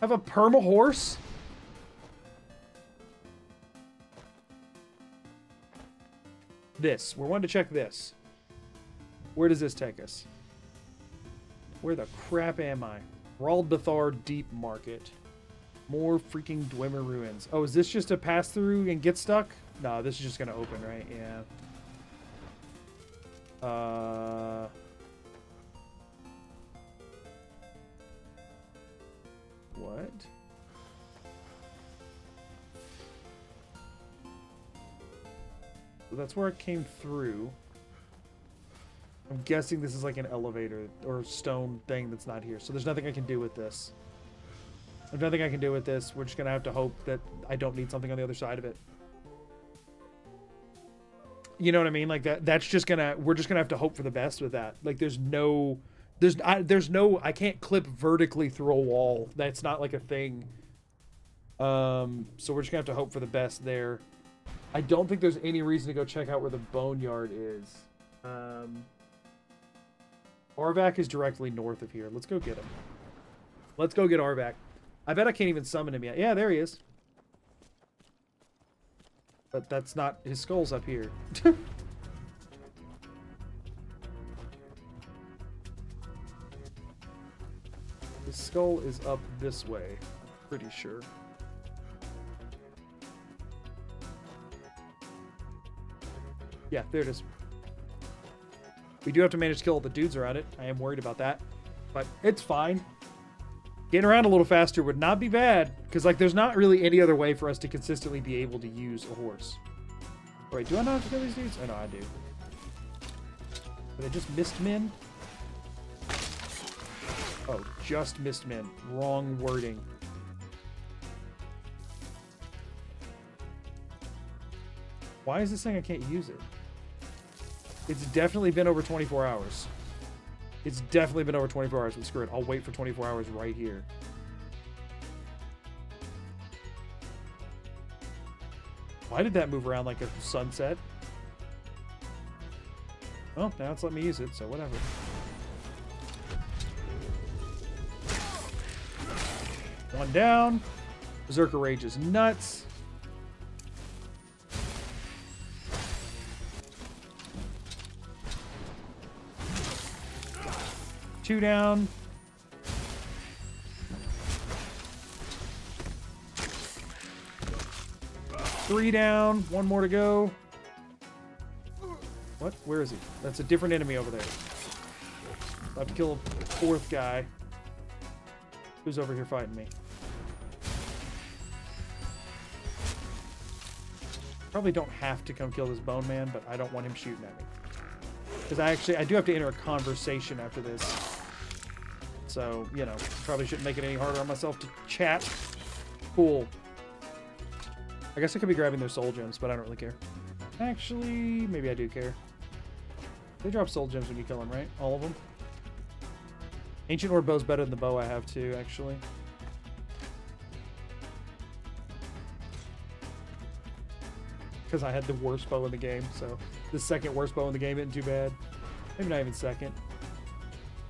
Have a perma horse? This. We're wanting to check this. Where does this take us? Where the crap am I? Raldbathar Deep Market. More freaking Dwemer Ruins. Oh, is this just a pass through and get stuck? No, this is just gonna open, right? Yeah. What? So that's where it came through. I'm guessing this is like an elevator or stone thing that's not here. So there's nothing I can do with this. There's nothing I can do with this. We're just going to have to hope that I don't need something on the other side of it. You know what I mean? Like that's just going to, we're just going to have to hope for the best with that. Like there's no, I can't clip vertically through a wall. That's not like a thing. So we're just going to have to hope for the best there. I don't think there's any reason to go check out where the boneyard is. Arvak is directly north of here. Let's go get him. Let's go get Arvak. I bet I can't even summon him yet. Yeah, there he is. But that's not... His skull's up here. His skull is up this way. Pretty sure. Yeah, there it is. We do have to manage to kill all the dudes around it. I am worried about that. But it's fine. Getting around a little faster would not be bad. Because, like, there's not really any other way for us to consistently be able to use a horse. Wait, do I not have to kill these dudes? Oh, no, I do. But I just missed men? Oh, just missed men. Wrong wording. Why is this saying I can't use it? It's definitely been over 24 hours. It's definitely been over 24 hours. But screw it. I'll wait for 24 hours right here. Why did that move around like a sunset? Well, now it's letting me use it, so whatever. One down. Berserker Rage is nuts. Two down. Three down. One more to go. What? Where is he? That's a different enemy over there. I have to kill a fourth guy. Who's over here fighting me? Probably don't have to come kill this bone man, but I don't want him shooting at me. Because I do have to enter a conversation after this. So, you know, probably shouldn't make it any harder on myself to chat. Cool. I guess I could be grabbing their soul gems, but I don't really care. Actually, maybe I do care. They drop soul gems when you kill them, right? All of them? Ancient Ore bow's better than the bow I have too, actually. Because I had the worst bow in the game, so the second worst bow in the game isn't too bad. Maybe not even second.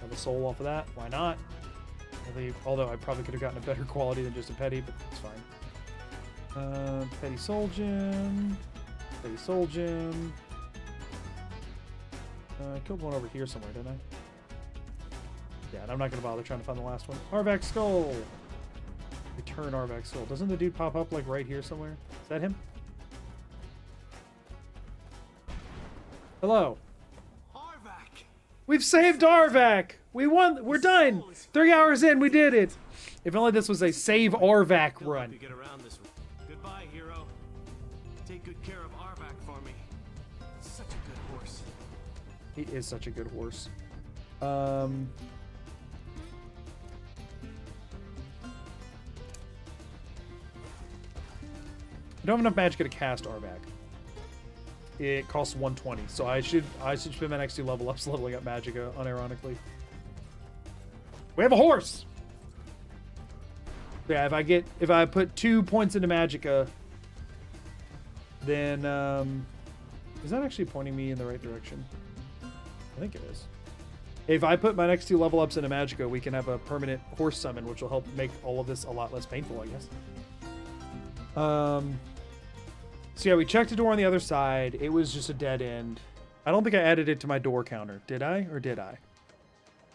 Have a soul off of that. Why not? Although I probably could have gotten a better quality than just a petty, but it's fine. Petty soul gem. Petty soul gem. I killed one over here somewhere, didn't I? Yeah, and I'm not going to bother trying to find the last one. Arvak Skull! Return Arvak Skull. Doesn't the dude pop up like right here somewhere? Is that him? Arvak! Hello. We've saved Arvac! We won! We're done! 3 hours in, we did it! If only this was a save Arvac He'll help run. you get around this one. Goodbye, hero. Take good care of Arvac for me. Such a good horse. He is such a good horse. I don't have enough magic to cast Arvac. It costs 120, so I should spend my next 2 level ups leveling up Magicka, unironically. We have a horse! Yeah, if I put 2 points into Magicka, then is that actually pointing me in the right direction? I think it is. If I put my next 2 level ups into Magicka, we can have a permanent horse summon, which will help make all of this a lot less painful, I guess. So yeah, we checked the door on the other side. It was just a dead end. I don't think I added it to my door counter. Did I? Or did I? I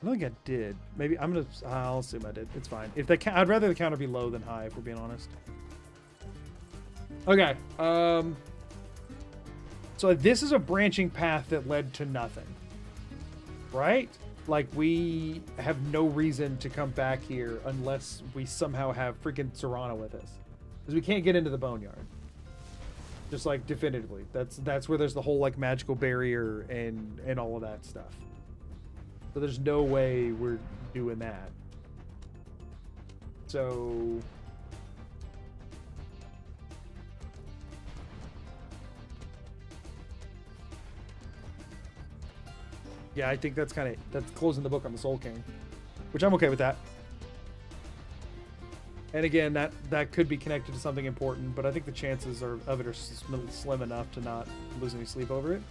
don't think I did. Maybe I'm gonna. I'll assume I did. It's fine. If the I'd rather the counter be low than high, if we're being honest. Okay. So this is a branching path that led to nothing, right? Like we have no reason to come back here unless we somehow have freaking Serana with us, because we can't get into the boneyard. Just like definitively, that's where there's the whole like magical barrier and all of that stuff. So there's no way we're doing that. So yeah, I think that's closing the book on the Soul King, which I'm okay with that. And again, that could be connected to something important, but I think the chances of it are slim enough to not lose any sleep over it.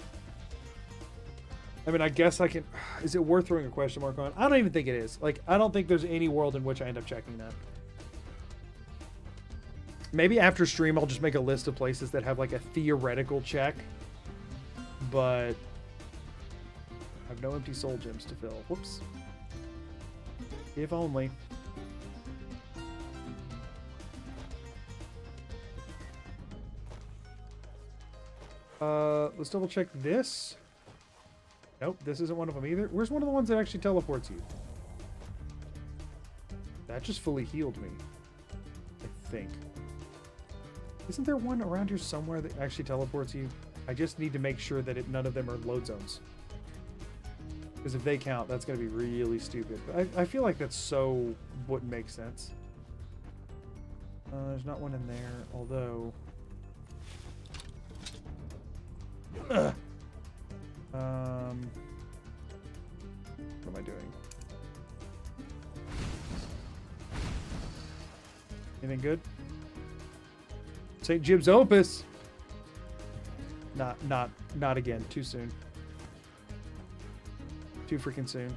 I mean, I guess I can... Is it worth throwing a question mark on? I don't even think it is. Like, I don't think there's any world in which I end up checking that. Maybe after stream, I'll just make a list of places that have, like, a theoretical check. But I have no empty soul gems to fill. Whoops. If only. Let's double check this. Nope, this isn't one of them either. Where's one of the ones that actually teleports you? That just fully healed me, I think. Isn't there one around here somewhere that actually teleports you? I just need to make sure that none of them are load zones. Because if they count, that's going to be really stupid. But I feel like that's so wouldn't make sense. There's not one in there, although... What am I doing? Anything good? St. Jib's Opus. Not again. Too soon. Too freaking soon.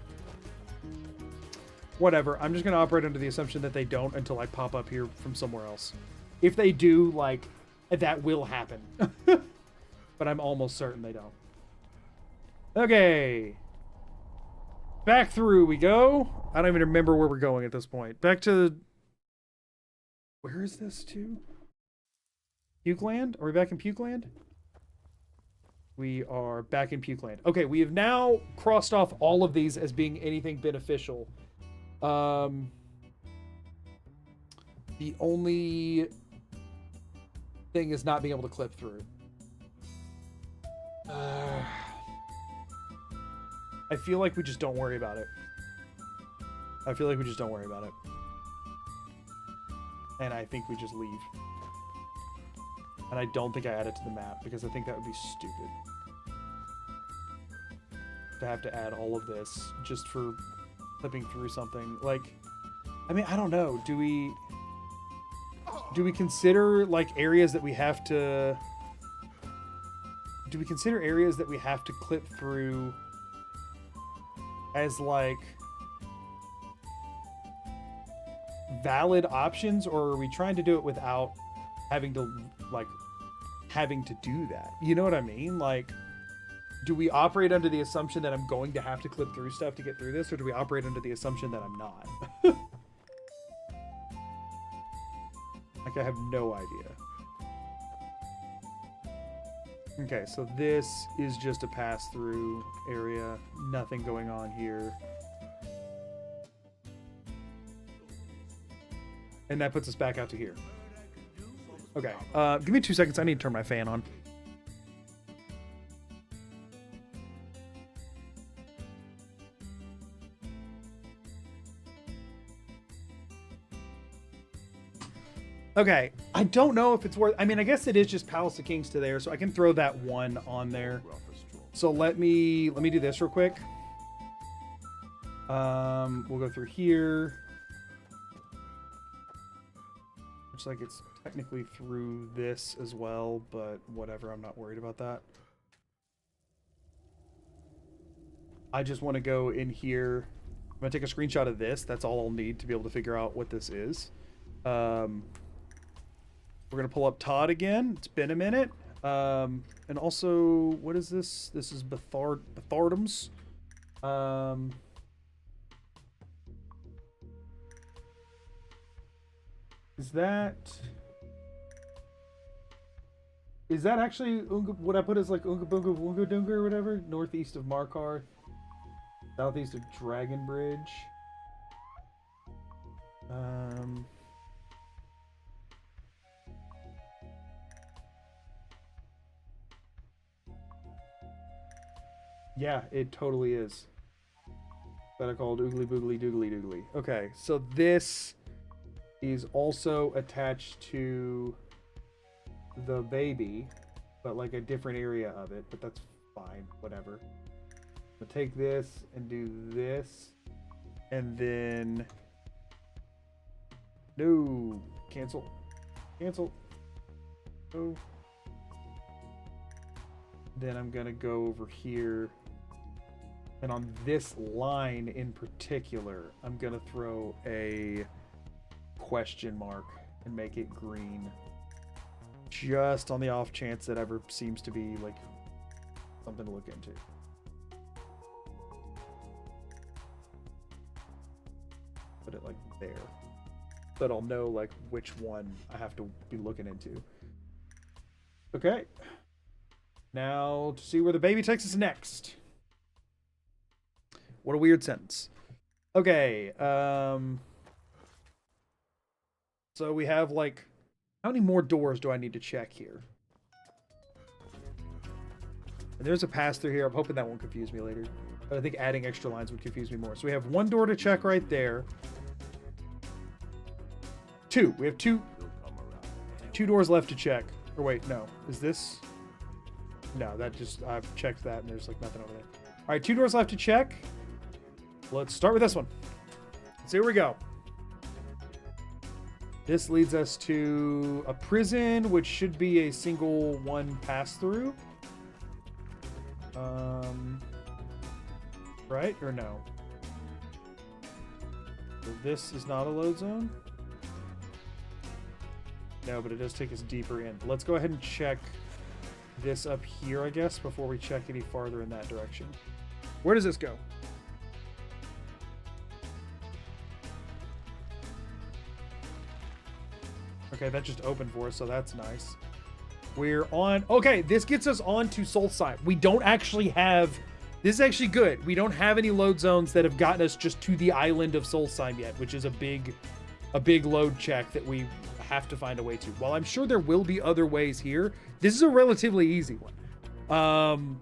Whatever. I'm just gonna operate under the assumption that they don't until I pop up here from somewhere else. If they do, like, that will happen. But I'm almost certain they don't. Okay. Back through we go. I don't even remember where we're going at this point. Back to... Where is this to? Pukeland? Are we back in Pukeland? We are back in Pukeland. Okay, we have now crossed off all of these as being anything beneficial. The only thing is not being able to clip through. I feel like we just don't worry about it. And I think we just leave. And I don't think I add it to the map because I think that would be stupid. To have to add all of this just for clipping through something. Like, I mean, I don't know. Do we consider, like, areas that we have to... Do we consider areas that we have to clip through as, like, valid options, or are we trying to do it without having to, like, having to do that? You know what I mean? Like, do we operate under the assumption that I'm going to have to clip through stuff to get through this, or do we operate under the assumption that I'm not? Like, I have no idea. Okay, so this is just a pass-through area. Nothing going on here. And that puts us back out to here. Okay, give me 2 seconds. I need to turn my fan on. Okay, I don't know if it's worth... I mean, I guess it is just Palace of Kings to there, so I can throw that one on there. So let me do this real quick. We'll go through here. Looks like it's technically through this as well, but whatever, I'm not worried about that. I just want to go in here. I'm going to take a screenshot of this. That's all I'll need to be able to figure out what this is. We're going to pull up Todd again. It's been a minute. And also, what is this? This is Bethardums. Is that actually what I put as like Unga Bunga Wunga Dunga or whatever? Northeast of Markarth. Southeast of Dragon Bridge. Yeah, it totally is. Better called Oogly Boogly Doogly Doogly. Okay, so this is also attached to the baby, but like a different area of it, but that's fine, whatever. I'll take this and do this, and then no, cancel, no. Then I'm gonna go over here, and on this line in particular, I'm gonna throw a question mark and make it green, just on the off chance that ever seems to be like something to look into. Put it like there, but I'll know like which one I have to be looking into. Okay, now to see where the baby takes us next. What a weird sentence. Okay, so we have like, how many more doors do I need to check here? And there's a pass through here. I'm hoping that won't confuse me later, but I think adding extra lines would confuse me more. So we have one door to check right there. Two. We have two doors left to check. Or wait, no. Is this? No, that just, I've checked that and there's like nothing over there. All right, 2 doors left to check. Let's start with this one. So here we go. This leads us to a prison, which should be a single one pass through. Right or no? So this is not a load zone. No, but it does take us deeper in. Let's go ahead and check this up here, I guess, before we check any farther in that direction. Where does this go? Okay, that just opened for us, so that's nice. We're on... Okay, this gets us on to Soulside. We don't actually have... This is actually good. We don't have any load zones that have gotten us just to the island of Soulside yet, which is a big load check that we have to find a way to. While I'm sure there will be other ways here, this is a relatively easy one.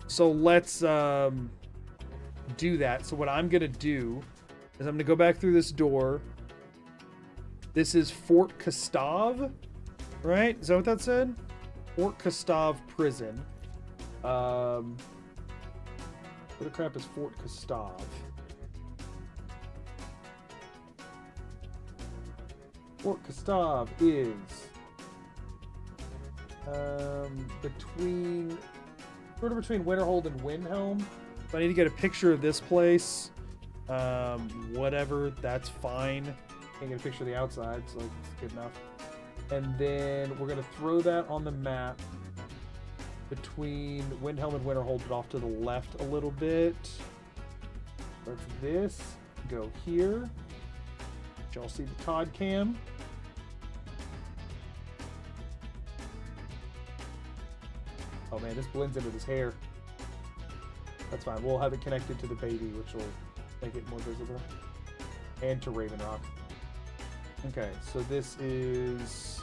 So let's do that. So what I'm going to do is I'm going to go back through this door. This is Fort Gustav, right? Is that what that said? Fort Gustav Prison. What the crap is Fort Gustav? Fort Gustav is between Winterhold and Windhelm. So I need to get a picture of this place. Whatever, that's fine. Can't get a picture of the outside, so it's good enough. And then we're gonna throw that on the map between Windhelm and Winterhold, but off to the left a little bit. That's this. Go here. Y'all see the Todd cam. Oh man, this blends into his hair. That's fine. We'll have it connected to the baby, which will make it more visible. And to Raven Rock. Okay, so this is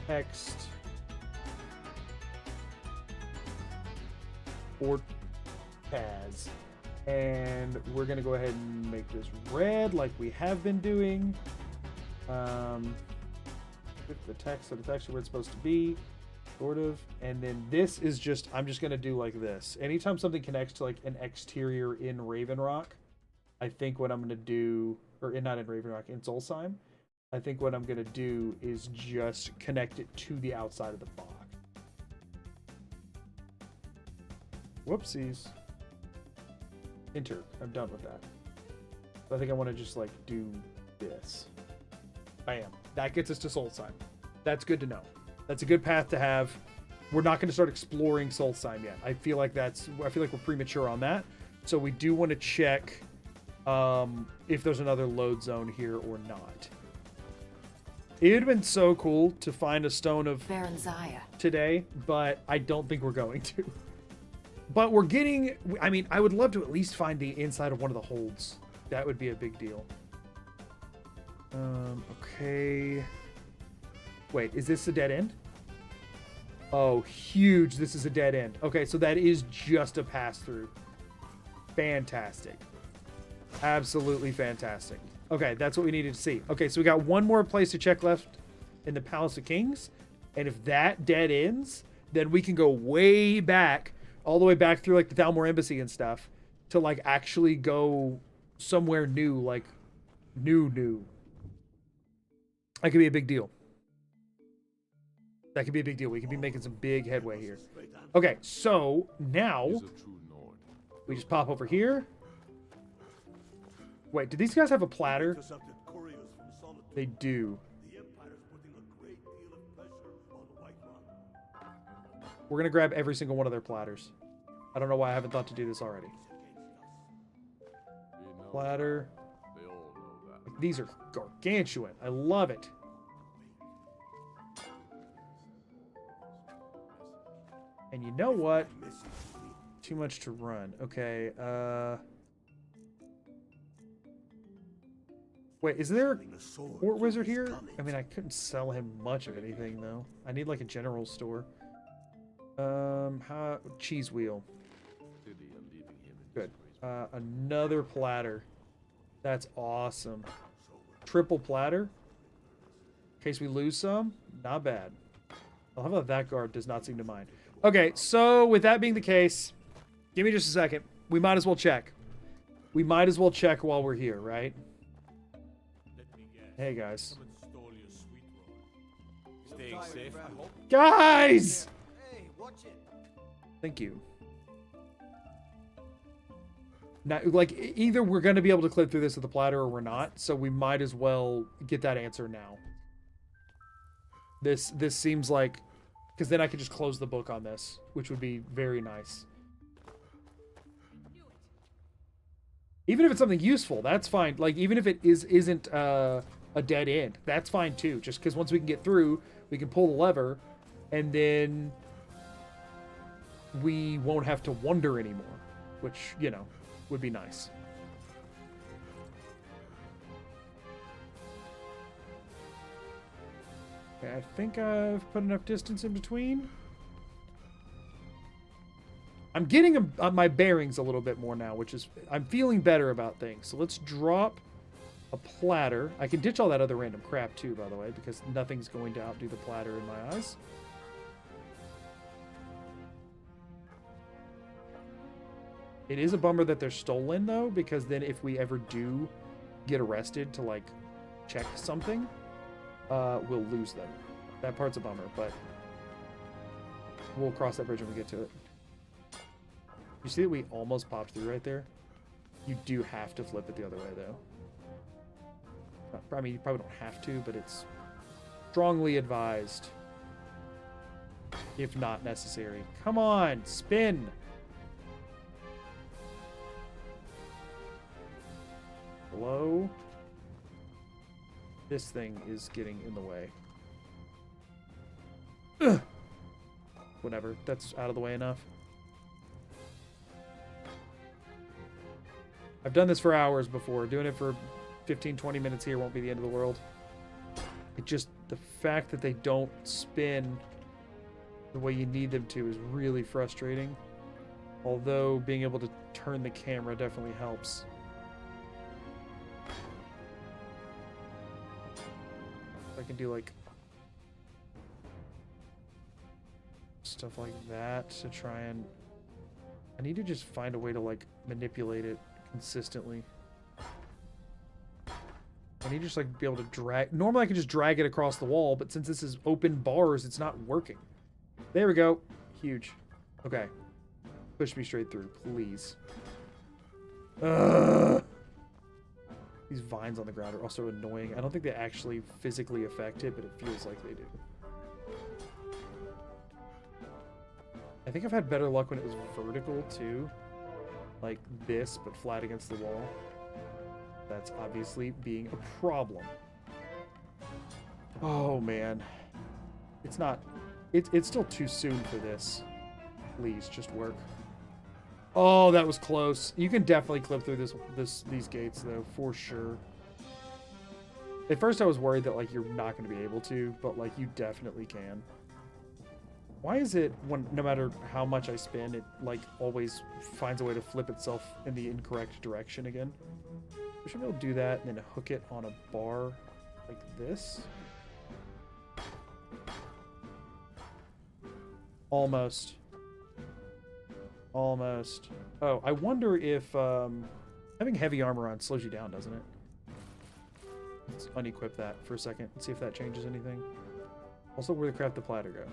text or Taz. And we're gonna go ahead and make this red like we have been doing. With the text, so the text where it's supposed to be, sort of. And then this is just, I'm just gonna do like this. Anytime something connects to like an exterior in Raven Rock, I think what I'm gonna do, or not in Raven Rock, in Solstheim, I think what I'm gonna do is just connect it to the outside of the box. Whoopsies. Enter. I'm done with that. So I think I want to just like do this. Bam. That gets us to Solstheim. That's good to know. That's a good path to have. We're not going to start exploring Solstheim yet. I feel like we're premature on that. So we do want to check if there's another load zone here or not. It would have been so cool to find a Stone of Baronziah today, but I don't think we're going to. But we're getting, I mean, I would love to at least find the inside of one of the holds. That would be a big deal. Okay. Wait, is this a dead end? Oh, huge. This is a dead end. Okay, so that is just a pass-through. Fantastic. Absolutely fantastic. Okay, that's what we needed to see. Okay, so we got one more place to check left in the Palace of Kings. And if that dead ends, then we can go way back, all the way back through like the Thalmor Embassy and stuff, to like actually go somewhere new, like new. That could be a big deal. That could be a big deal. We could be making some big headway here. Okay, so now we just pop over here. Wait, do these guys have a platter? They do. We're going to grab every single one of their platters. I don't know why I haven't thought to do this already. Platter. These are gargantuan. I love it. And you know what? Too much to run. Okay, wait, is there a Fort Wizard here? I mean, I couldn't sell him much of anything, though. I need, like, a general store. Cheese wheel. Good. Another platter. That's awesome. Triple platter. In case we lose some. Not bad. Well, how about that guard does not seem to mind. Okay, so with that being the case, give me just a second. We might as well check. We might as well check while we're here, right? Hey, guys. Staying safe. Guys! Thank you. Now, like, either we're going to be able to clip through this with the platter or we're not, so we might as well get that answer now. This seems like... Because then I could just close the book on this, which would be very nice. Even if it's something useful, that's fine. Like, even if it isn't a dead end, that's fine too. Just because once we can get through, we can pull the lever, and then we won't have to wonder anymore, which, you know, would be nice. Okay, I think I've put enough distance in between. I'm getting my bearings a little bit more now, which is... I'm feeling better about things. So let's drop a platter. I can ditch all that other random crap too, by the way, because nothing's going to outdo the platter in my eyes. It is a bummer that they're stolen, though, because then if we ever do get arrested to, like, check something... we'll lose them. That part's a bummer, but we'll cross that bridge when we get to it. You see that we almost popped through right there? You do have to flip it the other way, though. I mean, you probably don't have to, but it's strongly advised, if not necessary. Come on, spin! Hello? This thing is getting in the way. Ugh. whatever. That's out of the way enough. I've done this for hours before. Doing it for 15, 20 minutes here won't be the end of the world. It just, the fact that they don't spin the way you need them to is really frustrating. Although being able to turn the camera definitely helps. I can do like stuff like that to try and... I need to just find a way to like manipulate it consistently. I need to just like be able to drag... Normally I can just drag it across the wall, but since this is open bars, it's not working. There we go. Huge. Okay. Push me straight through, please. Ugh. These vines on the ground are also annoying. I don't think they actually physically affect it, but it feels like they do. I think I've had better luck when it was vertical, too. Like this, but flat against the wall. That's obviously being a problem. Oh, man. It's not... It's still too soon for this. Please, just work. Oh, that was close. You can definitely clip through these gates, though, for sure. At first, I was worried that, like, you're not going to be able to, but, like, you definitely can. Why is it, when no matter how much I spin, it, like, always finds a way to flip itself in the incorrect direction again? We should be able to do that and then hook it on a bar like this. Almost. Almost. Oh, I wonder if having heavy armor on slows you down, doesn't it? Let's unequip that for a second and see if that changes anything. Also, where the crap the platter go?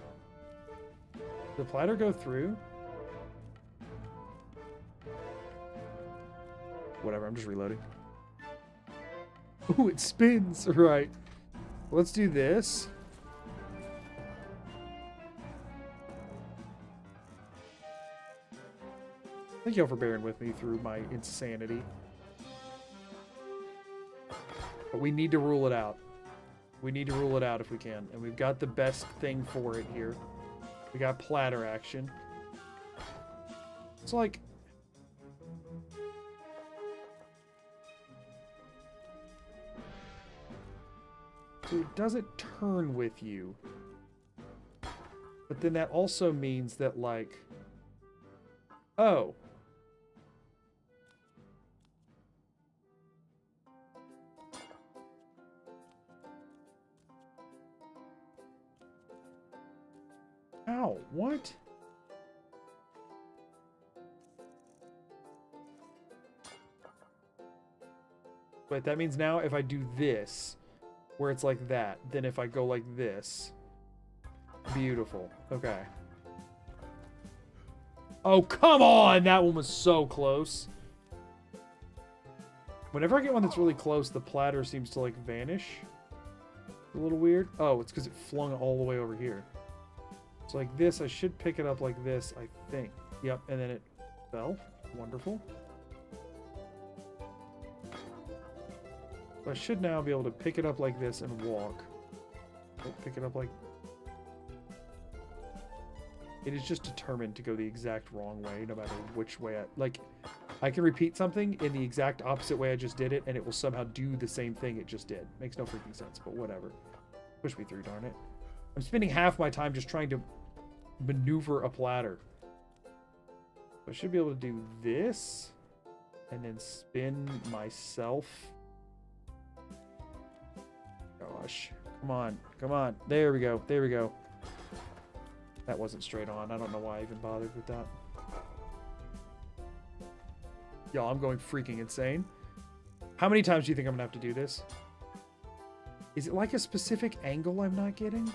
Did the platter go through? Whatever, I'm just reloading. Ooh, it spins! Right. Let's do this. Thank y'all for bearing with me through my insanity. But we need to rule it out. We need to rule it out if we can. And we've got the best thing for it here. We got platter action. It's like... So it doesn't turn with you. But then that also means that, like... Oh. Ow, what? But that means now if I do this, where it's like that, then if I go like this, beautiful. Okay. Oh, come on! That one was so close. Whenever I get one that's really close, the platter seems to, like, vanish. A little weird. Oh, it's because it flung all the way over here. So like this, I should pick it up like this, I think. Yep, and then it fell. Wonderful. So I should now be able to pick it up like this and walk. Oh, pick it up like... It is just determined to go the exact wrong way, no matter which way I... Like, I can repeat something in the exact opposite way I just did it, and it will somehow do the same thing it just did. Makes no freaking sense, but whatever. Push me through, darn it. I'm spending half my time just trying to maneuver a platter. I should be able to do this and then spin myself. Gosh, come on, come on. There we go, there we go. That wasn't straight on. I don't know why I even bothered with that. Y'all, I'm going freaking insane. How many times do you think I'm gonna have to do this? Is it like a specific angle I'm not getting?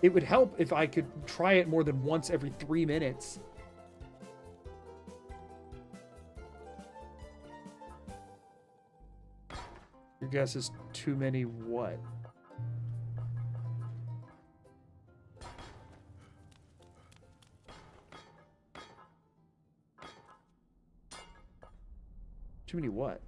It would help if I could try it more than once every 3 minutes. Your guess is too many what? Too many what?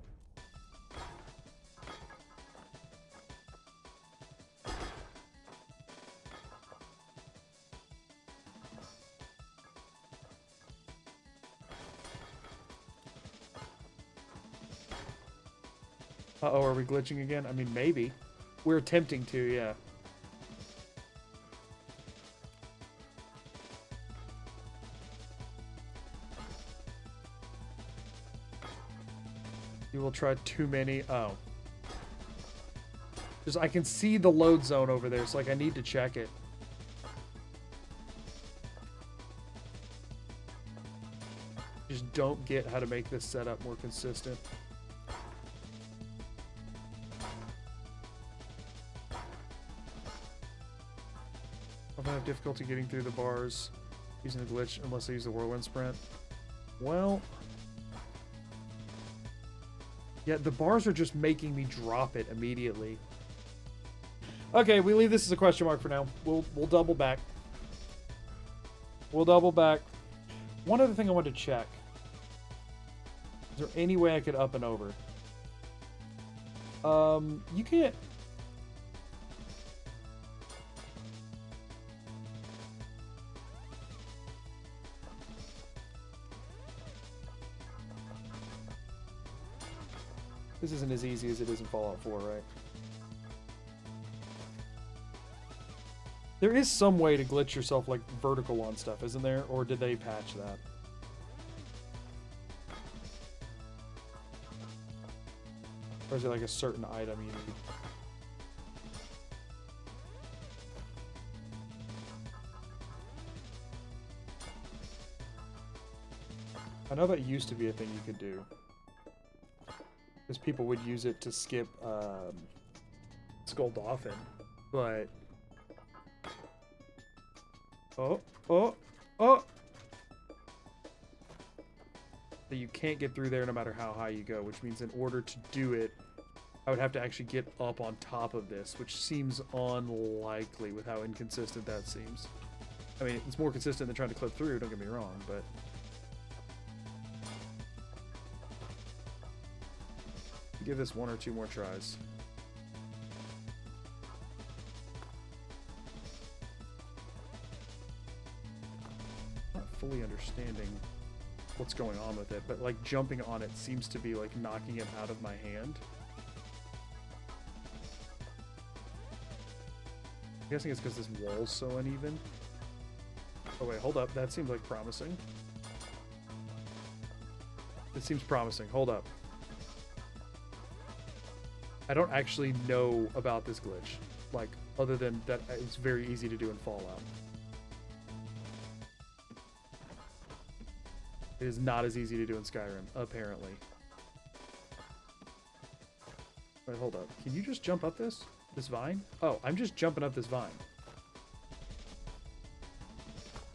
Uh-oh, are we glitching again? I mean, maybe. We're attempting to, yeah. You will try too many. Oh. Just, I can see the load zone over there, so like I need to check it. Just don't get how to make this setup more consistent. If I have difficulty getting through the bars using the glitch unless I use the whirlwind sprint. Well, yeah, the bars are just making me drop it immediately. Okay, we leave this as a question mark for now. We'll double back. We'll double back. One other thing I wanted to check. Is there any way I could up and over? You can't. This isn't as easy as it is in Fallout 4, right? There is some way to glitch yourself like vertical on stuff, isn't there? Or did they patch that? Or is it like a certain item you need? I know that used to be a thing you could do. Because people would use it to skip Skull Dolphin, but... Oh! That you can't get through there no matter how high you go, which means in order to do it, I would have to actually get up on top of this, which seems unlikely with how inconsistent that seems. I mean, it's more consistent than trying to clip through, don't get me wrong, but... Give this 1 or 2 more tries. Not fully understanding what's going on with it, but like jumping on it seems to be like knocking it out of my hand. I'm guessing it's because this wall's so uneven. Oh wait, hold up. That seems like promising. It seems promising. Hold up. I don't actually know about this glitch, like, other than that it's very easy to do in Fallout. It is not as easy to do in Skyrim, apparently. Wait, hold up. Can you just jump up this vine? Oh, I'm just jumping up this vine.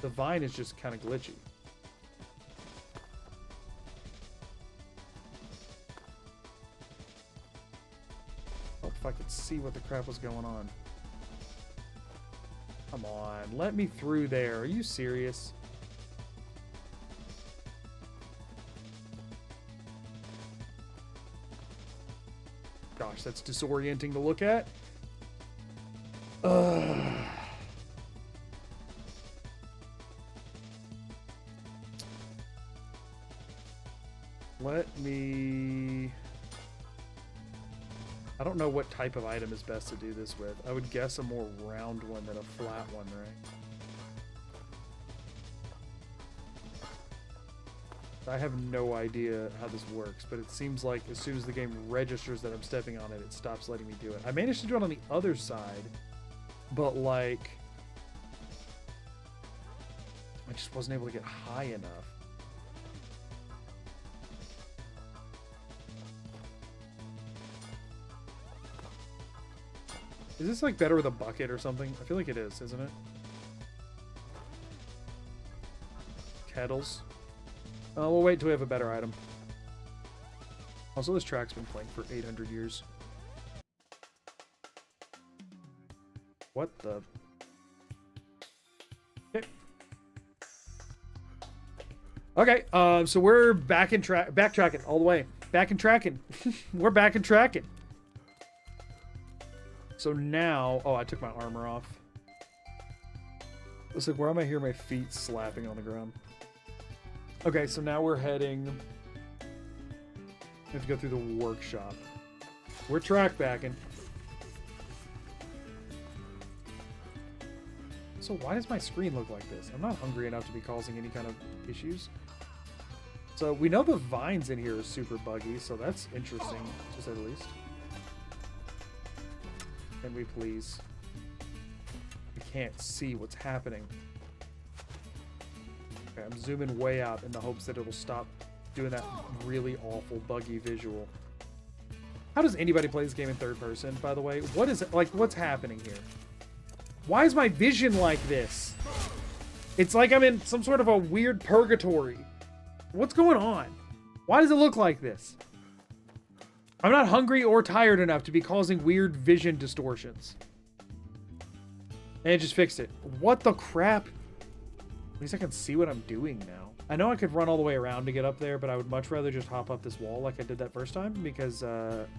The vine is just kind of glitchy. If I could see what the crap was going on. Come on, let me through there. Are you serious? Gosh, that's disorienting to look at. Ugh. Let me... I don't know what type of item is best to do this with. I would guess a more round one than a flat one, right? I have no idea how this works, but it seems like as soon as the game registers that I'm stepping on it, it stops letting me do it. I managed to do it on the other side, but like... I just wasn't able to get high enough. Is this like better with a bucket or something? I feel like it is, isn't it? Kettles. We'll wait until we have a better item. Also, this track's been playing for 800 years. What the? Okay. Okay, so we're backtracking all the way. Back and tracking. We're back and tracking. So now, oh, I took my armor off. It's like, where am I hearing my feet slapping on the ground? Okay, so now we're heading... We have to go through the workshop. We're track backing. So why does my screen look like this? I'm not hungry enough to be causing any kind of issues. So we know the vines in here are super buggy, so that's interesting, to say the least. Can we please? I can't see what's happening. Okay, I'm zooming way out in the hopes that it'll stop doing that really awful buggy visual. How does anybody play this game in third person, by the way? What is it? Like, what's happening here? Why is my vision like this? It's like I'm in some sort of a weird purgatory. What's going on? Why does it look like this? I'm not hungry or tired enough to be causing weird vision distortions. And it just fixed it. What the crap? At least I can see what I'm doing now. I know I could run all the way around to get up there, but I would much rather just hop up this wall like I did that first time, because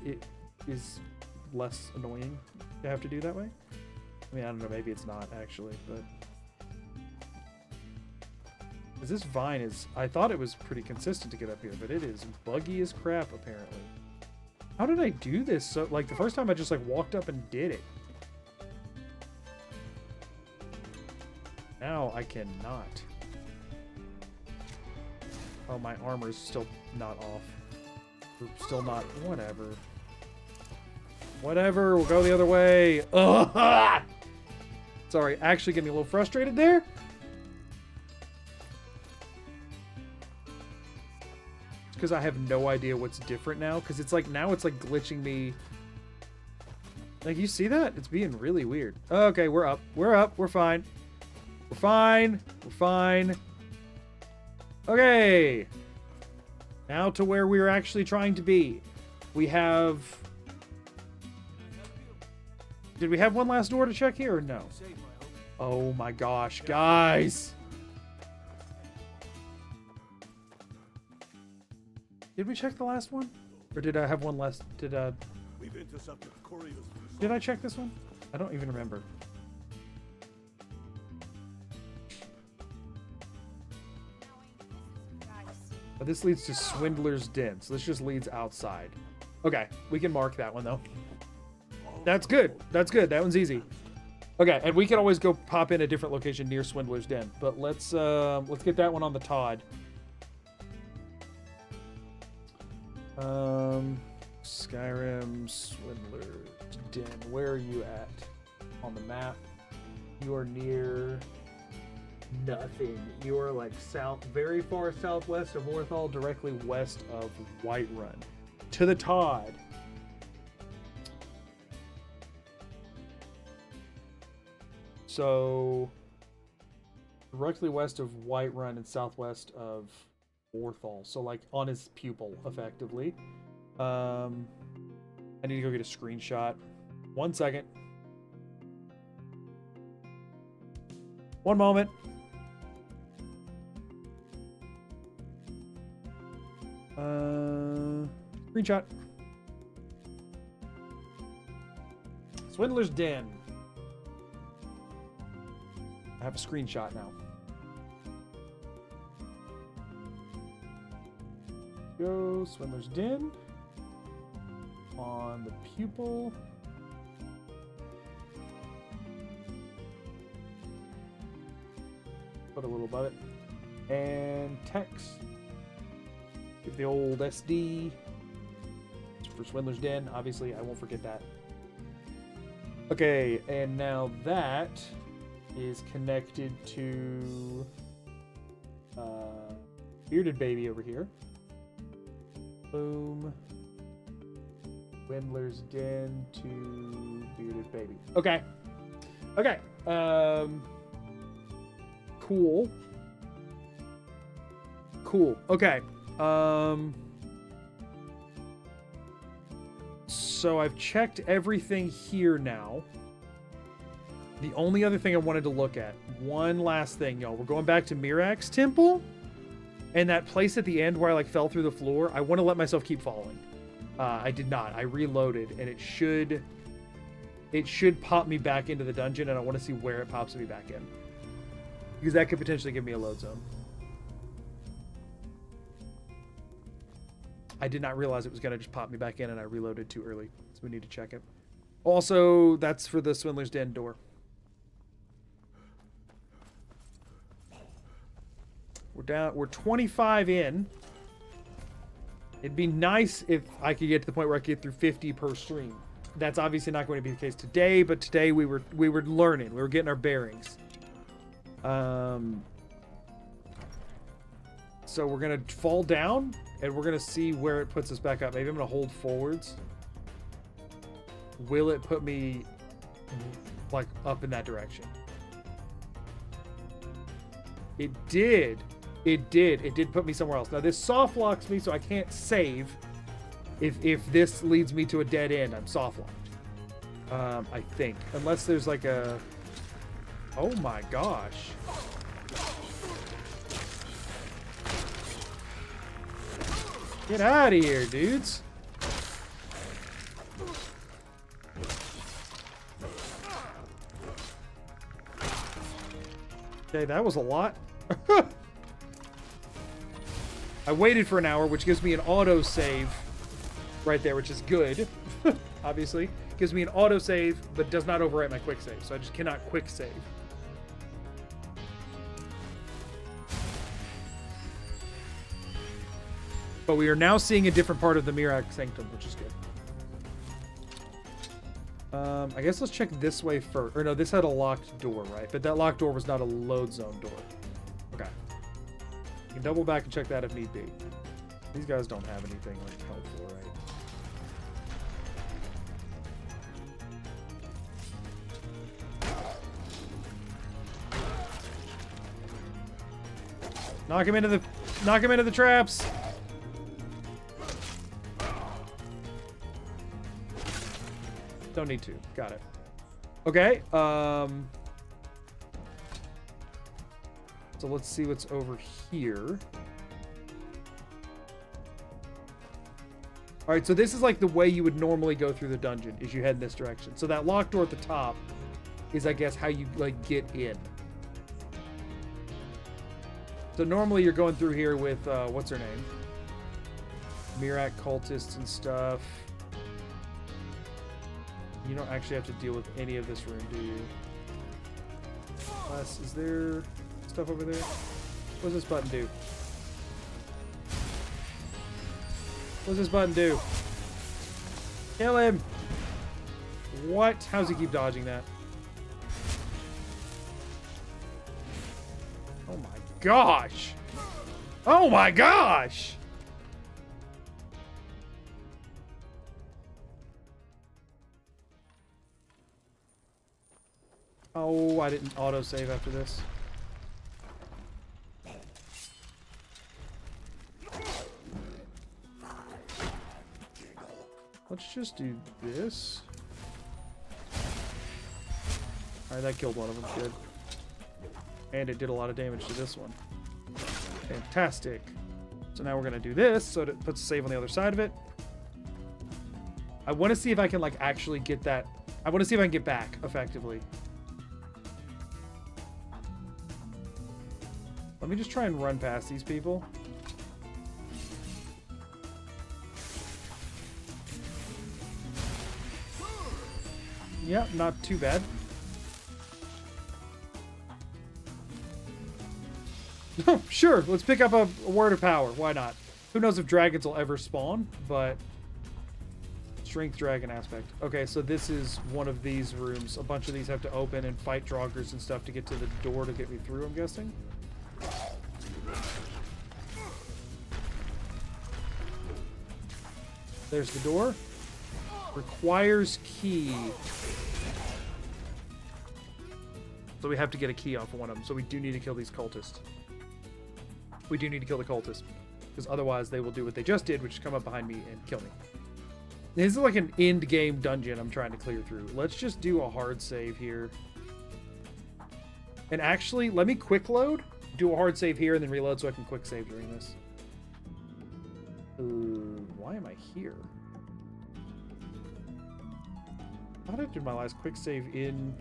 it is less annoying to have to do that way. I mean, I don't know, maybe it's not actually, but... Because this vine is... I thought it was pretty consistent to get up here, but it is buggy as crap, apparently. How did I do this? So, like, the first time I just, like, walked up and did it. Now I cannot. Oh, my armor's still not off. We're still not... Whatever. Whatever, we'll go the other way. Ugh! Sorry, actually getting a little frustrated there. It's because I have no idea what's different now. Because it's like, now it's like glitching me. Like, you see that? It's being really weird. Okay, we're up. We're up. We're fine. We're fine. We're fine. Okay. Now to where we're actually trying to be. We have... Did we have one last door to check here or no? Oh my gosh, guys! Did we check the last one? Or did I have one less? Did I check this one? I don't even remember. But this leads to Swindler's Den, so this just leads outside. Okay, we can mark that one though. That's good. That's good. That one's easy. Okay, and we can always go pop in a different location near Swindler's Den. But let's get that one on the Todd. Skyrim Swindler's Den. Where are you at on the map? You are near nothing. You are like south, very far southwest of Orthal, directly west of Whiterun. To the Todd. So, directly west of Whiterun and southwest of Orthal. So, like, on his pupil, effectively. I need to go get a screenshot. 1 second. One moment. Screenshot. Swindler's Den. I have a screenshot now. Go Swindler's Den. On the pupil. Put a little above it. And text. Give the old SD. For Swindler's Den. Obviously, I won't forget that. Okay, and now that is connected to Bearded Baby over here. Boom. Swindler's Den to Bearded Baby. Okay. Okay. Cool. Cool. Okay. So I've checked everything here now. The only other thing I wanted to look at, one last thing, y'all. We're going back to Mirax's temple, and that place at the end where I like fell through the floor. I want to let myself keep falling. I did not. I reloaded, and it should pop me back into the dungeon, and I want to see where it pops me back in, because that could potentially give me a load zone. I did not realize it was going to just pop me back in, and I reloaded too early. So We need to check it. Also, that's for the Swindler's Den door. We're 25 in. It'd be nice if I could get to the point where I could get through 50 per stream. That's obviously not going to be the case today, but today we were learning. We were getting our bearings. So we're gonna fall down and we're gonna see where it puts us back up. Maybe I'm gonna hold forwards. Will it put me like up in that direction? It did. It did put me somewhere else. Now this soft locks me, so I can't save. If this leads me to a dead end, I'm soft locked. I think. Unless there's like a... Oh my gosh. Get out of here, dudes. Okay, that was a lot. I waited for an hour, which gives me an auto save right there, which is good. Obviously. Gives me an auto save, but does not overwrite my quick save. So I just cannot quick save. But we are now seeing a different part of the Mirak Sanctum, which is good. I guess let's check this way first. Or no, this had a locked door, right? But that locked door was not a load zone door. Okay. You can double back and check that if need be. These guys don't have anything like helpful, right? Knock him into the traps. Don't need to. Got it. Okay. So let's see what's over here. All right, so this is like the way you would normally go through the dungeon, is you head in this direction. So that locked door at the top is, I guess, how you like get in. So normally you're going through here with, what's her name? Mirak cultists and stuff. You don't actually have to deal with any of this room, do you? Plus, is there stuff over there? What does this button do? What does this button do? Kill him! What? How does he keep dodging that? Oh my gosh! Oh my gosh! Oh, I didn't auto-save after this. Let's just do this. Alright, that killed one of them. Good. And it did a lot of damage to this one. Fantastic. So now we're going to do this, so it puts a save on the other side of it. I want to see if I can, like, actually get that... I want to see if I can get back, effectively. Let me just try and run past these people. Yeah, not too bad. Sure, let's pick up a word of power. Why not? Who knows if dragons will ever spawn, but... Strength dragon aspect. Okay, so this is one of these rooms. A bunch of these have to open and fight draugrs and stuff to get to the door to get me through, I'm guessing. There's the door. Requires key. So we have to get a key off of one of them. So we do need to kill these cultists. We do need to kill the cultists. Because otherwise they will do what they just did, which is come up behind me and kill me. This is like an end game dungeon I'm trying to clear through. Let's just do a hard save here. And actually, let me quick load. Do a hard save here and then reload so I can quick save during this. Why am I here? I thought I did my last quick save in...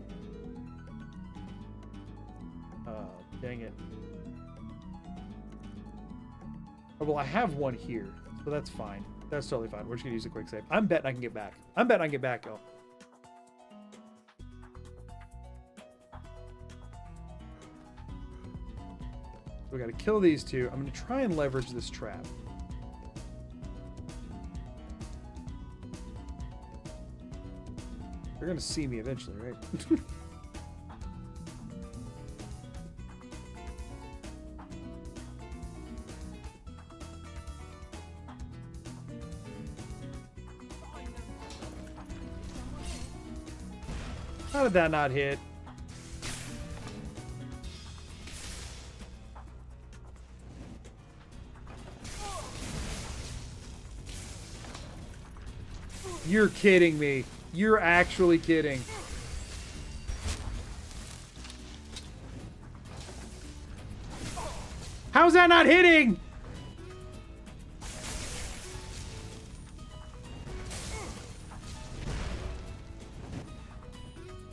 dang it. Oh, well, I have one here, so that's fine. That's totally fine. We're just gonna use a quick save. I'm betting I can get back. I'm betting I can get back, y'all. We gotta kill these two. I'm gonna try and leverage this trap. They're gonna see me eventually, right? How did that not hit? You're kidding me. You're actually kidding. How's that not hitting?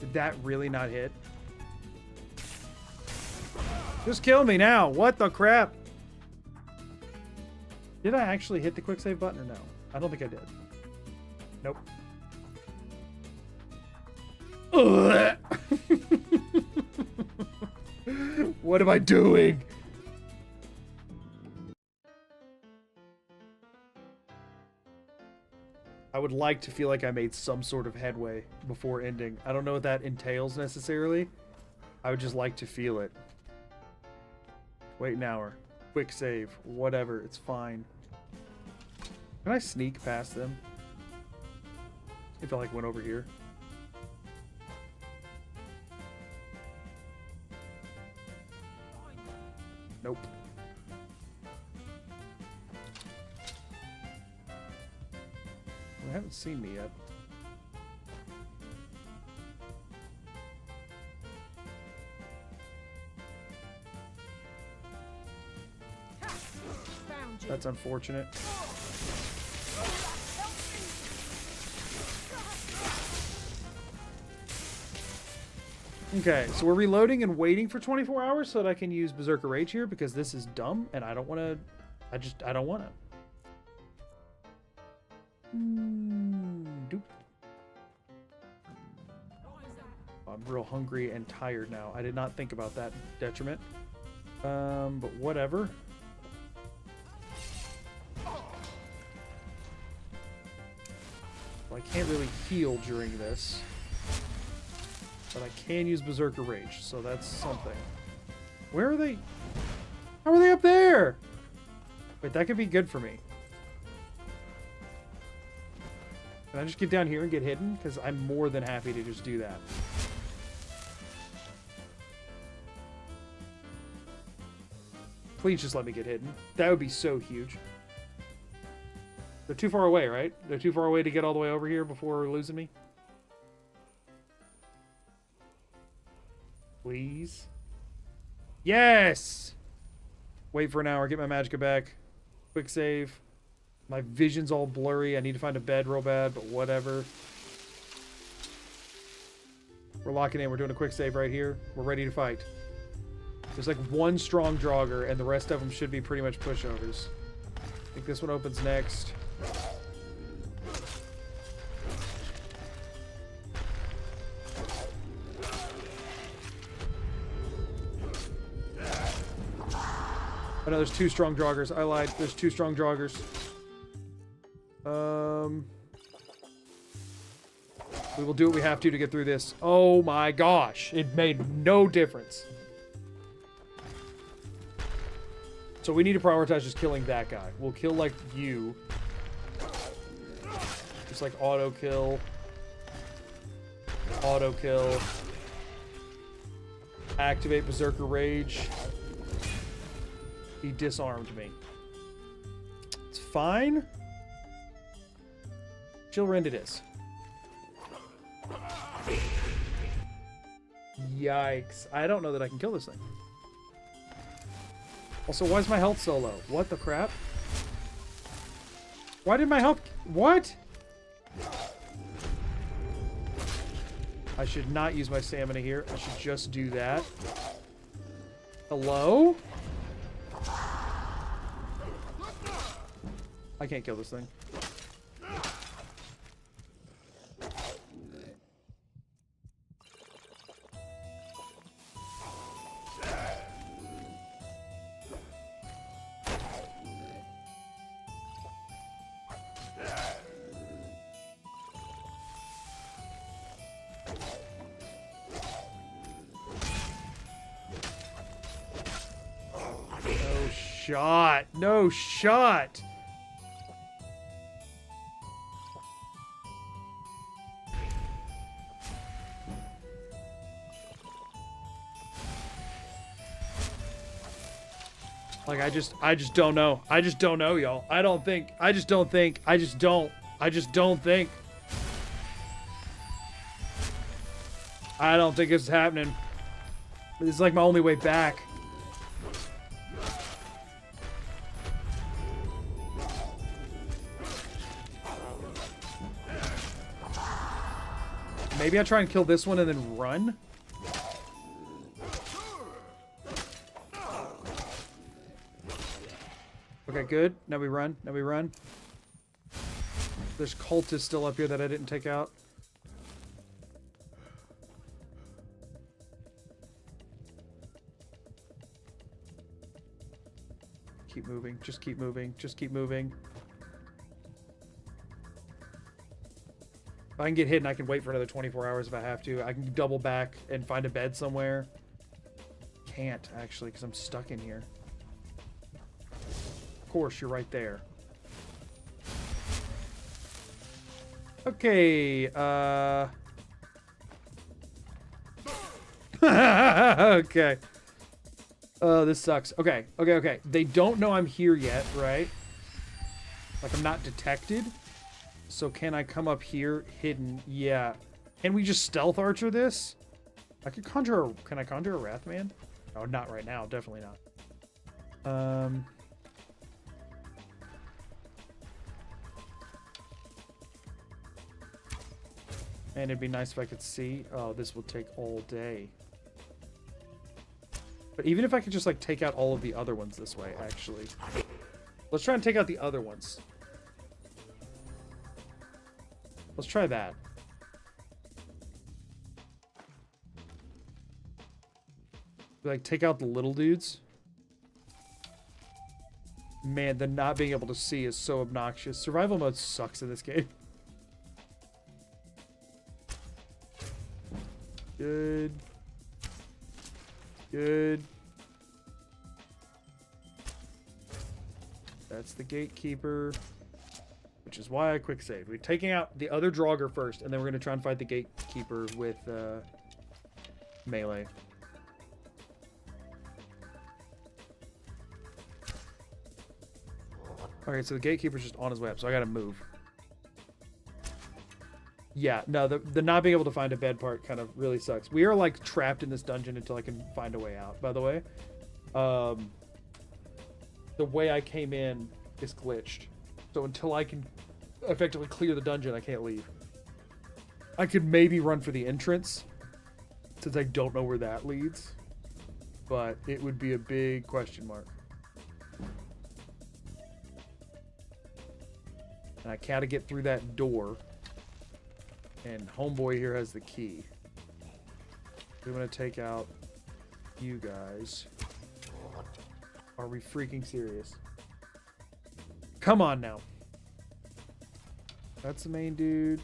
Did that really not hit? Just kill me now. What the crap? Did I actually hit the quick save button or no? I don't think I did. Nope. Ugh. What am I doing? I would like to feel like I made some sort of headway before ending. I don't know what that entails necessarily. I would just like to feel it. Wait an hour. Quick save. Whatever. It's fine. Can I sneak past them? If I like went over here. Nope. They haven't seen me yet. That's unfortunate. Okay, so we're reloading and waiting for 24 hours so that I can use Berserker Rage here because this is dumb and I don't want to. I don't want to. Doop. I'm real hungry and tired now. I did not think about that detriment. But whatever. Well, I can't really heal during this. But I can use Berserker Rage, so that's something. Where are they? How are they up there? Wait, that could be good for me. Can I just get down here and get hidden? Because I'm more than happy to just do that. Please just let me get hidden. That would be so huge. They're too far away, right? They're too far away to get all the way over here before losing me? Please. Yes! Wait for an hour, get my magicka back. Quick save. My vision's all blurry. I need to find a bed real bad, but whatever. We're locking in. We're doing a quick save right here. We're ready to fight. There's like one strong Draugr, and the rest of them should be pretty much pushovers. I think this one opens next. Oh no, there's two strong Draugrs. I lied. There's two strong Draugrs. We will do what we have to get through this. Oh my gosh. It made no difference. So we need to prioritize just killing that guy. We'll kill, like, you. Just, like, auto-kill. Auto-kill. Activate Berserker Rage. He disarmed me. It's fine. Chill Rend it is. Yikes. I don't know that I can kill this thing. Also, why is my health so low? What the crap? Why did my health... What? I should not use my stamina here. I should just do that. Hello? I can't kill this thing. shot. No shot. Like, I just don't know. I just don't know, y'all. I just don't think. I just don't think. I don't think it's happening. This is like my only way back. Maybe I try and kill this one and then run? Okay, good. Now we run. Now we run. There's cultists still up here that I didn't take out. Keep moving. Just keep moving. Just keep moving. If I can get hidden, I can wait for another 24 hours if I have to. I can double back and find a bed somewhere. Can't, actually, because I'm stuck in here. Of course, you're right there. Okay, okay. Oh, this sucks. Okay, okay, okay. They don't know I'm here yet, right? Like, I'm not detected. So can I come up here hidden? Yeah. Can we just stealth archer this? I could conjure a... Can I conjure a Wrathman? Oh, not right now. Definitely not. And it'd be nice if I could see. Oh, this will take all day. But even if I could just, like, take out all of the other ones this way, actually. Let's try and take out the other ones. Let's try that. Like, take out the little dudes. Man, the not being able to see is so obnoxious. Survival mode sucks in this game. Good. Good. That's the gatekeeper. Which is why I quick saved. We're taking out the other Draugr first, and then we're going to try and fight the gatekeeper with melee. Okay, so the gatekeeper's just on his way up, so I gotta move. Yeah, no, the not being able to find a bed part kind of really sucks. We are, like, trapped in this dungeon until I can find a way out, by the way. The way I came in is glitched. So until I can effectively clear the dungeon, I can't leave. I could maybe run for the entrance, since I don't know where that leads. But it would be a big question mark. And I gotta get through that door. And homeboy here has the key. We want to take out you guys. Are we freaking serious? Come on now. That's the main dude.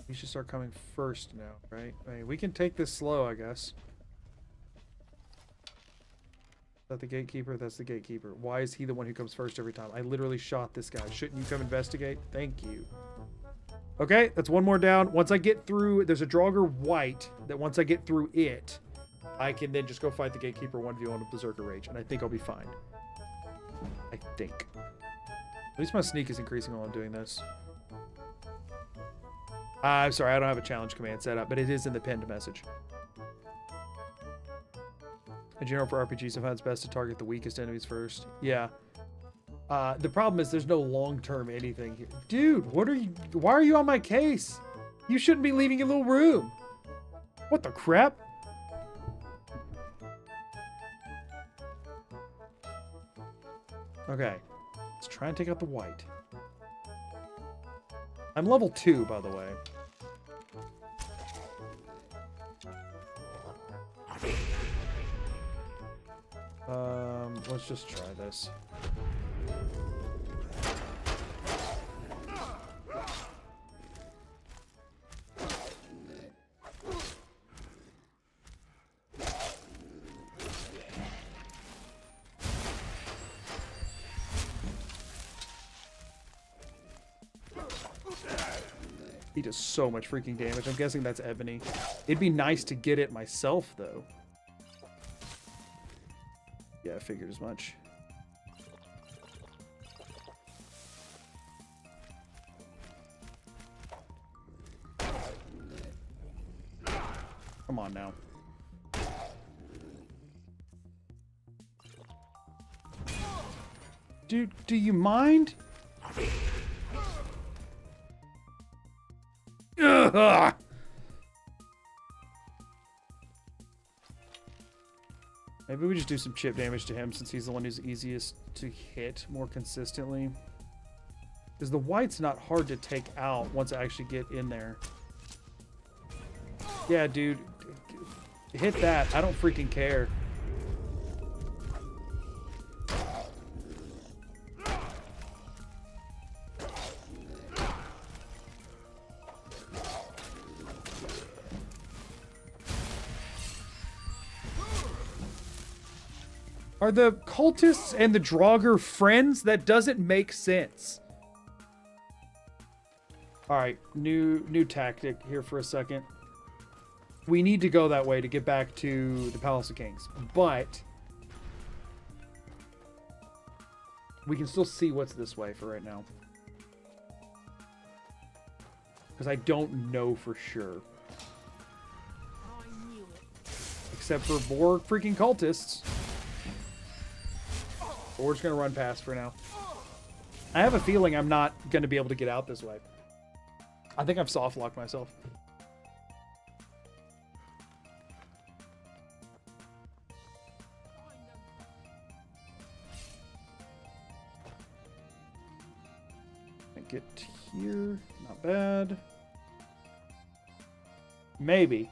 You should start coming first now, right? I mean, we can take this slow, I guess. Is that the gatekeeper? That's the gatekeeper. Why is he the one who comes first every time? I literally shot this guy. Shouldn't you come investigate? Thank you. Okay, that's one more down. Once I get through, there's a Draugr white that once I get through it, I can then just go fight the gatekeeper 1v1 with Berserker Rage, and I think I'll be fine. I think. At least my sneak is increasing while I'm doing this. I'm sorry, I don't have a challenge command set up, but it is in the pinned message. In general, for RPGs, sometimes it's best to target the weakest enemies first. Yeah. The problem is there's no long-term anything here. Dude, what are you... Why are you on my case? You shouldn't be leaving your little room. What the crap? Okay. Let's try and take out the white. I'm level 2, by the way. Let's just try this. He does so much freaking damage. I'm guessing that's ebony. It'd be nice to get it myself, though. Yeah, I figured as much. Come on now. Dude, do you mind? Ugh. Maybe we just do some chip damage to him since he's the one who's easiest to hit more consistently. Because the white's not hard to take out once I actually get in there. Yeah, dude. Hit that. I don't freaking care. Are the cultists and the Draugr friends? That doesn't make sense. Alright, new tactic here for a second. We need to go that way to get back to the Palace of Kings. But we can still see what's this way for right now. Because I don't know for sure. Except for more freaking cultists. But we're just going to run past for now. I have a feeling I'm not going to be able to get out this way. I think I've soft locked myself. Get here. Not bad. Maybe.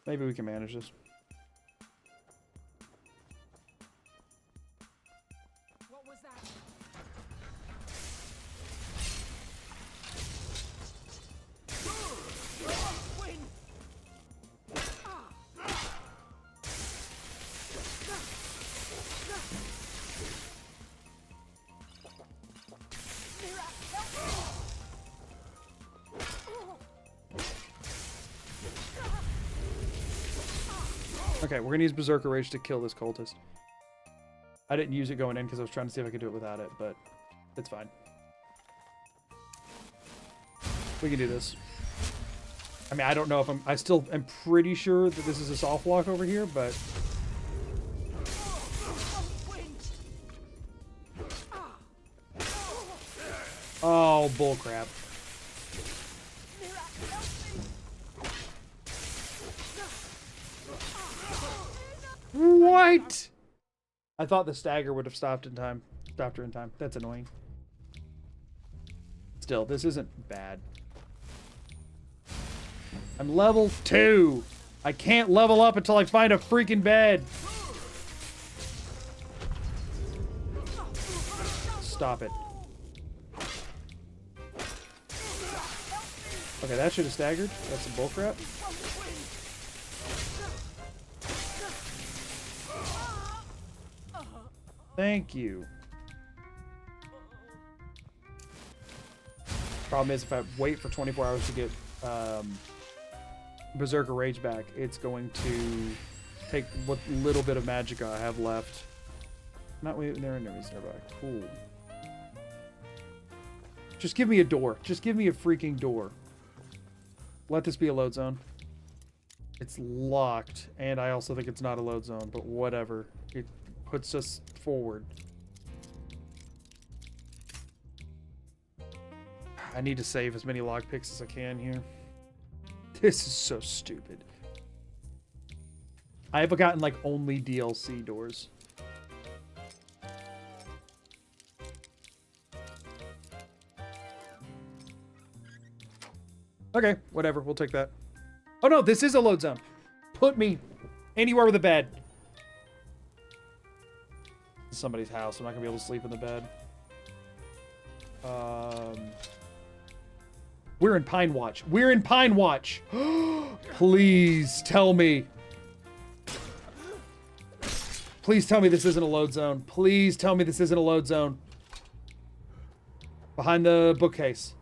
Maybe we can manage this. What was that? Okay, we're gonna use Berserker Rage to kill this cultist. I didn't use it going in because I was trying to see if I could do it without it, but it's fine. We can do this. I mean, I don't know if I still am pretty sure that this is a soft lock over here, but... Oh, bullcrap. What? I thought the stagger would have stopped in time. Stopped her in time. That's annoying. Still, this isn't bad. I'm level 2. I can't level up until I find a freaking bed. Stop it. Okay, that should have staggered. That's some bullcrap. Thank you. Problem is, if I wait for 24 hours to get Berserker Rage back, it's going to take what little bit of magicka I have left. Not waiting there, enemies nearby. Cool. Just give me a door. Just give me a freaking door. Let this be a load zone. It's locked, and I also think it's not a load zone, but whatever. It puts us forward. I need to save as many lockpicks as I can here. This is so stupid. I have gotten like only DLC doors. Okay, whatever. We'll take that. Oh no, this is a load zone. Put me anywhere with a bed. It's somebody's house. I'm not gonna be able to sleep in the bed. We're in Pine Watch. We're in Pine Watch. Please tell me. Please tell me this isn't a load zone. Please tell me this isn't a load zone. Behind the bookcase.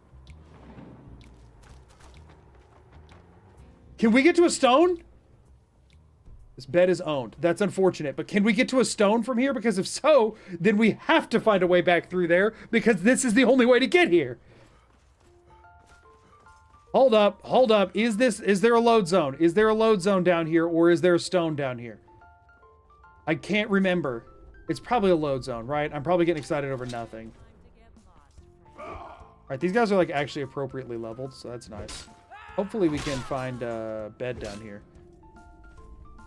Can we get to a stone? This bed is owned. That's unfortunate. But can we get to a stone from here? Because if so, then we have to find a way back through there because this is the only way to get here. Hold up. Hold up. Is there a load zone? Is there a load zone down here or is there a stone down here? I can't remember. It's probably a load zone, right? I'm probably getting excited over nothing. All right, these guys are like actually appropriately leveled, so that's nice. Hopefully we can find a bed down here.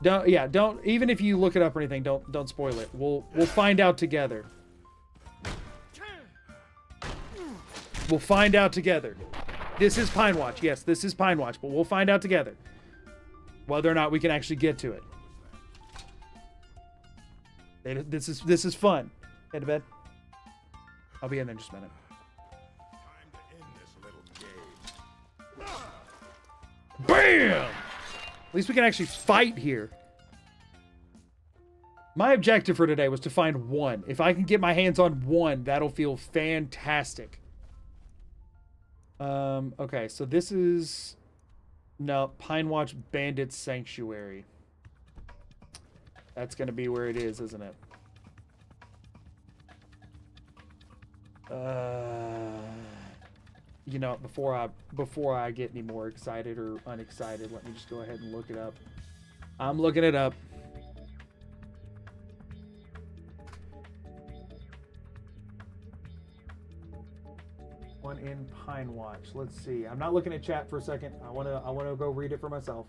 Don't even if you look it up or anything, don't spoil it. We'll find out together. We'll find out together. This is Pine Watch. Yes, this is Pine Watch, but we'll find out together whether or not we can actually get to it. This is fun. Head to bed. I'll be in there in just a minute. Time to end this little game. Bam! At least we can actually fight here. My objective for today was to find one. If I can get my hands on one, that'll feel fantastic. Okay, so this is... No, Pine Watch Bandit Sanctuary. That's going to be where it is, isn't it? You know, before I get any more excited or unexcited, let me just go ahead and look it up. I'm looking it up. One in Pine Watch. Let's see. I'm not looking at chat for a second. I wanna go read it for myself.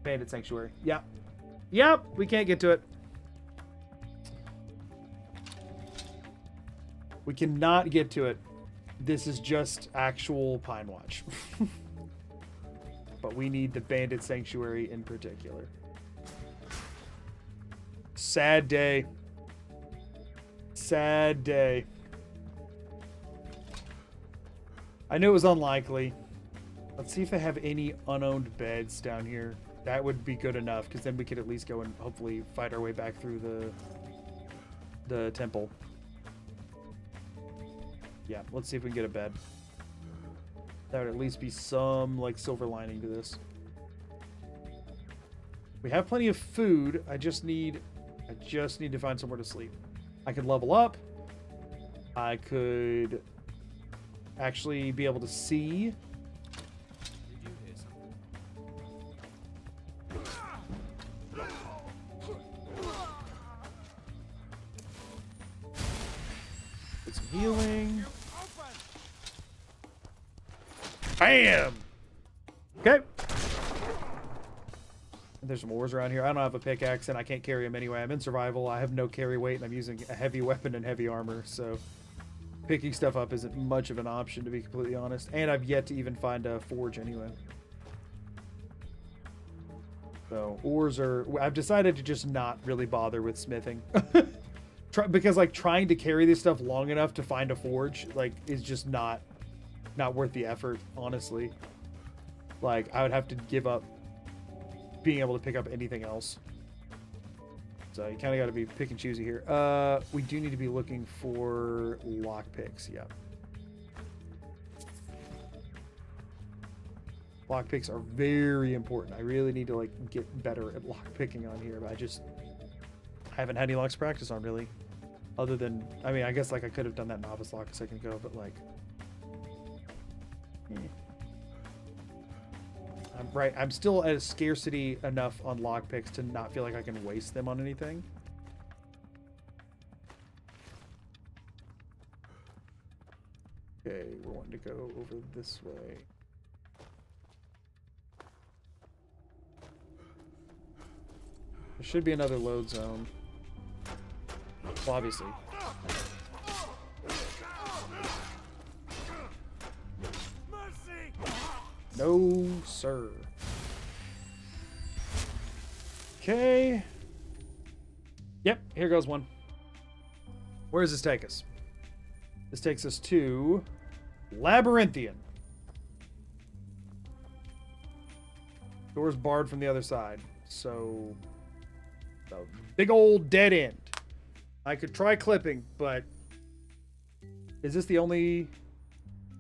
Bandit Sanctuary. Yep. Yep. We can't get to it. We cannot get to it. This is just actual Pine Watch. But we need the Bandit Sanctuary in particular. Sad day. Sad day. I knew it was unlikely. Let's see if they have any unowned beds down here. That would be good enough, because then we could at least go and hopefully fight our way back through the temple. Yeah, let's see if we can get a bed. That would at least be some, like, silver lining to this. We have plenty of food. I just need to find somewhere to sleep. I could level up. I could actually be able to see. Did you hear something? Get some healing. Bam! Okay. There's some ores around here. I don't have a pickaxe and I can't carry them anyway. I'm in survival. I have no carry weight and I'm using a heavy weapon and heavy armor, so picking stuff up isn't much of an option, to be completely honest. And I've yet to even find a forge anyway. So ores are... I've decided to just not really bother with smithing. Because like trying to carry this stuff long enough to find a forge like is just not worth the effort, honestly. Like I would have to give up being able to pick up anything else. So you kind of got to be pick and choosy here. We do need to be looking for lockpicks. Yeah. Lockpicks are very important. I really need to like get better at lockpicking on here, but I haven't had any locks to practice on really. Other than, I mean, I guess like I could have done that novice lock a second ago, but like, I'm still at a scarcity enough on lockpicks to not feel like I can waste them on anything. Okay, we're wanting to go over this way. There should be another load zone. Well, obviously. No, sir. Okay. Yep, here goes one. Where does this take us? This takes us to Labyrinthian. Door's barred from the other side. So, a big old dead end. I could try clipping, but Is this the only...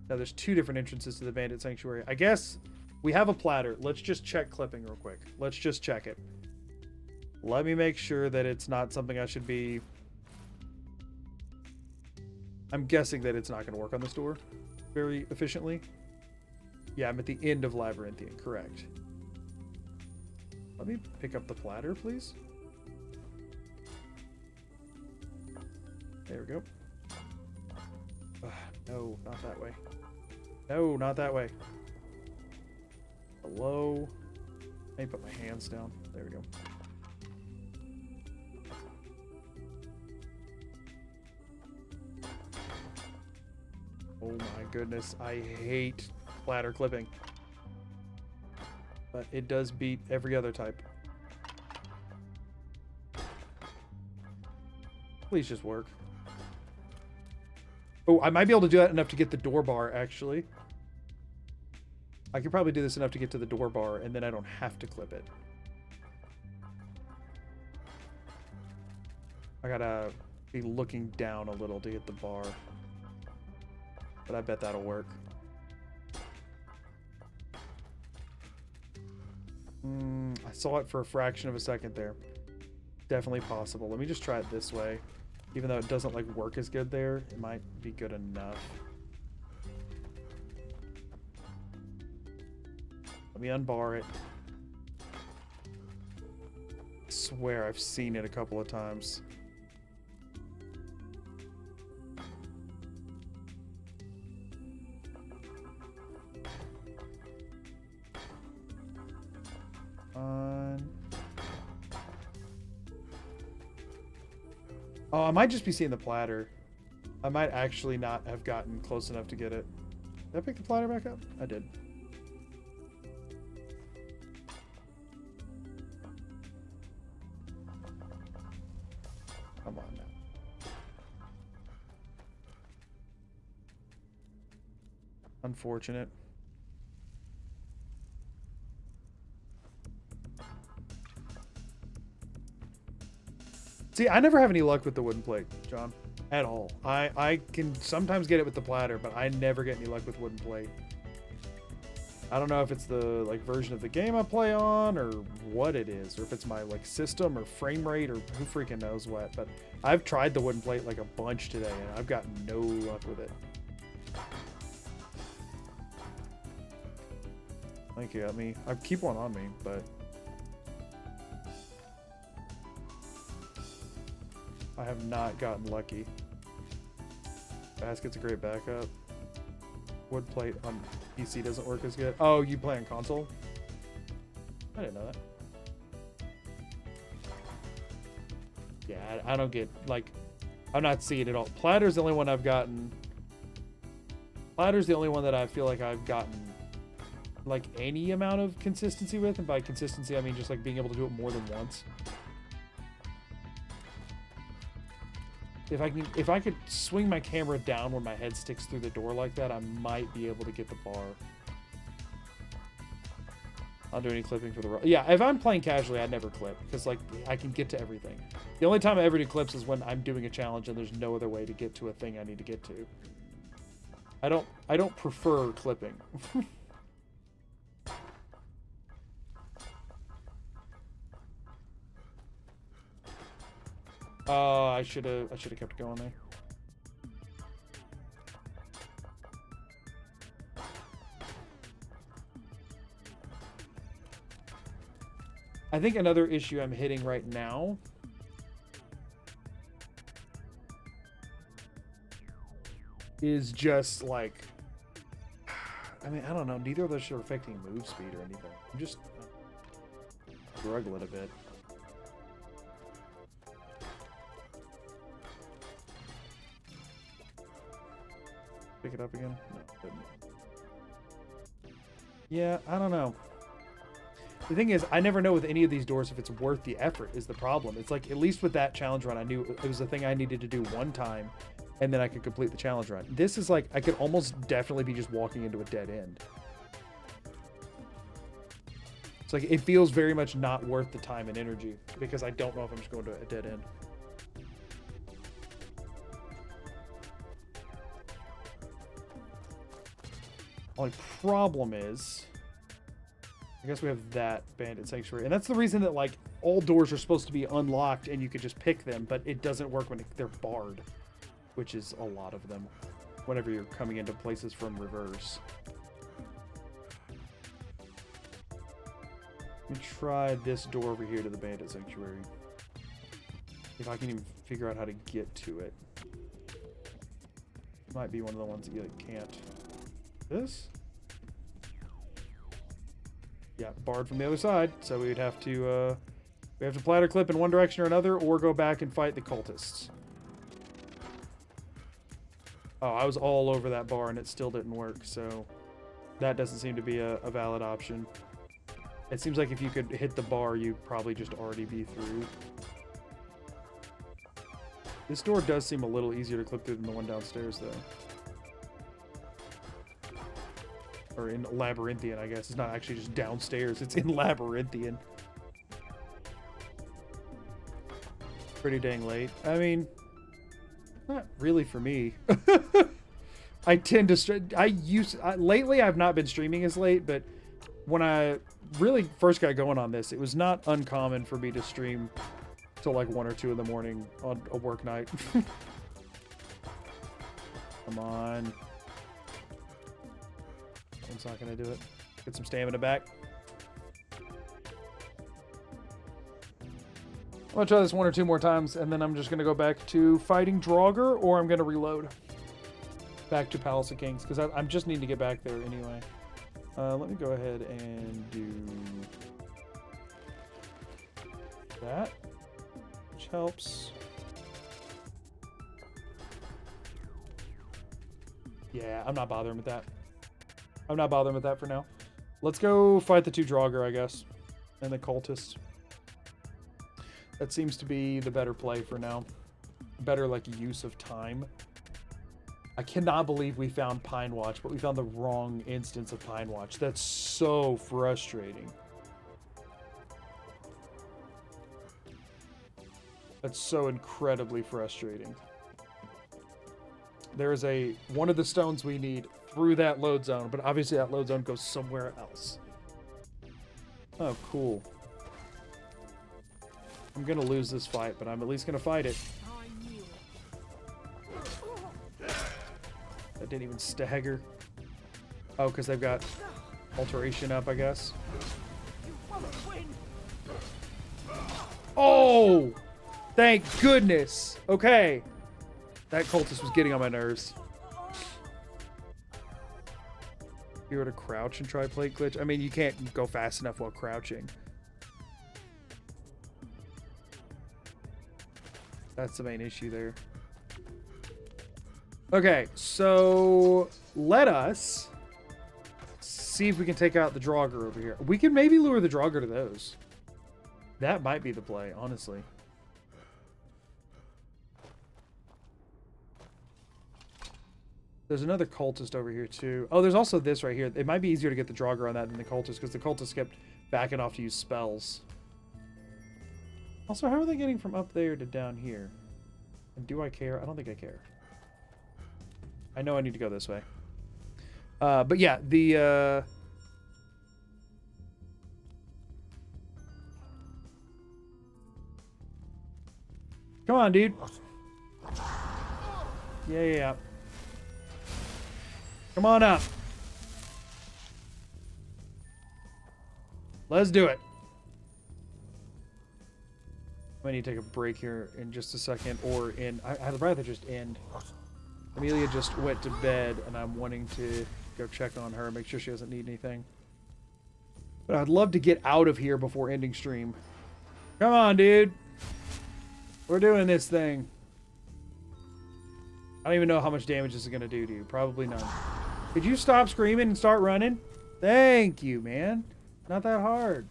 No, there's 2 different entrances to the Bandit Sanctuary. I guess we have a platter. Let's just check clipping real quick. Let's just check it. Let me make sure that it's not something I should be... I'm guessing that it's not going to work on this door very efficiently. Yeah, I'm at the end of Labyrinthian, correct. Let me pick up the platter, please. There we go. No, not that way. No, not that way. Hello. Let me put my hands down. There we go. Oh my goodness, I hate platter clipping. But it does beat every other type. Please just work. Oh, I might be able to do that enough to get the door bar, actually. I could probably do this enough to get to the door bar, and then I don't have to clip it. I gotta be looking down a little to get the bar. But I bet that'll work. I saw it for a fraction of a second there. Definitely possible. Let me just try it this way. Even though it doesn't like work as good there, it might be good enough. Let me unbar it. I swear I've seen it a couple of times. Oh, I might just be seeing the platter. I might actually not have gotten close enough to get it. Did I pick the platter back up? I did. Come on now. Unfortunate. See, I never have any luck with the wooden plate, John, at all. I can sometimes get it with the platter, but I never get any luck with wooden plate. I don't know if it's the like version of the game I play on or what it is, or if it's my like system or frame rate or who freaking knows what, but I've tried the wooden plate like a bunch today and I've gotten no luck with it. Thank you. I keep one on me, but I have not gotten lucky. Basket's a great backup. Wood plate on PC doesn't work as good. Oh, you play on console? I didn't know that. Yeah, I don't get, like, I'm not seeing it all. Platter's the only one I've gotten. Platter's the only one that I feel like I've gotten, like, any amount of consistency with. And by consistency, I mean just, like, being able to do it more than once. If I could swing my camera down when my head sticks through the door like that, I might be able to get the bar. I'll do any clipping for the... Yeah, if I'm playing casually, I'd never clip, because, like, I can get to everything. The only time I ever do clips is when I'm doing a challenge and there's no other way to get to a thing I need to get to. I don't prefer clipping. I should have kept going there. I think another issue I'm hitting right now is just like, I mean, I don't know. Neither of those are affecting move speed or anything. I'm just struggling a bit. Pick it up again? No, didn't. Yeah, I don't know. The thing is, I never know with any of these doors if it's worth the effort is the problem. It's like, at least with that challenge run, I knew it was a thing I needed to do one time, and then I could complete the challenge run. This is like, I could almost definitely be just walking into a dead end. It's like, it feels very much not worth the time and energy, because I don't know if I'm just going to a dead end. Only problem is, I guess we have that bandit sanctuary, and that's the reason that like all doors are supposed to be unlocked and you could just pick them, but it doesn't work when they're barred, which is a lot of them whenever you're coming into places from reverse. Let me try this door over here to the bandit sanctuary. If I can even figure out how to get to it. Might be one of the ones that you like, can't. This? Yeah, barred from the other side, so we would have to platter clip in one direction or another, or go back and fight the cultists. Oh, I was all over that bar and it still didn't work, so that doesn't seem to be a valid option. It seems like if you could hit the bar, you'd probably just already be through. This door does seem a little easier to clip through than the one downstairs, though. Or in Labyrinthian, I guess. It's not actually just downstairs. It's in Labyrinthian. Pretty dang late. I mean, not really for me. I tend to... lately, I've not been streaming as late, but when I really first got going on this, it was not uncommon for me to stream till like 1 or 2 in the morning on a work night. Come on. It's not gonna do it. Get some stamina back. I'm gonna try this 1 or 2 more times, and then I'm just gonna go back to fighting Draugr, or I'm gonna reload back to Palace of Kings, because I just need to get back there anyway. Let me go ahead and do that, which helps. Yeah, I'm not bothering with that. I'm not bothering with that for now. Let's go fight the 2 Draugr, I guess, and the cultists. That seems to be the better play for now. Better, like, use of time. I cannot believe we found Pine Watch, but we found the wrong instance of Pine Watch. That's so frustrating. That's so incredibly frustrating. There is one of the stones we need through that load zone, but obviously that load zone goes somewhere else. Oh, cool. I'm gonna lose this fight, but I'm at least gonna fight it. That didn't even stagger. Oh, because they've got alteration up, I guess. Oh! Thank goodness! Okay. That cultist was getting on my nerves. You were to crouch and try plate glitch? I mean, you can't go fast enough while crouching. That's the main issue there. Okay, so let us see if we can take out the Draugr over here. We can maybe lure the Draugr to those. That might be the play, honestly. There's another cultist over here, too. Oh, there's also this right here. It might be easier to get the Draugr on that than the cultist, because the cultist kept backing off to use spells. Also, how are they getting from up there to down here? And do I care? I don't think I care. I know I need to go this way. But yeah, the... Come on, dude. Yeah. Come on up. Let's do it. I need to take a break here in just a second, or I'd rather just end. Amelia just went to bed, and I'm wanting to go check on her, make sure she doesn't need anything. But I'd love to get out of here before ending stream. Come on, dude. We're doing this thing. I don't even know how much damage this is going to do to you. Probably none. Could you stop screaming and start running? Thank you, man. Not that hard.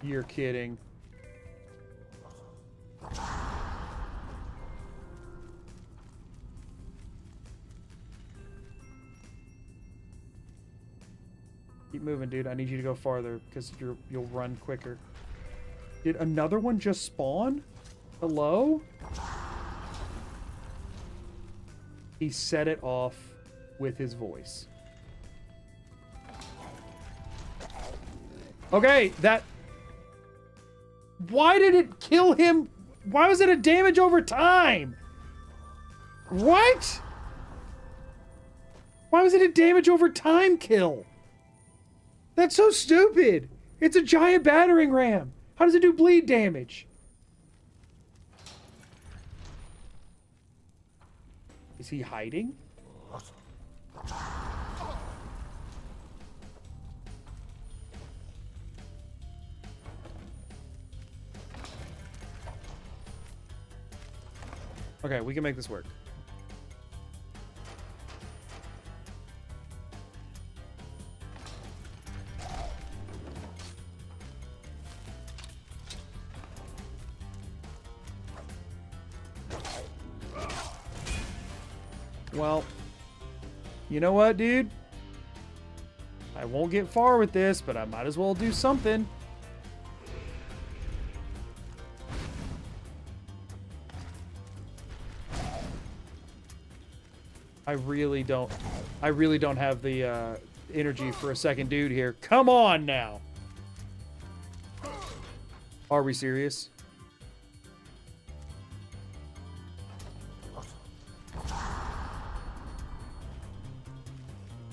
You're kidding. Keep moving, dude. I need you to go farther because you'll run quicker. Did another one just spawn? Hello? He set it off with his voice. Okay, that... Why did it kill him? Why was it a damage over time? What? Why was it a damage over time kill? That's so stupid. It's a giant battering ram. How does it do bleed damage? Is he hiding? Okay, we can make this work. Well, you know what, dude? I won't get far with this, but I might as well do something. I really don't have the energy for a second dude here. Come on now. Are we serious?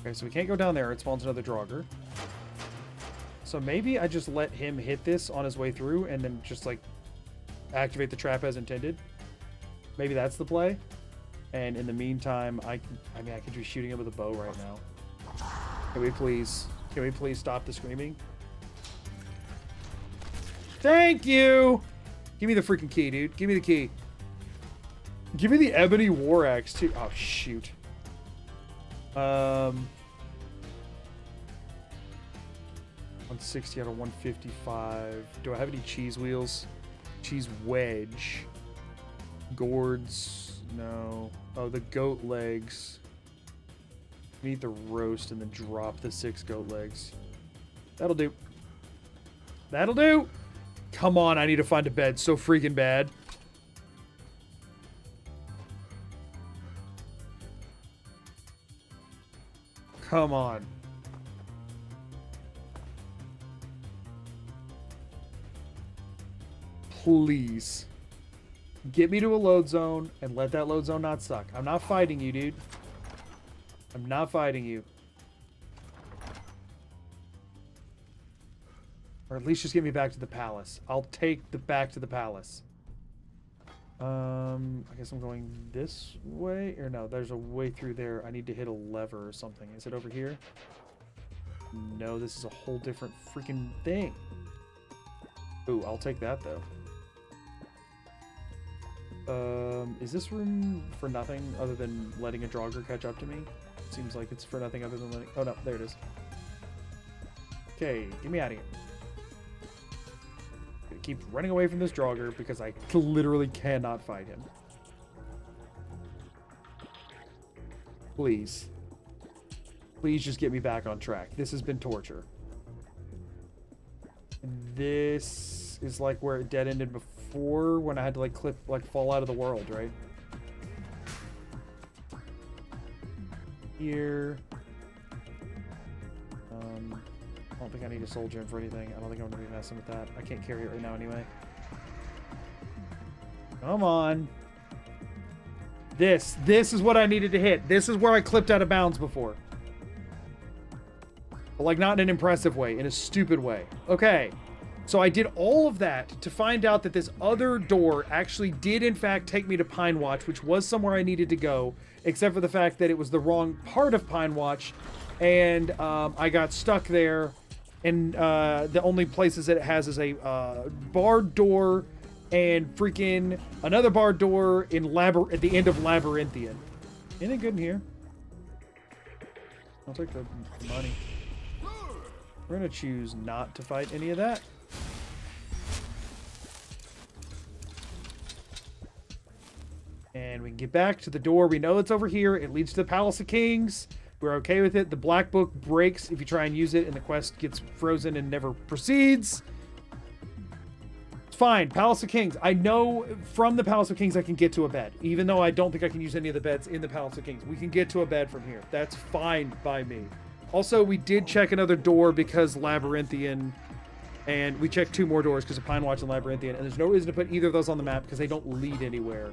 Okay, so we can't go down there. It spawns another Draugr. So maybe I just let him hit this on his way through and then just, like, activate the trap as intended. Maybe that's the play. And in the meantime, I could be shooting him with a bow right now. Can we please stop the screaming? Thank you! Give me the freaking key, dude. Give me the key. Give me the ebony war axe, too. Oh, shoot. 160 out of 155. Do I have any cheese wheels? Cheese wedge. Gourds. No. Oh, the goat legs. Eat the roast and then drop the 6 goat legs. That'll do. That'll do! Come on, I need to find a bed so freaking bad. Come on. Please. Get me to a load zone and let that load zone not suck. I'm not fighting you, dude. I'm not fighting you. Or at least just get me back to the palace. I'll take the back to the palace. I guess I'm going this way. Or no, there's a way through there. I need to hit a lever or something. Is it over here? No, this is a whole different freaking thing. Ooh, I'll take that though. Is this room for nothing other than letting a Draugr catch up to me? Seems like it's for nothing other than letting... Oh no, there it is. Okay, get me out of here. Gonna keep running away from this Draugr because I literally cannot fight him. Please. Please just get me back on track. This has been torture. This is like where it dead ended before when I had to like fall out of the world, right? Here. I don't think I need a soldier in for anything. I don't think I'm gonna be messing with that. I can't carry it right now anyway. Come on. This is what I needed to hit. This is where I clipped out of bounds before. But like not in an impressive way, in a stupid way. Okay. So I did all of that to find out that this other door actually did in fact take me to Pine Watch, which was somewhere I needed to go, except for the fact that it was the wrong part of Pine Watch, and I got stuck there, and the only places that it has is a barred door and freaking another barred door in at the end of Labyrinthian. Anything good in here? I'll take the money. We're gonna choose not to fight any of that. And we can get back to the door. We know it's over here. It leads to the Palace of Kings. We're okay with it. The black book breaks if you try and use it, and the quest gets frozen and never proceeds. It's fine. Palace of Kings. I know from the Palace of Kings I can get to a bed. Even though I don't think I can use any of the beds in the Palace of Kings. We can get to a bed from here. That's fine by me. Also, we did check another door because Labyrinthian, and we checked 2 more doors because of Pine Watch and Labyrinthian, and there's no reason to put either of those on the map because they don't lead anywhere.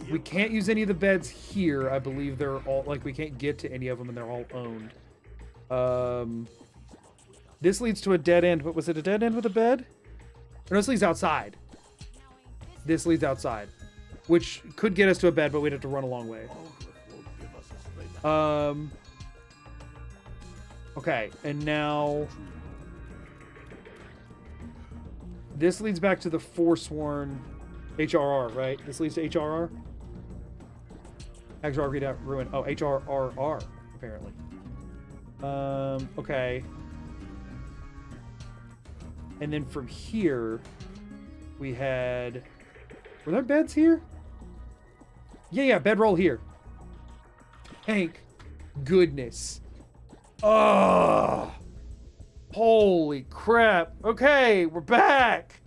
We can't use any of the beds here. I believe they're all, like, we can't get to any of them and they're all owned. This leads to a dead end, but was it a dead end with a bed? Or no, this leads outside. This leads outside, which could get us to a bed, but we'd have to run a long way. Okay, and now this leads back to the Forsworn HRR, right? This leads to HRR? HRR Redoubt Ruin. Oh, HRRR, apparently. Okay. And then from here, we had... Were there beds here? Yeah, bedroll here. Thank goodness. Oh, holy crap. Okay, we're back.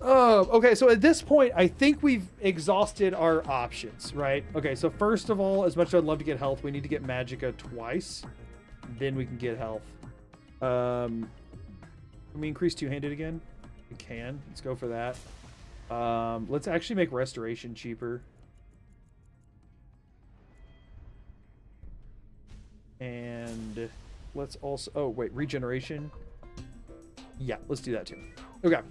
Okay, so at this point, I think we've exhausted our options, right? Okay, so first of all, as much as I'd love to get health, we need to get Magicka twice. Then we can get health. Can we increase two-handed again? We can. Let's go for that. Let's actually make restoration cheaper. And let's also... Oh, wait. Regeneration. Yeah, let's do that too. Okay.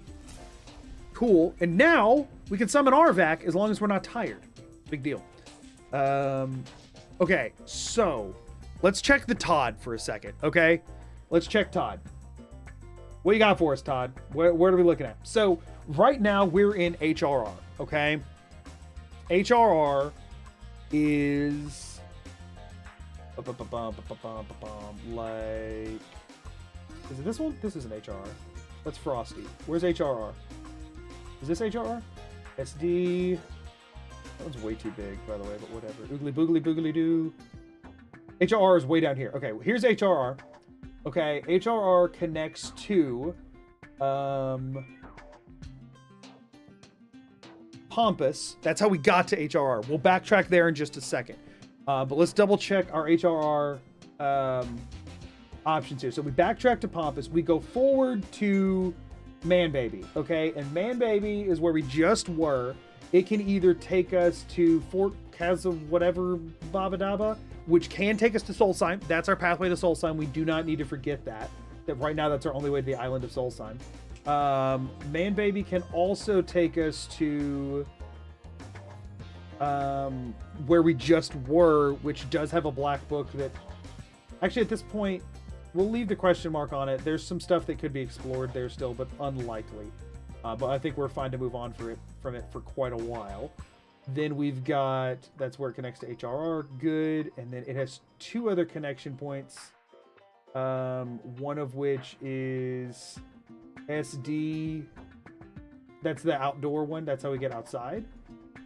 Cool. And now we can summon Arvac as long as we're not tired. Big deal. Okay, so let's check the Todd for a second, okay? Let's check Todd. What you got for us, Todd? What are we looking at? So right now we're in HRR, okay? HRR is... like... Is it this one? This isn't HRR. That's Frosty. Where's HRR? Is this HRR? SD... That one's way too big, by the way, but whatever. Oogly boogly boogly doo. HRR is way down here. Okay, here's HRR. Okay, HRR connects to... Pompous. That's how we got to HRR. We'll backtrack there in just a second. But let's double check our HRR options here. So we backtrack to Pompous. We go forward to Man Baby, okay? And Man Baby is where we just were. It can either take us to Fort Kazum whatever Babadaba, which can take us to Solstheim. That's our pathway to Solstheim. We do not need to forget that. That right now that's our only way to the island of Solstheim. Man Baby can also take us to where we just were, which does have a black book that actually at this point we'll leave the question mark on it. There's some stuff that could be explored there still, but unlikely. But I think we're fine to move on from it for quite a while. Then we've got, that's where it connects to HRR, good. And then it has 2 other connection points. One of which is SD. That's the outdoor one. That's how we get outside.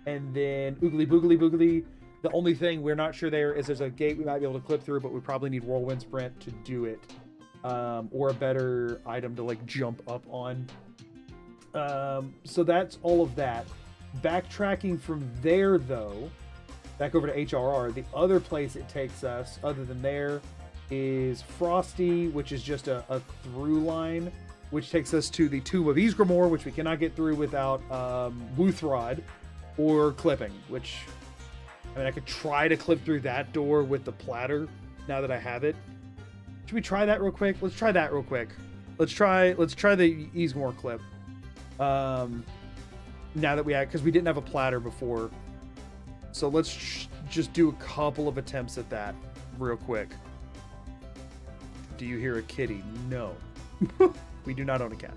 And then Oogly Boogly Boogly. The only thing we're not sure there is there's a gate we might be able to clip through, but we probably need Whirlwind Sprint to do it. Or a better item to like jump up on. So that's all of that. Backtracking from there though, back over to HRR, the other place it takes us other than there is Frosty, which is just a through line, which takes us to the Tomb of Ysgramor, which we cannot get through without Wuthrod or clipping, which I mean I could try to clip through that door with the platter now that I have it. Should we try that real quick? Let's try that real quick. Let's try the Ysgramor clip. Now that we had, because we didn't have a platter before. So let's just do a couple of attempts at that real quick. Do you hear a kitty? No. We do not own a cat.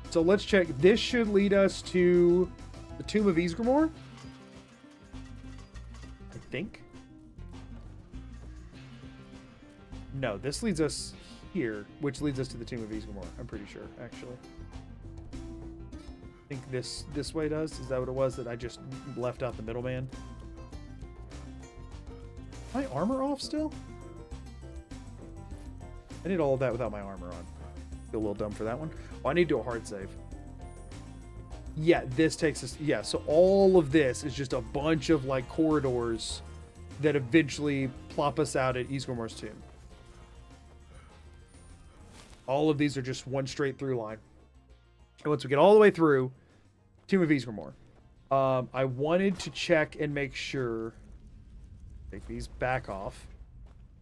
So let's check. This should lead us to the Tomb of Ysgramor. I think. No, this leads us here, which leads us to the Tomb of Ysgramor. I'm pretty sure, actually. I think this way does. Is that what it was that I just left out the middleman? My armor off still? I did all of that without my armor on. Feel a little dumb for that one. Oh, I need to do a hard save. Yeah, this takes us... Yeah, so all of this is just a bunch of, like, corridors that eventually plop us out at Ysgrimor's tomb. All of these are just one straight through line. And once we get all the way through, Tomb of Ysgrimor. I wanted to check and make sure... Take these back off.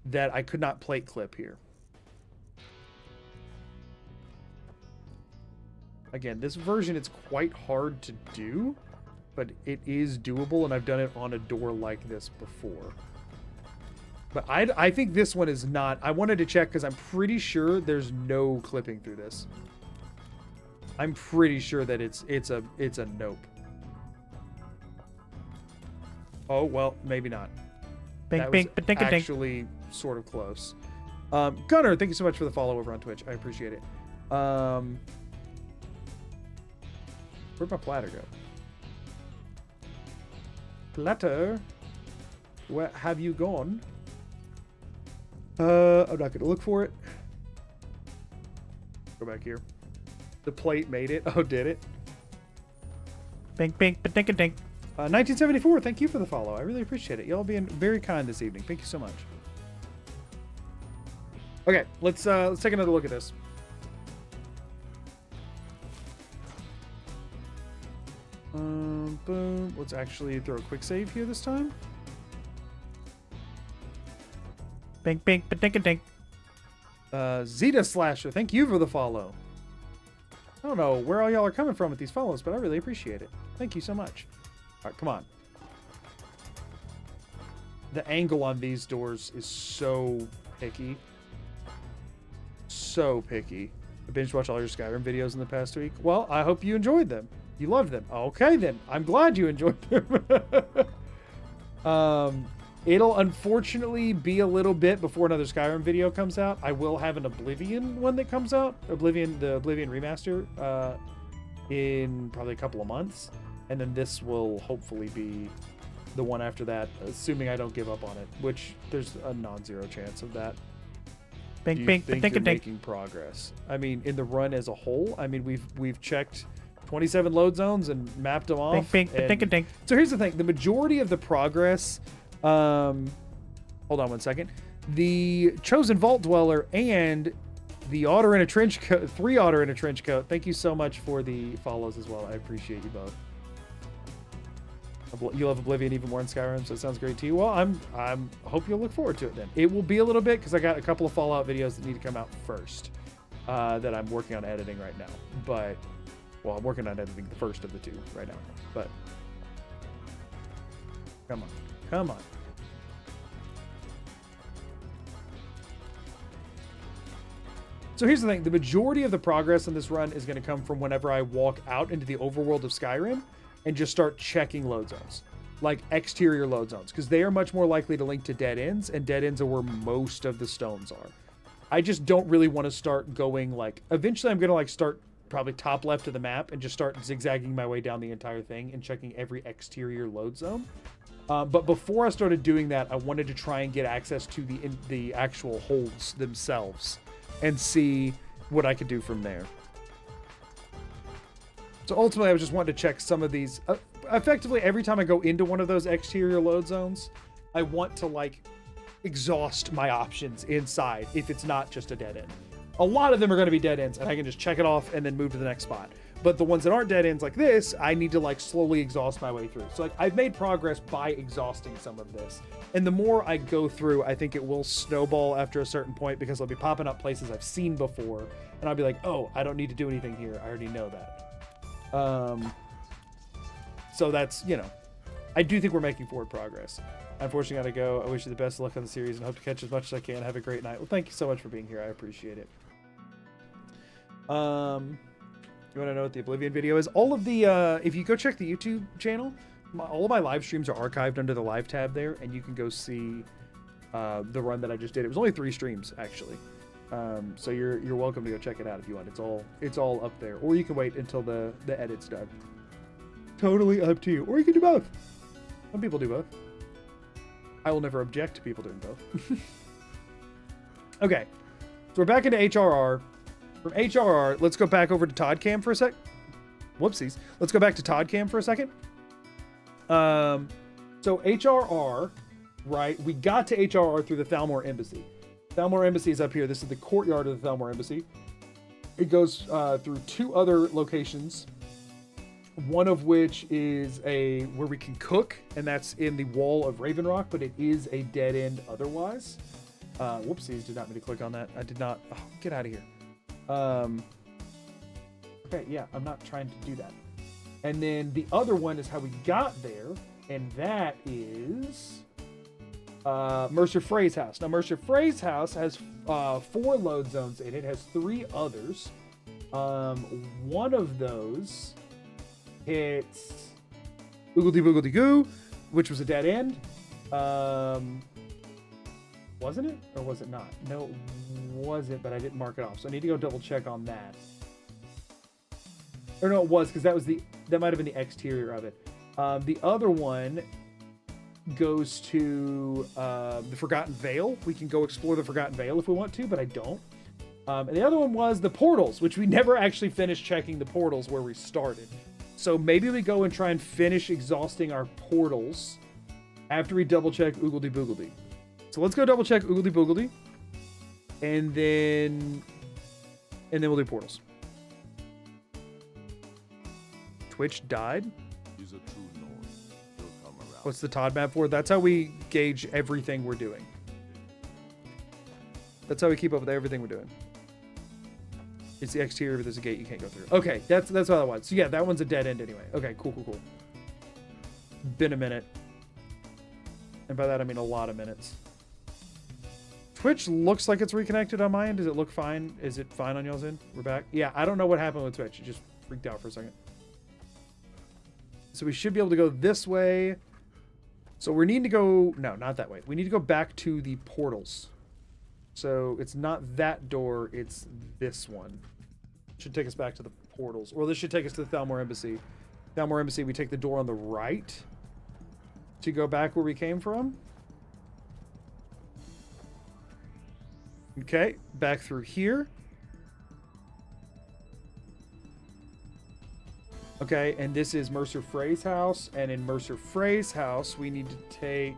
That I could not plate clip here. Again, this version, it's quite hard to do, but it is doable, and I've done it on a door like this before. But I think this one is not. I wanted to check because I'm pretty sure there's no clipping through this. I'm pretty sure that it's a nope. Oh, well, maybe not. That was actually sort of close. Gunnar, thank you so much for the follow over on Twitch. I appreciate it. Where'd my platter go? Platter? Where have you gone? I'm not going to look for it. Go back here. The plate made it. Oh, did it? Bink, bink, ba-dink, dink. 1974, thank you for the follow. I really appreciate it. Y'all being very kind this evening. Thank you so much. Okay, let's take another look at this. Boom. Let's actually throw a quick save here this time. Bink, bink, ba-dink, dink. Zeta Slasher, thank you for the follow. I don't know where all y'all are coming from with these follows, but I really appreciate it. Thank you so much. All right, come on. The angle on these doors is so picky. So picky. I binge watched all your Skyrim videos in the past week. Well, I hope you enjoyed them. You loved them. Okay, then. I'm glad you enjoyed them. It'll unfortunately be a little bit before another Skyrim video comes out. I will have an Oblivion one that comes out. The Oblivion remaster in probably a couple of months. And then this will hopefully be the one after that, assuming I don't give up on it, which there's a non-zero chance of that. Bink, Do you bink, think ba-dink, you're dink. making progress? I mean, in the run as a whole, I mean, we've checked 27 load zones and mapped them off. Bink, bink, ba-dink, dink. So here's the thing: the majority of the progress. Hold on one second. The Chosen Vault Dweller and the Otter in a Trench Coat, 3 Otter in a Trench Coat. Thank you so much for the follows as well. I appreciate you both. You love Oblivion even more in Skyrim, so it sounds great to you. Well, I hope you'll look forward to it then. It will be a little bit because I got a couple of Fallout videos that need to come out first that I'm working on editing right now. But, well, I'm working on editing the first of the 2 right now. But, come on. Come on. So here's the thing. The majority of the progress in this run is going to come from whenever I walk out into the overworld of Skyrim and just start checking load zones, like exterior load zones, because they are much more likely to link to dead ends, and dead ends are where most of the stones are. I just don't really want to start going, like, eventually I'm going to, like, start probably top left of the map and just start zigzagging my way down the entire thing and checking every exterior load zone. But before I started doing that, I wanted to try and get access to the actual holds themselves and see what I could do from there. So ultimately, I was just wanting to check some of these. Effectively, every time I go into one of those exterior load zones, I want to, like, exhaust my options inside if it's not just a dead end. A lot of them are going to be dead ends, and I can just check it off and then move to the next spot. But the ones that aren't dead ends like this, I need to, like, slowly exhaust my way through. So, like, I've made progress by exhausting some of this. And the more I go through, I think it will snowball after a certain point, because I'll be popping up places I've seen before, and I'll be like, oh, I don't need to do anything here. I already know that. So that's, you know, I do think we're making forward progress. Unfortunately, gotta go. I wish you the best of luck on the series and hope to catch as much as I can. Have a great night. Well, thank you so much for being here. I appreciate it. You want to know what the Oblivion video is? All of the, if you go check the YouTube channel, all of my live streams are archived under the live tab there, and you can go see the run that I just did. It was only 3 streams, actually. So you're welcome to go check it out if you want. It's all up there. Or you can wait until the edit's done. Totally up to you. Or you can do both. Some people do both. I will never object to people doing both. Okay. So we're back into HRR. From HRR, let's go back over to Todd Cam for a sec. Whoopsies. Let's go back to Todd Cam for a second. So HRR, right? We got to HRR through the Thalmor Embassy. Thalmor Embassy is up here. This is the courtyard of the Thalmor Embassy. It goes through 2 other locations. One of which is where we can cook, and that's in the wall of Raven Rock, but it is a dead end otherwise. Whoopsies, did not mean to click on that. I did not. Oh, get out of here. Okay, yeah, I'm not trying to do that. And then the other one is how we got there, and that is Mercer Frey's house. Now, Mercer Frey's house has 4 load zones in it. It has 3 others. One of those hits Oogledy Boogledy Goo, which was a dead end. Wasn't it? Or was it not? No, it wasn't, but I didn't mark it off. So I need to go double check on that. Or no, it was, because that might have been the exterior of it. The other one goes to the Forgotten Vale. We can go explore the Forgotten Vale if we want to, but I don't. And the other one was the portals, which we never actually finished checking the portals where we started. So maybe we go and try and finish exhausting our portals after we double check Oogledy Boogledy. So let's go double check Oogledy Boogledy. And then we'll do portals. Twitch died. He's a true North. He'll come around. What's the Todd map for? That's how we gauge everything we're doing. That's how we keep up with everything we're doing. It's the exterior, but there's a gate you can't go through. Okay, that's what that was. So yeah, that one's a dead end anyway. Okay, cool. Been a minute. And by that I mean a lot of minutes. Twitch looks like it's reconnected on my end. Does it look fine? Is it fine on y'all's end? We're back. Yeah, I don't know what happened with Twitch. It just freaked out for a second. So we should be able to go this way. So we need to go... No, not that way. We need to go back to the portals. So it's not that door, it's this one. Should take us back to the portals. Or this should take us to the Thalmor Embassy. Thalmor Embassy, we take the door on the right to go back where we came from. Okay, back through here. Okay, and this is Mercer Frey's house. And in Mercer Frey's house, we need to take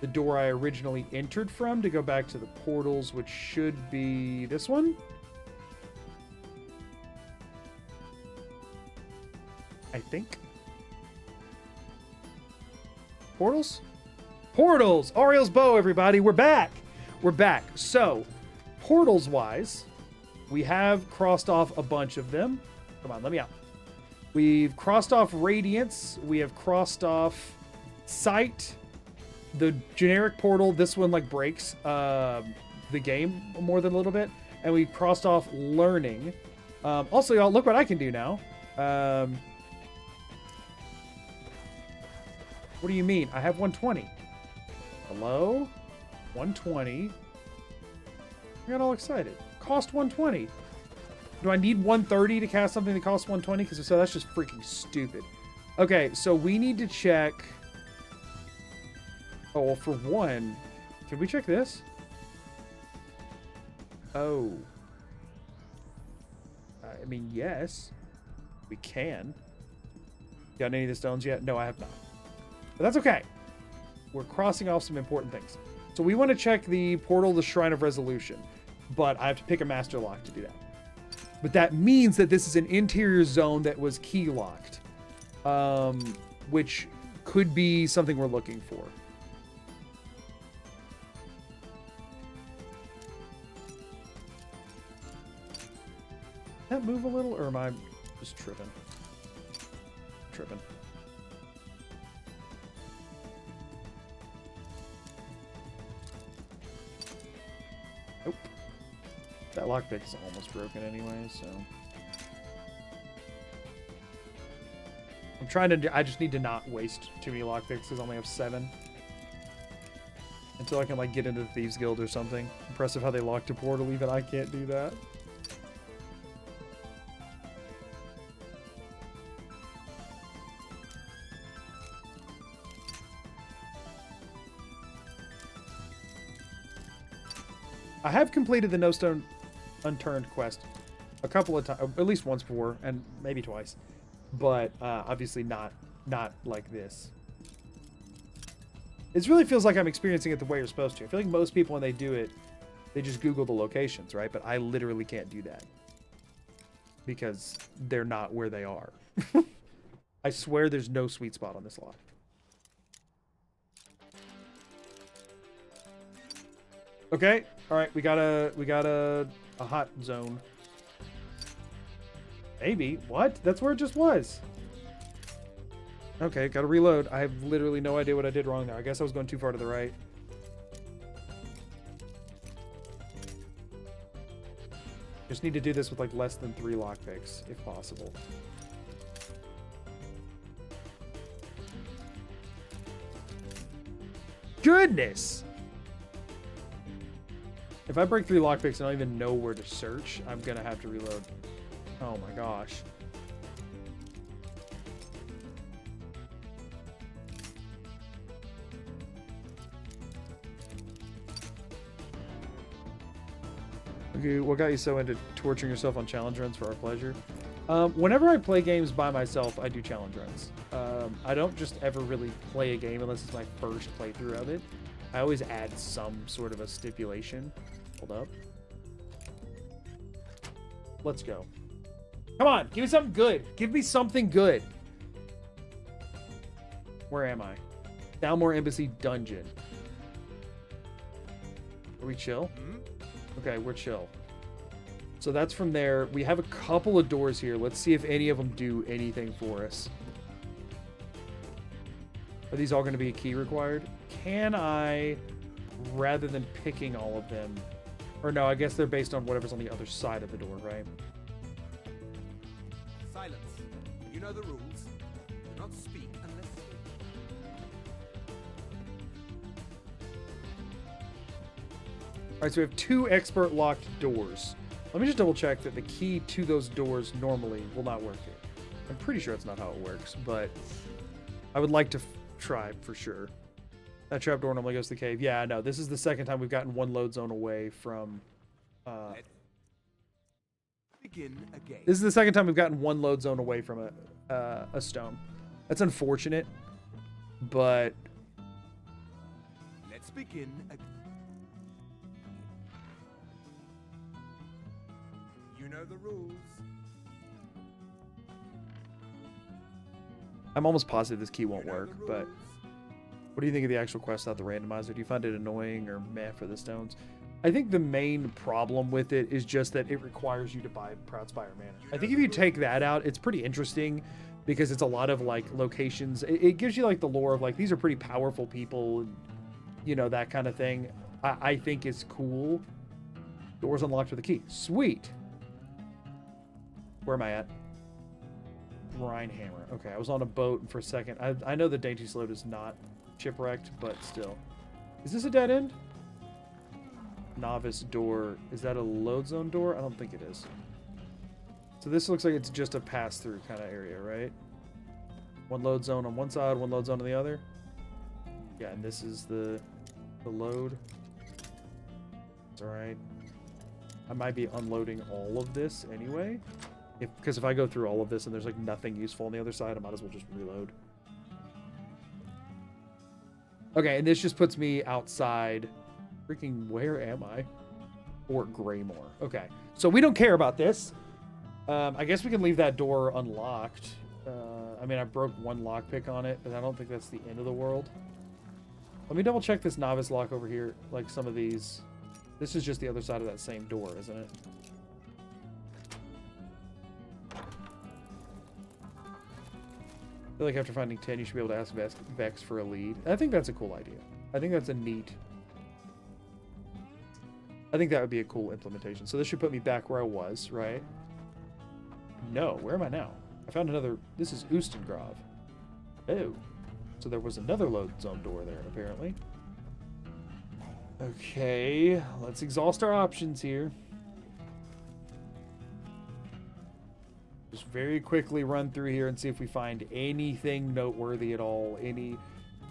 the door I originally entered from to go back to the portals, which should be this one. I think. Portals? Portals! Ariel's bow, everybody. We're back. We're back. So, portals-wise, we have crossed off a bunch of them. Come on, let me out. We've crossed off Radiance. We have crossed off Sight. The generic portal, this one like breaks the game more than a little bit. And we crossed off Learning. Also, y'all, look what I can do now. What do you mean? I have 120. Hello? 120. I got all excited. Cost 120. Do I need 130 to cast something that costs 120? Because if so, that's just freaking stupid. Okay, so we need to check... Oh, well, for one... Can we check this? Oh. I mean, yes. We can. Got any of the stones yet? No, I have not. But that's okay. We're crossing off some important things. So we want to check the portal, the Shrine of Resolution. But I have to pick a master lock to do that. But that means that this is an interior zone that was key locked. Which could be something we're looking for. Did that move a little, or am I just tripping? Tripping. Nope. That lockpick is almost broken anyway, so... I'm trying to... I just need to not waste too many lockpicks because I only have 7. Until I can, like, get into the Thieves Guild or something. Impressive how they locked a portal, even I can't do that. I have completed the No Stone Unturned quest a couple of times, at least once before, and maybe twice, but obviously not like this. It really feels like I'm experiencing it the way you're supposed to. I feel like most people, when they do it, they just Google the locations, right? But I literally can't do that because they're not where they are. I swear there's no sweet spot on this lot. Okay, all right, we got a hot zone. Maybe. What? That's where it just was. Okay, gotta reload. I have literally no idea what I did wrong there. I guess I was going too far to the right. Just need to do this with like less than 3 lockpicks, if possible. Goodness! If I break 3 lockpicks and I don't even know where to search, I'm gonna have to reload. Oh my gosh. Okay, what got you so into torturing yourself on challenge runs for our pleasure? Whenever I play games by myself, I do challenge runs. I don't just ever really play a game unless it's my first playthrough of it. I always add some sort of a stipulation. Hold up. Let's go. Come on, give me something good. Give me something good. Where am I? Dalmore Embassy Dungeon. Are we chill? Okay, we're chill. So that's from there. We have a couple of doors here. Let's see if any of them do anything for us. Are these all going to be a key required? Can I, rather than picking all of them, or no, I guess they're based on whatever's on the other side of the door, right? Silence. You know the rules. Do not speak unless... All right, so we have 2 expert locked doors. Let me just double check that the key to those doors normally will not work here. I'm pretty sure it's not how it works, but I would like to try for sure. That trapdoor normally goes to the cave. Yeah, no, this is the second time we've gotten 1 load zone away from... Begin again. This is the second time we've gotten 1 load zone away from a stone. That's unfortunate, but... Let's begin again. You know the rules. I'm almost positive this key won't work, but... What do you think of the actual quest without the randomizer? Do you find it annoying or meh for the stones? I think the main problem with it is just that it requires you to buy Proudspire Manor. I think if you take that out, it's pretty interesting because it's a lot of like locations. It gives you like the lore of like, these are pretty powerful people, and, you know, that kind of thing. I think is cool. Doors unlocked with a key. Sweet. Where am I at? Rhinehammer. Okay, I was on a boat for a second. I know the Dainty Sloat is not shipwrecked, but still. Is this a dead end? Novice door. Is that a load zone door? I don't think it is. So this looks like it's just a pass-through kind of area, right? 1 load zone on one side, 1 load zone on the other. Yeah, and this is the load. It's alright. I might be unloading all of this anyway. Because if I go through all of this and there's like nothing useful on the other side, I might as well just reload. Okay, and this just puts me outside. Freaking, where am I? Fort Greymore. Okay, so we don't care about this. I guess we can leave that door unlocked. I mean, I broke 1 lockpick on it, but I don't think that's the end of the world. Let me double check this novice lock over here. Like some of these. This is just the other side of that same door, isn't it? I feel like after finding 10, you should be able to ask Vex for a lead. I think that's a cool idea. I think that's a neat... I think that would be a cool implementation. So this should put me back where I was, right? No, where am I now? I found another... This is Oostengrove. Oh. So there was another load zone door there, apparently. Okay, let's exhaust our options here. Just very quickly run through here and see if we find anything noteworthy at all. Any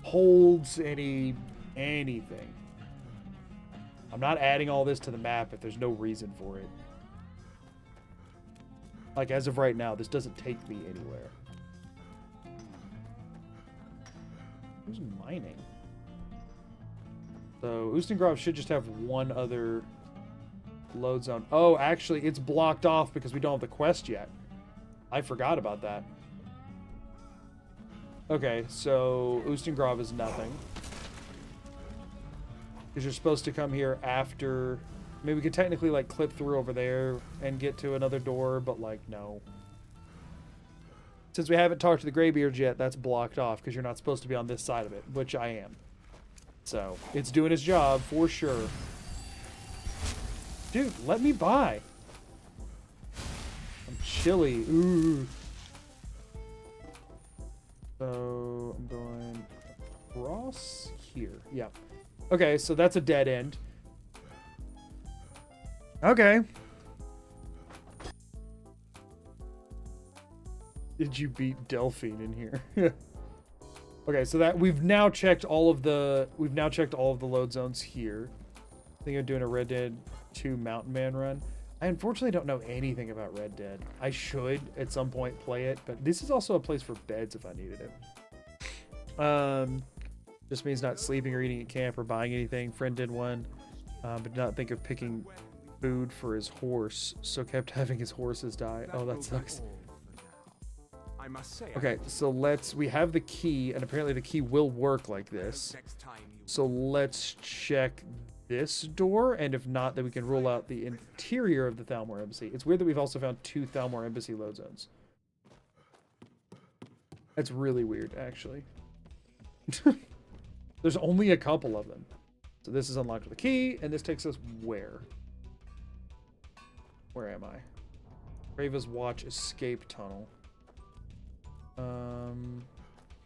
holds, anything. I'm not adding all this to the map if there's no reason for it. Like, as of right now, this doesn't take me anywhere. Who's mining? So, Ustengrove should just have one other load zone. Oh, actually, it's blocked off because we don't have the quest yet. I forgot about that. Okay, so Ustengrove is nothing. Because you're supposed to come here after... I mean, we could technically, like, clip through over there and get to another door, but, like, no. Since we haven't talked to the Greybeards yet, that's blocked off because you're not supposed to be on this side of it, which I am. So, it's doing its job for sure. Dude, let me by. I'm chilly. Ooh. So, I'm going across here. Yeah. Okay, so that's a dead end. Okay. Did you beat Delphine in here? Okay, so that we've now checked all of the load zones here. I think I'm doing a Red Dead 2 Mountain Man run. I unfortunately don't know anything about Red Dead. I should at some point play it, but this is also a place for beds if I needed it. Just means not sleeping or eating at camp or buying anything. Friend did one, but did not think of picking food for his horse, so kept having his horses die. Oh, that sucks. I must say, Okay, so we have the key, and apparently the key will work like this. So let's check this door, and if not, then we can rule out the interior of the Thalmor Embassy. It's weird that we've also found 2 Thalmor Embassy load zones. That's really weird, actually. There's only a couple of them. So this is unlocked with a key, and this takes us where? Where am I? Rava's Watch Escape Tunnel.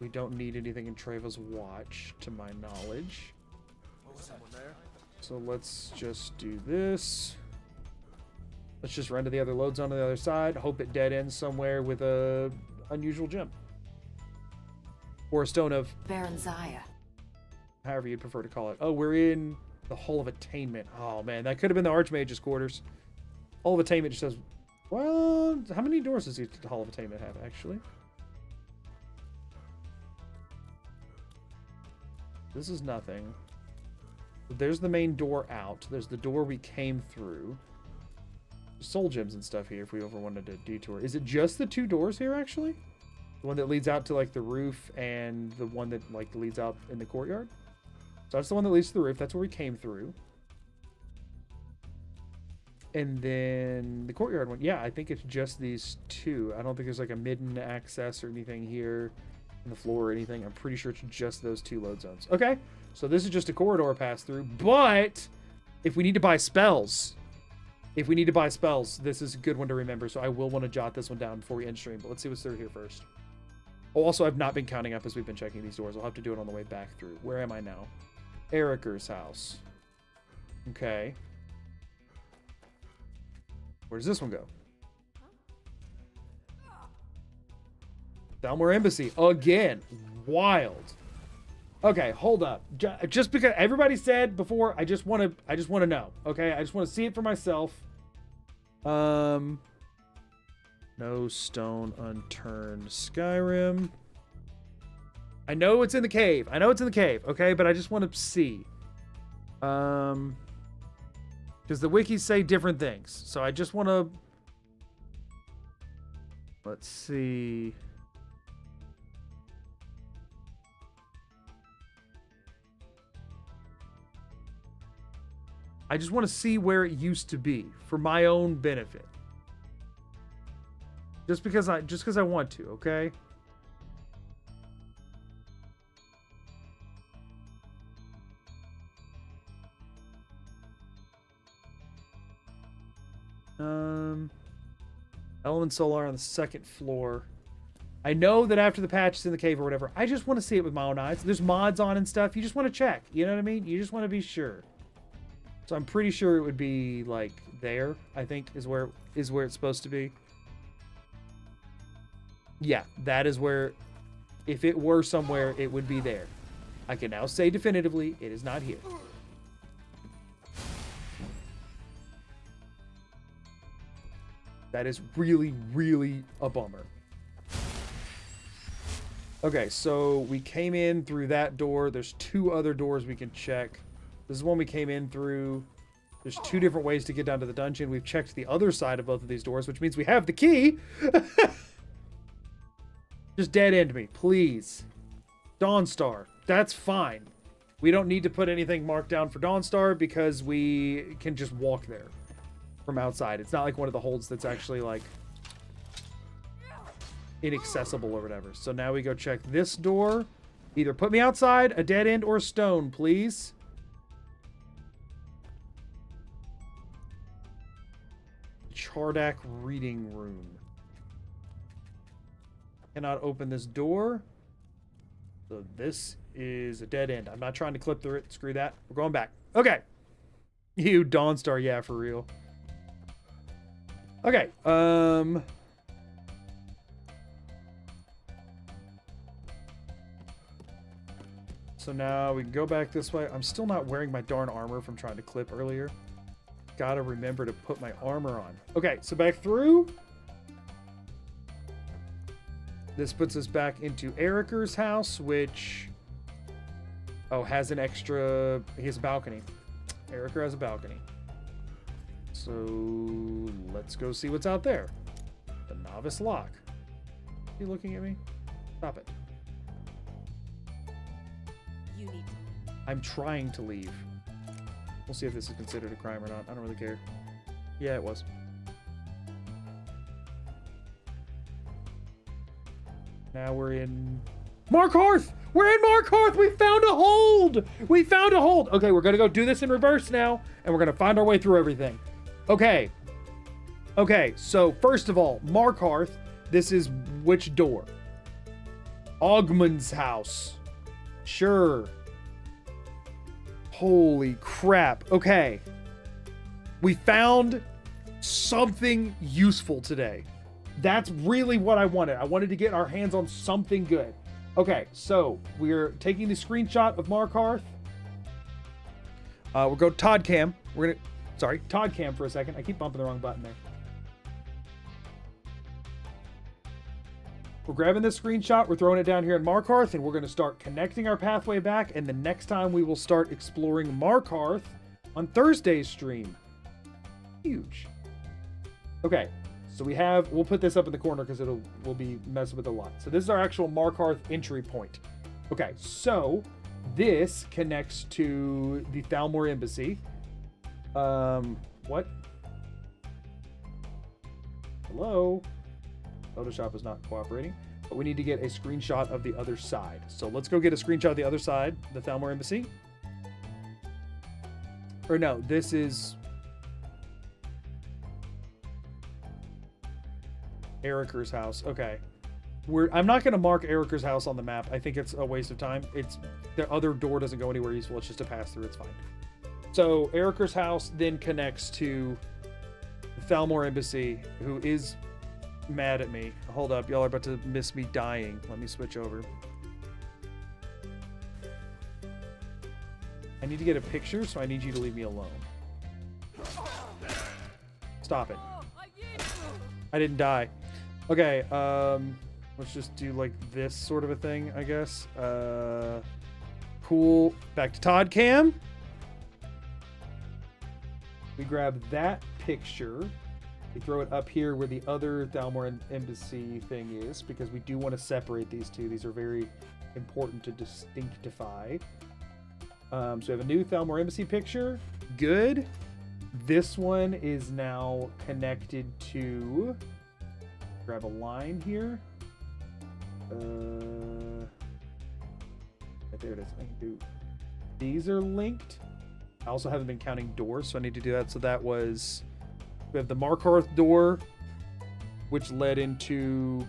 We don't need anything in Treva's Watch, to my knowledge. So let's just do this. Let's just run to the other load zone on the other side. Hope it dead ends somewhere with a unusual gem. Or a stone of... Baronzaya. However you'd prefer to call it. Oh, we're in the Hall of Attainment. Oh, man. That could have been the Archmage's quarters. Hall of Attainment just says... Well, how many doors does the Hall of Attainment have, actually? This is nothing. There's the main door out. There's the door we came through. There's soul gems and stuff here if we ever wanted to detour. Is it just the 2 doors here, actually? The one that leads out to, like, the roof and the one that, like, leads out in the courtyard? So that's the one that leads to the roof. That's where we came through. And then the courtyard one. Yeah, I think it's just these 2. I don't think there's, like, a midden access or anything here on the floor or anything. I'm pretty sure it's just those 2 load zones. Okay, so this is just a corridor pass through. But if we need to buy spells, this is a good one to remember. So I will want to jot this one down before we end stream. But let's see what's through here first. Oh, also, I've not been counting up as we've been checking these doors. I'll have to do it on the way back through. Where am I now? Eriker's house. Okay. Where does this one go? Thalmor Embassy. Again. Wild. Okay, hold up. Just because everybody said before, I just want to know. Okay? I just want to see it for myself. No Stone Unturned Skyrim. I know it's in the cave. Okay? But I just want to see. Because the wikis say different things. So I just want to... Let's see. I just want to see where it used to be for my own benefit. Just because I want to, okay? Element Solar on the 2nd floor. I know that after the patch is in the cave or whatever, I just want to see it with my own eyes. There's mods on and stuff. You just want to check. You know what I mean? You just want to be sure. So I'm pretty sure it would be like there, I think is where it's supposed to be. Yeah, that is where, if it were somewhere, it would be there. I can now say definitively it is not here. That is really, really a bummer. Okay, so we came in through that door. There's 2 other doors we can check. This is one we came in through. There's 2 different ways to get down to the dungeon. We've checked the other side of both of these doors, which means we have the key. Just dead end me, please. Dawnstar. That's fine. We don't need to put anything marked down for Dawnstar because we can just walk there from outside. It's not like one of the holds that's actually like inaccessible or whatever. So now we go check this door. Either put me outside, a dead end, or stone, please. Chardak reading room. Cannot open this door. So this is a dead end. I'm not trying to clip through it. Screw that. We're going back. Okay. You Dawnstar, yeah, for real. Okay. So now we can go back this way. I'm still not wearing my darn armor from trying to clip earlier. Gotta remember to put my armor on. Okay, so back through. This puts us back into Eriker's house, which... Oh, has an extra... He has a balcony. Eriker has a balcony. So, let's go see what's out there. The Novice Lock. Are you looking at me? Stop it. You need to... I'm trying to leave. We'll see if this is considered a crime or not. I don't really care. Yeah, it was. Now we're in Markarth! We're in Markarth! We found a hold! We found a hold! Okay, we're gonna go do this in reverse now, and we're gonna find our way through everything. Okay. Okay, so first of all, Markarth, this is which door? Ogmund's house. Sure. Holy crap. Okay. We found something useful today. That's really what I wanted. I wanted to get our hands on something good. Okay, so we're taking the screenshot of Markarth. We'll go Todd Cam. We're gonna, sorry, Todd Cam for a second. I keep bumping the wrong button there. We're grabbing this screenshot, we're throwing it down here in Markarth, and we're going to start connecting our pathway back, and the next time we will start exploring Markarth on Thursday's stream. Huge. Okay, so we'll put this up in the corner because we'll be messing with a lot. So this is our actual Markarth entry point. Okay, so this connects to the Thalmor Embassy. What? Hello? Photoshop is not cooperating, but we need to get a screenshot of the other side. So let's go get a screenshot of the other side, the Thalmor Embassy. Or no, this is Eriker's house. Okay. I'm not going to mark Eriker's house on the map. I think it's a waste of time. The other door doesn't go anywhere useful. It's just a pass through. It's fine. So Eriker's house then connects to the Thalmor Embassy, who is mad at me. Hold up, y'all are about to miss me dying. Let me switch over. I need to get a picture, so I need you to leave me alone. Stop it. I didn't die. Okay, let's just do like this sort of a thing, I guess. Cool. Back to Todd Cam. We grab that picture. We throw it up here where the other Thalmor Embassy thing is, because we do want to separate these two. These are very important to distinctify. So we have a new Thalmor Embassy picture. Good. This one is now connected to... Grab a line here. There it is. I can do... These are linked. I also haven't been counting doors, so I need to do that. So that was... We have the Markarth door, which led into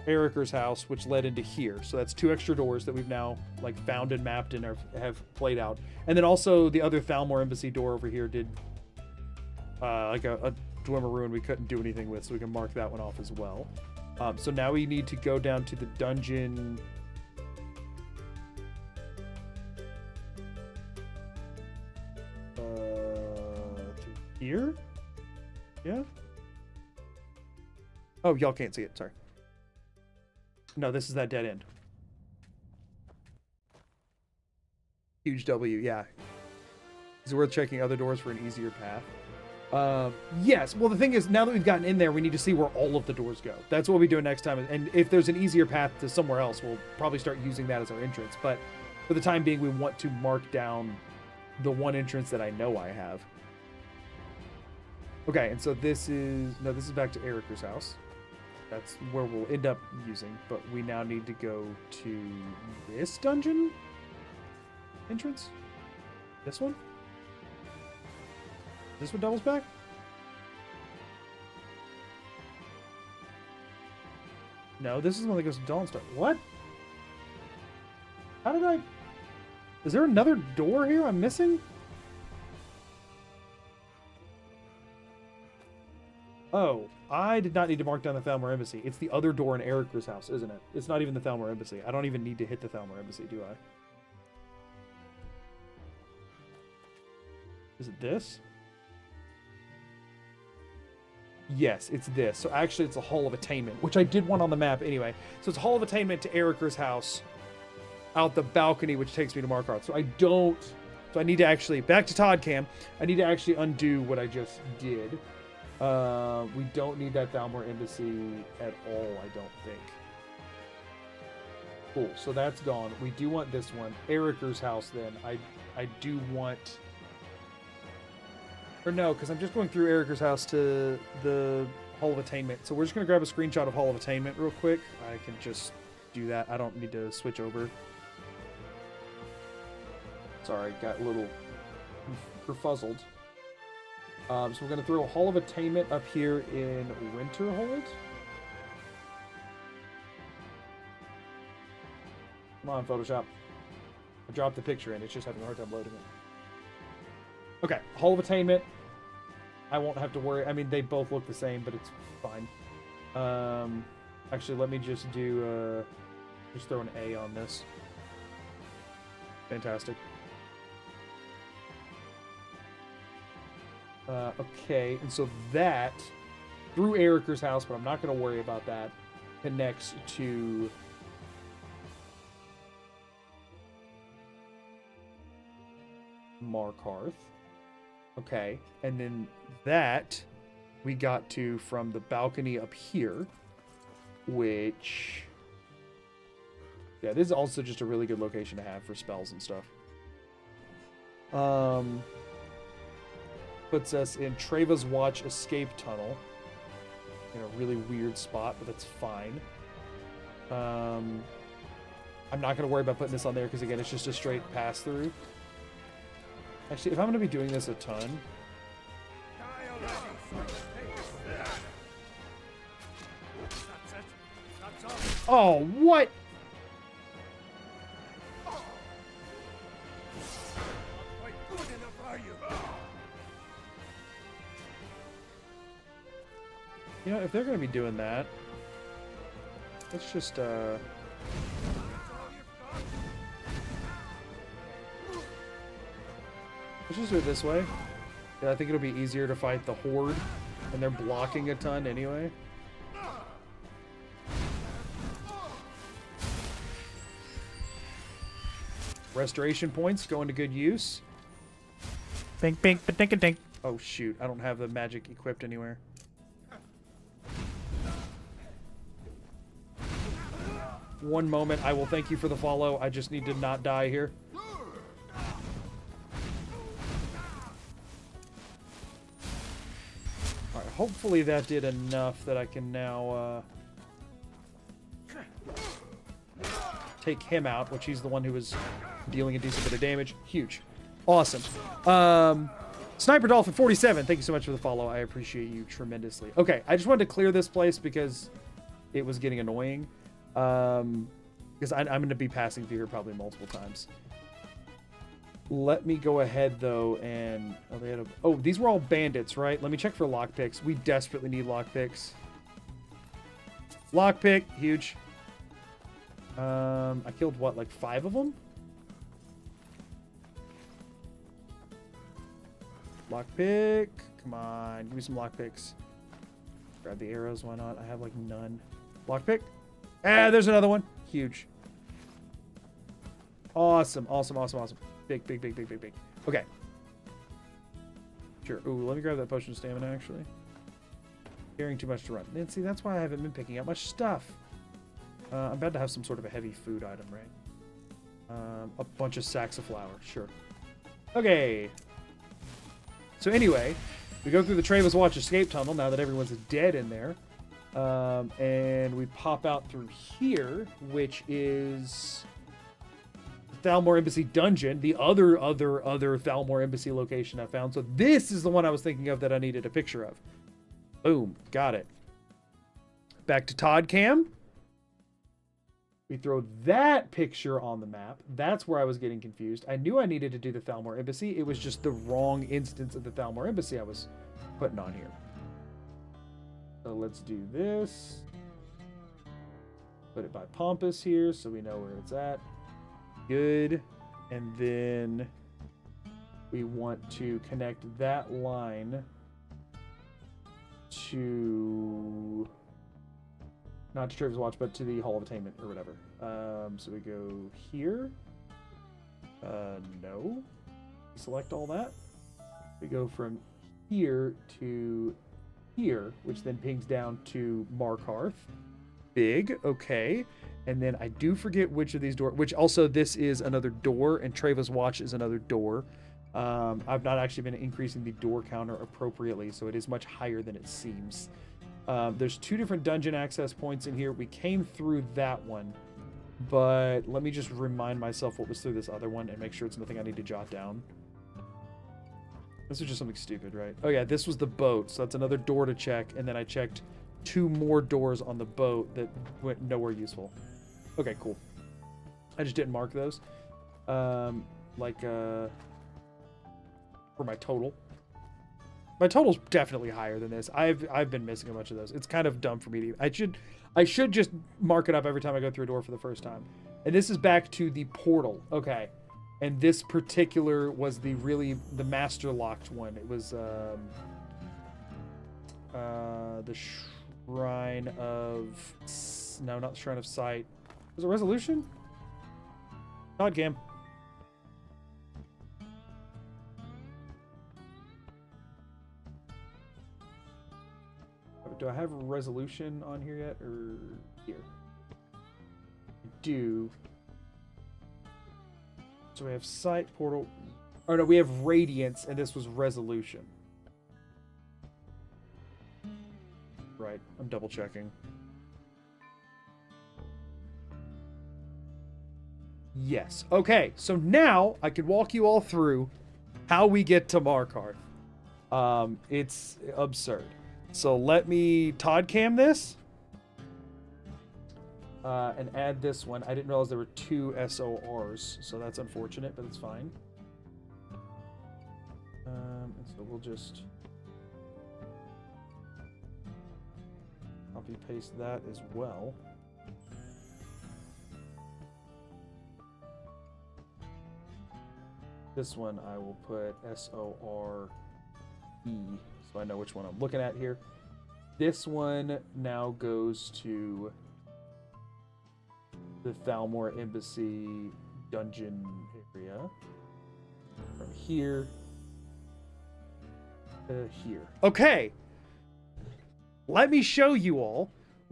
Eriker's house, which led into here. So that's 2 extra doors that we've now like found and mapped and have played out. And then also the other Thalmor Embassy door over here did like a Dwemer Ruin we couldn't do anything with, so we can mark that one off as well. So now we need to go down to the dungeon. Here? Yeah? Oh, y'all can't see it. Sorry. No, this is that dead end. Huge W, yeah. Is it worth checking other doors for an easier path? Yes. Well, the thing is, now that we've gotten in there, we need to see where all of the doors go. That's what we do next time. And if there's an easier path to somewhere else, we'll probably start using that as our entrance. But for the time being, we want to mark down the one entrance that I know I have. Okay, and so this is... No, this is back to Erica's house. That's where we'll end up using. But we now need to go to this dungeon entrance? This one? This one doubles back? No, this is the one that goes to Dawnstar. What? How did I... Is there another door here I'm missing? Oh, I did not need to mark down the Thalmor Embassy. It's the other door in Erica's house, isn't it? It's not even the Thalmor Embassy. I don't even need to hit the Thalmor Embassy, do I? Is it this? Yes, it's this. So actually it's a Hall of Attainment, which I did want on the map anyway. So it's a Hall of Attainment to Erica's house out the balcony, which takes me to Markarth. So I don't... So I need to actually... Back to Todd Cam. I need to actually undo what I just did. We don't need that Thalmor Embassy at all, I don't think. Cool, so that's gone. We do want this one. Erica's house, then. I do want... Or no, because I'm just going through Erica's house to the Hall of Attainment. So we're just going to grab a screenshot of Hall of Attainment real quick. I can just do that. I don't need to switch over. Sorry, got a little kerfuzzled. So we're going to throw a Hall of Attainment up here in Winterhold. Come on, Photoshop. I dropped the picture in. It's just having a hard time loading it. Okay, Hall of Attainment. I won't have to worry. I mean, they both look the same, but it's fine. Actually, let me just do... just throw an A on this. Fantastic. Okay, and so that, through Erica's house, but I'm not going to worry about that, connects to... Markarth. Okay, and then that we got to from the balcony up here, which... Yeah, this is also just a really good location to have for spells and stuff. Puts us in Treva's Watch escape tunnel. In a really weird spot, but that's fine. I'm not going to worry about putting this on there because, again, it's just a straight pass-through. Actually, if I'm going to be doing this a ton... Oh, what? You know, if they're going to be doing that, let's just, let's just do it this way. Yeah, I think it'll be easier to fight the Horde, and they're blocking a ton anyway. Restoration points going to good use. Bink, bink, ba-dink-a-dink. Oh, shoot. I don't have the magic equipped anywhere. One moment. I will thank you for the follow. I just need to not die here. Alright, hopefully that did enough that I can now take him out, which he's the one who was dealing a decent bit of damage. Huge. Awesome. Sniper Dolphin 47, thank you so much for the follow. I appreciate you tremendously. Okay, I just wanted to clear this place because it was getting annoying. Because I'm going to be passing through here probably multiple times. Let me go ahead, though, and... Oh, they had a... Oh, these were all bandits, right? Let me check for lockpicks. We desperately need lockpicks. Lockpick, huge. I killed, what, like 5 of them? Lockpick. Come on, give me some lockpicks. Grab the arrows, why not? I have like none. Lockpick. Ah, there's another one. Huge. Awesome, awesome, awesome, awesome. Big, big, big, big, big, big. Okay. Sure. Ooh, let me grab that potion of stamina, actually. Carrying too much to run. And see, that's why I haven't been picking up much stuff. I'm about to have some sort of a heavy food item, right? A bunch of sacks of flour. Sure. Okay. So anyway, we go through the Travis Watch escape tunnel now that everyone's dead in there. And we pop out through here, which is Thalmor Embassy Dungeon, the other Thalmor Embassy location I found. So this is the one I was thinking of that I needed a picture of. Boom, got it. Back to Todd Cam. We throw that picture on the map. That's where I was getting confused. I knew I needed to do the Thalmor Embassy. It was just the wrong instance of the Thalmor Embassy I was putting on here. So let's do this. Put it by Pompous here so we know where it's at. Good. And then we want to connect that line to, not to Travis Watch, but to the Hall of Attainment or whatever. So we go here. No. Select all that. We go from here to here, which then pings down to Markarth. Big, okay. And then I do forget which of these doors, which also this is another door, and Travis Watch is another door. I've not actually been increasing the door counter appropriately, so it is much higher than it seems. There's 2 different dungeon access points in here. We came through that one, but let me just remind myself what was through this other one and make sure it's nothing I need to jot down. This is just something stupid, right? Oh yeah, this was the boat, so that's another door to check, and then I checked 2 more doors on the boat that went nowhere useful. Okay, cool. I just didn't mark those. For my total. My total's definitely higher than this. I've been missing a bunch of those. It's kind of dumb for me to... I should just mark it up every time I go through a door for the first time. And this is back to the portal. Okay. And this particular was the master locked one. It was the Shrine of... No, not the Shrine of Sight. Was it Resolution? Todd Cam. Do I have Resolution on here yet, or here? I do. So we have Sight, Portal. Oh no, we have Radiance, and this was Resolution. Right, I'm double checking. Yes. Okay, so now I can walk you all through how we get to Markarth. It's absurd. So let me Todd Cam this. And add this one. I didn't realize there were 2 SORs, so that's unfortunate, but it's fine. And so we'll just copy paste that as well. This one I will put SORE, so I know which one I'm looking at here. This one now goes to the Thalmor Embassy dungeon area. From here to here. Okay. Let me show you all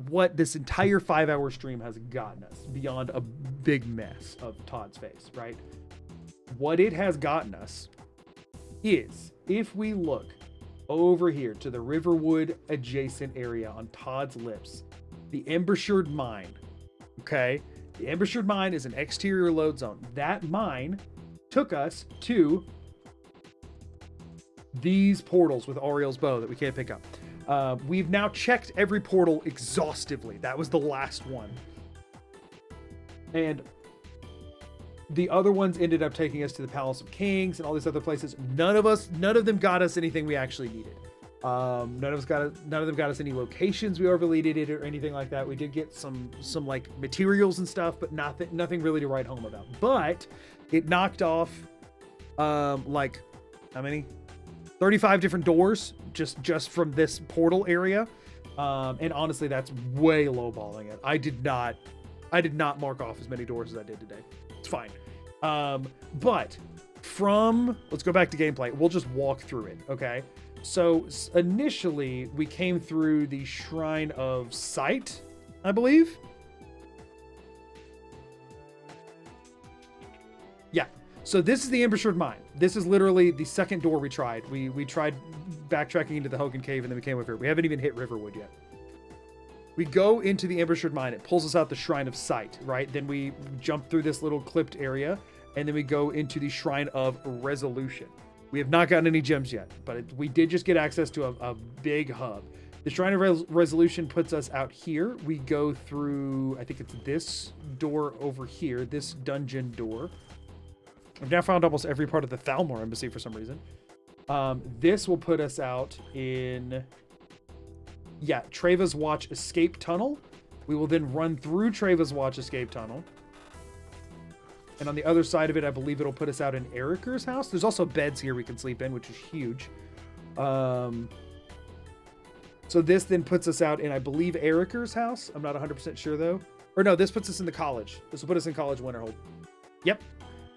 what this entire 5-hour stream has gotten us beyond a big mess of Todd's face, right? What it has gotten us is, if we look over here to the Riverwood adjacent area on Todd's lips, the Embershired Mine, okay? The Embershired Mine is an exterior load zone. That mine took us to these portals with Ariel's bow that we can't pick up. We've now checked every portal exhaustively. That was the last one. And the other ones ended up taking us to the Palace of Kings and all these other places. None of them got us anything we actually needed. None of them got us any locations we overly needed or anything like that. We did get some like materials and stuff, but nothing really to write home about. But it knocked off like how many? 35 different doors just from this portal area. And honestly, that's way lowballing it. I did not mark off as many doors as I did today. It's fine. But let's go back to gameplay. We'll just walk through it, okay? So initially, we came through the Shrine of Sight, I believe. Yeah. So this is the embouched mine. This is literally the second door we tried. We tried backtracking into the Hogan Cave, and then we came over here. We haven't even hit Riverwood yet. We go into the embouched mine. It pulls us out the Shrine of Sight, right? Then we jump through this little clipped area, and then we go into the Shrine of Resolution. We have not gotten any gems yet, but we did just get access to a big hub. The Shrine of Resolution puts us out here. We go through, I think it's this door over here, this dungeon door. I've now found almost every part of the Thalmor Embassy for some reason. This will put us out in, yeah, Treva's Watch Escape Tunnel. We will then run through Treva's Watch Escape Tunnel. And on the other side of it, I believe it'll put us out in Eriker's house. There's also beds here we can sleep in, which is huge. So this then puts us out in, I believe, Eriker's house. I'm not 100% sure, though. Or no, this puts us in the college. This will put us in College Winterhold. Yep.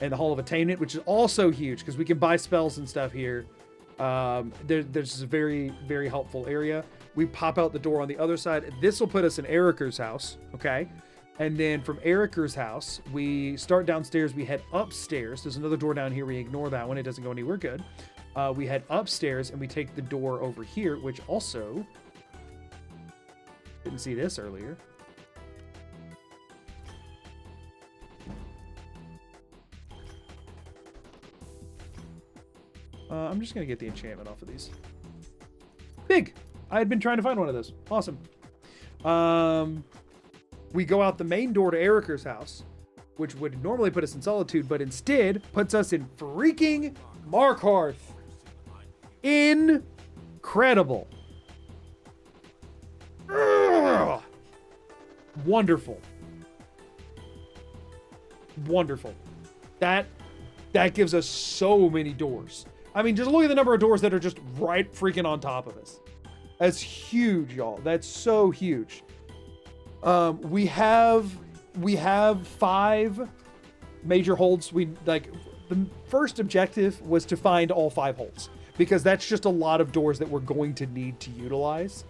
And the Hall of Attainment, which is also huge because we can buy spells and stuff here. There's a very, very helpful area. We pop out the door on the other side. This will put us in Eriker's house, okay? And then from Eriker's house, we start downstairs. We head upstairs. There's another door down here. We ignore that one. It doesn't go anywhere good. We head upstairs and we take the door over here, which also didn't see this earlier. I'm just going to get the enchantment off of these. Big! I had been trying to find one of those. Awesome. We go out the main door to Eriker's house, which would normally put us in Solitude, but instead puts us in freaking Markarth. Incredible. Ugh. Wonderful. Wonderful. That gives us so many doors. I mean, just look at the number of doors that are just right freaking on top of us. That's huge, y'all. That's so huge. We have 5 major holds. The first objective was to find all 5 holds because that's just a lot of doors that we're going to need to utilize.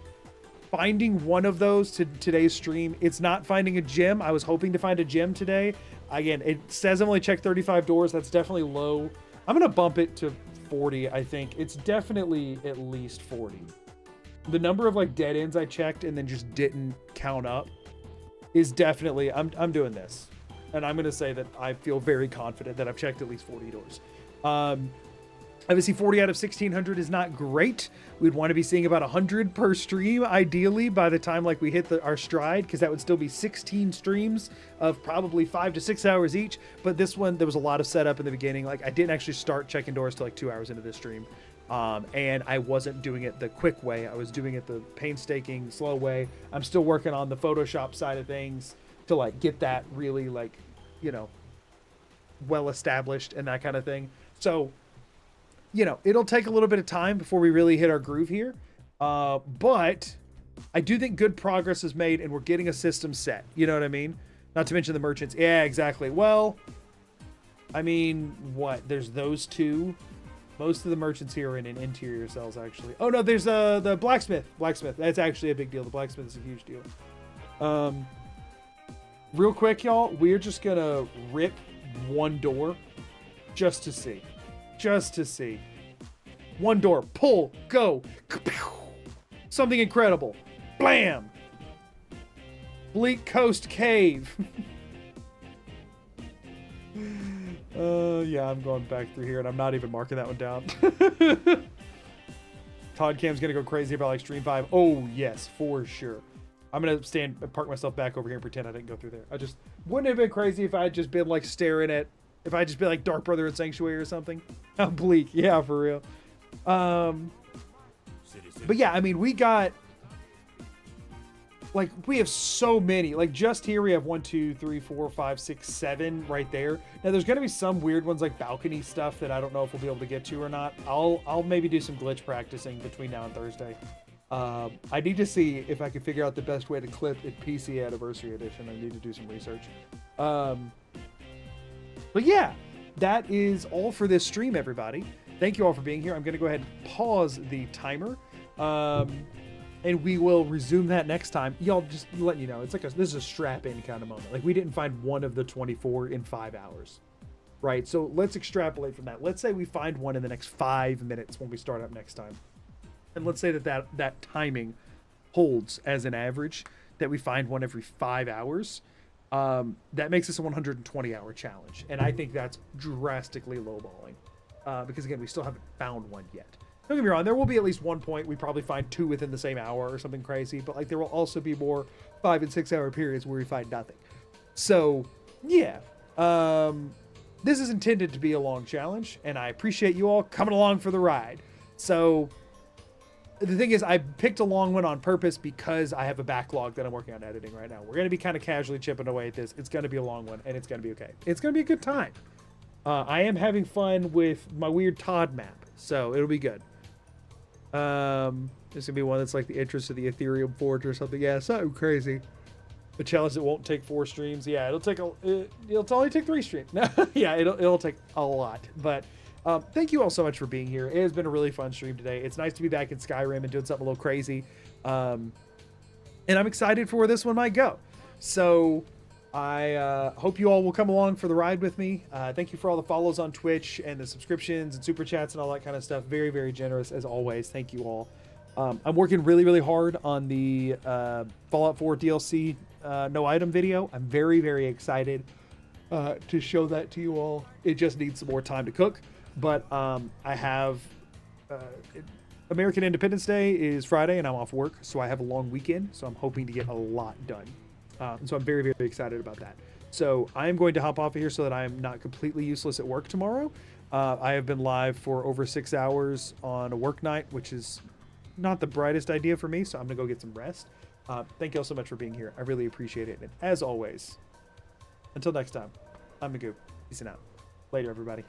Finding one of those to today's stream, it's not finding a gem. I was hoping to find a gem today. Again, it says I've only checked 35 doors. That's definitely low. I'm going to bump it to 40, I think. It's definitely at least 40. The number of like dead ends I checked and then just didn't count up is definitely, I'm doing this. And I'm going to say that I feel very confident that I've checked at least 40 doors. Obviously 40 out of 1600 is not great. We'd want to be seeing about 100 per stream, ideally, by the time like we hit our stride, because that would still be 16 streams of probably 5 to 6 hours each. But this one, there was a lot of setup in the beginning. Like I didn't actually start checking doors till like 2 hours into this stream. And I wasn't doing it the quick way. I was doing it the painstaking, slow way. I'm still working on the Photoshop side of things to like get that really like, you know, well established and that kind of thing. So, you know, it'll take a little bit of time before we really hit our groove here. But I do think good progress is made and we're getting a system set. You know what I mean? Not to mention the merchants. Yeah, exactly. Well, I mean, what? There's those 2. Most of the merchants here are in interior cells, actually. Oh, no, there's the blacksmith. Blacksmith. That's actually a big deal. The blacksmith is a huge deal. Real quick, y'all, we're just going to rip one door just to see. Just to see. One door. Pull. Go. Something incredible. Blam! Bleak Coast Cave. Yeah, I'm going back through here and I'm not even marking that one down. Todd Cam's gonna go crazy about like Stream 5. Oh, yes, for sure. I'm gonna park myself back over here and pretend I didn't go through there. I just wouldn't have been crazy if I had just been like staring at, if I had just been like Dark Brother and Sanctuary or something. How bleak. Yeah, for real. But yeah, I mean, we got, like, we have so many. Like, just here we have 1, 2, 3, 4, 5, 6, 7 right there. Now, there's going to be some weird ones, like balcony stuff, that I don't know if we'll be able to get to or not. I'll maybe do some glitch practicing between now and Thursday. I need to see if I can figure out the best way to clip in PC Anniversary Edition. I need to do some research. But yeah, that is all for this stream, everybody. Thank you all for being here. I'm going to go ahead and pause the timer. And we will resume that next time. Y'all, just letting you know, it's like this is a strap-in kind of moment. Like, we didn't find one of the 24 in 5 hours, right? So let's extrapolate from that. Let's say we find one in the next 5 minutes when we start up next time. And let's say that timing holds as an average, that we find one every 5 hours. That makes this a 120-hour challenge. And I think that's drastically lowballing. Because, again, we still haven't found one yet. Don't get me wrong, there will be at least one point we probably find 2 within the same hour or something crazy, but like there will also be more 5 and 6 hour periods where we find nothing. So yeah, this is intended to be a long challenge, and I appreciate you all coming along for the ride. So the thing is, I picked a long one on purpose because I have a backlog that I'm working on editing right now. We're going to be kind of casually chipping away at this. It's going to be a long one, and it's going to be okay. It's going to be a good time. I am having fun with my weird Todd map, so it'll be good. There's gonna be one that's like the entrance to the Ethereum Forge or something. Yeah, something crazy. A challenge that won't take 4 streams. Yeah, it'll only take 3 streams. Yeah, it'll take a lot. But thank you all so much for being here. It has been a really fun stream today. It's nice to be back in Skyrim and doing something a little crazy. And I'm excited for where this one might go. So I hope you all will come along for the ride with me. Thank you for all the follows on Twitch and the subscriptions and super chats and all that kind of stuff. Very, very generous as always. Thank you all. I'm working really, really hard on the Fallout 4 DLC no item video. I'm very, very excited to show that to you all. It just needs some more time to cook. But I have American Independence Day is Friday and I'm off work, so I have a long weekend. So I'm hoping to get a lot done. And so I'm very, very excited about that. So I am going to hop off of here so that I am not completely useless at work tomorrow. I have been live for over 6 hours on a work night, which is not the brightest idea for me. So I'm going to go get some rest. Thank you all so much for being here. I really appreciate it. And as always, until next time, I'm Magoo. Peace out. Later, everybody.